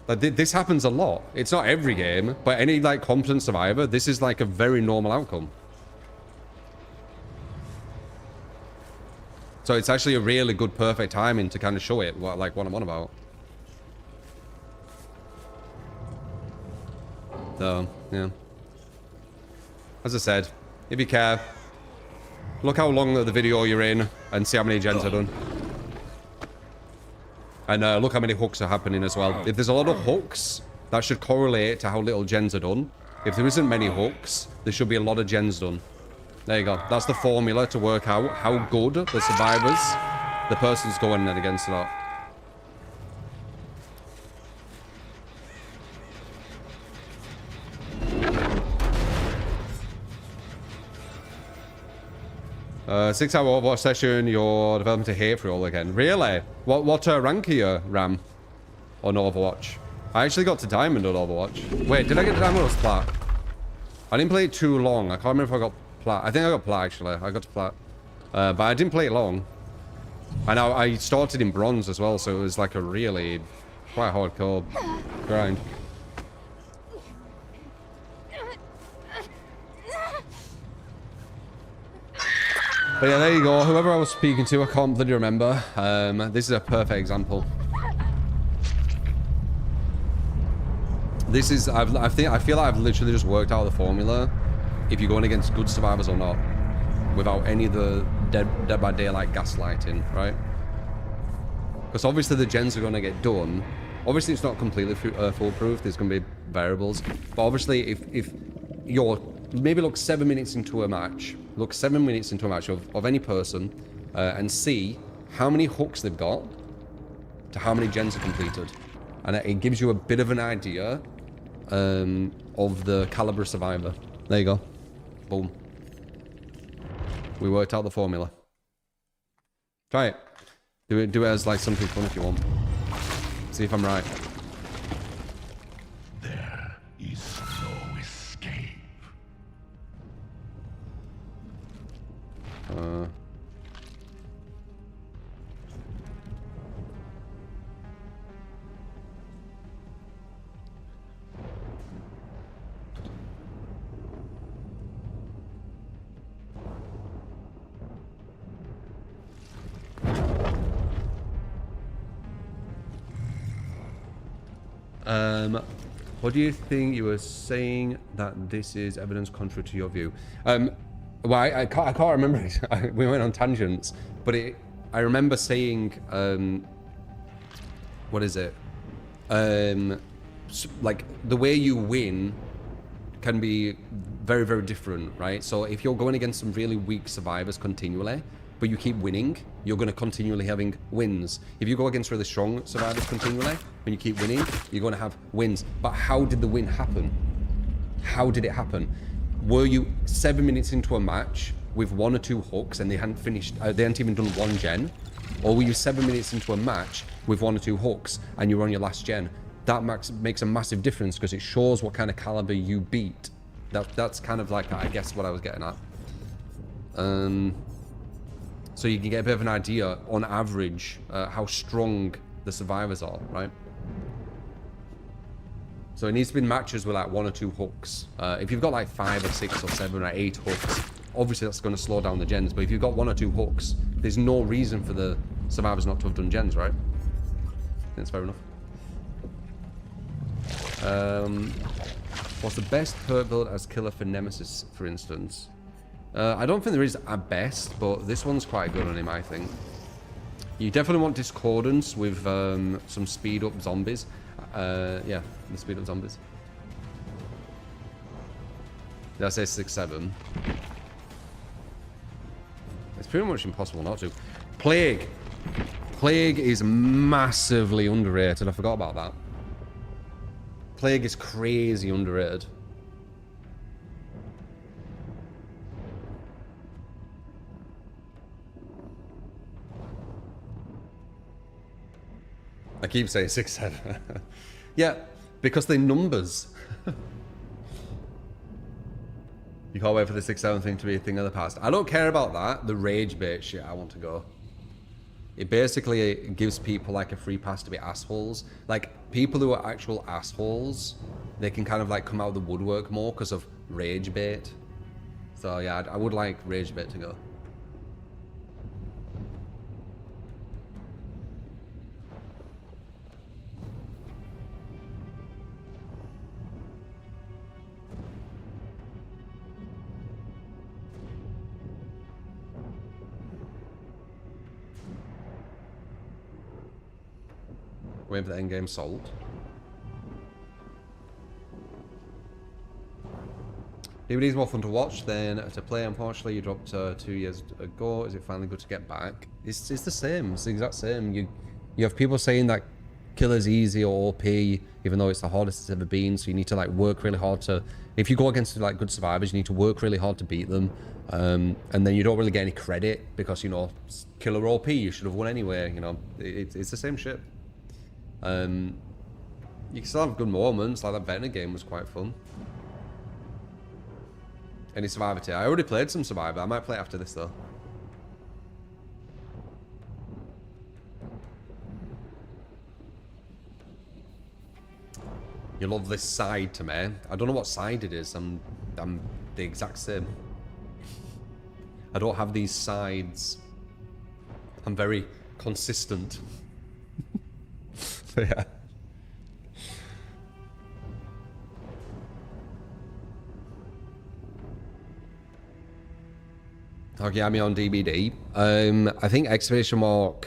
Like, this happens a lot. It's not every game, but any, like, competent survivor, this is, like, a very normal outcome. So it's actually a really good, perfect timing to kind of show it, what I'm on about. So, yeah. As I said, if you care, look how long the video you're in and see how many gens are done. And look how many hooks are happening as well. If there's a lot of hooks, that should correlate to how little gens are done. If there isn't many hooks, there should be a lot of gens done. There you go. That's the formula to work out how good the survivors, the person's going against or not. Uh, 6-hour Overwatch session, you're developing to hate for all again. Really? What rank are you, Ram? On Overwatch? I actually got to Diamond on Overwatch. Wait, did I get to Diamond or Plat? I didn't play it too long. I can't remember if I got Plat. I think I got Plat, actually. I got to Plat. But I didn't play it long. And I started in Bronze as well, so it was like a really quite hardcore grind. But yeah, there you go. Whoever I was speaking to, I can't bloody remember. This is a perfect example. This is, I feel like I've literally just worked out the formula if you're going against good survivors or not, without any of the Dead by Daylight gaslighting, right? Because obviously the gens are going to get done. Obviously it's not completely foolproof. There's going to be variables. But obviously if you're maybe look 7 minutes into a match, of any person, and see how many hooks they've got to how many gens are completed. And it gives you a bit of an idea of the caliber of survivor. There you go. Boom. We worked out the formula. Try it. Do it as like something fun if you want. See if I'm right. There is no escape. What do you think? You were saying that this is evidence contrary to your view. Well, I can't remember it. We went on tangents, but I remember saying, what is it? Like the way you win can be very, very different, right? So if you're going against some really weak survivors continually, but you keep winning, you're going to continually having wins. If you go against really strong survivors continually, and you keep winning, you're going to have wins. But how did the win happen? How did it happen? Were you 7 minutes into a match with 1 or 2 hooks and they hadn't finished, they hadn't even done 1 gen? Or were you 7 minutes into a match with 1 or 2 hooks and you were on your last gen? That makes a massive difference because it shows what kind of caliber you beat. That's kind of like, I guess, what I was getting at. So you can get a bit of an idea, on average, how strong the survivors are, right? So it needs to be matches with like 1 or 2 hooks. If you've got like 5 or 6 or 7 or 8 hooks, obviously that's going to slow down the gens. But if you've got 1 or 2 hooks, there's no reason for the survivors not to have done gens, right? That's fair enough. What's the best perk build as killer for Nemesis, for instance? I don't think there is a best, but this one's quite good on him, I think. You definitely want Discordance with some speed up zombies. Yeah, the speed up zombies. Did I say 6-7? It's pretty much impossible not to. Plague. Plague is massively underrated. I forgot about that. Plague is crazy underrated. I keep saying 6-7. Yeah, because they're numbers. You can't wait for the 6-7 thing to be a thing of the past. I don't care about that. The rage bait shit, I want to go. It basically gives people like a free pass to be assholes. Like, people who are actual assholes, they can kind of like come out of the woodwork more because of rage bait. So yeah, I would like rage bait to go. Waiting for the endgame salt. DVD's more fun to watch than to play. Unfortunately, you dropped 2 years ago. Is it finally good to get back? It's the same. It's the exact same. You have people saying that killer's easy or OP, even though it's the hardest it's ever been. So you need to like work really hard to. If you go against like good survivors, you need to work really hard to beat them. And then you don't really get any credit because, you know, killer OP. You should have won anyway. You know, it's the same shit. You can still have good moments. Like that Vecna game was quite fun. Any Survivor tier? I already played some Survivor. I might play it after this though. You love this side to me. I don't know what side it is. I'm the exact same. I don't have these sides. I'm very consistent. Yeah. Okay, I'm on DBD. I think exclamation mark.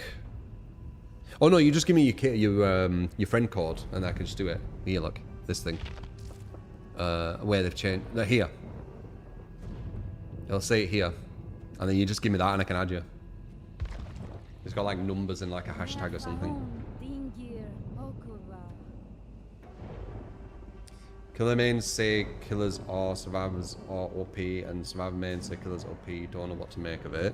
Oh no, you just give me your friend code and I can just do it. Here, look, this thing. Where they've changed. No, here. It'll say it here, and then you just give me that and I can add you. It's got like numbers and like a hashtag or something. Killer mains say killers are survivors are OP, and survivor mains say killers OP. Don't know what to make of it.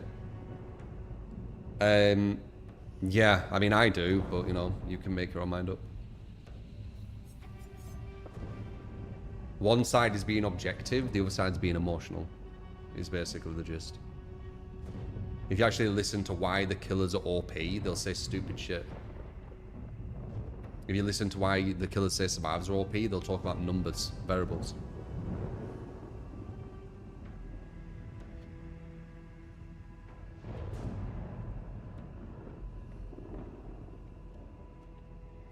Yeah, I mean I do, but you know, you can make your own mind up. One side is being objective, the other side's being emotional. Is basically the gist. If you actually listen to why the killers are OP, they'll say stupid shit. If you listen to why the killers say survivors are OP, they'll talk about numbers, variables.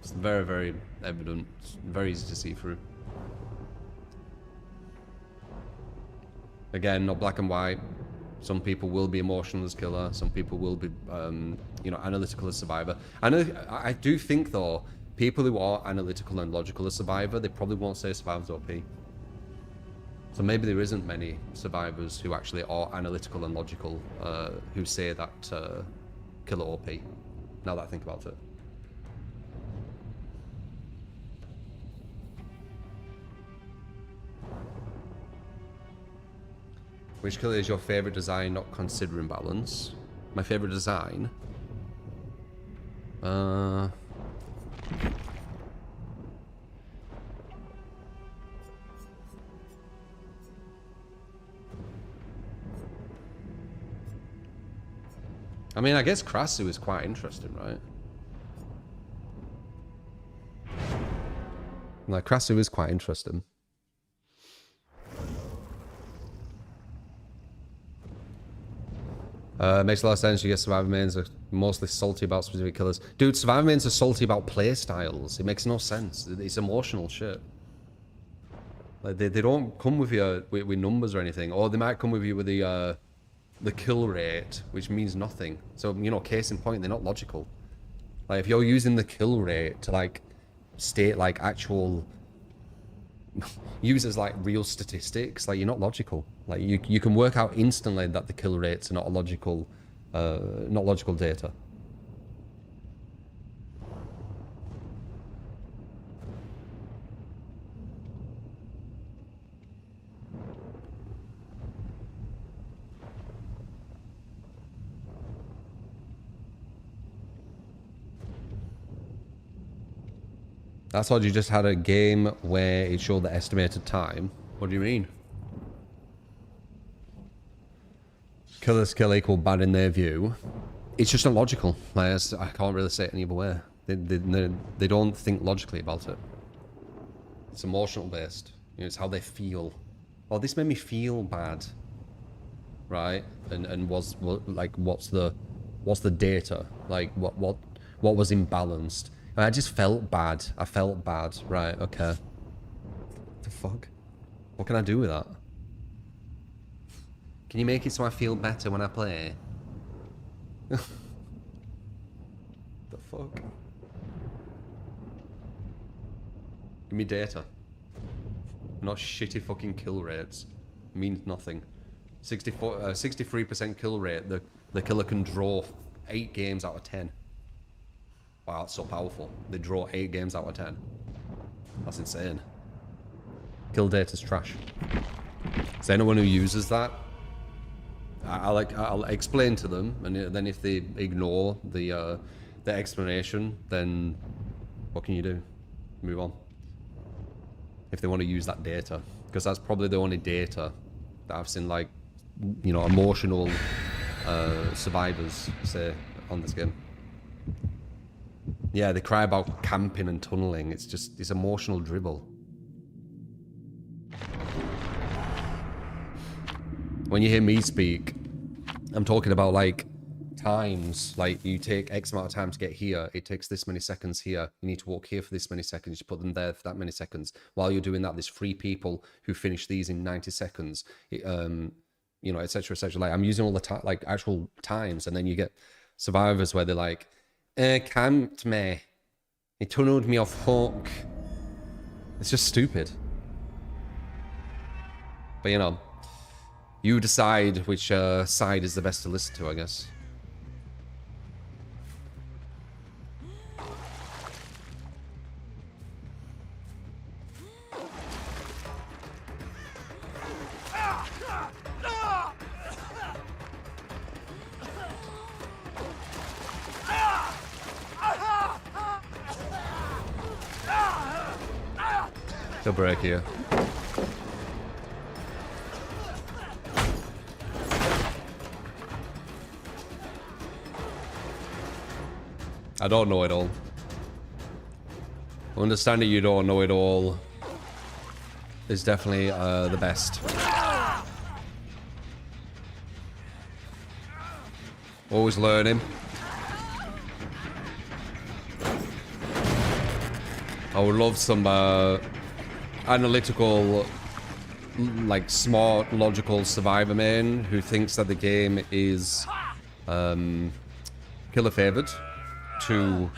It's very, very evident. It's very easy to see through. Again, not black and white. Some people will be emotional as killer. Some people will be, you know, analytical as survivor. I do think though, people who are analytical and logical as survivor, they probably won't say survivors OP. So maybe there isn't many survivors who actually are analytical and logical who say that killer OP. Now that I think about it. Which killer is your favorite design, not considering balance? My favorite design? I mean, I guess Krasu is quite interesting, right? Like, Krasu is quite interesting. Makes a lot of sense. You get survivor mains are mostly salty about specific killers. Dude, survivor mains are salty about play styles. It makes no sense. It's emotional shit. Like they don't come with you with numbers or anything, or they might come with you with the kill rate, which means nothing. So, you know, case in point, they're not logical. Like if you're using the kill rate to like state like actual use as like real statistics, like you're not logical. Like you can work out instantly that the kill rates are not a logical data. That's odd. You just had a game where it showed the estimated time. What do you mean? Killer's kill equal bad in their view. It's just not logical. Like, I can't really say it any other way. They don't think logically about it. It's emotional based. You know, it's how they feel. Oh, this made me feel bad. Right? And what's the data? Like what was imbalanced? I just felt bad. I felt bad. Right, okay. What the fuck? What can I do with that? Can you make it so I feel better when I play? The fuck? Give me data. Not shitty fucking kill rates. Means nothing. 63% kill rate. The killer can draw 8 games out of 10. Wow, that's so powerful. They draw 8 games out of 10. That's insane. Kill data's trash. So anyone who uses that, I'll explain to them, and then if they ignore the explanation, then what can you do? Move on. If they want to use that data, because that's probably the only data that I've seen, like, you know, emotional survivors say on this game. Yeah, they cry about camping and tunneling. It's just this emotional dribble. When you hear me speak, I'm talking about like times. Like you take X amount of time to get here. It takes this many seconds here. You need to walk here for this many seconds. You put them there for that many seconds. While you're doing that, there's 3 people who finish these in 90 seconds. You know, etc., etc. Like I'm using all the like actual times, and then you get survivors where they're like, camped me. He tunneled me off hook. It's just stupid. But you know, you decide which side is the best to listen to, I guess. He'll break here. I don't know it all. Understanding you don't know it all is definitely the best. Always learning. I would love some analytical, like smart, logical survivor main who thinks that the game is killer favored to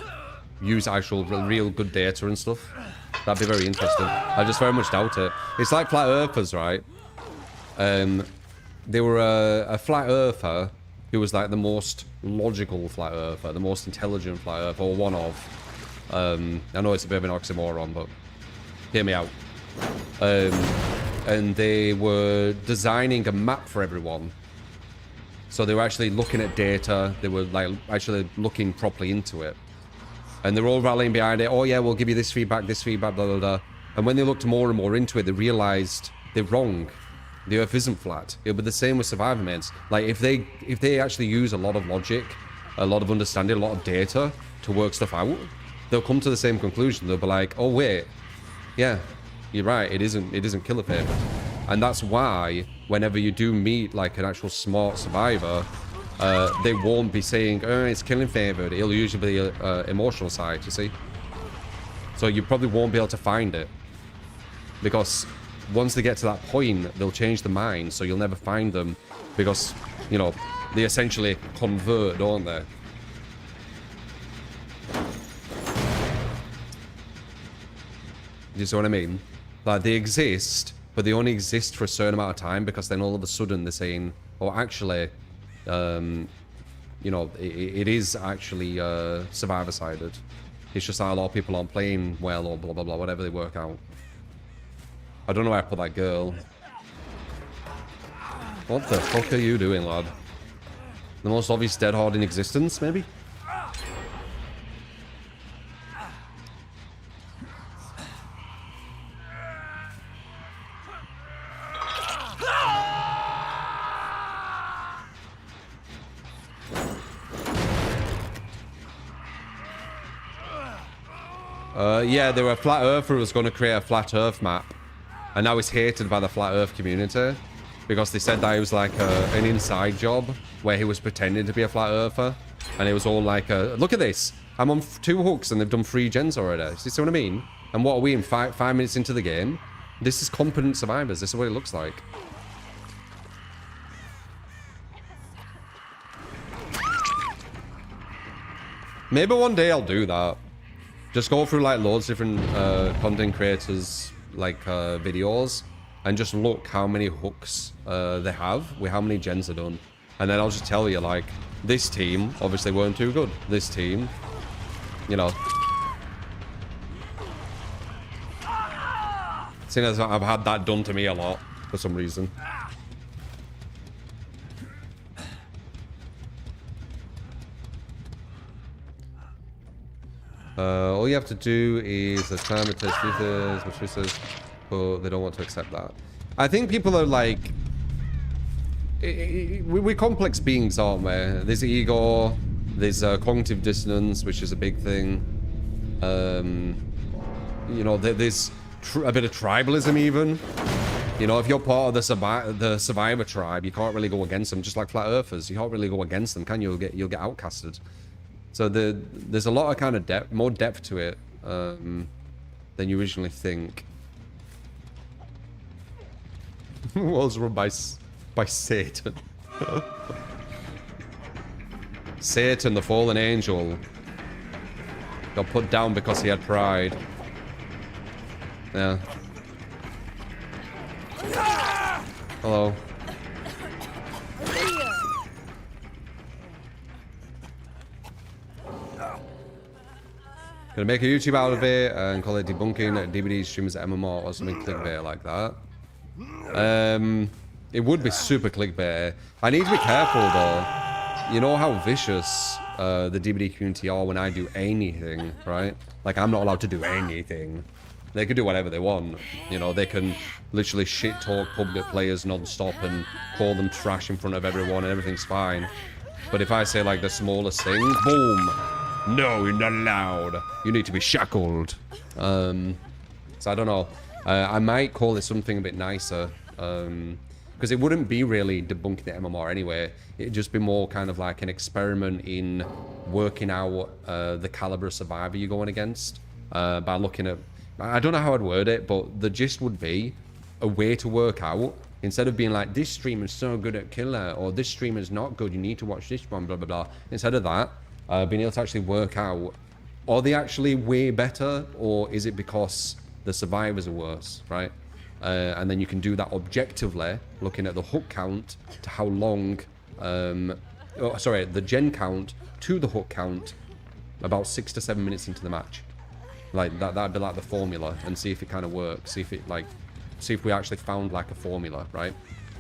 use actual real good data and stuff. That'd be very interesting. I just very much doubt it. It's like flat earthers, right? They were a flat earther who was like the most logical flat earther, the most intelligent flat earther, or one of. I know it's a bit of an oxymoron, but hear me out. And they were designing a map for everyone. So they were actually looking at data. They were like actually looking properly into it. And they're all rallying behind it. Oh yeah, we'll give you this feedback, blah, blah, blah. And when they looked more and more into it, they realized they're wrong. The Earth isn't flat. It'll be the same with survivor mains. Like if they actually use a lot of logic, a lot of understanding, a lot of data to work stuff out, they'll come to the same conclusion. They'll be like, oh wait, yeah, you're right. It isn't killer favored. And that's why whenever you do meet like an actual smart survivor, they won't be saying, oh, it's killing favored. It'll usually be emotional side, you see. So you probably won't be able to find it, because once they get to that point, they'll change the mind. So you'll never find them, because, you know, they essentially convert, don't they? You see what I mean? Like they exist, but they only exist for a certain amount of time, because then all of a sudden they're saying, oh, actually, you know, it is actually survivor-sided. It's just that a lot of people aren't playing well, or blah, blah, blah, whatever they work out. I don't know where I put that girl. What the fuck are you doing, lad? The most obvious dead hard in existence, maybe? Yeah, there were a flat earther who was going to create a flat earth map. And now he's hated by the flat earth community. Because they said that it was like an inside job where he was pretending to be a flat earther. And it was all like, look at this. I'm on 2 hooks and they've done 3 gens already. You see what I mean? And what are we in 5 minutes into the game? This is competent survivors. This is what it looks like. Maybe one day I'll do that. Just go through like loads of different content creators like videos and just look how many hooks they have with how many gens are done. And then I'll just tell you like, this team obviously weren't too good. This team, you know. Seeing as I've had that done to me a lot for some reason. All you have to do is the time it takes matrices, but they don't want to accept that. I think people are like, we're complex beings, aren't we? There's ego, there's cognitive dissonance, which is a big thing. You know, there's a bit of tribalism even. You know, if you're part of the survivor tribe, you can't really go against them. Just like flat earthers, you can't really go against them, can you? You'll get outcasted. So there's a lot of kind of more depth to it than you originally think. Was run by Satan. Satan, the fallen angel, got put down because he had pride. Yeah. Hello. Gonna make a YouTube out of it and call it debunking DVD streamers MMO or something clickbait like that. It would be super clickbait. I need to be careful though. You know how vicious the DVD community are when I do anything, right? Like I'm not allowed to do anything. They can do whatever they want. You know, they can literally shit talk public players non-stop and call them trash in front of everyone and everything's fine. But if I say like the smallest thing, boom. No, you're not allowed. You need to be shackled. So I don't know. I might call it something a bit nicer. Because it wouldn't be really debunking the MMR anyway. It'd just be more kind of like an experiment in working out the caliber of survivor you're going against. By looking at... I don't know how I'd word it, but the gist would be a way to work out. Instead of being like, this streamer's so good at killer, or this streamer's not good, you need to watch this one, blah, blah, blah. Instead of that, being able to actually work out, are they actually way better, or is it because the survivors are worse, right? And then you can do that objectively, looking at the hook count to how long, the gen count to the hook count, about 6 to 7 minutes into the match. Like that'd be like the formula, and see if it kind of works. See if we actually found like a formula, right?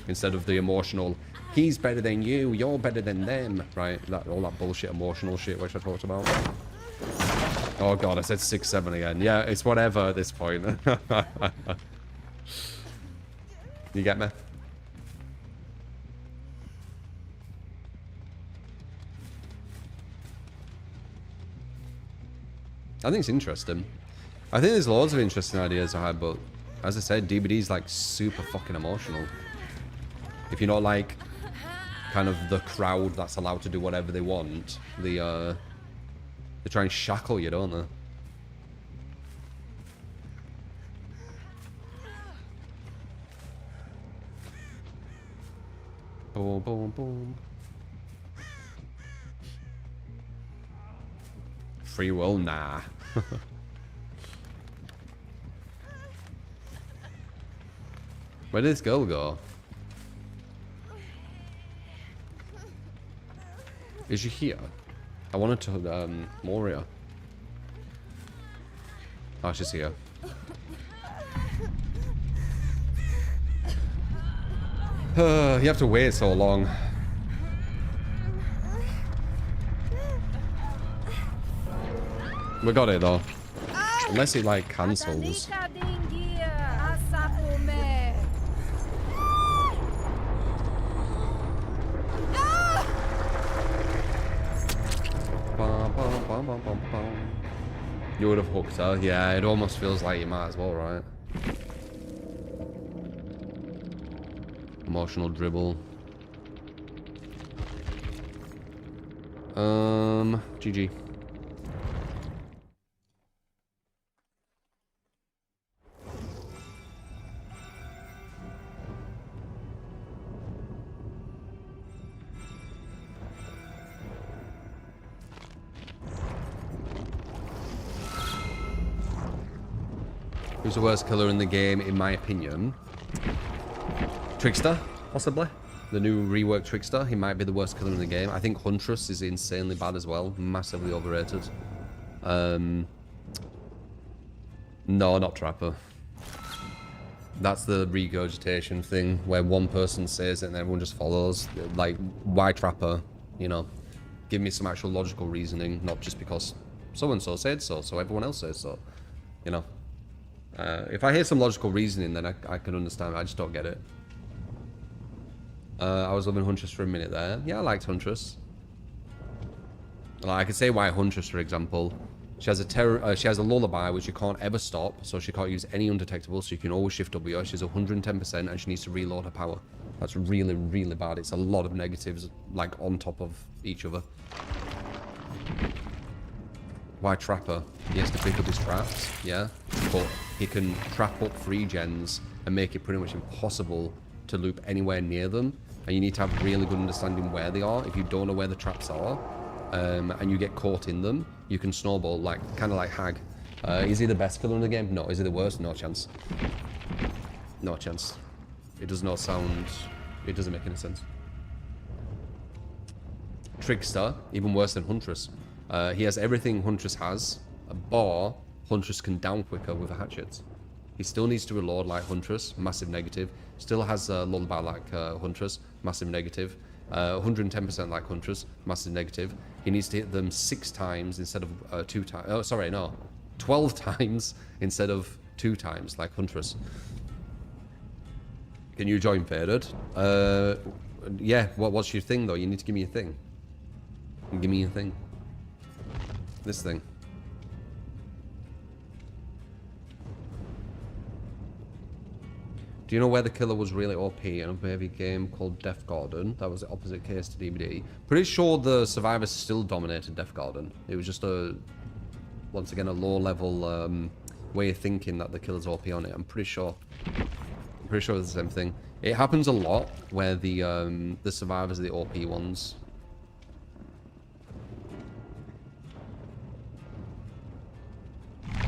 Instead of the emotional, he's better than you, you're better than them, right? All that bullshit emotional shit which I talked about. Oh god, I said 6-7 again. Yeah, it's whatever at this point. You get me? I think it's interesting. I think there's loads of interesting ideas I had, but as I said, DBD's like super fucking emotional. If you're not like kind of the crowd that's allowed to do whatever they want, they try and shackle you, don't they? Boom, boom, boom. Free will? Nah. Where did this girl go? Is she here? I wanted to, Moria. Oh, she's here. You have to wait so long. We got it though. Unless it like cancels. You would have hooked her. Yeah, it almost feels like you might as well, right? Emotional dribble. GG. Who's the worst killer in the game, in my opinion? Trickster, possibly. The new rework Trickster, he might be the worst killer in the game. I think Huntress is insanely bad as well. Massively overrated. No, not Trapper. That's the regurgitation thing, where one person says it and everyone just follows. Like, why Trapper? You know, give me some actual logical reasoning, not just because so-and-so said so, so everyone else says so. You know. If I hear some logical reasoning, then I can understand. I just don't get it. I was loving Huntress for a minute there. Yeah, I liked Huntress. Like, I could say why Huntress, for example. She has a lullaby which you can't ever stop, so she can't use any undetectable, so you can always shift W. She's 110% and she needs to reload her power. That's really, really bad. It's a lot of negatives, like, on top of each other. Why Trapper? He has to pick up his traps, yeah? But he can trap up free gens and make it pretty much impossible to loop anywhere near them. And you need to have really good understanding where they are. If you don't know where the traps are, and you get caught in them, you can snowball, like, kind of like Hag. Is he the best killer in the game? No. Is he the worst? No chance. No chance. It does not sound... It doesn't make any sense. Trickster, even worse than Huntress. He has everything Huntress has, bar Huntress can down quicker with a hatchet. He still needs to reload like Huntress, massive negative. Still has a lullaby like Huntress, massive negative. 110% like Huntress, massive negative. He needs to hit them 6 times instead of 2 times. Oh, sorry, no. 12 times instead of 2 times like Huntress. Can you join Faded? Yeah, what's your thing though? You need to give me a thing. Give me a thing. This thing. Do you know where the killer was really OP in a heavy game called Death Garden? That was the opposite case to DBD. Pretty sure the survivors still dominated Death Garden. It was just once again, a low level way of thinking that the killer's OP on it. I'm pretty sure. I'm pretty sure it's the same thing. It happens a lot where the survivors are the OP ones.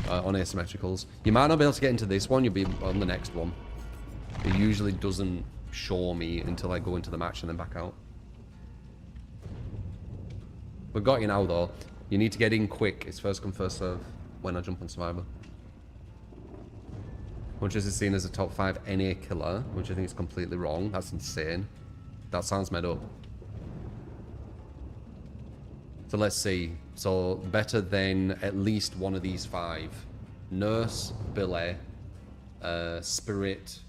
On asymmetricals. You might not be able to get into this one, you'll be on the next one. It usually doesn't show me until I go into the match and then back out. We've got you now though. You need to get in quick. It's first come first serve when I jump on Survivor. Huntress is seen as a top 5 NA killer, which I think is completely wrong. That's insane. That sounds made up. So let's see. So better than at least one of these 5. Nurse, Billy, Spirit,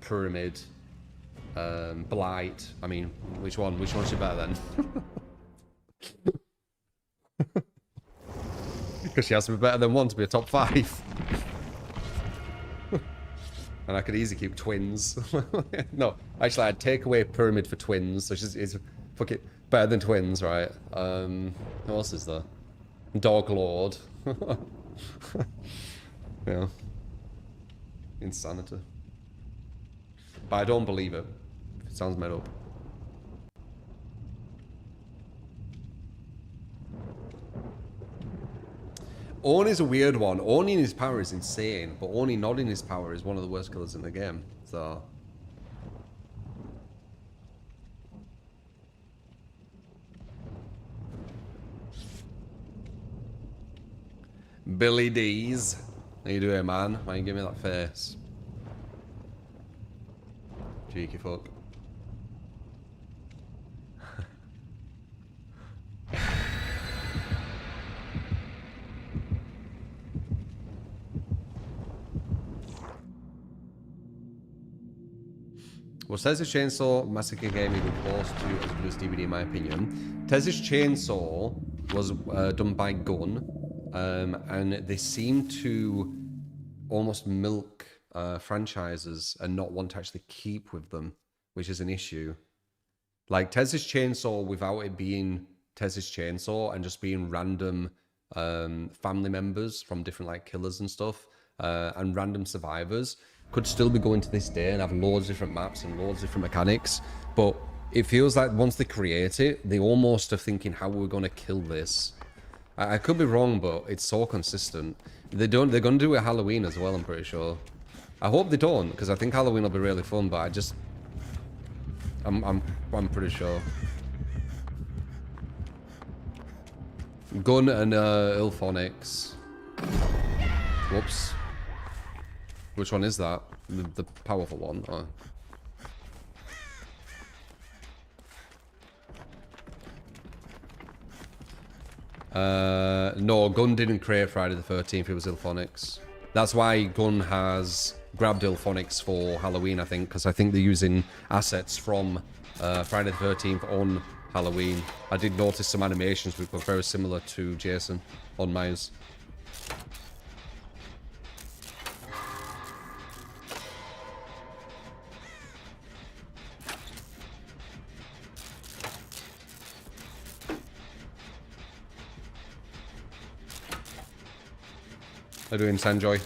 Pyramid, Blight. I mean, which one? Which one's better then? Because she has to be better than one to be a top 5. And I could easily keep twins. No, actually, I'd take away Pyramid for twins. So she's fuck it, better than twins, right? Who else is there? Dog Lord. Yeah. Insanity. But I don't believe it. It sounds made up. Orn's a weird one. Orn in his power is insane, but Orn not in his power is one of the worst killers in the game. So... Billy D's. How you doing, man? Why you give me that face? Cheeky fuck. Well, Tez's Chainsaw Massacre game even close to as good as DVD in my opinion. Tez's Chainsaw was done by Gun. and they seem to almost milk franchises and not want to actually keep with them, which is an issue. Like Tez's Chainsaw, without it being Tez's Chainsaw and just being random family members from different like killers and stuff, and random survivors, could still be going to this day and have loads of different maps and loads of different mechanics. But it feels like once they create it, they almost are thinking, how are we going to kill this? I could be wrong, but it's so consistent. They're going to do it Halloween as well, I'm pretty sure. I hope they don't, because I think Halloween will be really fun, but I'm pretty sure. Gun and Ilphonics. Whoops. Which one is that? The powerful one? Oh. No, Gun didn't create Friday the 13th, it was Ilphonics. That's why Gun has grabbed Ilphonics for Halloween, I think, because I think they're using assets from Friday the 13th on Halloween. I did notice some animations which were very similar to Jason on Myers. How are you doing, Sanjoy?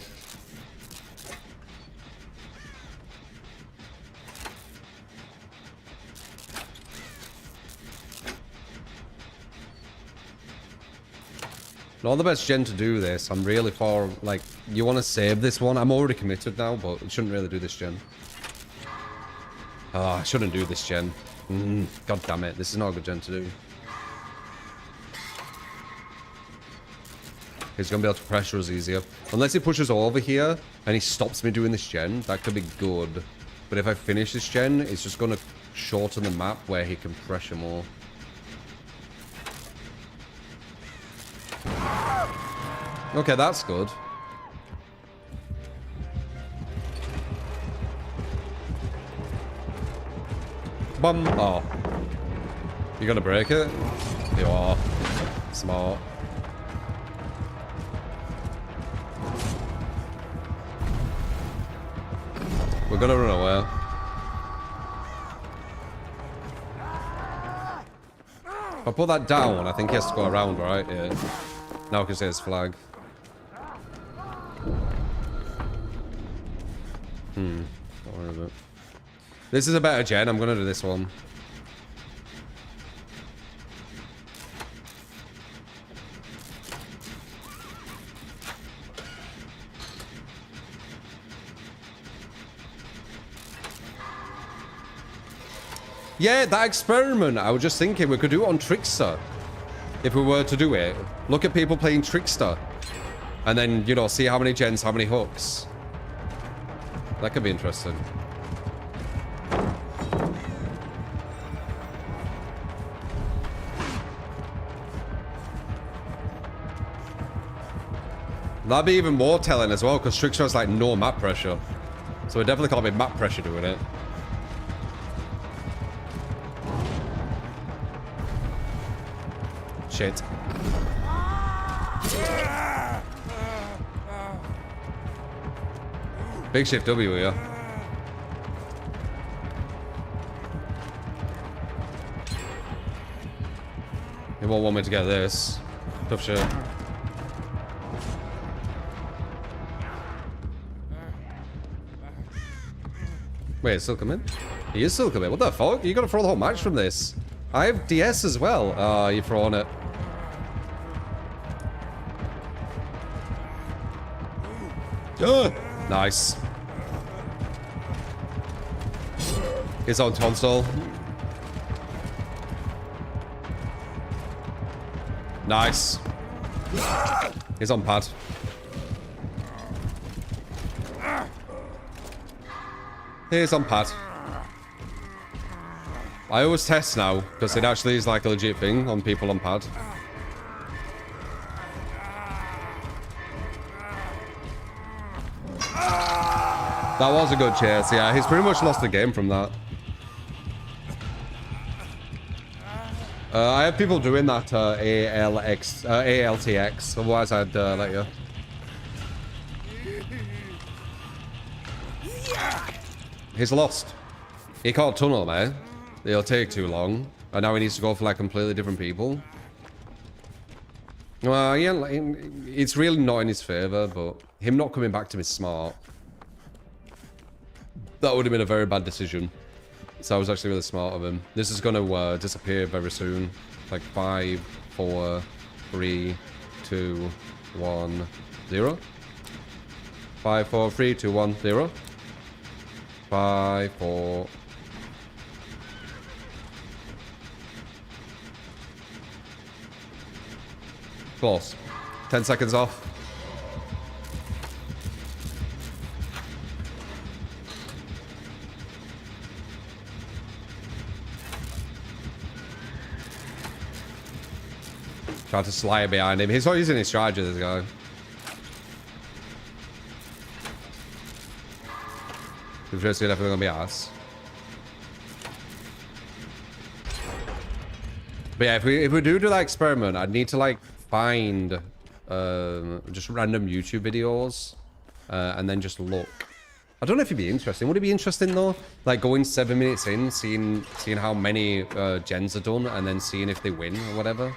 Not the best gen to do this. I'm really far, like, you want to save this one? I'm already committed now, but it shouldn't really do this gen. Oh, I shouldn't do this gen. God damn it. This is not a good gen to do. He's going to be able to pressure us easier. Unless he pushes over here and he stops me doing this gen, that could be good. But if I finish this gen, it's just going to shorten the map where he can pressure more. Okay, that's good. Bum. Oh. You gonna break it? You are. Smart. We're gonna run away. If I put that down, I think he has to go around, right? Yeah. Now I can see his flag. Where is it? This is a better gen. I'm gonna do this one. Yeah, that experiment. I was just thinking we could do it on Trickster. If we were to do it. Look at people playing Trickster. And then, you know, see how many gens, how many hooks. That could be interesting. That'd be even more telling as well, because Trickster has like no map pressure. So it definitely can't be map pressure doing it. Shit. Big shift W here. He won't want me to get this. Tough shit. Wait, it's still coming? He is still coming. What the fuck? You gotta throw the whole match from this. I have DS as well. Ah, you're throwing it. Nice. He's on console. Nice. He's on pad. He's on pad. I always test now, because it actually is like a legit thing on people on pad. That was a good chase, yeah. He's pretty much lost the game from that. I have people doing that ALTX, otherwise I'd let you. He's lost. He can't tunnel, man. It'll take too long. And now he needs to go for like completely different people. Well, yeah, like, it's really not in his favor, but him not coming back to me is smart. That would have been a very bad decision. So I was actually really smart of him. This is going to disappear very soon. Like 5, 4, 3, 2, 1, 0. 5, 4, 3, 2, 1, 0. 5, 4. Close. 10 seconds off. Try to slide behind him. He's not using his strategy, this guy. We've just definitely gonna be ass. But yeah, if we do that experiment, I'd need to like find just random YouTube videos and then just look. I don't know if it'd be interesting. Would it be interesting though? Like going 7 minutes in, seeing how many gens are done, and then seeing if they win or whatever.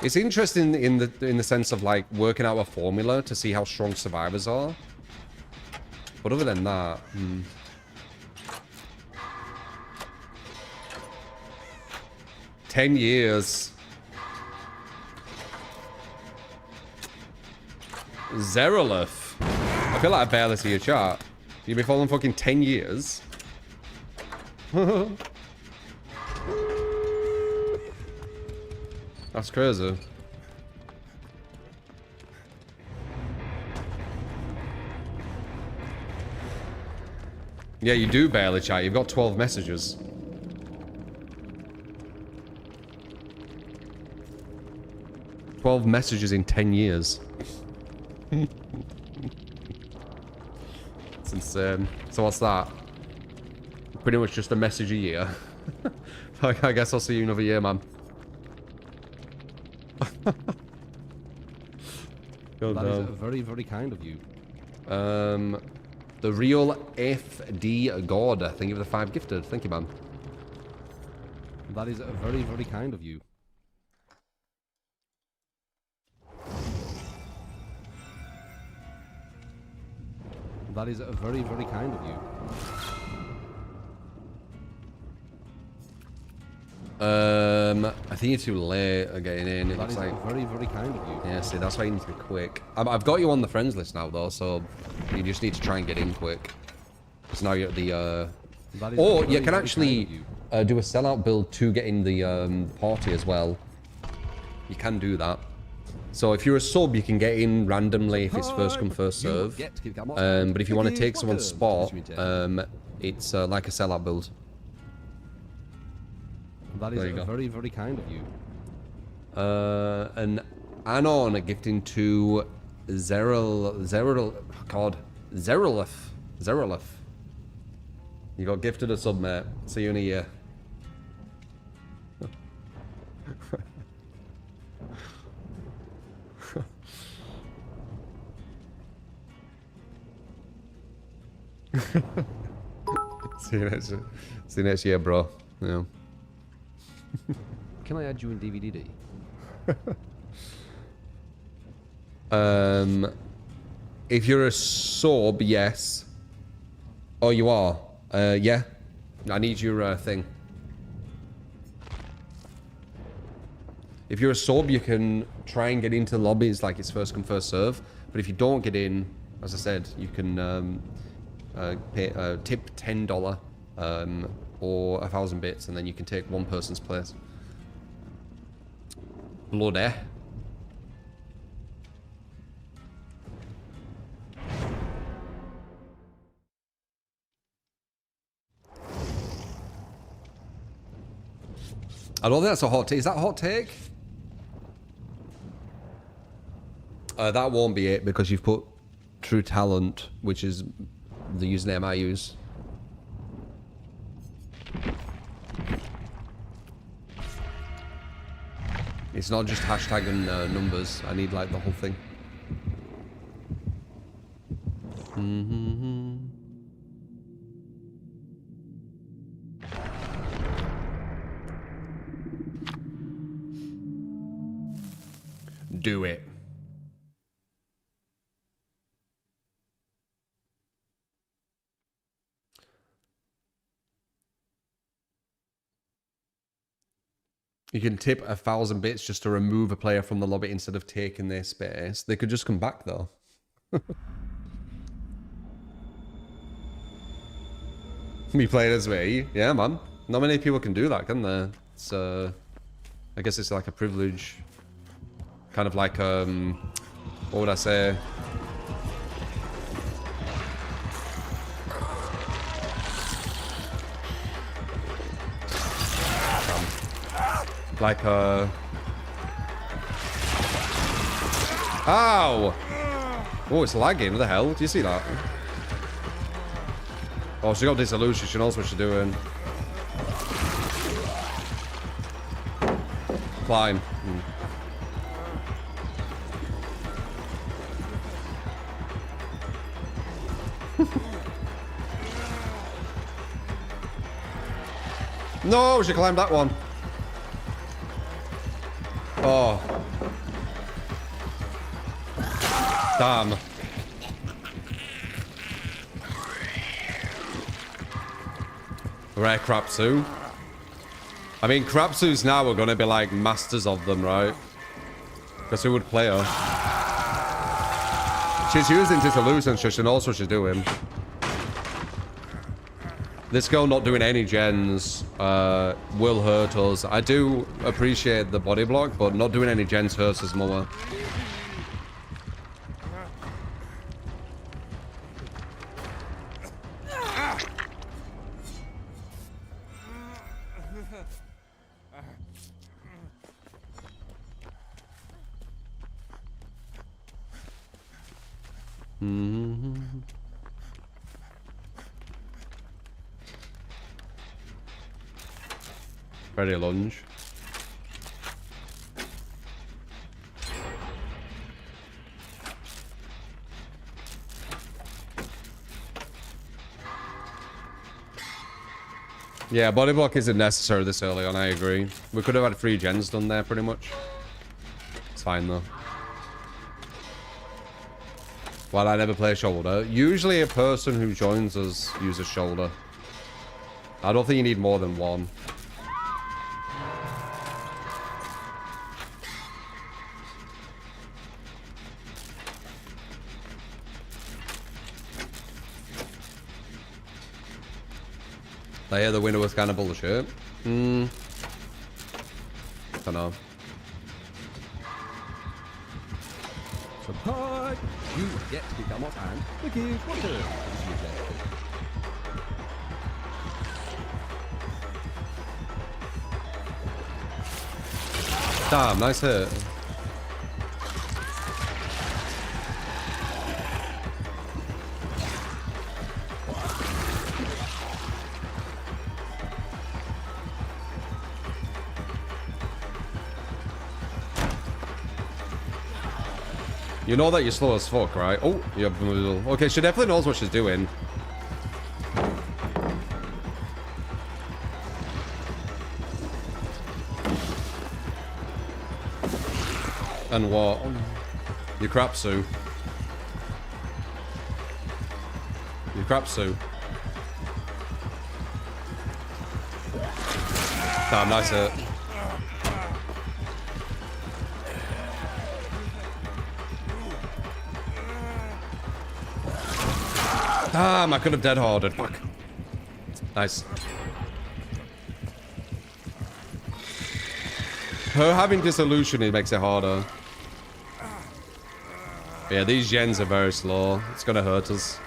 It's interesting in the sense of like working out a formula to see how strong survivors are. But other than that, 10 years. Zerolith. I feel like I barely see your chart. You've been following fucking 10 years. That's crazy. Yeah, you do barely chat. You've got 12 messages. "12 messages in 10 years. It's insane. So what's that? Pretty much just a message a year. I guess I'll see you another year, man. That is very, very kind of you. The real FD God. Thank you for the 5 gifted. Thank you, man. That is very, very kind of you. That is very, very kind of you. I think you're too late at getting in. It looks like very, very kind of you. Yeah, see, that's why you need to be quick. I've got you on the friends list now, though, so you just need to try and get in quick. So now you're at the or you can actually do a sellout build to get in the party as well. You can do that. So if you're a sub, you can get in randomly if it's first come first serve. But if you want to take someone's spot, it's like a sellout build. That is very, very kind of you. An Anon gifting to Zerolith. You got gifted a sub, mate. See you in a year. See you next year, bro. Yeah. Can I add you in DVD? If you're a sub, yes. Oh, you are? Yeah. I need your thing. If you're a sub, you can try and get into lobbies like it's first come first serve. But if you don't get in, as I said, you can tip $10 or 1,000 bits, and then you can take one person's place. Bloody. I don't think that's a hot take. Is that a hot take? That won't be it because you've put True Talent, which is the username I use. It's not just hashtag and numbers. I need like the whole thing. Do it. You can tip 1,000 bits just to remove a player from the lobby instead of taking their space. They could just come back though. Me playing as me? Yeah, man. Not many people can do that, can there? It's I guess it's like a privilege. Kind of like what would I say? Like ow! Oh, it's lagging. What the hell? Do you see that? Oh, she got dissolution. She knows what she's doing. Climb. No, she climbed that one. Oh. Damn. Rare Crapsu. I mean, Crapsus now are going to be like masters of them, right? Because who would play her? She's using Dissolution, so she knows what she's doing. This girl not doing any gens will hurt us. I do appreciate the body block, but not doing any gens hurts us more. Ready lunge. Yeah, body block isn't necessary this early on, I agree. We could have had 3 gens done there pretty much. It's fine though. Well, I never play shoulder. Usually a person who joins us uses shoulder. I don't think you need more than one. I hear the winner was kind of bullshit. Don't know. Support! You get to become what and the kids what turn. Damn, nice hit. You know that you're slow as fuck, right? Oh, yeah. Okay, she definitely knows what she's doing. And what? You crap, Sue. You crap, Sue. Damn, nice hit. Damn, I could have dead harded. Fuck. Nice. Her having dissolution, it makes it harder. Yeah, these gens are very slow. It's gonna hurt us.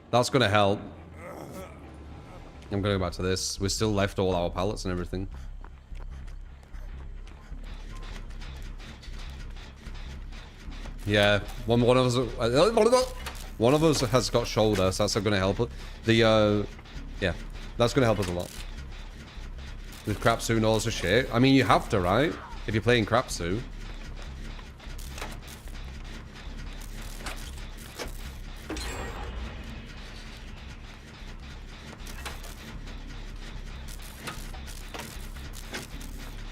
That's gonna help. I'm gonna go back to this. We're still left all our pallets and everything. Yeah, one of us has got shoulder, so that's gonna help us. Yeah, that's gonna help us a lot. With Crapsu knows the shit. I mean, you have to, right? If you're playing Crapsu.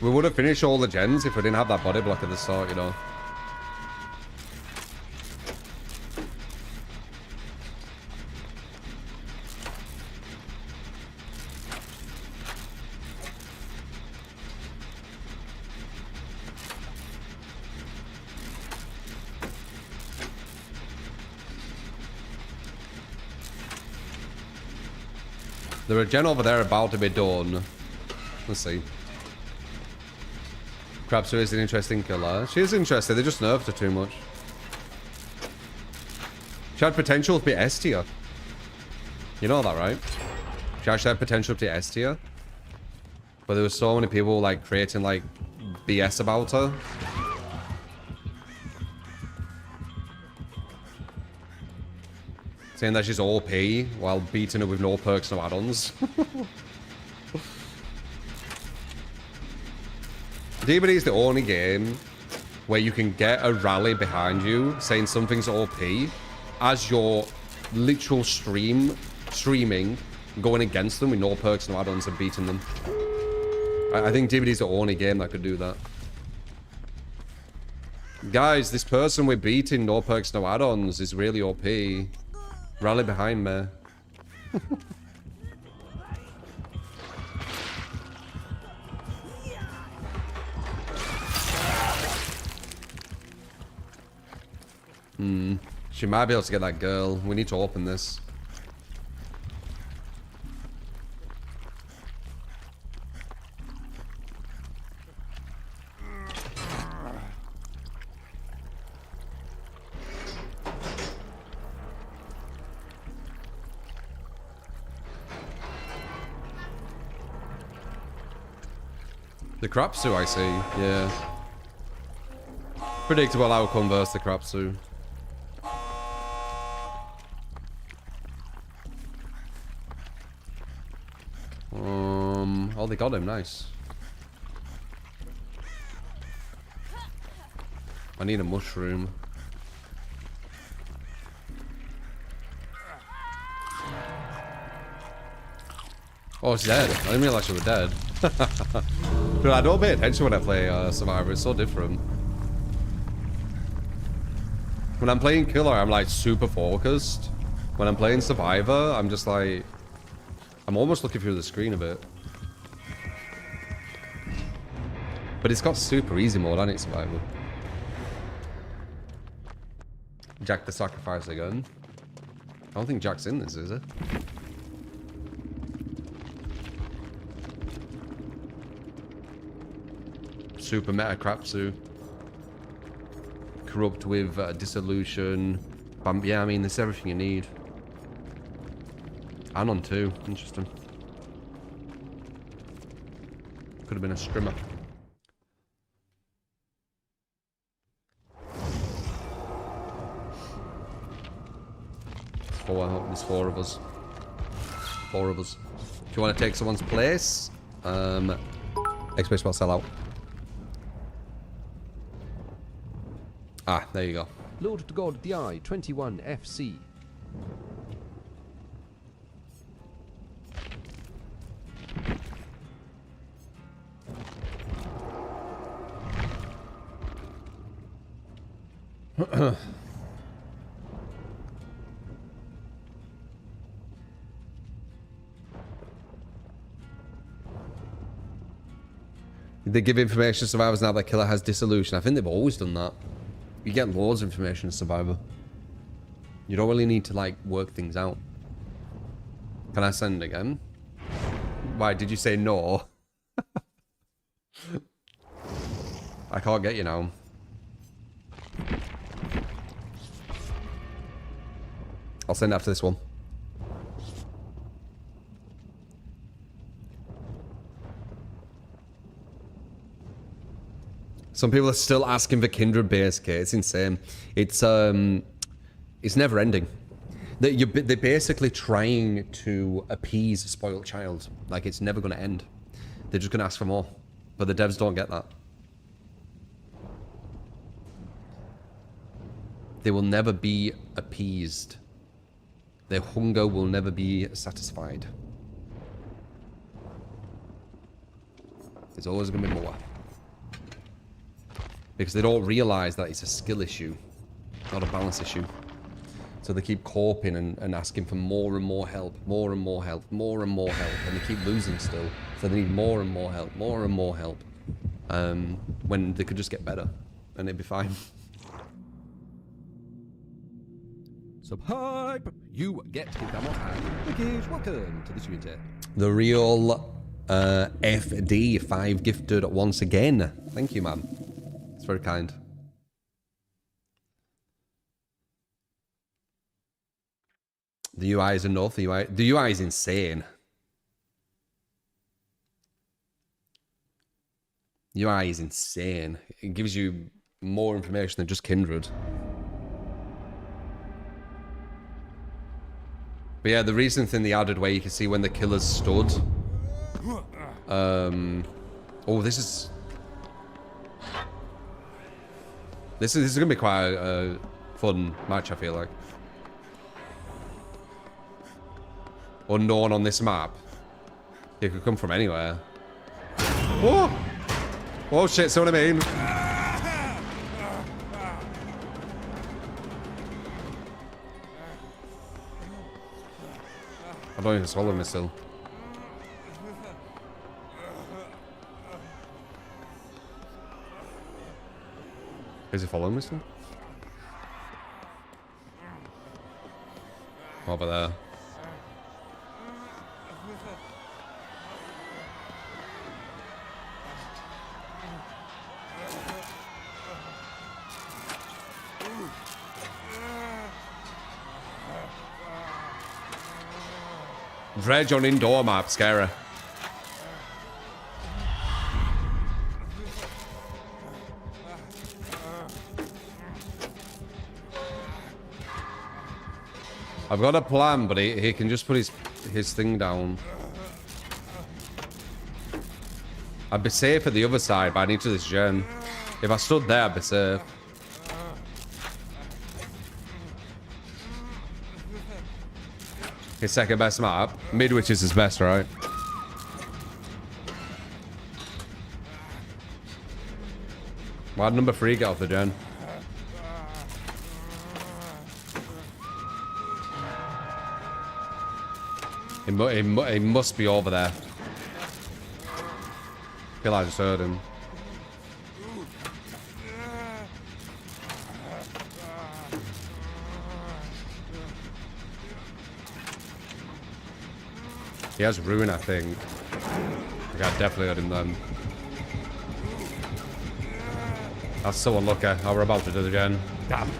We would have finished all the gens if we didn't have that body block at the start, you know. There are gen over there about to be done. Let's see. Crapsu is an interesting killer. She is interesting, they just nerfed her too much. She had potential to be S tier. You know that, right? She actually had potential to be S tier. But there were so many people like creating like BS about her. Saying that she's OP while beating her with no perks, no add-ons. DBD is the only game where you can get a rally behind you saying something's OP as you're literal streaming, going against them with no perks, no add-ons and beating them. I think DBD is the only game that could do that. Guys, this person we're beating, no perks, no add-ons, is really OP. Rally behind me. She might be able to get that girl. We need to open this. The Crapsu, I see. Yeah. Predictable outcome versus the Crapsu. Oh, they got him. Nice. I need a mushroom. Oh, it's dead. I didn't realize you were dead. Dude, I don't pay attention when I play Survivor. It's so different. When I'm playing Killer, I'm like super focused. When I'm playing Survivor, I'm just like... I'm almost looking through the screen a bit. But it's got super easy mode, hasn't it, Survivor? Jack the Sacrifice again. I don't think Jack's in this, is it? Super meta Crapsu. Corrupt with dissolution. Yeah, I mean, there's everything you need. Anon too. Interesting. Could have been a scrimmer. There's four of us. Four of us. If you want to take someone's place, XP spell sellout. Ah, there you go. Lord to God DI 21 FC. They give information to survivors now that killer has dissolution. I think they've always done that. You get loads of information to survivor. You don't really need to like work things out. Can I send again? Why did you say no? I can't get you now. I'll send it after this one. Some people are still asking for Kindred base kit. It's insane. It's never ending. They're basically trying to appease a spoiled child. Like, it's never going to end. They're just going to ask for more. But the devs don't get that. They will never be appeased. Their hunger will never be satisfied. There's always going to be more. Because they don't realize that it's a skill issue, not a balance issue. So they keep coping and asking for more and more help, more and more help, more and more help, and they keep losing still. So they need more and more help, more and more help. When they could just get better, and it'd be fine. Subhype! You get hit on Wicked, welcome to the community. The real FD 5 gifted once again. Thank you, man. It's very kind. The UI is enough. The UI is insane. The UI is insane. It gives you more information than just Kindred. But yeah, the recent thing they added where you can see when the killers stood. Oh, this is gonna be quite a fun match, I feel like. Unknown on this map. It could come from anywhere. Whoa! Oh shit, see what I mean? I don't even swallow me still. Is he following me still? Over there. Dredge on indoor map, scary. I've got a plan, but he can just put his thing down. I'd be safe at the other side, but I need to this gen. If I stood there, I'd be safe. His second best map. Midwich is his best, right? Why'd number 3 get off the gen? He must be over there. I feel like I just heard him. He has ruin, I think. I definitely heard him then. That's so unlucky. How we're about to do it again. Damn.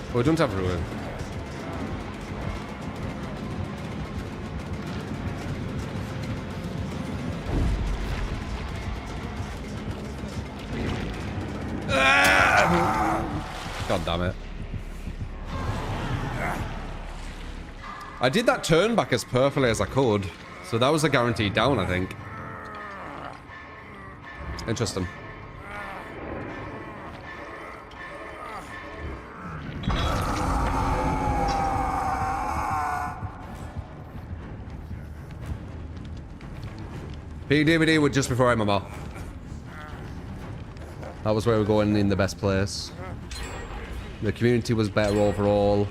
But we don't have ruin. God damn it. I did that turn back as perfectly as I could. So that was a guaranteed down, I think. Interesting. PDVD were just before MMR. That was where we were going in the best place. The community was better overall.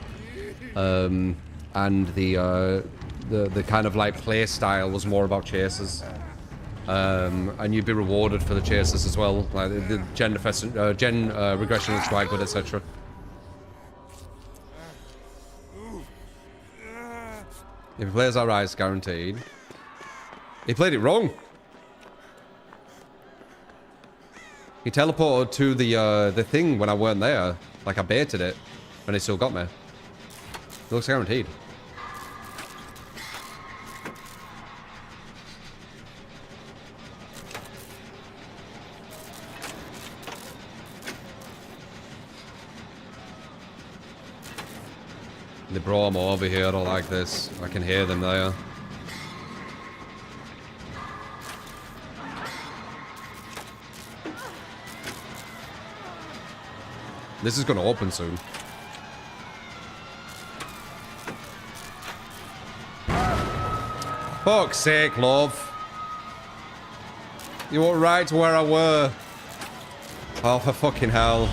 And the kind of like play style was more about chases. And you'd be rewarded for the chases as well. Like the gen regression was quite good, etc. If he plays that right, it's guaranteed. He played it wrong. He teleported to the thing when I weren't there. Like I baited it, and he still got me. Looks guaranteed. They brought them over here. I don't like this. I can hear them there. This is going to open soon. Fuck's sake, love. You were right where I were. Oh, for fucking hell.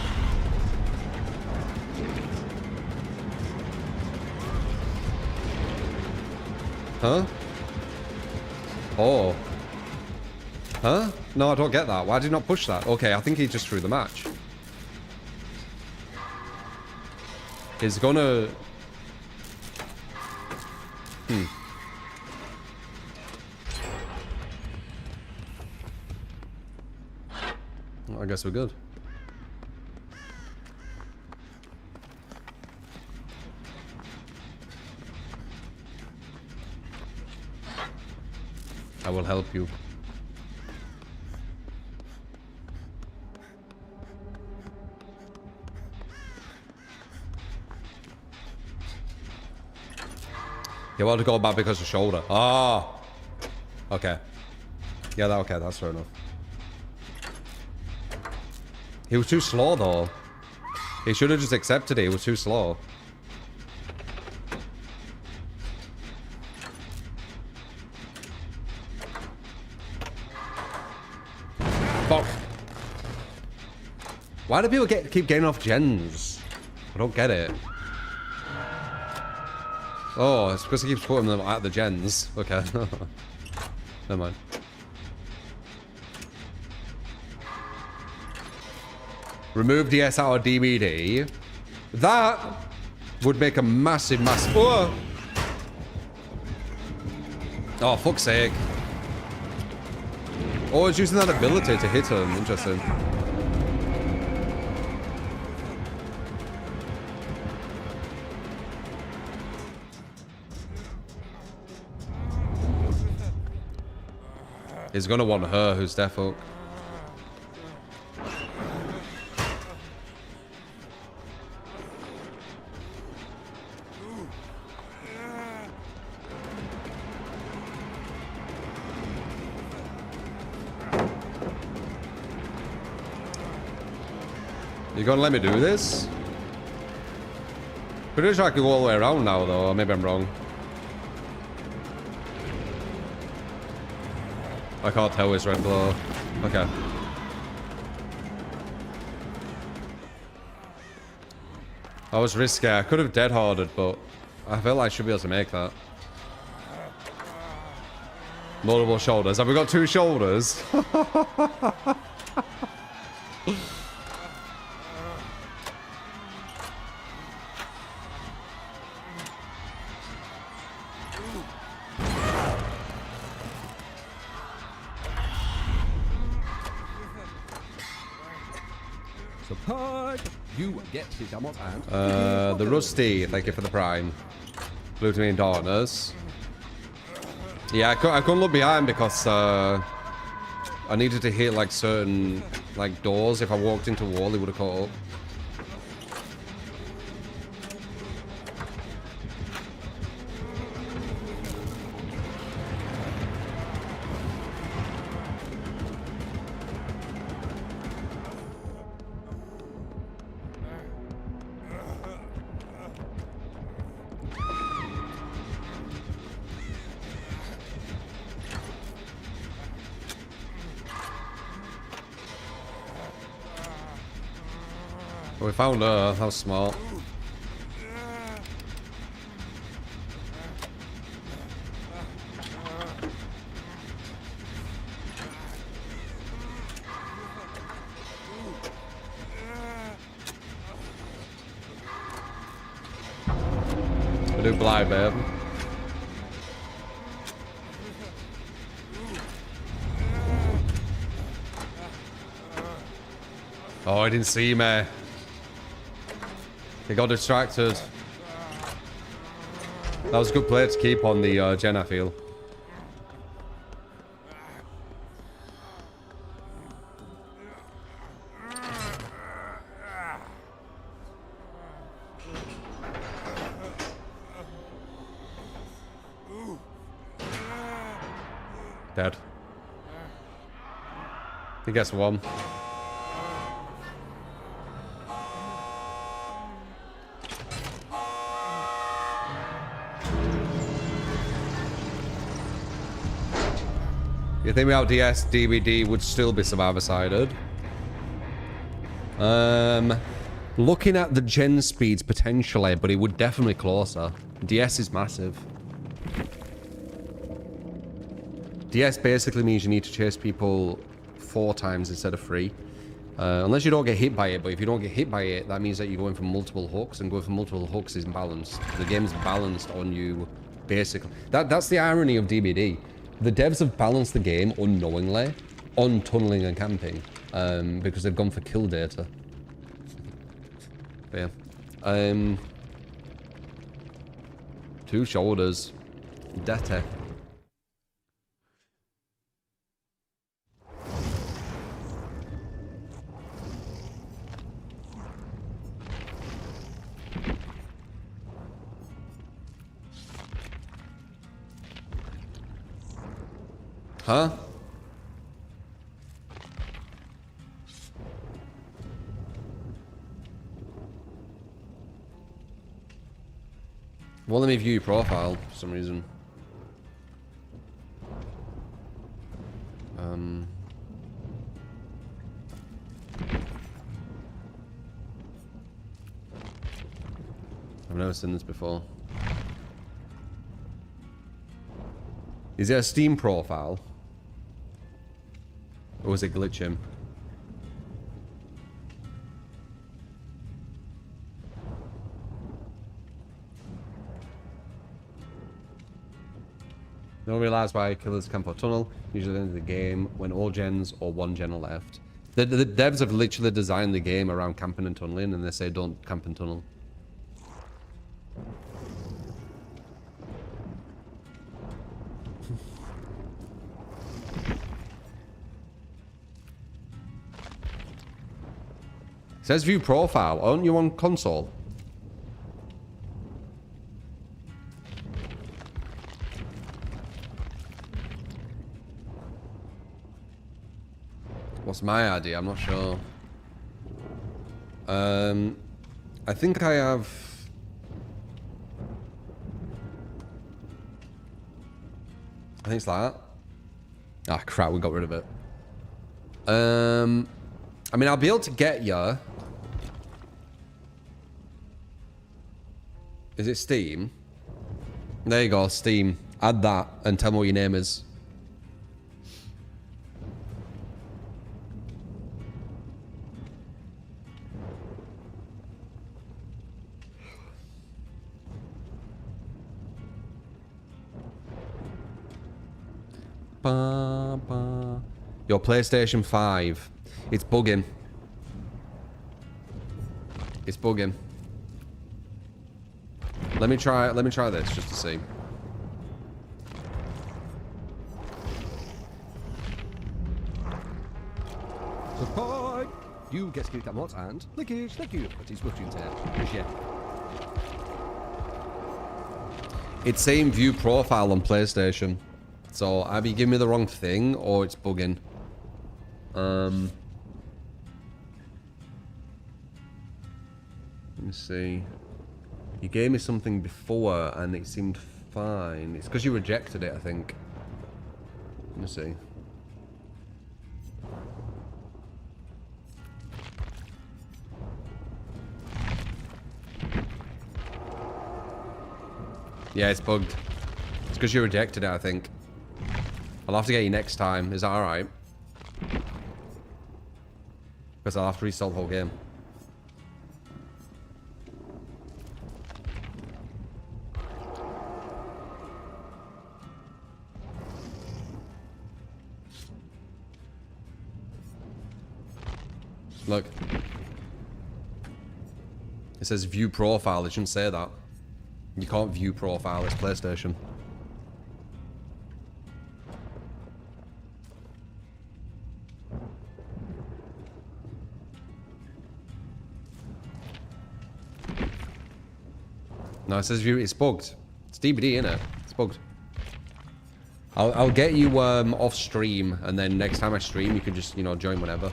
Huh? Oh. Huh? No, I don't get that. Why did he not push that? Okay, I think he just threw the match. He's gonna... Well, I guess we're good. I will help you. You want to go back because of shoulder. Ah. Oh. Okay. Yeah, okay, that's fair enough. He was too slow though. He should have just accepted it. He was too slow. Fuck. Why do people keep getting off gens? I don't get it. Oh, it's because he keeps putting them at the gens. Okay. Never mind. Remove DS out of DVD. That would make a massive, massive... Oh! Oh, fuck's sake. Oh, it's using that ability to hit him. Interesting. He's gonna want her, who's deaf up. You gonna let me do this? Pretty sure I could go all the way around now, though. Or maybe I'm wrong. I can't tell it's red glow. Okay. That was risky. I could have dead harded, but I feel like I should be able to make that. Multiple shoulders. Have we got 2 shoulders? The Rusty, thank you for the prime. Blue to me in darkness. Yeah, I couldn't look behind because I needed to hit like certain like doors. If I walked into a wall, he would have caught up. We found her. How smart. I do blind, babe. Oh, I didn't see me. He got distracted. That was a good play to keep on the gen, I feel. Dead. He gets one. You think without DS, DVD would still be survivor-sided? Looking at the gen speeds potentially, but it would definitely closer. DS is massive. DS basically means you need to chase people 4 times instead of 3. Unless you don't get hit by it, but if you don't get hit by it, that means that you're going for multiple hooks, and going for multiple hooks is balanced. The game is balanced on you, basically. That's the irony of DBD. The devs have balanced the game unknowingly on tunneling and camping, because they've gone for kill data. But yeah. 2 shoulders. Dietary. Huh? Won't let me view your profile for some reason. I've never seen this before. Is it a Steam profile? Or was it glitching? No one realised why killers camp or tunnel. Usually at the end of the game when all gens or 1 gen are left. The devs have literally designed the game around camping and tunneling, and they say don't camp and tunnel. It says view profile. Aren't you on console? What's my idea? I'm not sure. I think I have... I think it's like that. Ah, crap, we got rid of it. I mean, I'll be able to get you. Is it Steam? There you go, Steam. Add that and tell me what your name is. Your PlayStation 5. It's bugging. It's bugging. Let me try this just to see. Support! You get kicked at what and lickage, thank you. But he's working there. It's saying view profile on PlayStation. So either you give me the wrong thing or it's bugging. Let me see. You gave me something before and it seemed fine. It's because you rejected it, I think. Let me see. Yeah, it's bugged. It's because you rejected it, I think. I'll have to get you next time. Is that alright? Because I'll have to restart the whole game. Look. It says view profile. It shouldn't say that. You can't view profile, it's PlayStation. No, it says view, it's bugged. It's DBD, innit? It's bugged. I'll get you off stream, and then next time I stream, you can just, you know, join whenever.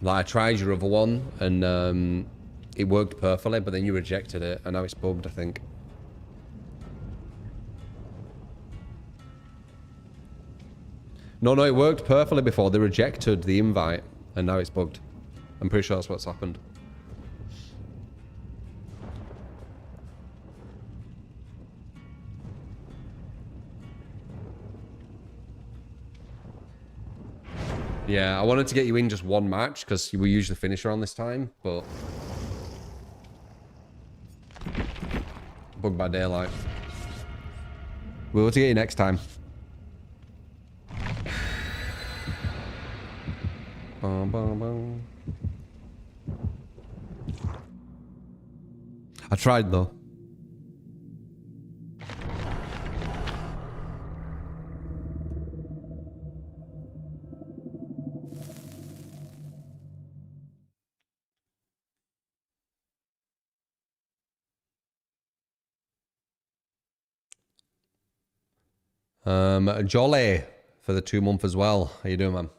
Like, I tried your other one, and it worked perfectly, but then you rejected it, and now it's bugged, I think. No, it worked perfectly before. They rejected the invite, and now it's bugged. I'm pretty sure that's what's happened. Yeah, I wanted to get you in just one match, because we usually finish around this time, but... Bugged by daylight. We'll have to get you next time. Bum, bum, bum. I tried though. Jolly for the 2-month as well. How you doing, man?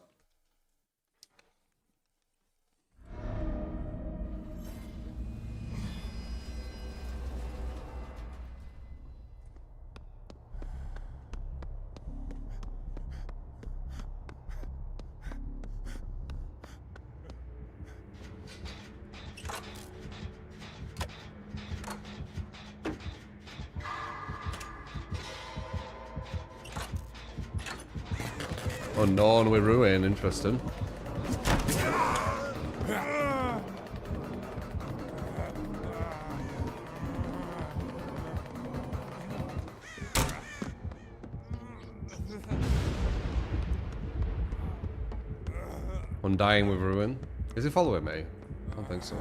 Unknown with ruin, interesting. Undying with ruin. Is he following me? I don't think so.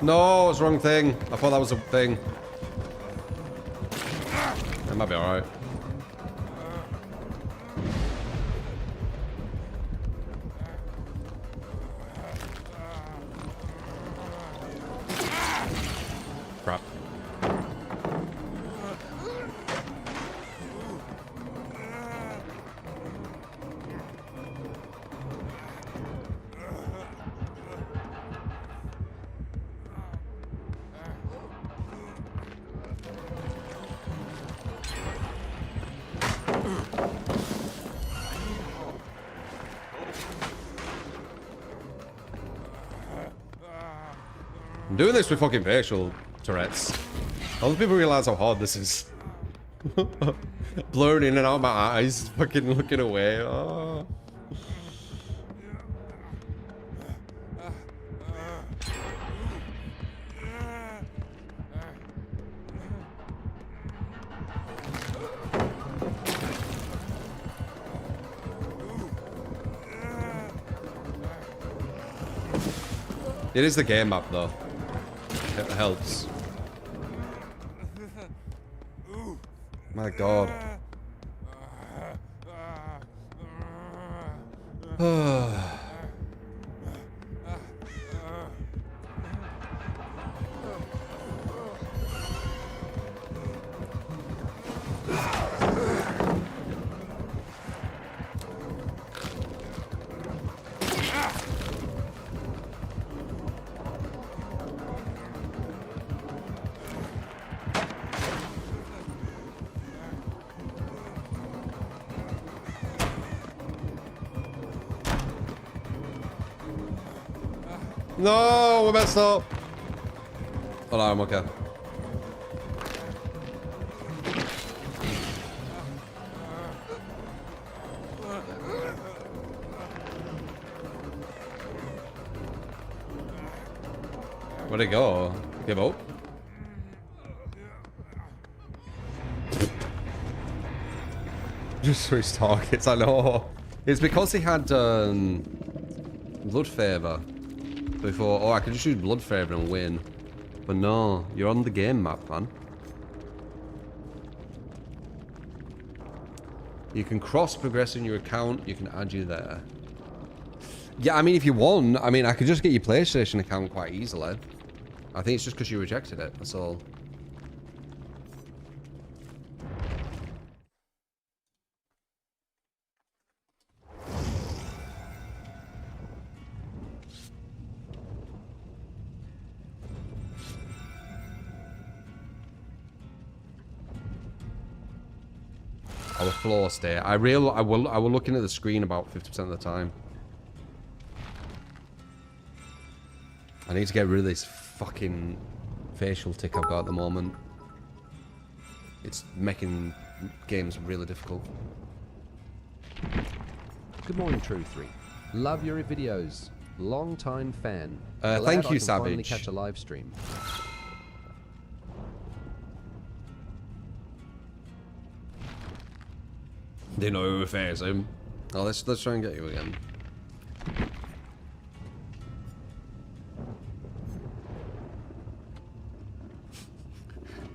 No, it's the wrong thing. I thought that was a thing. It might be alright. Crap. I'm doing this with fucking facial Tourette's. I don't people realize how hard this is. Blurring in and out of my eyes, fucking looking away. Oh. It is the game map though. It helps. My god. No, we're messed up. Oh no, I'm okay. Where'd it go? Give up? Just switch targets, I know. It's because he had blood favor before. Oh, I could just use blood favor and win. But no, you're on the game map, man. You can cross progress in your account. You can add you there. Yeah, I mean, if you want, I mean, I could just get your PlayStation account quite easily. I think it's just because you rejected it, that's all. Our floor state. I will looking at the screen about 50% of the time. I need to get rid of this fucking facial tick I've got at the moment. It's making games really difficult. Good morning, True3. Love your videos. Long time fan. Thank you, I can finally Savage. catch a live stream. They know who affairs him. Oh, let's try and get you again.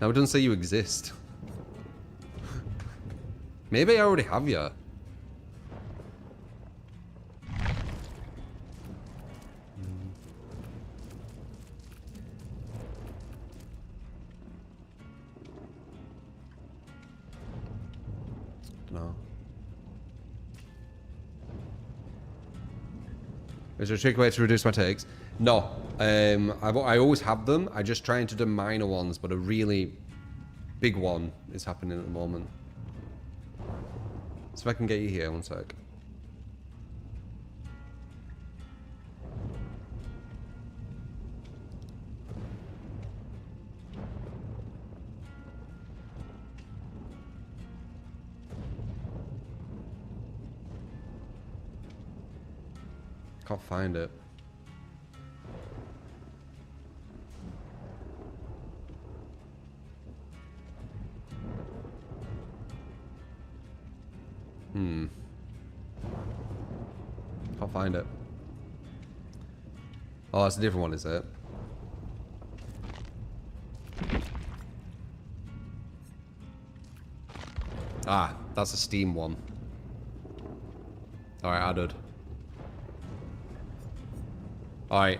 Now it doesn't say you exist. Maybe I already have you. No. Is there a tricky way to reduce my takes? No. I always have them. I'm just trying to do minor ones, but a really big one is happening at the moment. So if I can get you here, one sec. Can't find it. Can't find it. Oh, that's a different one, is it? Ah, that's a Steam one. Alright, added. Alright.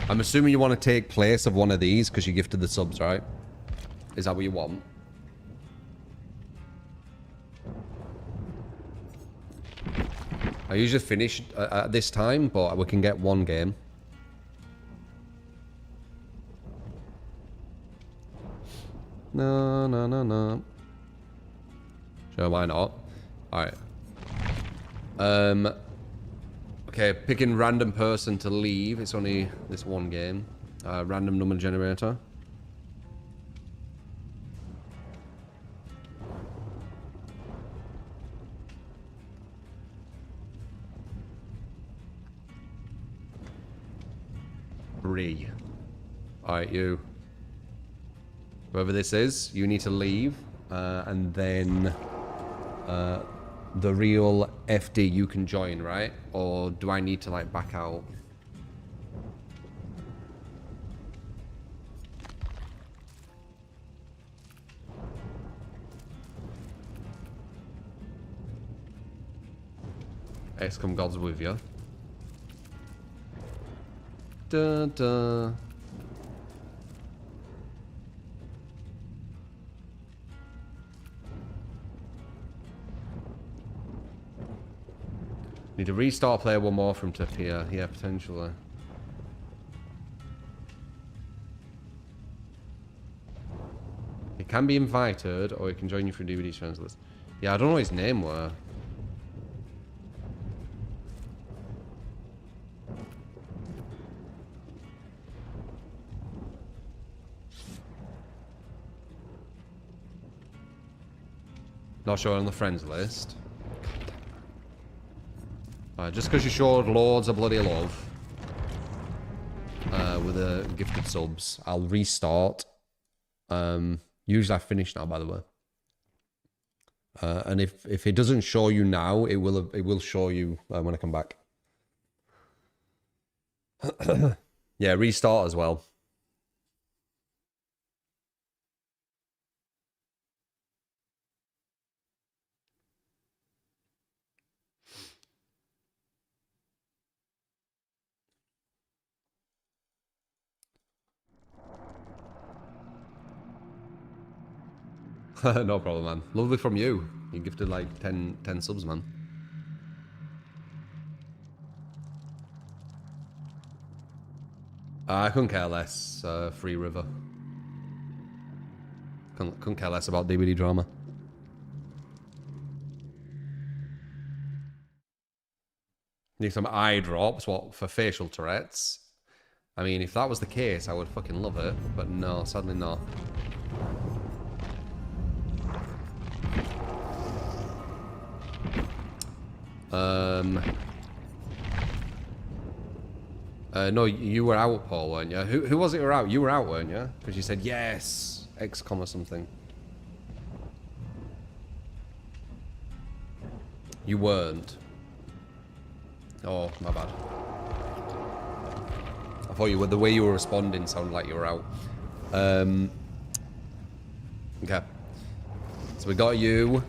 I'm assuming you want to take place of one of these because you gifted the subs, right? Is that what you want? I usually finish at this time, but we can get one game. No, no, no, no. Sure, why not? Alright. Okay, picking random person to leave. It's only this one game. Random number generator. Bree. Alright, you. Whoever this is, you need to leave. And then the real FD you can join, right? Or do I need to like back out? XCOM God's with you. Da da. Need to restart player one more from to appear. Yeah, potentially. It can be invited, or it can join you through DVD translist. Yeah, I don't know what his name were. Not showing on the friends list. Just because you showed loads of bloody love with the gifted subs, I'll restart. Usually I finish now, by the way. And if it doesn't show you now, it will show you when I come back. Yeah, restart as well. No problem, man. Lovely from you. You gifted like 10 subs, man. I couldn't care less. Free River. Couldn't care less about DVD drama. Need some eye drops, what, for facial Tourette's? I mean, if that was the case, I would fucking love it. But no, sadly not. No, you were out, Paul, weren't you? Who was it who were out? You were out, weren't you? Because you said yes, XCOM or something. You weren't. Oh, my bad. I thought you were, the way you were responding sounded like you were out. Okay. So we got you.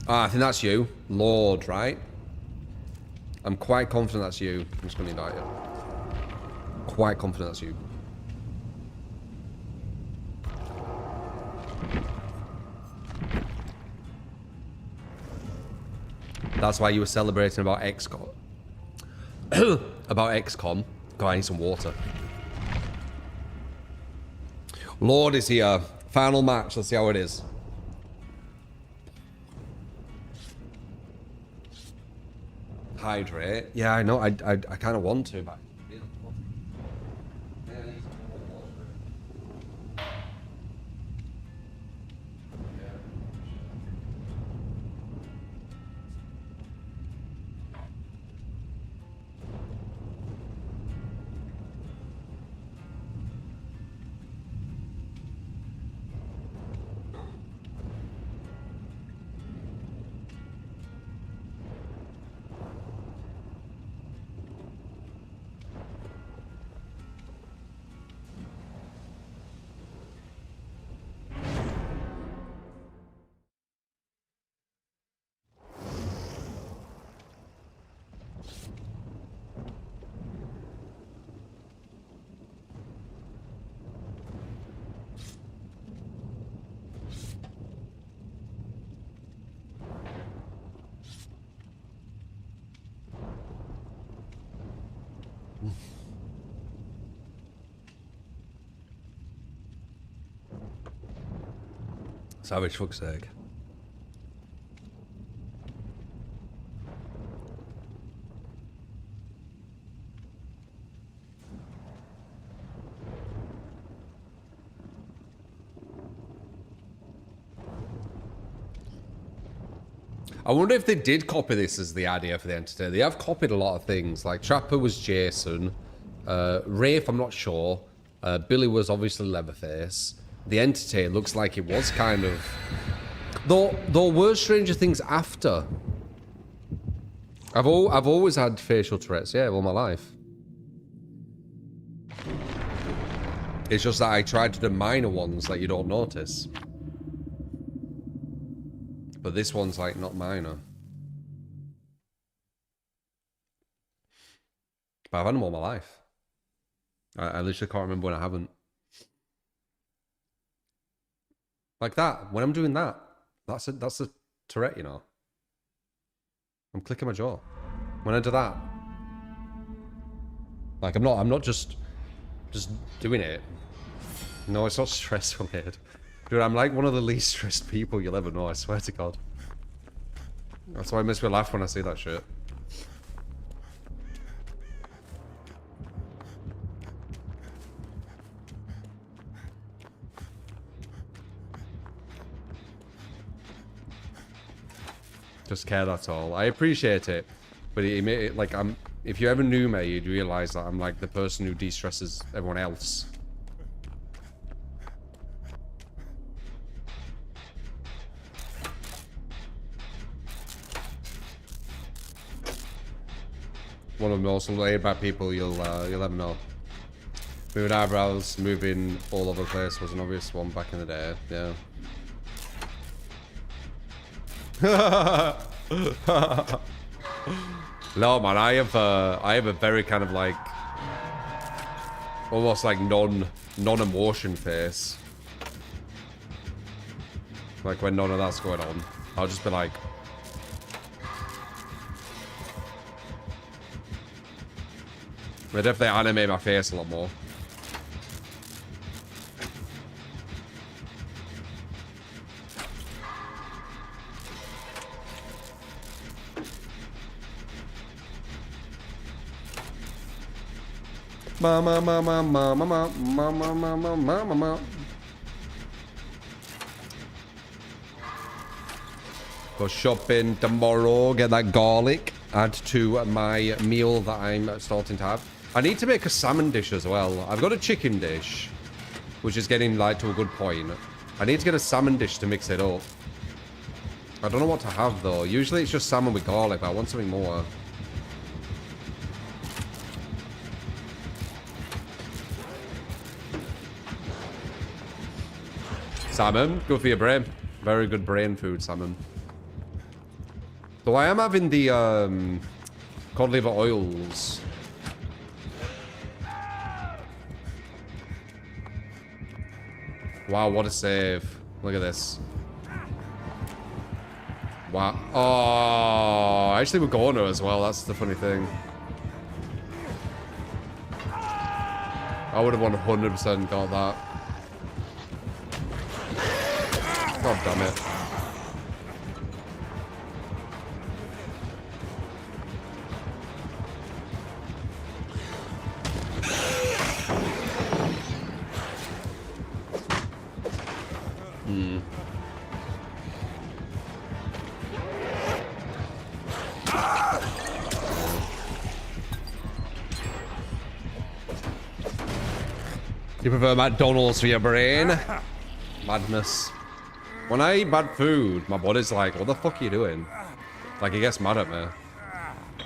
I think that's you. Lord, right? I'm quite confident that's you. I'm just going to indict you. Quite confident that's you. That's why you were celebrating about XCOM. About XCOM. God, I need some water. Lord is here. Final match. Let's see how it is. Hydrate. Yeah, I know. I kind of want to, but. Savage, fuck's sake. I wonder if they did copy this as the idea for the entertainer. They have copied a lot of things. Like Trapper was Jason. Rafe, I'm not sure. Billy was obviously Leatherface. The entertainer looks like it was kind of... Though were Stranger Things after. I've always had facial Tourette's, yeah, all my life. It's just that I tried to do minor ones that you don't notice. But this one's like not minor. But I've had them all my life. I literally can't remember when I haven't. Like that. When I'm doing that, that's a Tourette, you know. I'm clicking my jaw. When I do that. Like I'm not just doing it. No, it's not stressful, mate. Dude, I'm like one of the least stressed people you'll ever know, I swear to God. That's why it makes me laugh when I see that shit. Just care, that's all. I appreciate it, but like if you ever knew me, you'd realize that I'm like the person who de-stresses everyone else. One of the most laid back people you'll ever know. Moving eyebrows, moving all over the place was an obvious one back in the day. Yeah. No man, I have a very kind of like almost like non-emotion face. Like when none of that's going on, I'll just be like, I definitely animate my face a lot more. Mama, mama, mama, mama, mama, mama, mama, mama. Go shopping tomorrow, get that garlic, add to my meal that I'm starting to have. I need to make a salmon dish as well. I've got a chicken dish, which is getting like to a good point. I need to get a salmon dish to mix it up. I don't know what to have though. Usually it's just salmon with garlic, but I want something more. Salmon, good for your brain. Very good brain food, salmon. So I am having the cod liver oils. Wow, what a save. Look at this. Wow. Oh, actually we're going to as well. That's the funny thing. I would have 100% got that. God damn it. You prefer McDonald's for your brain? Madness. When I eat bad food, my body's like, what the fuck are you doing? Like, it gets mad at me.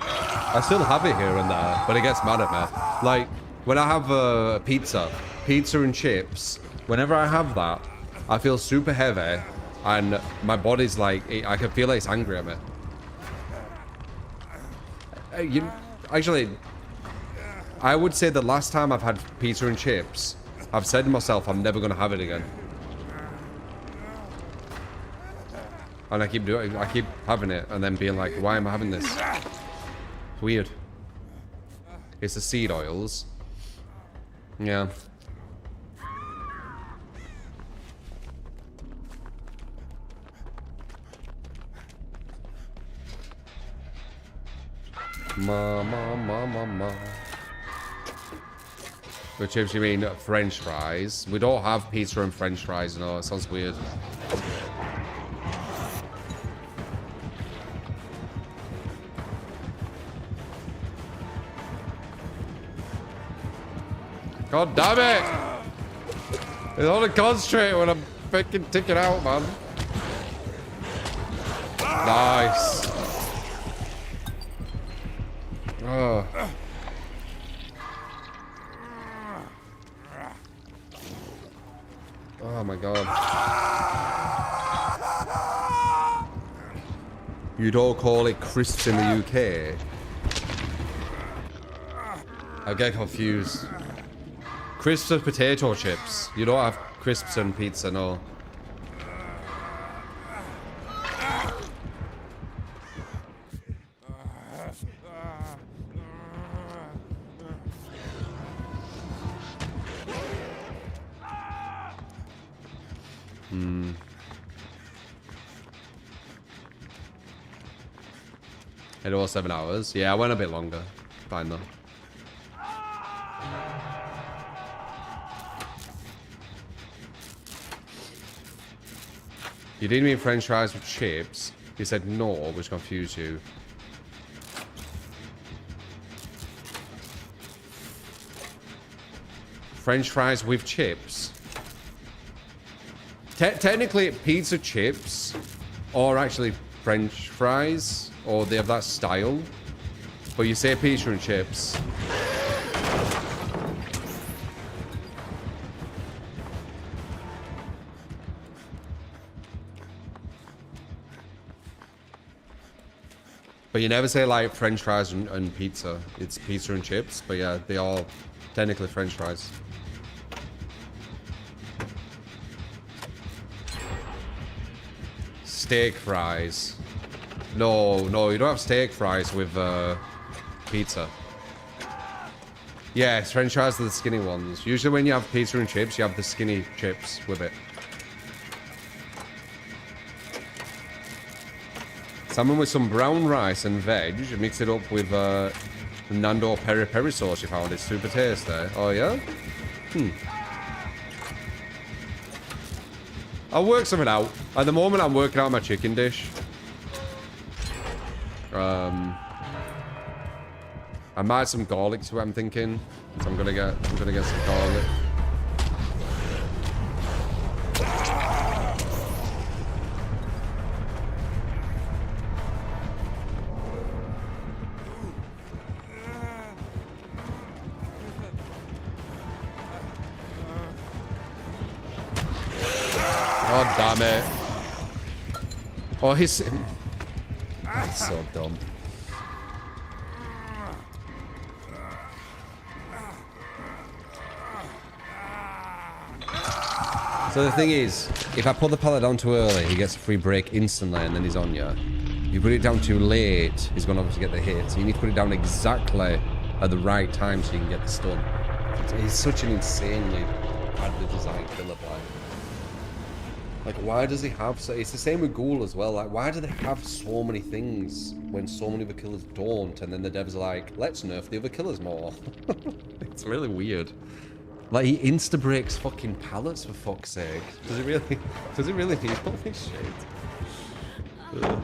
I still have it here and there, but it gets mad at me. Like, when I have pizza and chips, whenever I have that, I feel super heavy, and my body's like, I can feel like it's angry at me. Actually, I would say the last time I've had pizza and chips, I've said to myself, I'm never going to have it again. And I keep having it, and then being like, why am I having this? It's weird. It's the seed oils. Yeah. Ma. Which if you mean French fries. We don't have pizza and French fries, no, it sounds weird. God damn it! It's all to concentrate when I'm freaking ticking out, man. Nice. Oh. Oh my god. You don't call it crisps in the UK? I get confused. Crisps and potato chips. You don't have crisps and pizza, no. It was 7 hours. Yeah, I went a bit longer. Fine though. You didn't mean French fries with chips. You said no, which confused you. French fries with chips. Technically, pizza chips, or actually French fries, or they have that style. But you say pizza and chips. But you never say like French fries and pizza. It's pizza and chips. But yeah, they are technically French fries. Steak fries. No, you don't have steak fries with pizza. Yeah, French fries are the skinny ones. Usually when you have pizza and chips, you have the skinny chips with it. Salmon with some brown rice and veg. Mix it up with Nando peri peri sauce you found. It's super tasty. Oh yeah? I'll work something out. At the moment, I'm working out my chicken dish. I might add some garlic to it, I'm thinking. So I'm gonna get some garlic. Oh, damn it. Oh, he's... That's so dumb. So the thing is, if I put the pallet down too early, he gets a free break instantly and then he's on you. You put it down too late, he's going to obviously get the hit. So you need to put it down exactly at the right time so you can get the stun. He's such an insanely badly designed killer player. Like, why does he have so... It's the same with Ghoul as well. Like, why do they have so many things when so many other killers don't? And then the devs are like, let's nerf the other killers more. It's really weird. Like, he insta-breaks fucking pallets, for fuck's sake. Does he really need all this shit? Ugh.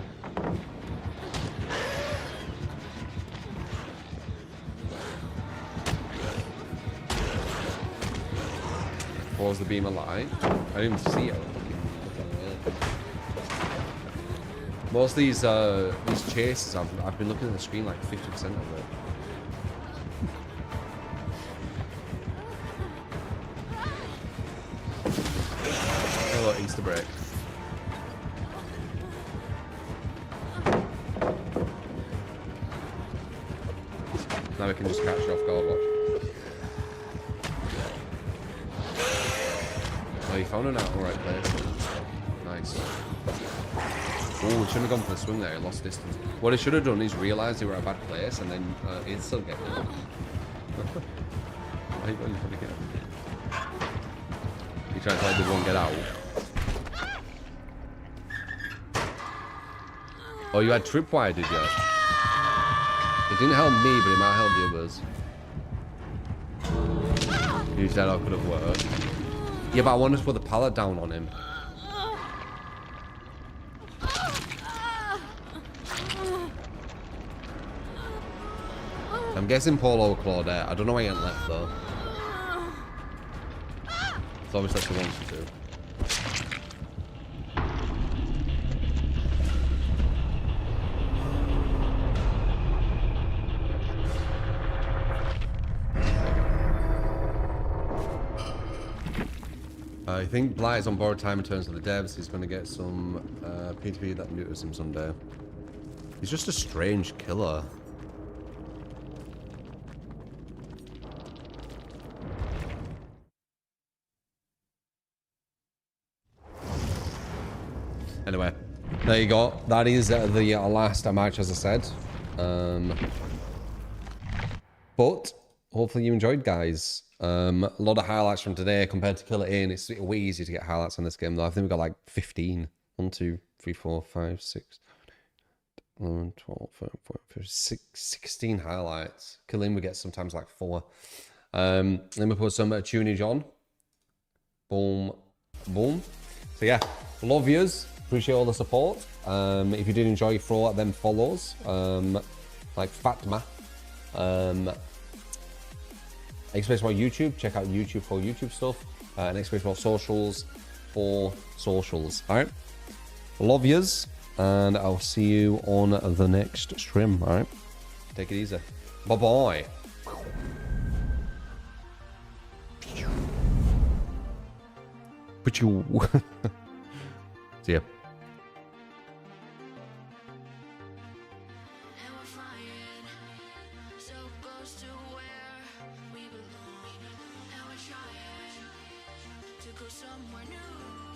Was the beam alive? I didn't even see it. Most of these chases, I've been looking at the screen like 50% of it. Oh, insta break. Now we can just catch you off guard, watch. Oh, you found an out in the right place. Nice. Oh, he shouldn't have gone for the swing there. He lost distance. What he should have done is realised they were at a bad place and then he'd still get it. Why are you trying to get out? He tried to like they won't get out. Oh, you had tripwire, did you? It didn't help me, but it might help the others. You said I could have worked. Yeah, but I wanted to put the pallet down on him. I'm guessing Polo or Claudette. I don't know why he ain't left though. It's obviously that's the wants to do. I think Blight is on borrowed time in terms of the devs. He's going to get some P2P that neuters him someday. He's just a strange killer. Anyway, there you go. That is the last match, as I said. But hopefully you enjoyed, guys. A lot of highlights from today compared to Kill It In. It's way easier to get highlights on this game, though. I think we got like 15. 1, 2, 3, 4, 5, 6, 11, 12, 13, 14, 15, 16 highlights. Kill In, we get sometimes like 4. Let me put some tunage on. Boom, boom. So yeah, love yous. Appreciate all the support. If you did enjoy, throw out them follows. Like Fatma. Express about YouTube. Check out YouTube for YouTube stuff. And Express about socials for socials. Alright. Love yous. And I'll see you on the next stream. Alright. Take it easy. Bye bye. But you. See ya. Somewhere new.